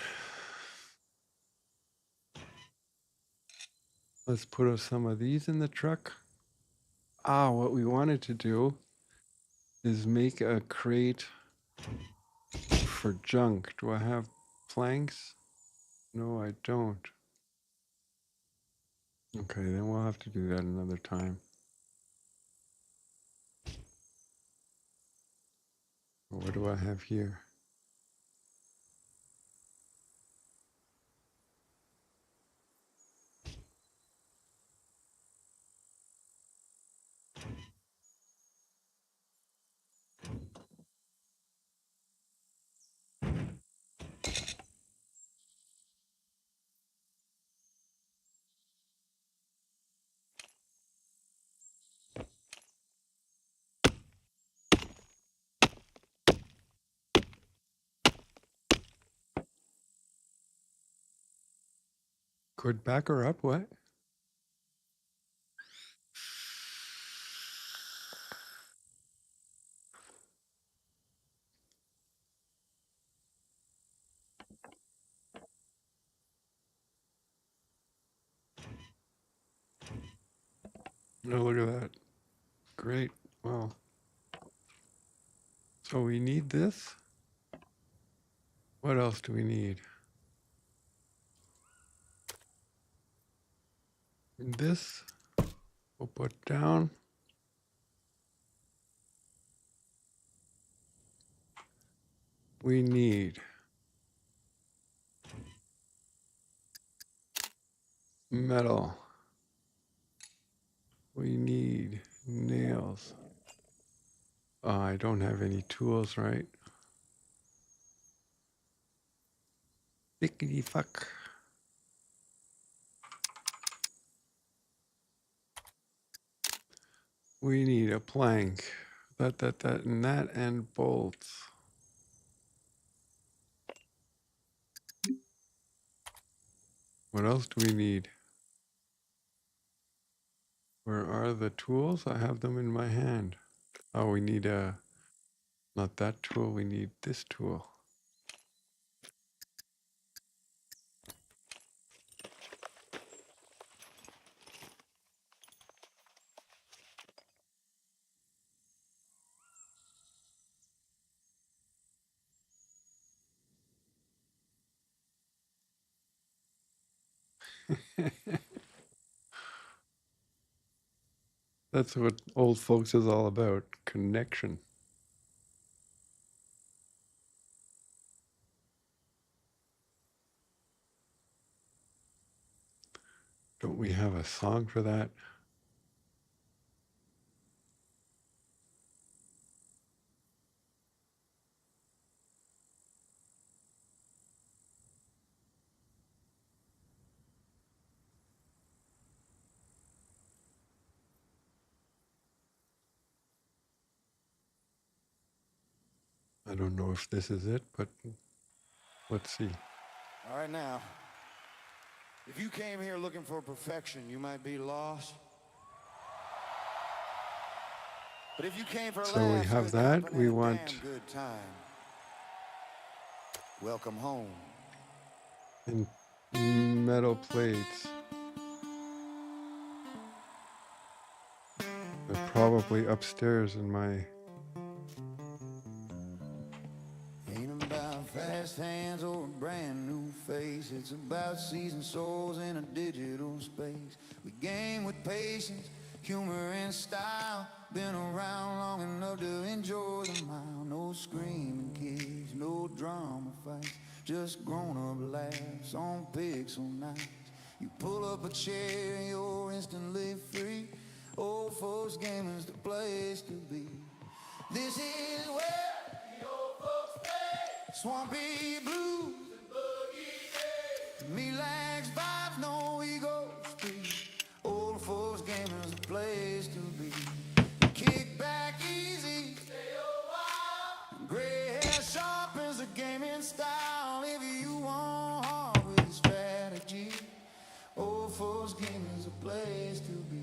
Let's put some of these in the truck. What we wanted to do is make a crate for junk. Do I have planks? No, I don't. Okay, then we'll have to do that another time. What do I have here? Could back her up, what? Oh, look at that. Great. Well, so we need this. What else do we need? And this we'll put down. We need metal. We need nails. I don't have any tools, right? Bickety fuck. We need a plank. That, and that, and bolts. What else do we need? Where are the tools? I have them in my hand. Oh, we need not that tool, we need this tool. That's what old folks is all about, connection. Don't we have a song for that? I don't know if this is it, but let's see. All right, now, if you came here looking for perfection, you might be lost. But if you came for So we laughs, have good that. company, We and a want damn good time. Welcome home. in metal plates. They're probably upstairs in my. Ain't about fast hands or a brand new face. It's about seasoned souls in a digital space. We game with patience, humor and style. Been around long enough to enjoy the mile. No screaming kids, no drama fights. Just grown-up laughs on pixel nights. You pull up a chair, you're instantly free. Old folks gaming's the place to be. This is where the old folks play. Swampy blues and boogie days. Relaxed vibes, no ego street. Old folks gaming's the place to be. Kick back easy, stay a while. Gray hair sharpens the gaming style. If you want hard with strategy, old folks gaming's a place to be.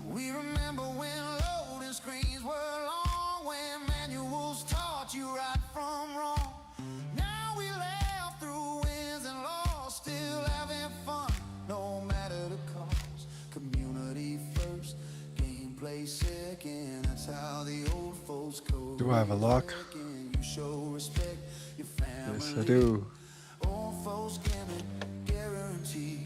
We remember when loading screens were long, when manuals taught you right from wrong. Now we laugh through wins and loss, still having fun, no matter the cost. Community first, gameplay second, that's how the old folks go. Do I have a lock? You show respect, your family. Yes, I do. Old folks gaming, guaranteed.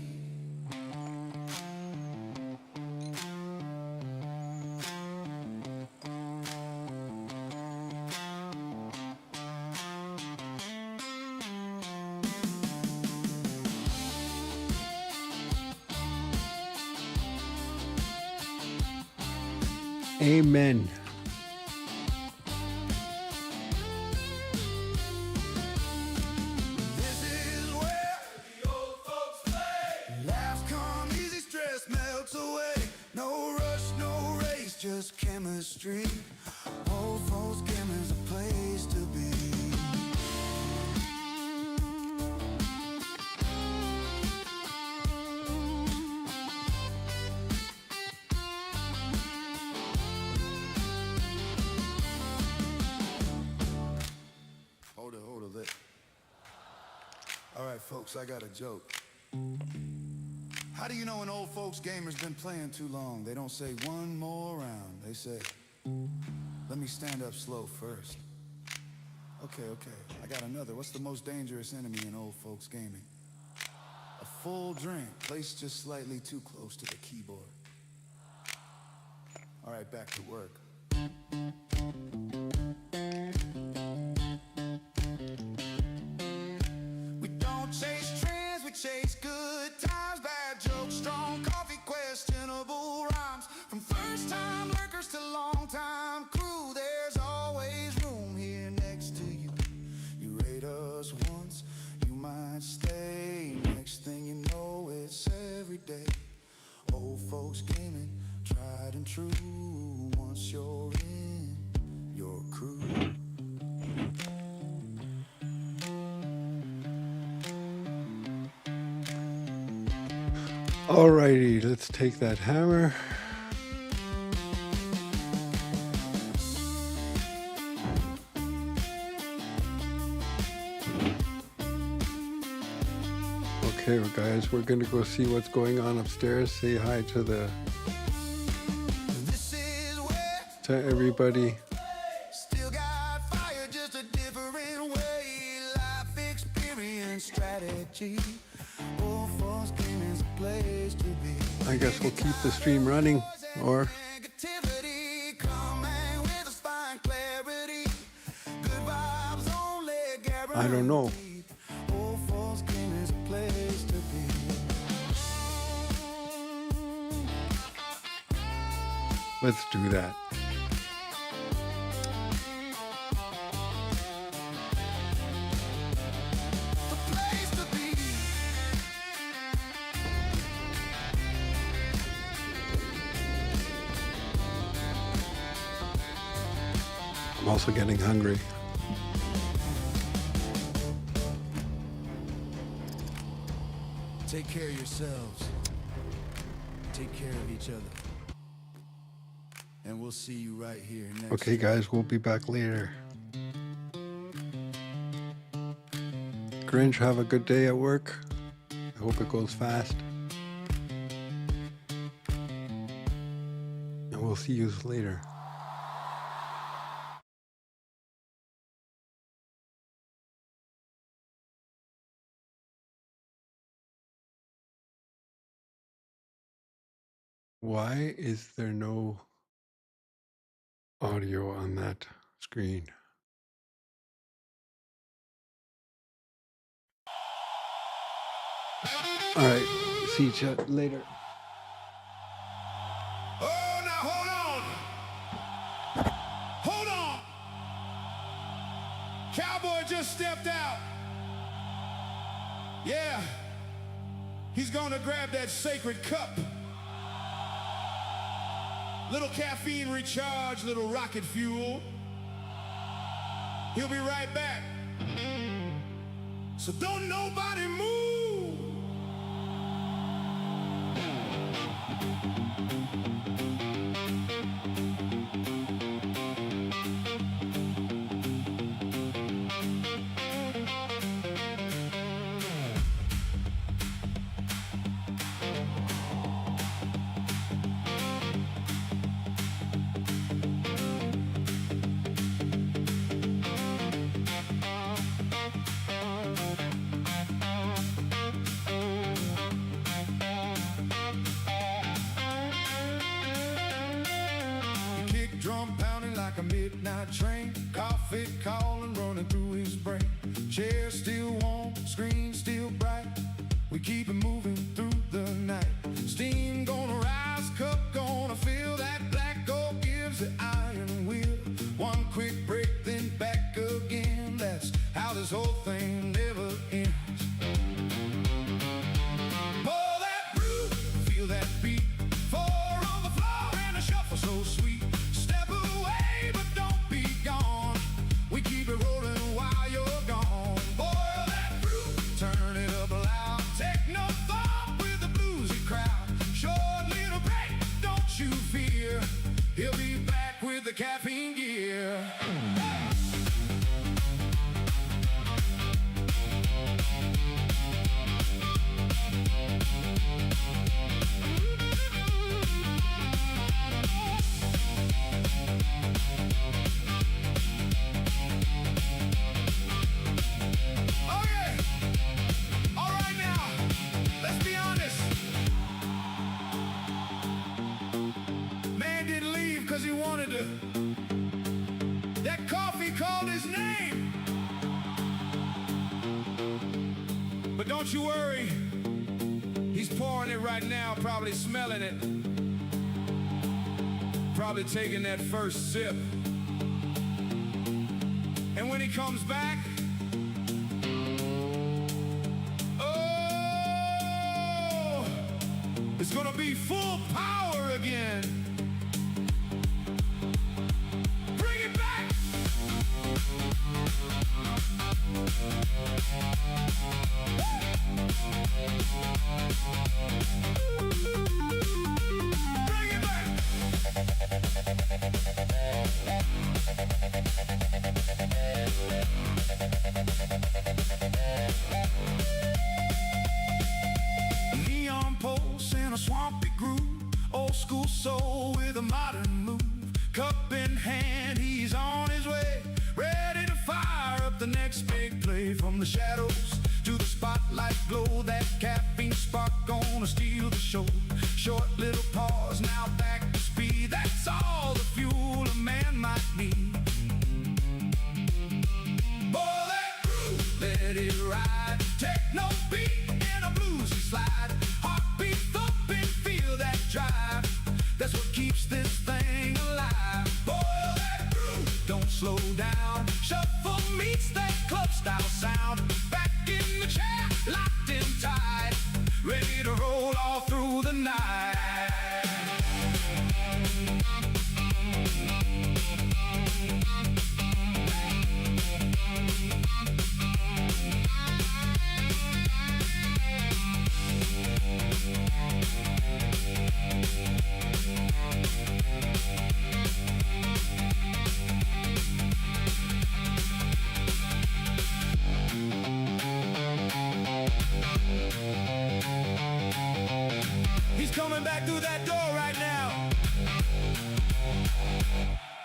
Amen. This is where the old folks play. Laughs come easy, stress melts away. No rush, no race, just chemistry. Old folks gaming's a place to be. Hold it. All right, folks, I got a joke. How do you know an old folks gamer's been playing too long? They don't say one more round. They say, let me stand up slow first. Okay. I got another. What's the most dangerous enemy in old folks gaming? A full drink placed just slightly too close to the keyboard. All right, back to work. We don't chase trends, we chase good times. Bad jokes, strong coffee, questionable rhymes. From first time lurkers to long time crew, there's always room here next to you. You rate us once, you might stay. Next thing you know, it's every day. Old folks gaming, tried and true. Once you're in your crew. Alrighty, let's take that hammer. Okay, well, guys, we're gonna go see what's going on upstairs. Say hi to This is where to everybody. still got fire, just a different way. Life experience, strategy. Old folks gaming's a place to be. I guess we'll keep the stream running, or Negativity, come hang with us, find clarity. Good vibes only guaranteed. I don't know. Old folks gaming's a place to be. let's do that. The place to be. I'm also getting hungry. Take care of yourselves. Take care of each other. And we'll see you right here next. Okay, guys, we'll be back later. Grinch, have a good day at work. I hope it goes fast. And we'll see you later. Why is there no audio on that screen? All right, see you later. Oh, now hold on. Hold on. Cowboy just stepped out. Yeah. He's gonna grab that sacred cup. Little caffeine recharge, little rocket fuel. He'll be right back. So don't nobody move. Kick drum pounding like a midnight train. Coffee calling, running through his brain. Chair still warm, screen still bright. We keep it moving through the night. Steam gonna rise, cup gonna fill. That black gold gives the iron will. One quick break, then back again. That's how this whole thing never ends. Pour that brew, feel that beat. Four on the floor and a shuffle so sweet. Step away, but don't be gone. We keep it rolling while you're gone. Boil that brew, turn it up loud. Take no thought with the bluesy crowd. Short little break, don't you fear. He'll be back with the caffeine gear. Oh yeah! All right now, let's be honest. Man didn't leave because he wanted to. That coffee called his name. But don't you worry. He's pouring it right now, probably smelling it. Probably taking that first sip. And when he comes back, oh, it's gonna be full power again. Bring it back. Bring it back. a swampy groove. Old school soul with a modern move. Cup in hand, he's on his way, ready to fire up the next big play. From the shadows to the spotlight glow, that caffeine spark gonna steal the show. Short little pause, now back to speed. That's all the fuel a man might need. Boy, that groove, let it ride. Techno beat in a bluesy slide. Heartbeat thumping, feel that drive. That's what keeps this thing alive. Boy, that groove, don't slow down. Shuffle meets that club style sound. Back in the chair, locked in tight, ready to roll all through the night. He's coming back through that door right now.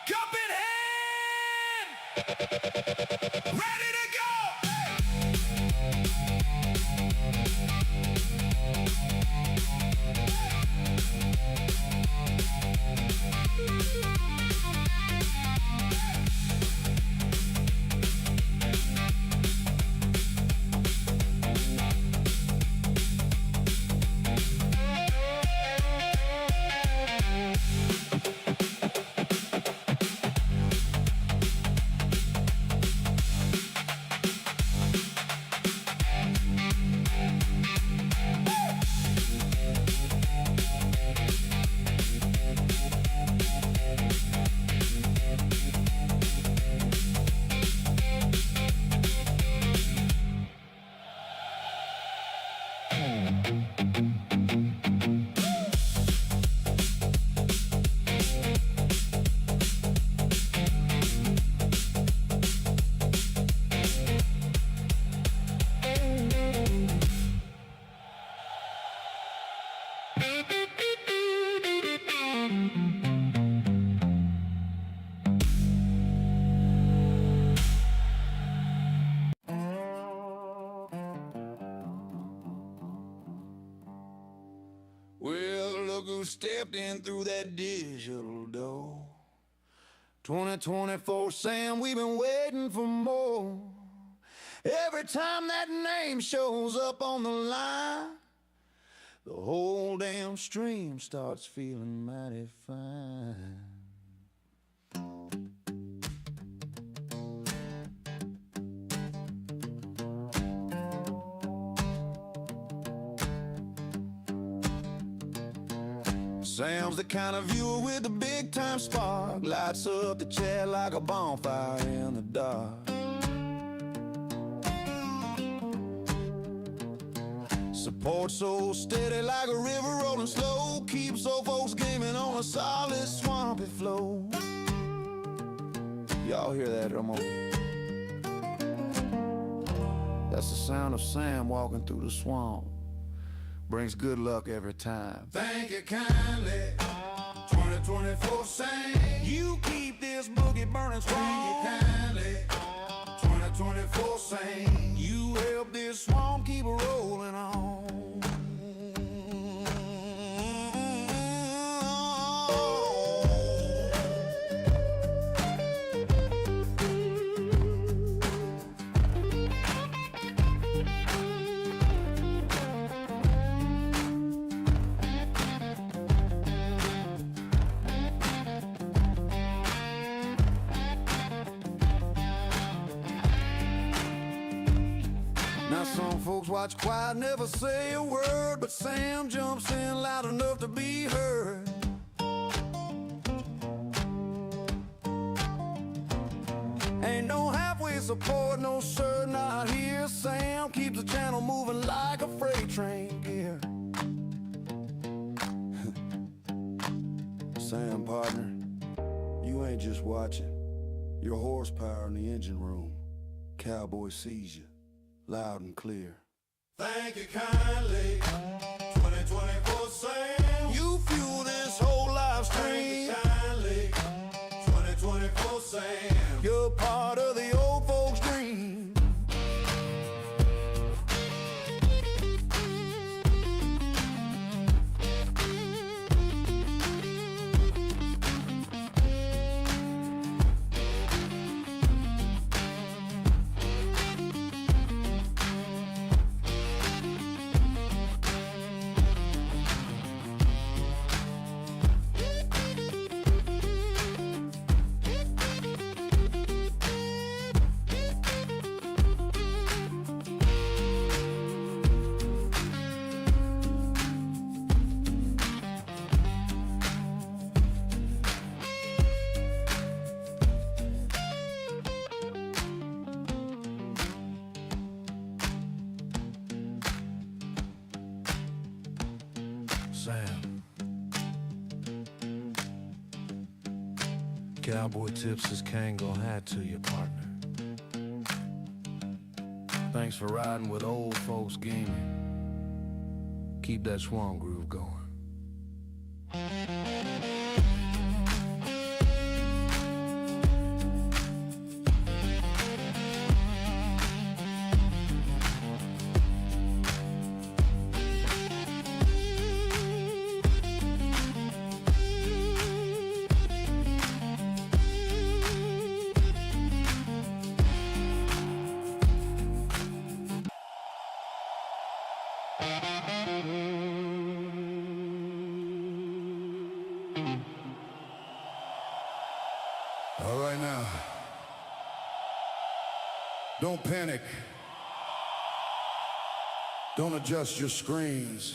Cup in hand, ready to go. Well, look who stepped in through that digital door. 2024 Sam, we've been waiting for more. Every time that name shows up on the line, the whole damn stream starts feeling mighty fine. Sam's the kind of viewer with a big time spark, lights up the chat like a bonfire in the dark. Support so steady like a river rolling slow, keeps old folks gaming on a solid swampy flow. Y'all hear that? Come on. That's the sound of Sam walking through the swamp. Brings good luck every time. Thank you kindly, 2024 Sam. You keep this boogie burning strong. Thank you kindly, 2024 Sam. You help this swamp keep rolling on. Now some folks watch quiet, never say a word, but Sam jumps in loud enough to be heard. Ain't no halfway support, no sir, not here. Sam keeps the channel moving like a freight train gear. Sam, partner, you ain't just watching. Your horsepower in the engine room. Cowboy sees you, loud and clear. Thank you kindly, 2024 Sam. Sam. Cowboy tips his Kangol hat to you, partner. Thanks for riding with old folks gaming. Keep that swan groove going. All right now, don't panic. Don't adjust your screens.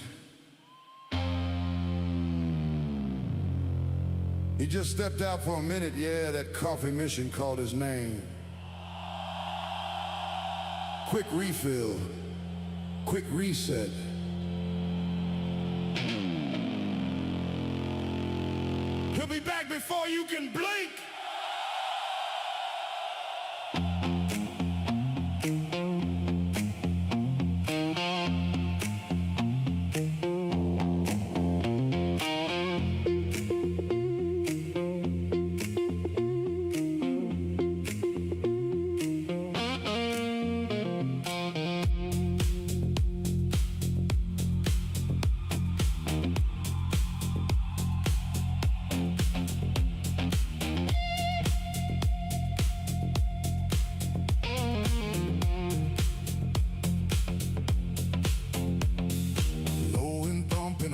He just stepped out for a minute, yeah, that coffee mission called his name. Quick refill, quick reset. He'll be back before you can blink.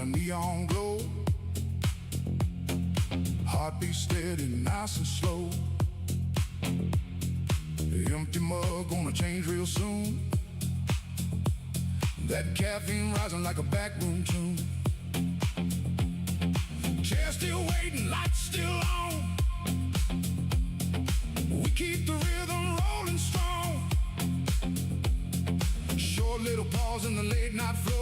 Neon glow, heartbeat steady, nice and slow. The empty mug gonna change real soon. That caffeine rising like a backroom tune. Chair still waiting, lights still on. We keep the rhythm rolling strong. Short little pause in the late night flow.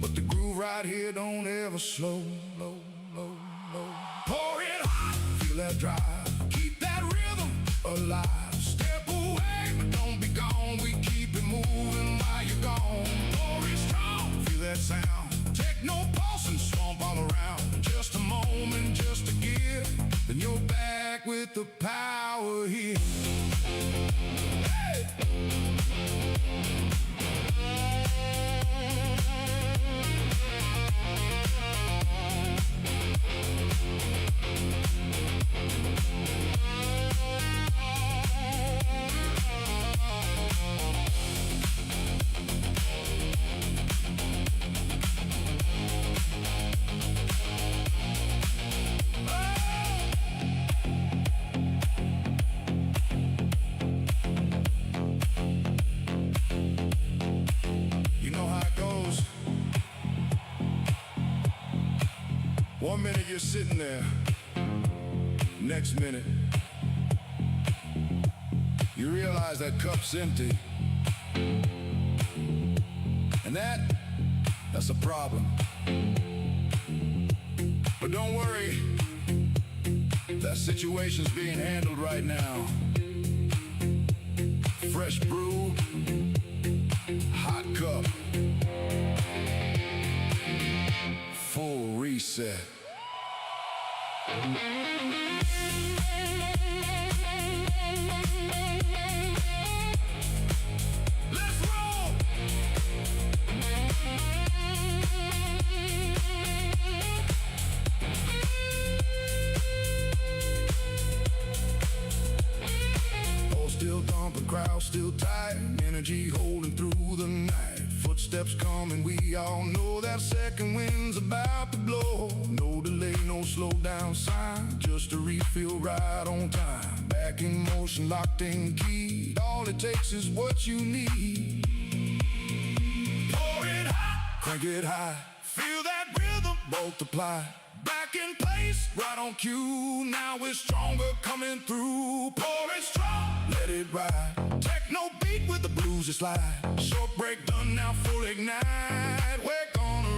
But the groove right here don't ever slow, low, low, low. Pour it hot, feel that drive, keep that rhythm alive. Step away, but don't be gone. We keep it moving while you're gone. Pour it strong, feel that sound. Techno pulse and swamp all around. Just a moment, just a give, then you're back with the power here. Hey! One minute you're sitting there, next minute you realize that cup's empty. And that's a problem. But don't worry, that situation's being handled right now. Fresh brew, hot cup, full reset. Let's roll! Oh, still thumping, crowd still tight, energy holding through the night. Footsteps coming, we all know that second wind's about to blow. No delay, no slow down sign, just a refill right on time. Back in motion, locked in key, all it takes is what you need. Pour it hot, crank it high, feel that rhythm multiply. Back in place, right on cue, now we're stronger coming through. Pour it strong, let it ride, techno beat with the blues just slide. Short break done, now full ignite, we're gonna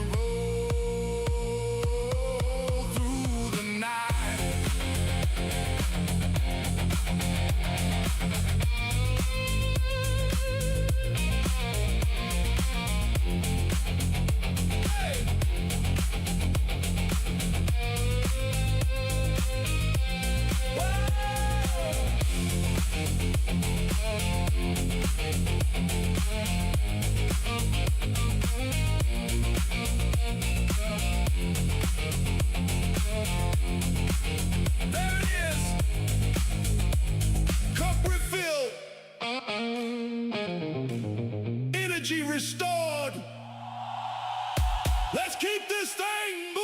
Let's keep this thing moving.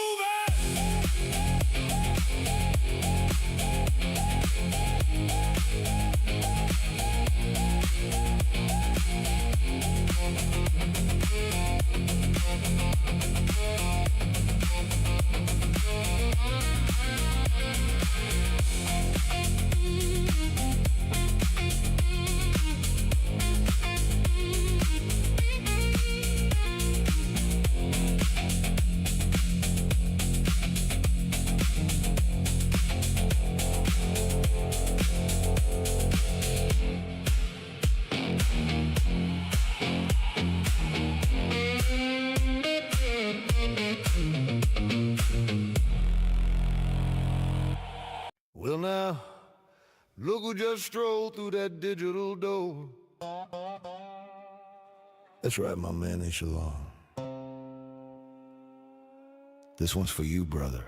Well now, look who just strolled through that digital door. That's right, my man, Echelon. This one's for you, brother.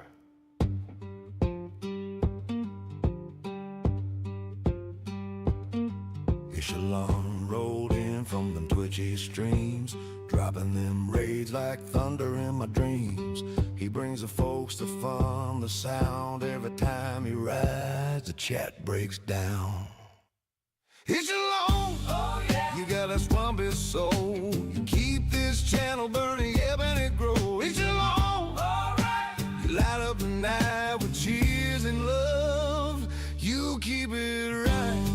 Echelon rolled in from them twitchy streams, dropping them raids like thunder in my dreams. He brings the folks the fun, the sound. Every time he rides, the chat breaks down. Echelon, oh yeah, you got a swampy soul. You keep this channel burning, yeah, and it grows. Echelon, alright, you light up the night with cheers and love. You keep it right.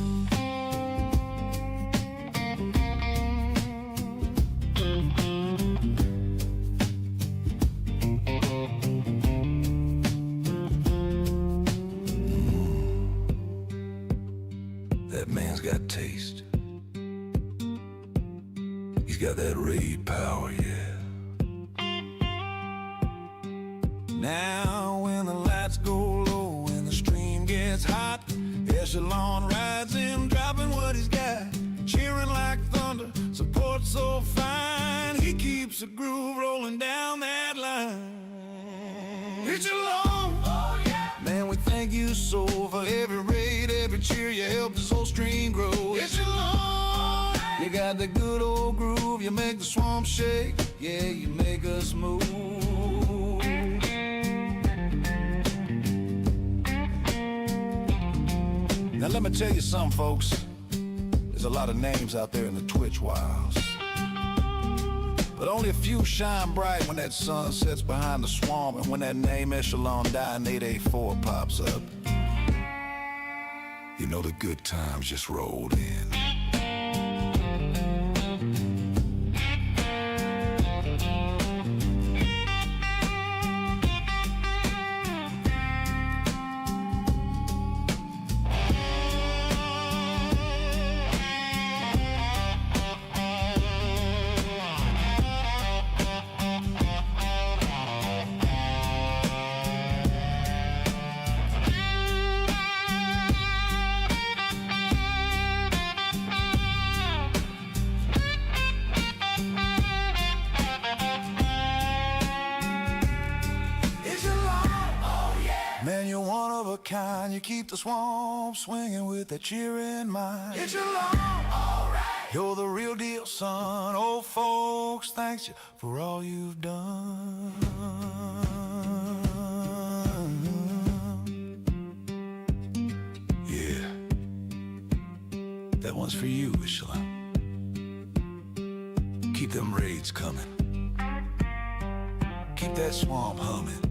That man's got taste. He's got that raid power, yeah. Now when the lights go low and the stream gets hot, Echelon rides in, dropping what he's got, cheering like thunder, support so fine. He keeps the groove rolling down that line. Echelon, oh yeah, man, we thank you so for every raid, every cheer. You help this whole stream grow. Echelon, you got the good old groove. You make the swamp shake. Yeah, you make us move. Now let me tell you something, folks. There's a lot of names out there in the Twitch wilds, but only a few shine bright when that sun sets behind the swamp and when that name Echelon Die in 884 pops up. You know the good times just rolled in. Man, you're one of a kind. You keep the swamp swinging with that cheer in mind. It's your long, all right. You're the real deal, son. Old folks, thanks you for all you've done. Yeah, that one's for you, Echelon. Keep them raids coming. Keep that swamp humming.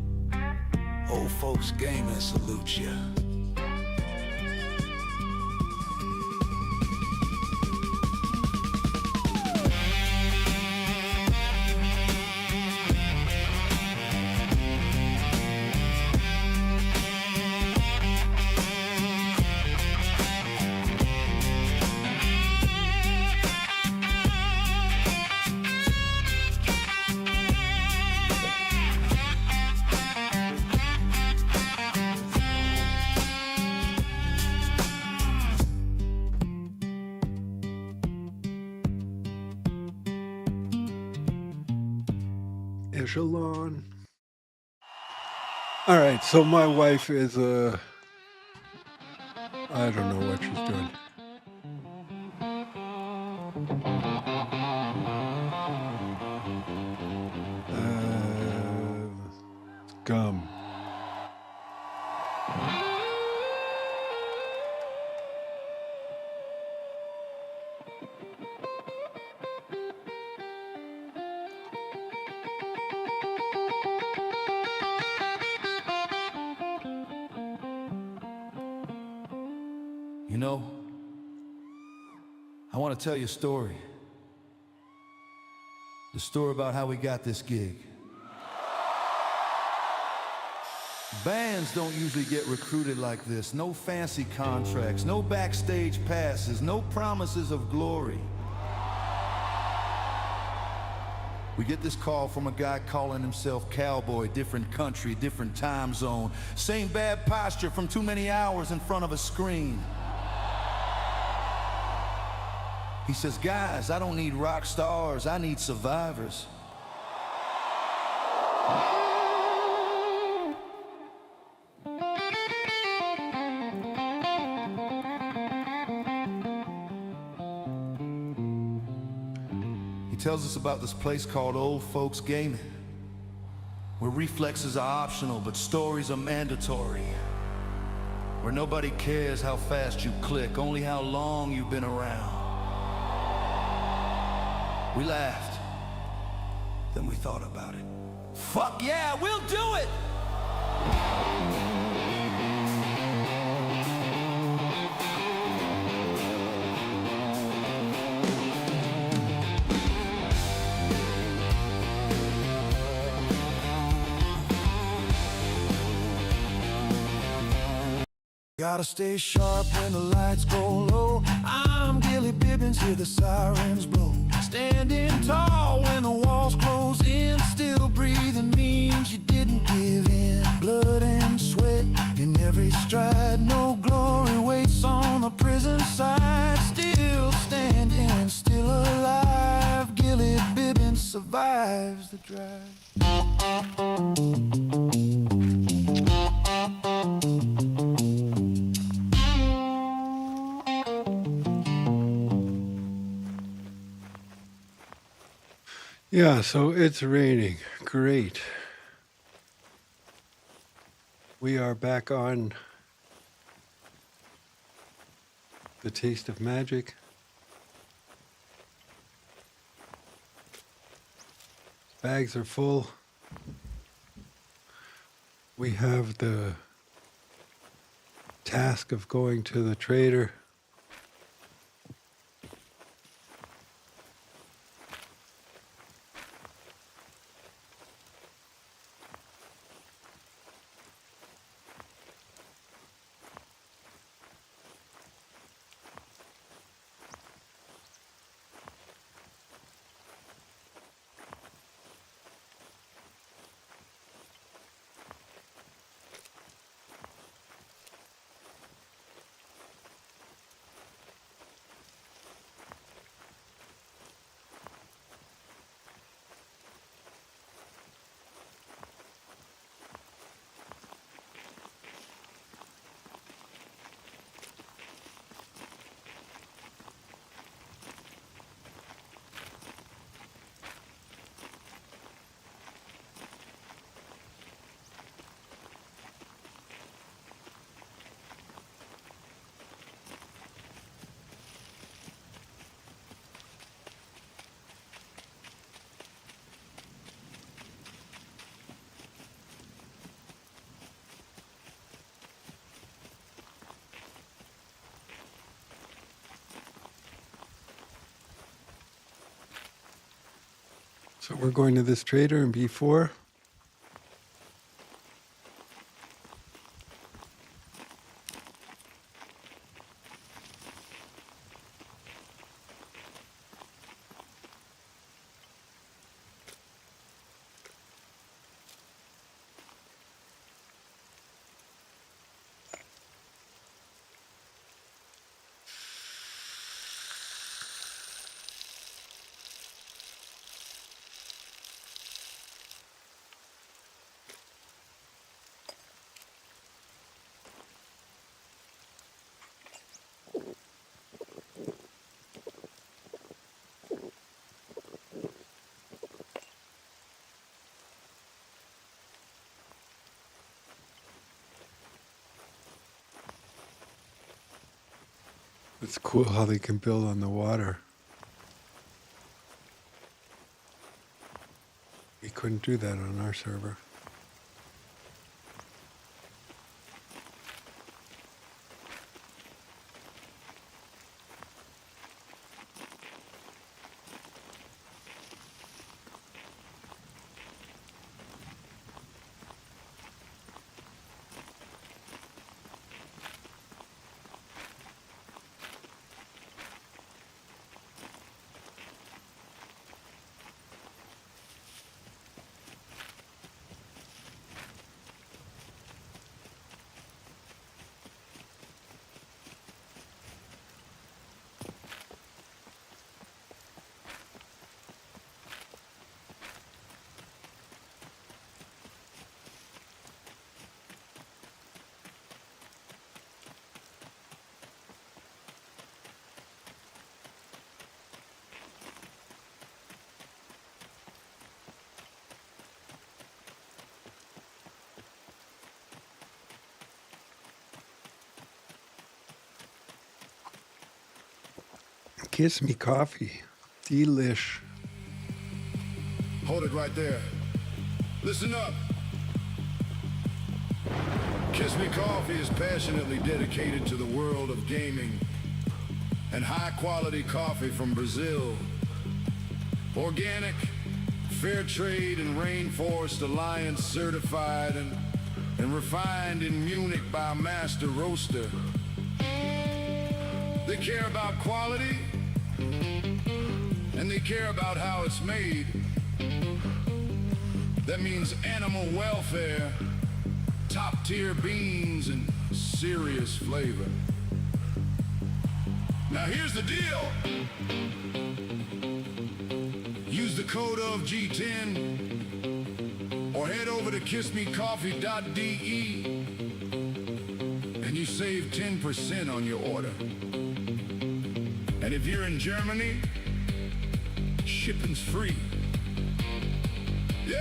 Old folks gaming salute ya. Echelon. All right, so my wife is I don't know what she's doing. scum. You know, I want to tell you a story. The story about how we got this gig. Bands don't usually get recruited like this. No fancy contracts, no backstage passes, no promises of glory. We get this call from a guy calling himself Cowboy, different country, different time zone. Same bad posture from too many hours in front of a screen. He says, guys, I don't need rock stars, I need survivors. He tells us about this place called Old Folks Gaming, where reflexes are optional, but stories are mandatory. Where nobody cares how fast you click, only how long you've been around. We laughed. Then we thought about it. Fuck yeah, we'll do it! Gotta stay sharp when the lights go low. I'm Gilly Bibbins, hear the sirens blow. Standing tall when the walls close in. Still breathing means you didn't give in. Blood and sweat in every stride. No glory waits on the prison side. Still standing, still alive. Gilly Bibbins survives the drive. Yeah, so it's raining. Great. We are back on The Taste of Magic. Bags are full. We have the task of going to the trader. So we're going to this trader in B4. It's cool how they can build on the water. We couldn't do that on our server. Kiss me coffee. Delish. Hold it right there. Listen up. Kiss Me Coffee is passionately dedicated to the world of gaming and high-quality coffee from Brazil. Organic, fair trade, and Rainforest Alliance certified and refined in Munich by a master roaster. They care about quality, and they care about how it's made. That means animal welfare, top-tier beans, and serious flavor. Now here's the deal. Use the code of G10 or head over to kissmecoffee.de and you save 10% on your order. And if you're in Germany, shipping's free. Yeah,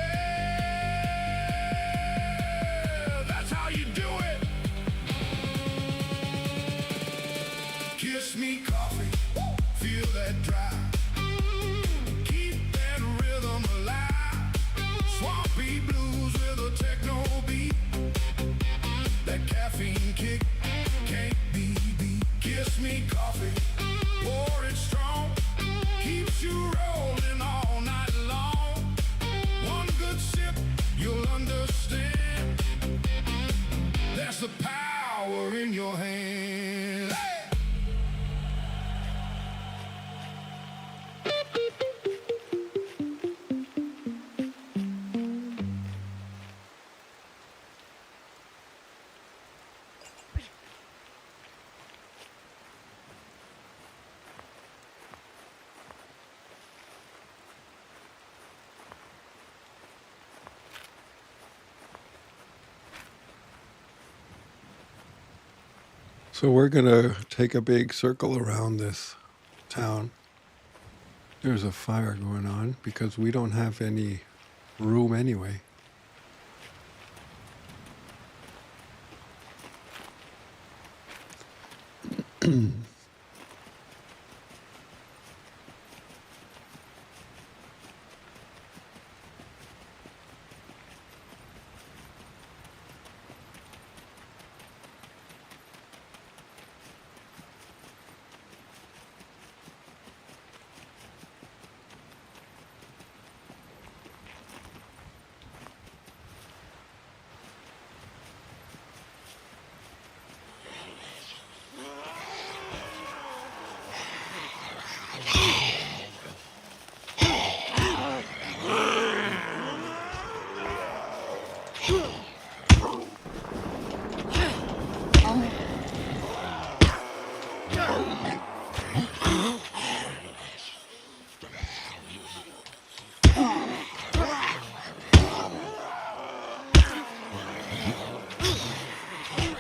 that's how you do it. Kiss me coffee, feel that drive. Keep that rhythm alive. Swampy blues with a techno beat. That caffeine kick can't be beat. Kiss me coffee, pour it strong. Keeps you rolling all night long. One good sip, you'll understand. That's the power in your hand. Hey! So we're going to take a big circle around this town. There's a fire going on because we don't have any room anyway.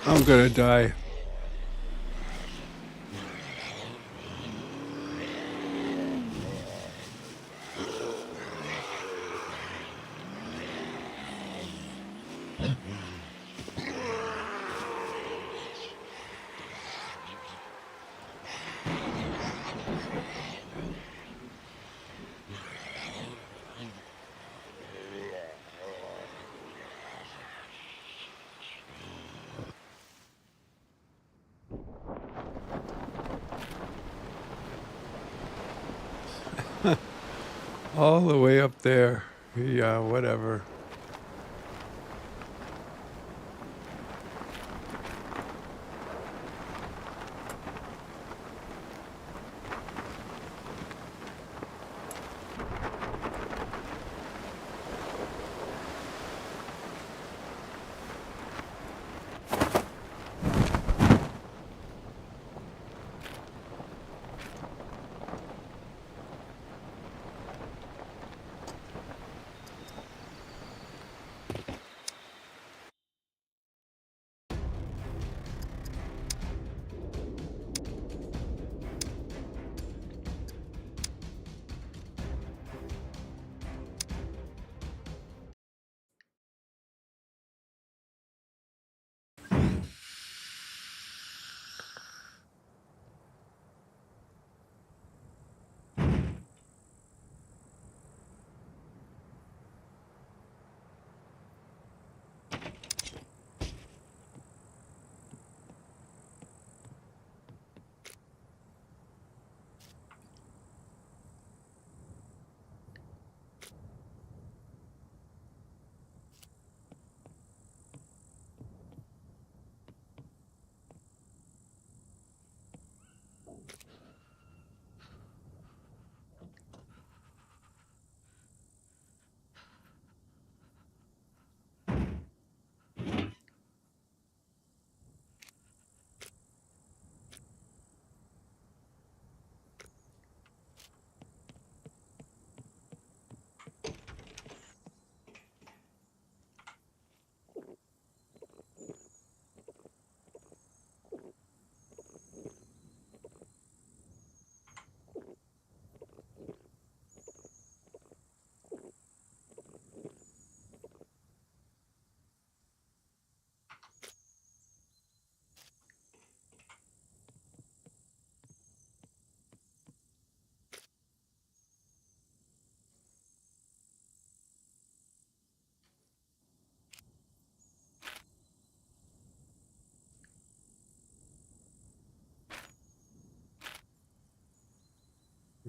I'm gonna die. All the way up there. Yeah, whatever.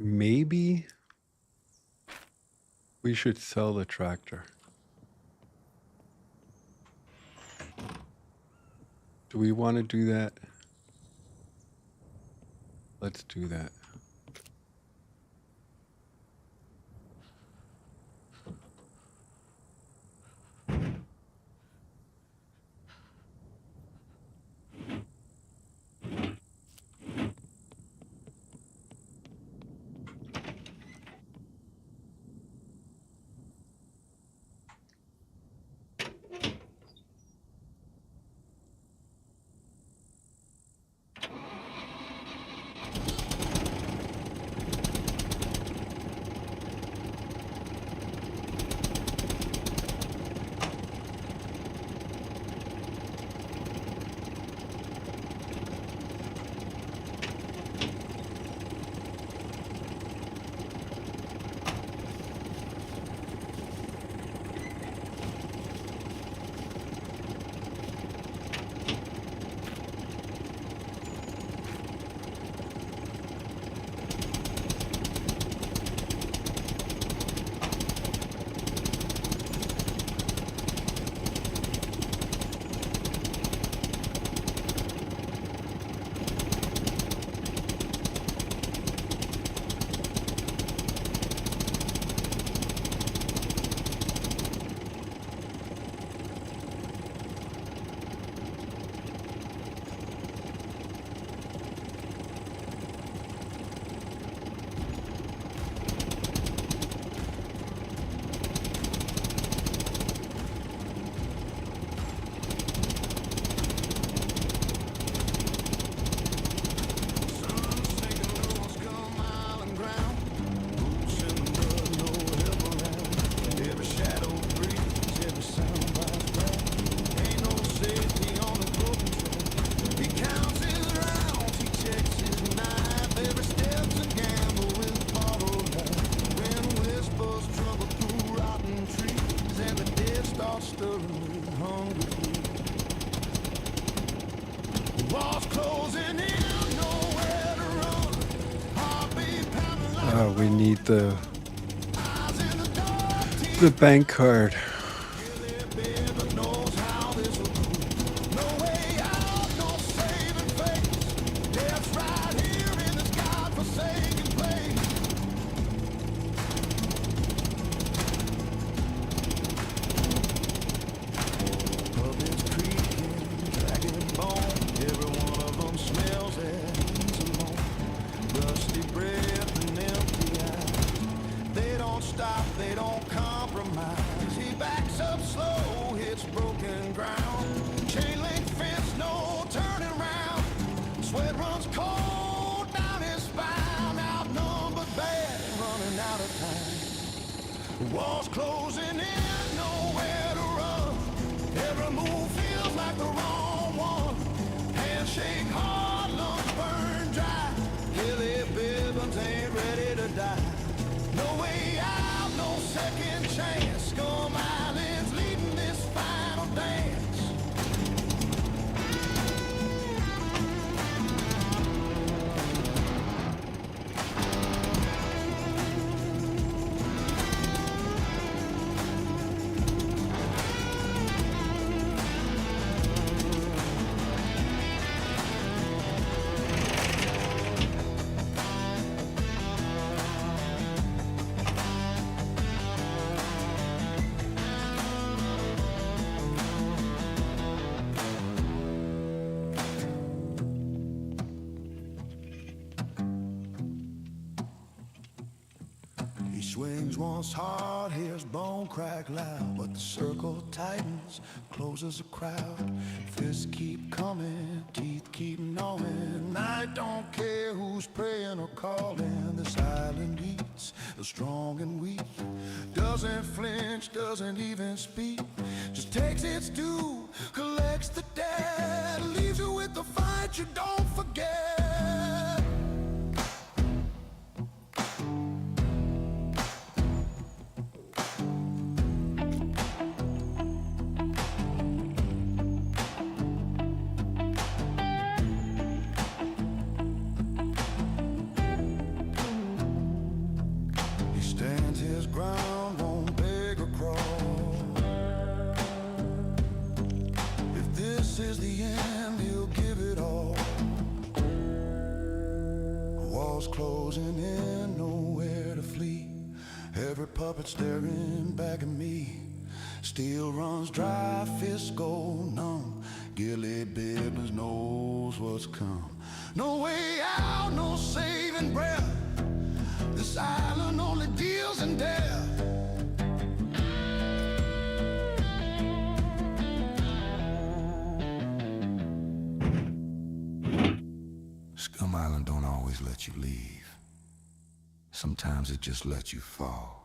Maybe we should sell the tractor. Do we want to do that? Let's do that. We need the The bank card. They don't compromise. He backs up slow, hits broken ground. Chain link fence, no turning around. Sweat runs cold down his spine. Outnumbered bad, running out of time. Walls closing in, nowhere to run. Every move feels like the wrong one. Handshake hard, lungs burn dry. Hilly Bibbins ain't ready to die. No way out, no second chance. Scum Island's leading this final dance. He swings once hard, hears bone crack loud, but the circle tightens, closes the crowd. Fists keep coming, teeth keep gnawing. I don't care who's praying or calling. This island eats the strong and weak. Doesn't flinch, doesn't even speak. Just takes its due, collects the debt, leaves you with the fight you don't forget. He stands his ground, won't beg or crawl. If this is the end, he'll give it all. Walls closing in, nowhere to flee. Every puppet staring back at me. Steel runs dry, fists go numb. Gilly Bibbins knows what's come. No way out, no saving breath. This island only deals in death. Scum Island don't always let you leave. Sometimes it just lets you fall.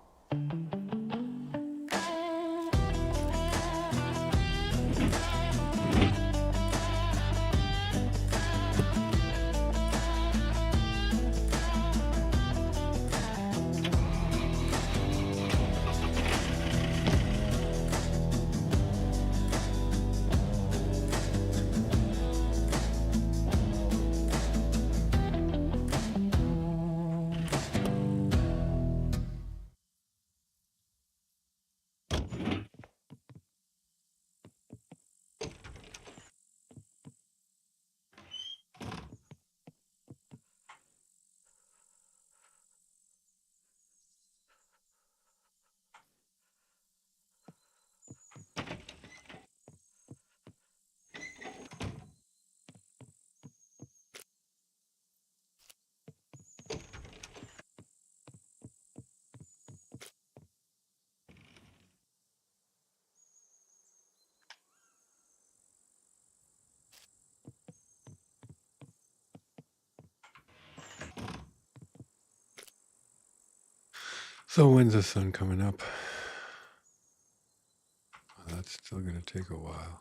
So when's the sun coming up? Well, that's still going to take a while.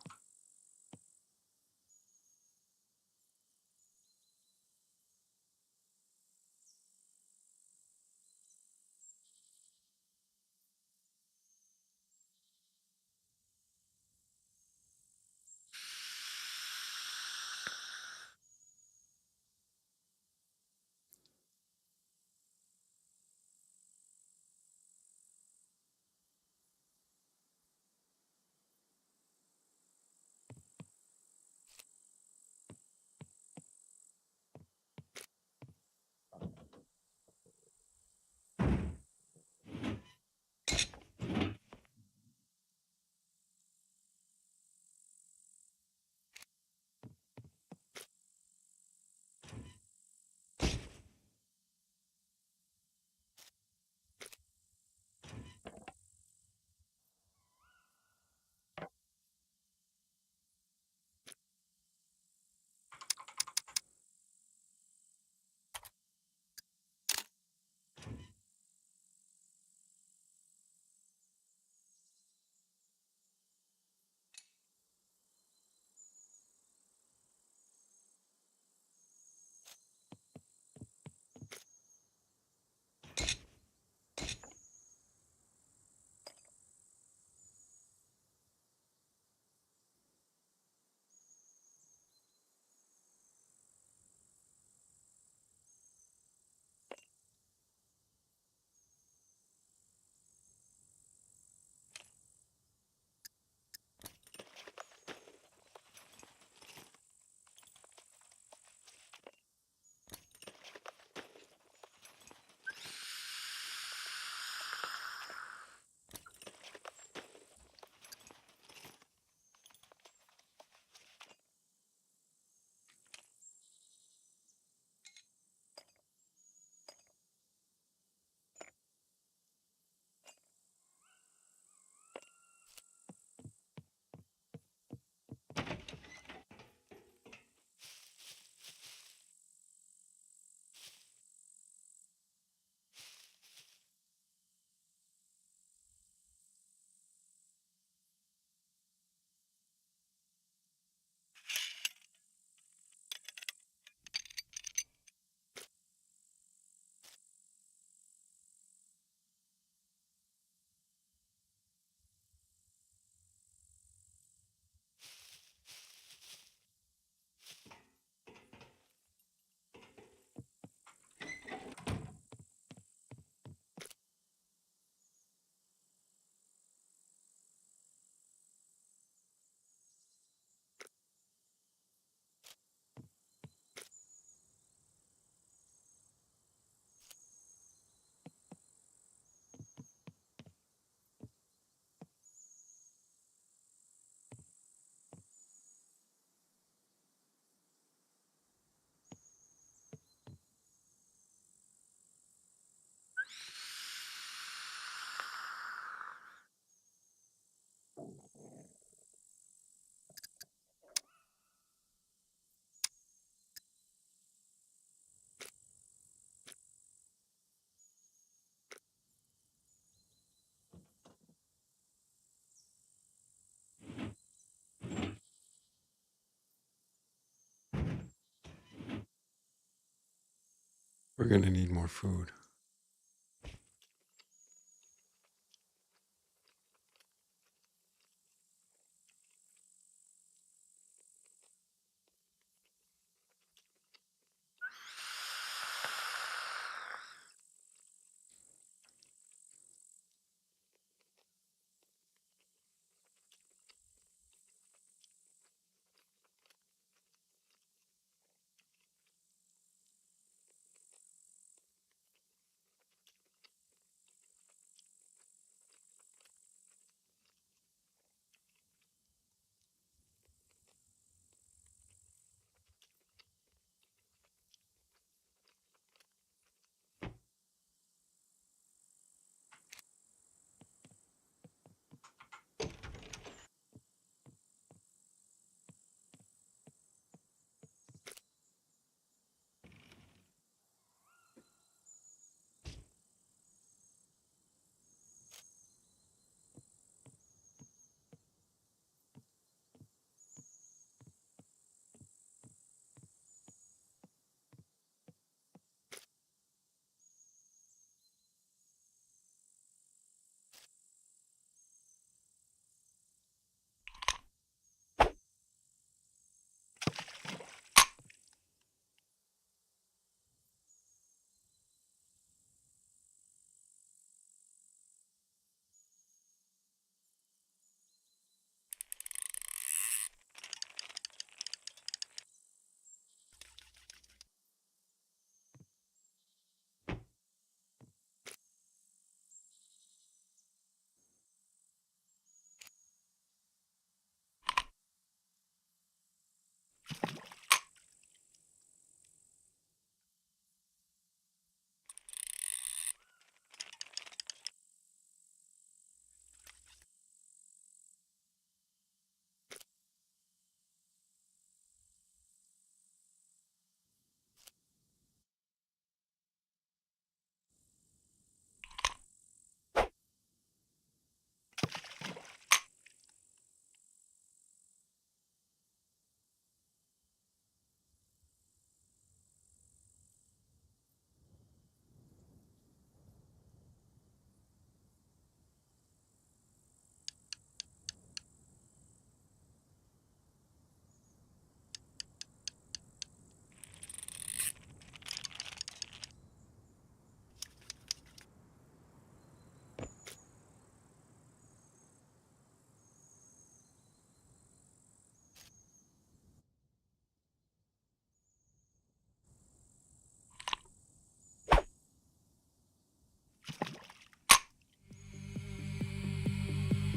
We're going to need more food.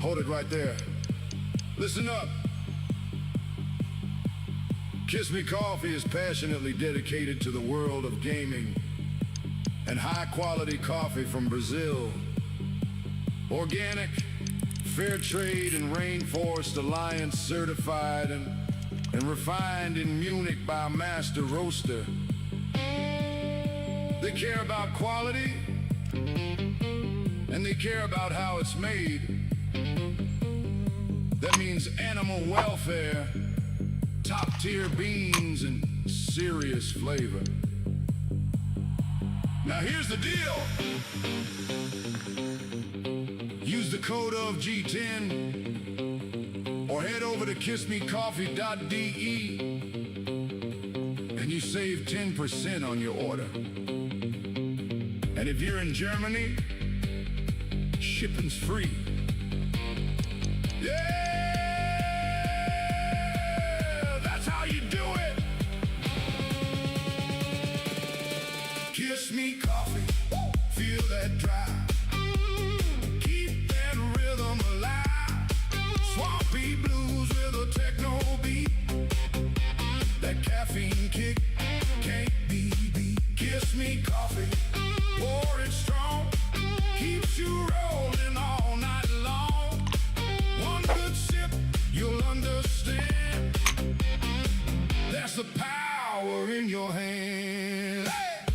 Hold it right there. Listen up. Kiss Me Coffee is passionately dedicated to the world of gaming and high-quality coffee from Brazil. Organic, fair trade and Rainforest Alliance certified and refined in Munich by a master roaster. They care about quality and they care about how it's made. That means animal welfare, top-tier beans, and serious flavor. Now here's the deal. Use the code of G10 or head over to kissmecoffee.de and you save 10% on your order. And if you're in Germany, shipping's free. Yeah! That's how you do it! Kiss me coffee, feel that drive. Keep that rhythm alive. Swampy blues with a techno beat. That caffeine kick can't be beat. Kiss me coffee, pour it strong. Keeps you rolling all night long. One good sip, you'll understand. That's the power in your hand. Hey!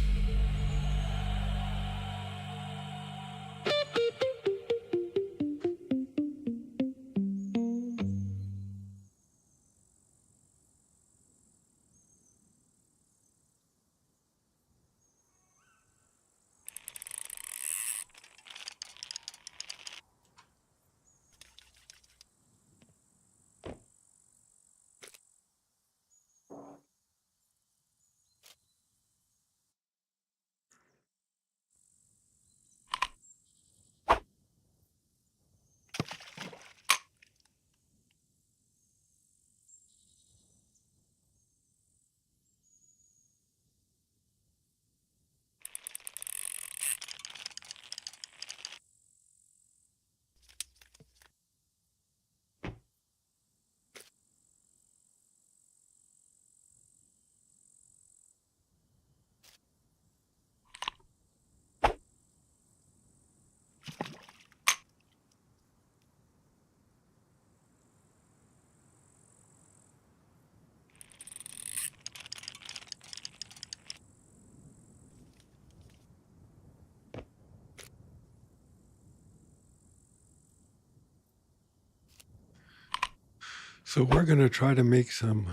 So we're going to try to make some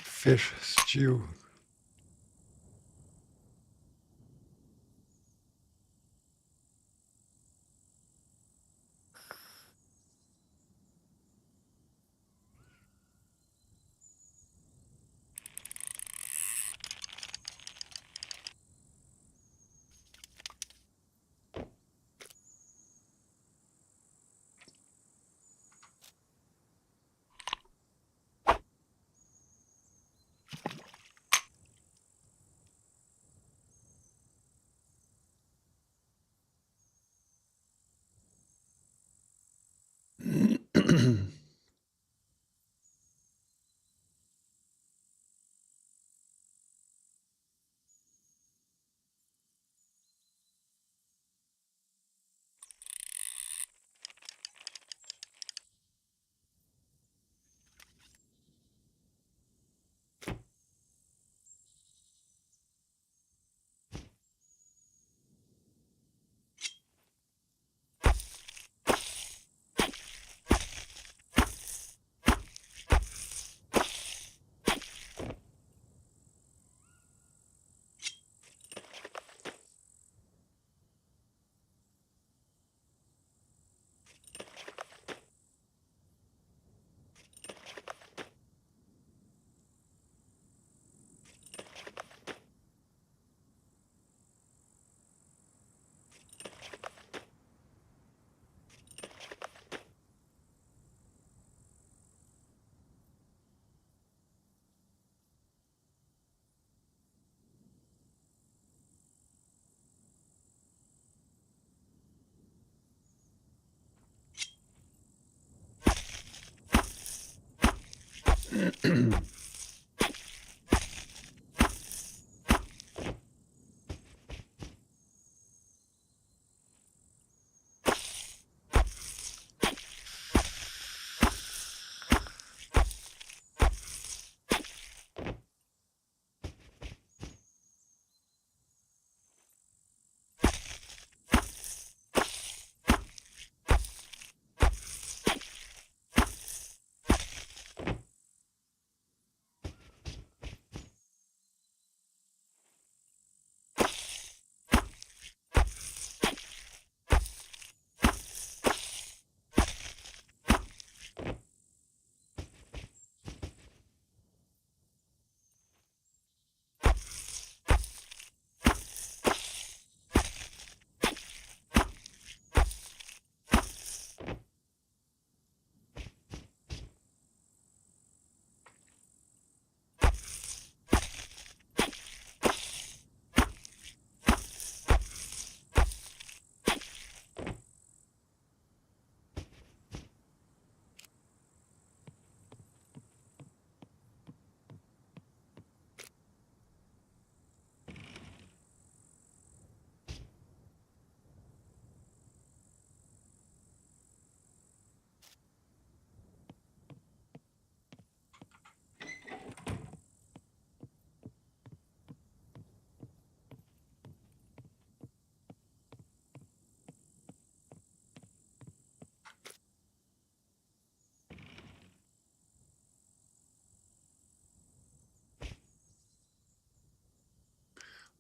fish stew.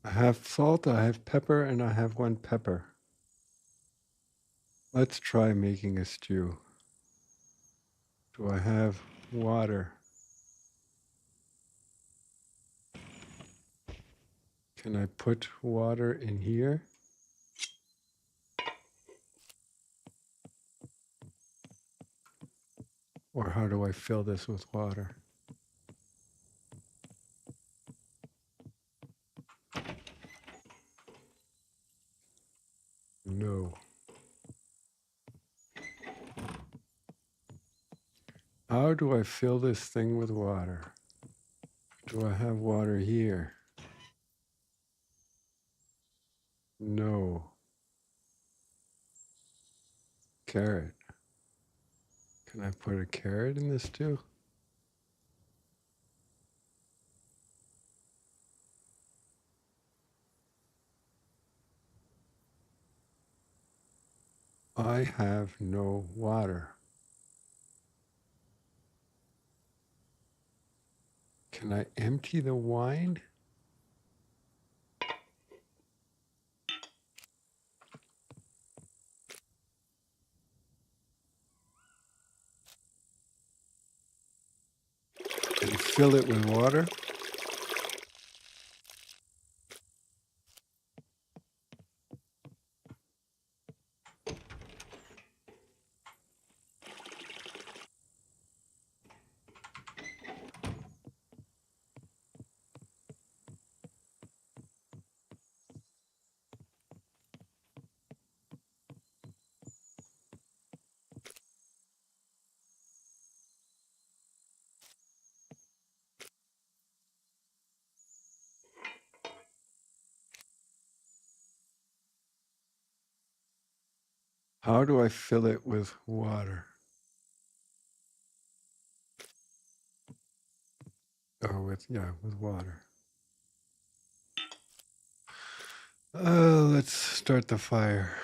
I have salt, I have pepper, and I have 1 pepper. Let's try making a stew. Do I have water? Can I put water in here? Or how do I fill this with water? No. How do I fill this thing with water? Do I have water here? No. Carrot. Can I put a carrot in this too? I have no water. Can I empty the wine? And fill it with water? How do I fill it with water? Oh, with water. Let's start the fire.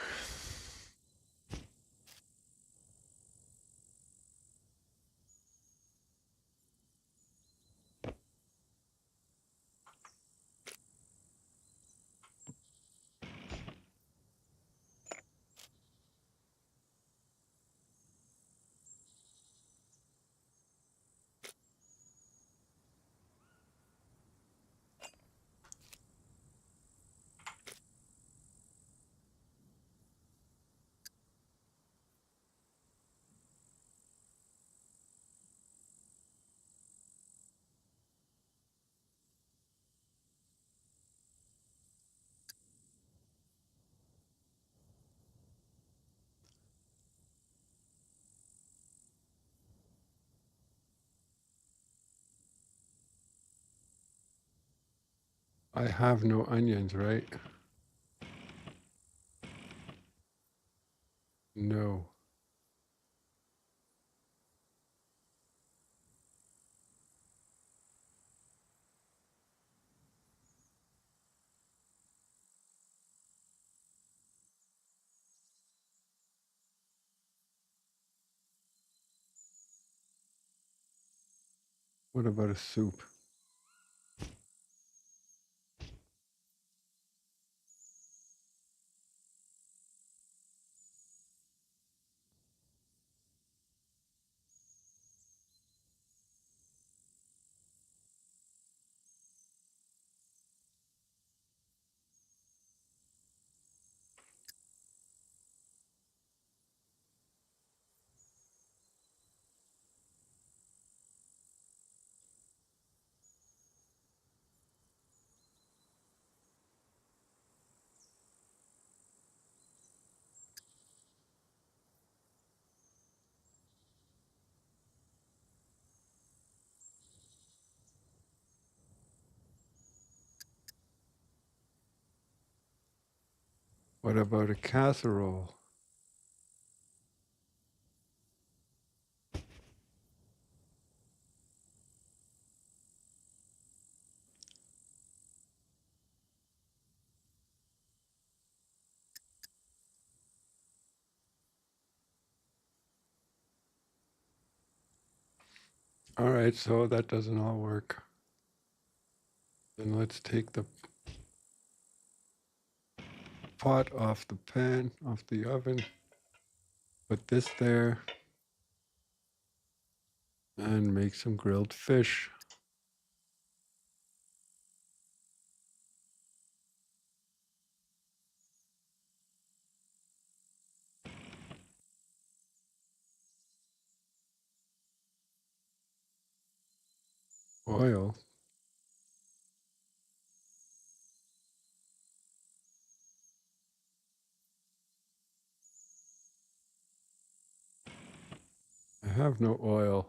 I have no onions, right? No. What about a soup? What about a casserole? All right, so that doesn't all work. Then let's take the pot off the pan, off the oven. Put this there. And make some grilled fish. Oil. I have no oil.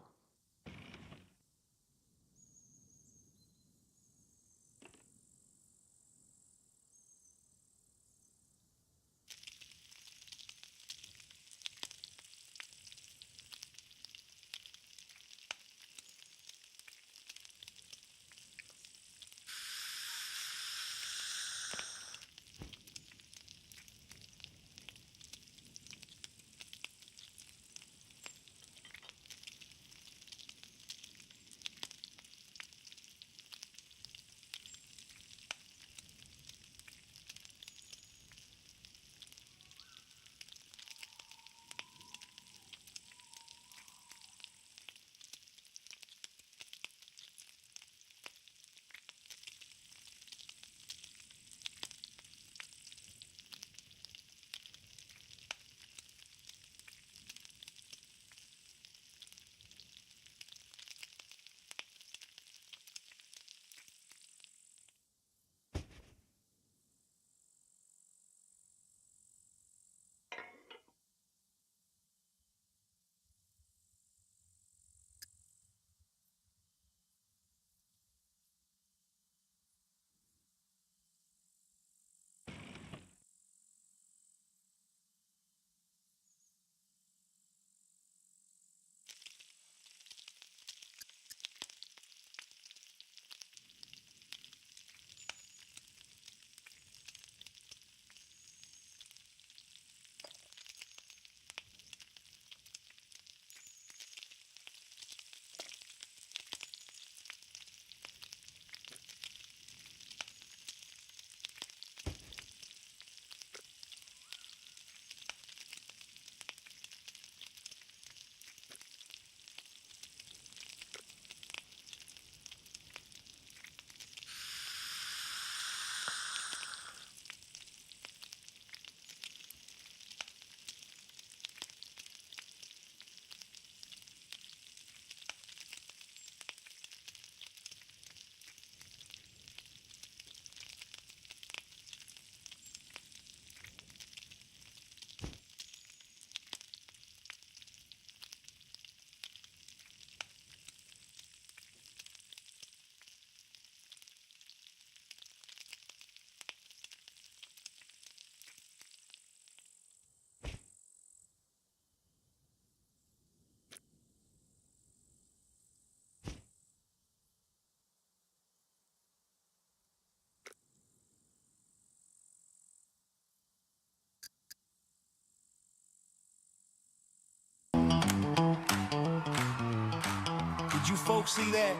Did you folks see that?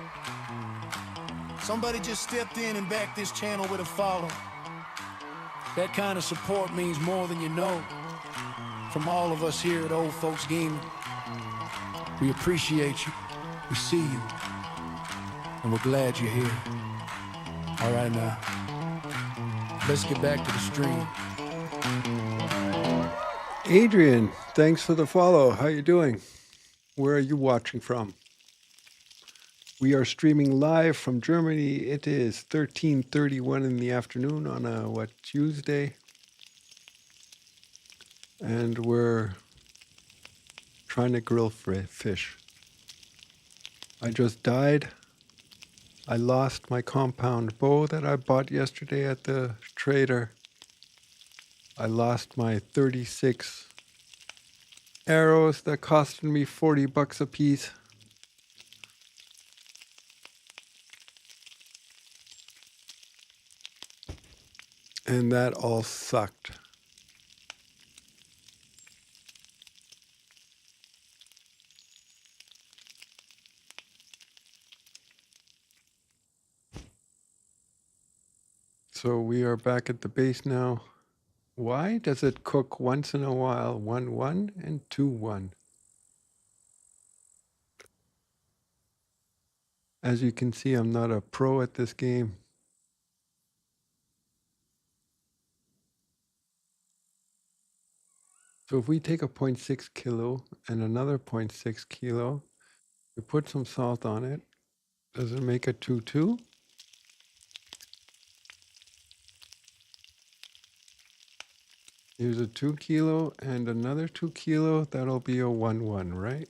Somebody just stepped in and backed this channel with a follow. That kind of support means more than you know. From all of us here at Old Folks Gaming, we appreciate you, we see you, and we're glad you're here. All right now, let's get back to the stream. Adrian, thanks for the follow. How you doing? Where are you watching from? We are streaming live from Germany. It is 13:31 in the afternoon on a Tuesday, and we're trying to grill fish. I just died. I lost my compound bow that I bought yesterday at the trader. I lost my 36 arrows that costed me $40 a piece. And that all sucked. So we are back at the base now. Why does it cook once in a while 1-1 and 2-1? As you can see, I'm not a pro at this game. So if we take a 0.6 kilo and another 0.6 kilo, we put some salt on it. Does it make a 2-2? Here's a 2 kilo and another 2 kilo. That'll be a 1-1, right?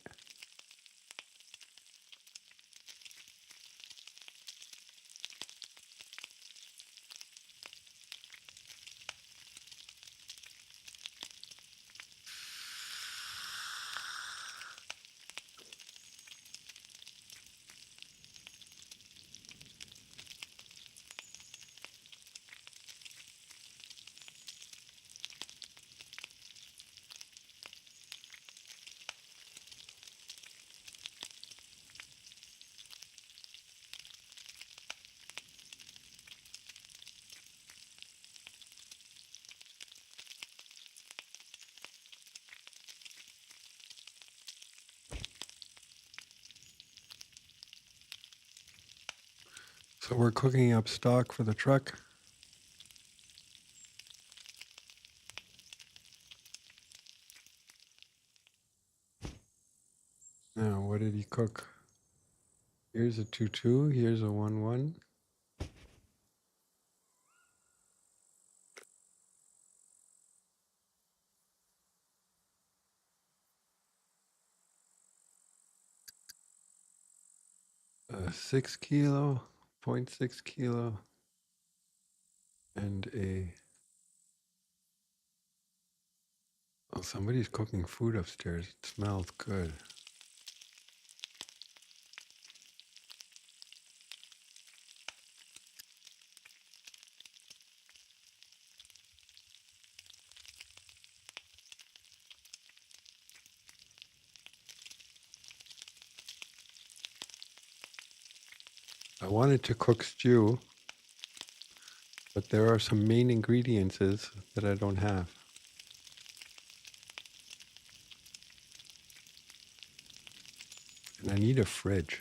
So we're cooking up stock for the truck. Now, what did he cook? Here's a 2-2, here's a 1-1. A 6 kilo, 0.6 kilo, and a... Oh, somebody's cooking food upstairs. It smells good. I wanted to cook stew, but there are some main ingredients that I don't have. And I need a fridge.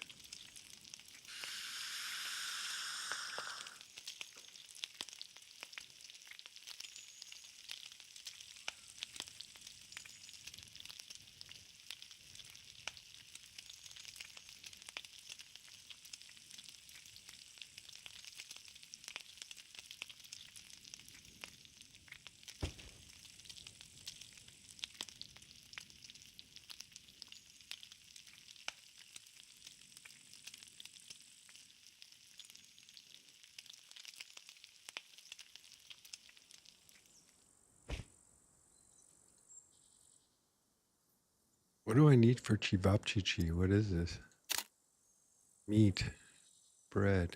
What do I need for chivapchichi? What is this? Meat, bread.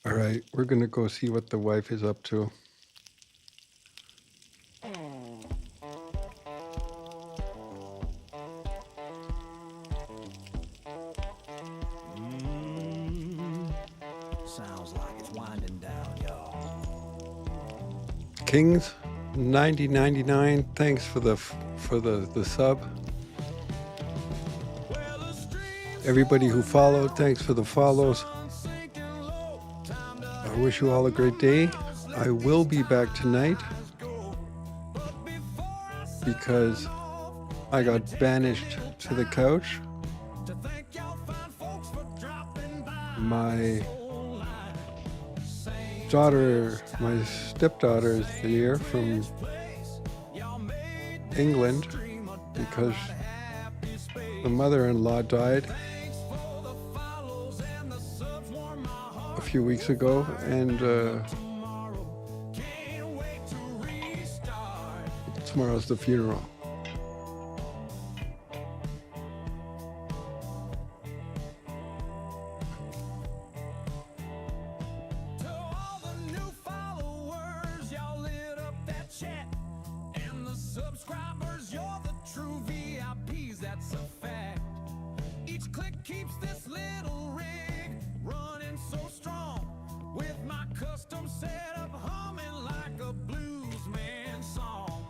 All right, we're going to go see what the wife is up to. Sounds like it's winding down, y'all. Kings 9099, thanks for the sub. Everybody who followed, thanks for the follows. I wish you all a great day. I will be back tonight because I got banished to the couch. My daughter, my stepdaughter is here from England because the mother-in-law died a few weeks ago, and tomorrow's the funeral. Subscribers, you're the true VIPs, that's a fact. Each click keeps this little rig running so strong, with my custom setup humming like a blues man song.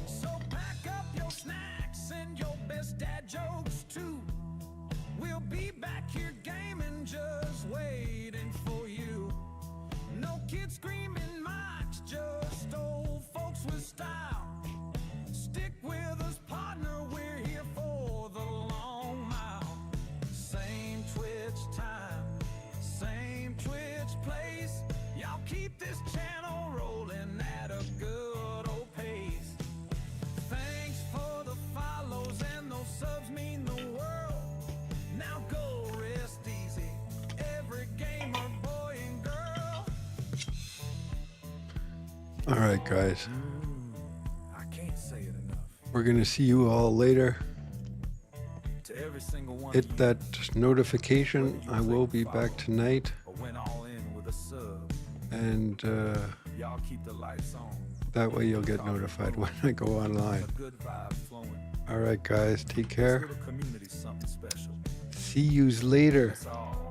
So pack up your snacks and your best dad jokes too. We'll be back here gaming, just waiting for you. No kids screaming mics, just old folks with style. Stick with us, partner, we're here for the long mile. Same Twitch time, same Twitch place. Y'all keep this channel rolling at a good old pace. Thanks for the follows, and those subs mean the world. Now go rest easy, every gamer, boy and girl. All right, guys. I can't say it enough. We're going to see you all later. To every single one Hit that notification. I will be back tonight. went all in with a sub. And Y'all keep the lights on. that way you'll get notified when I go online. Good vibes flowing. All right, guys. Take care. Little community's something special. See yous later. That's all.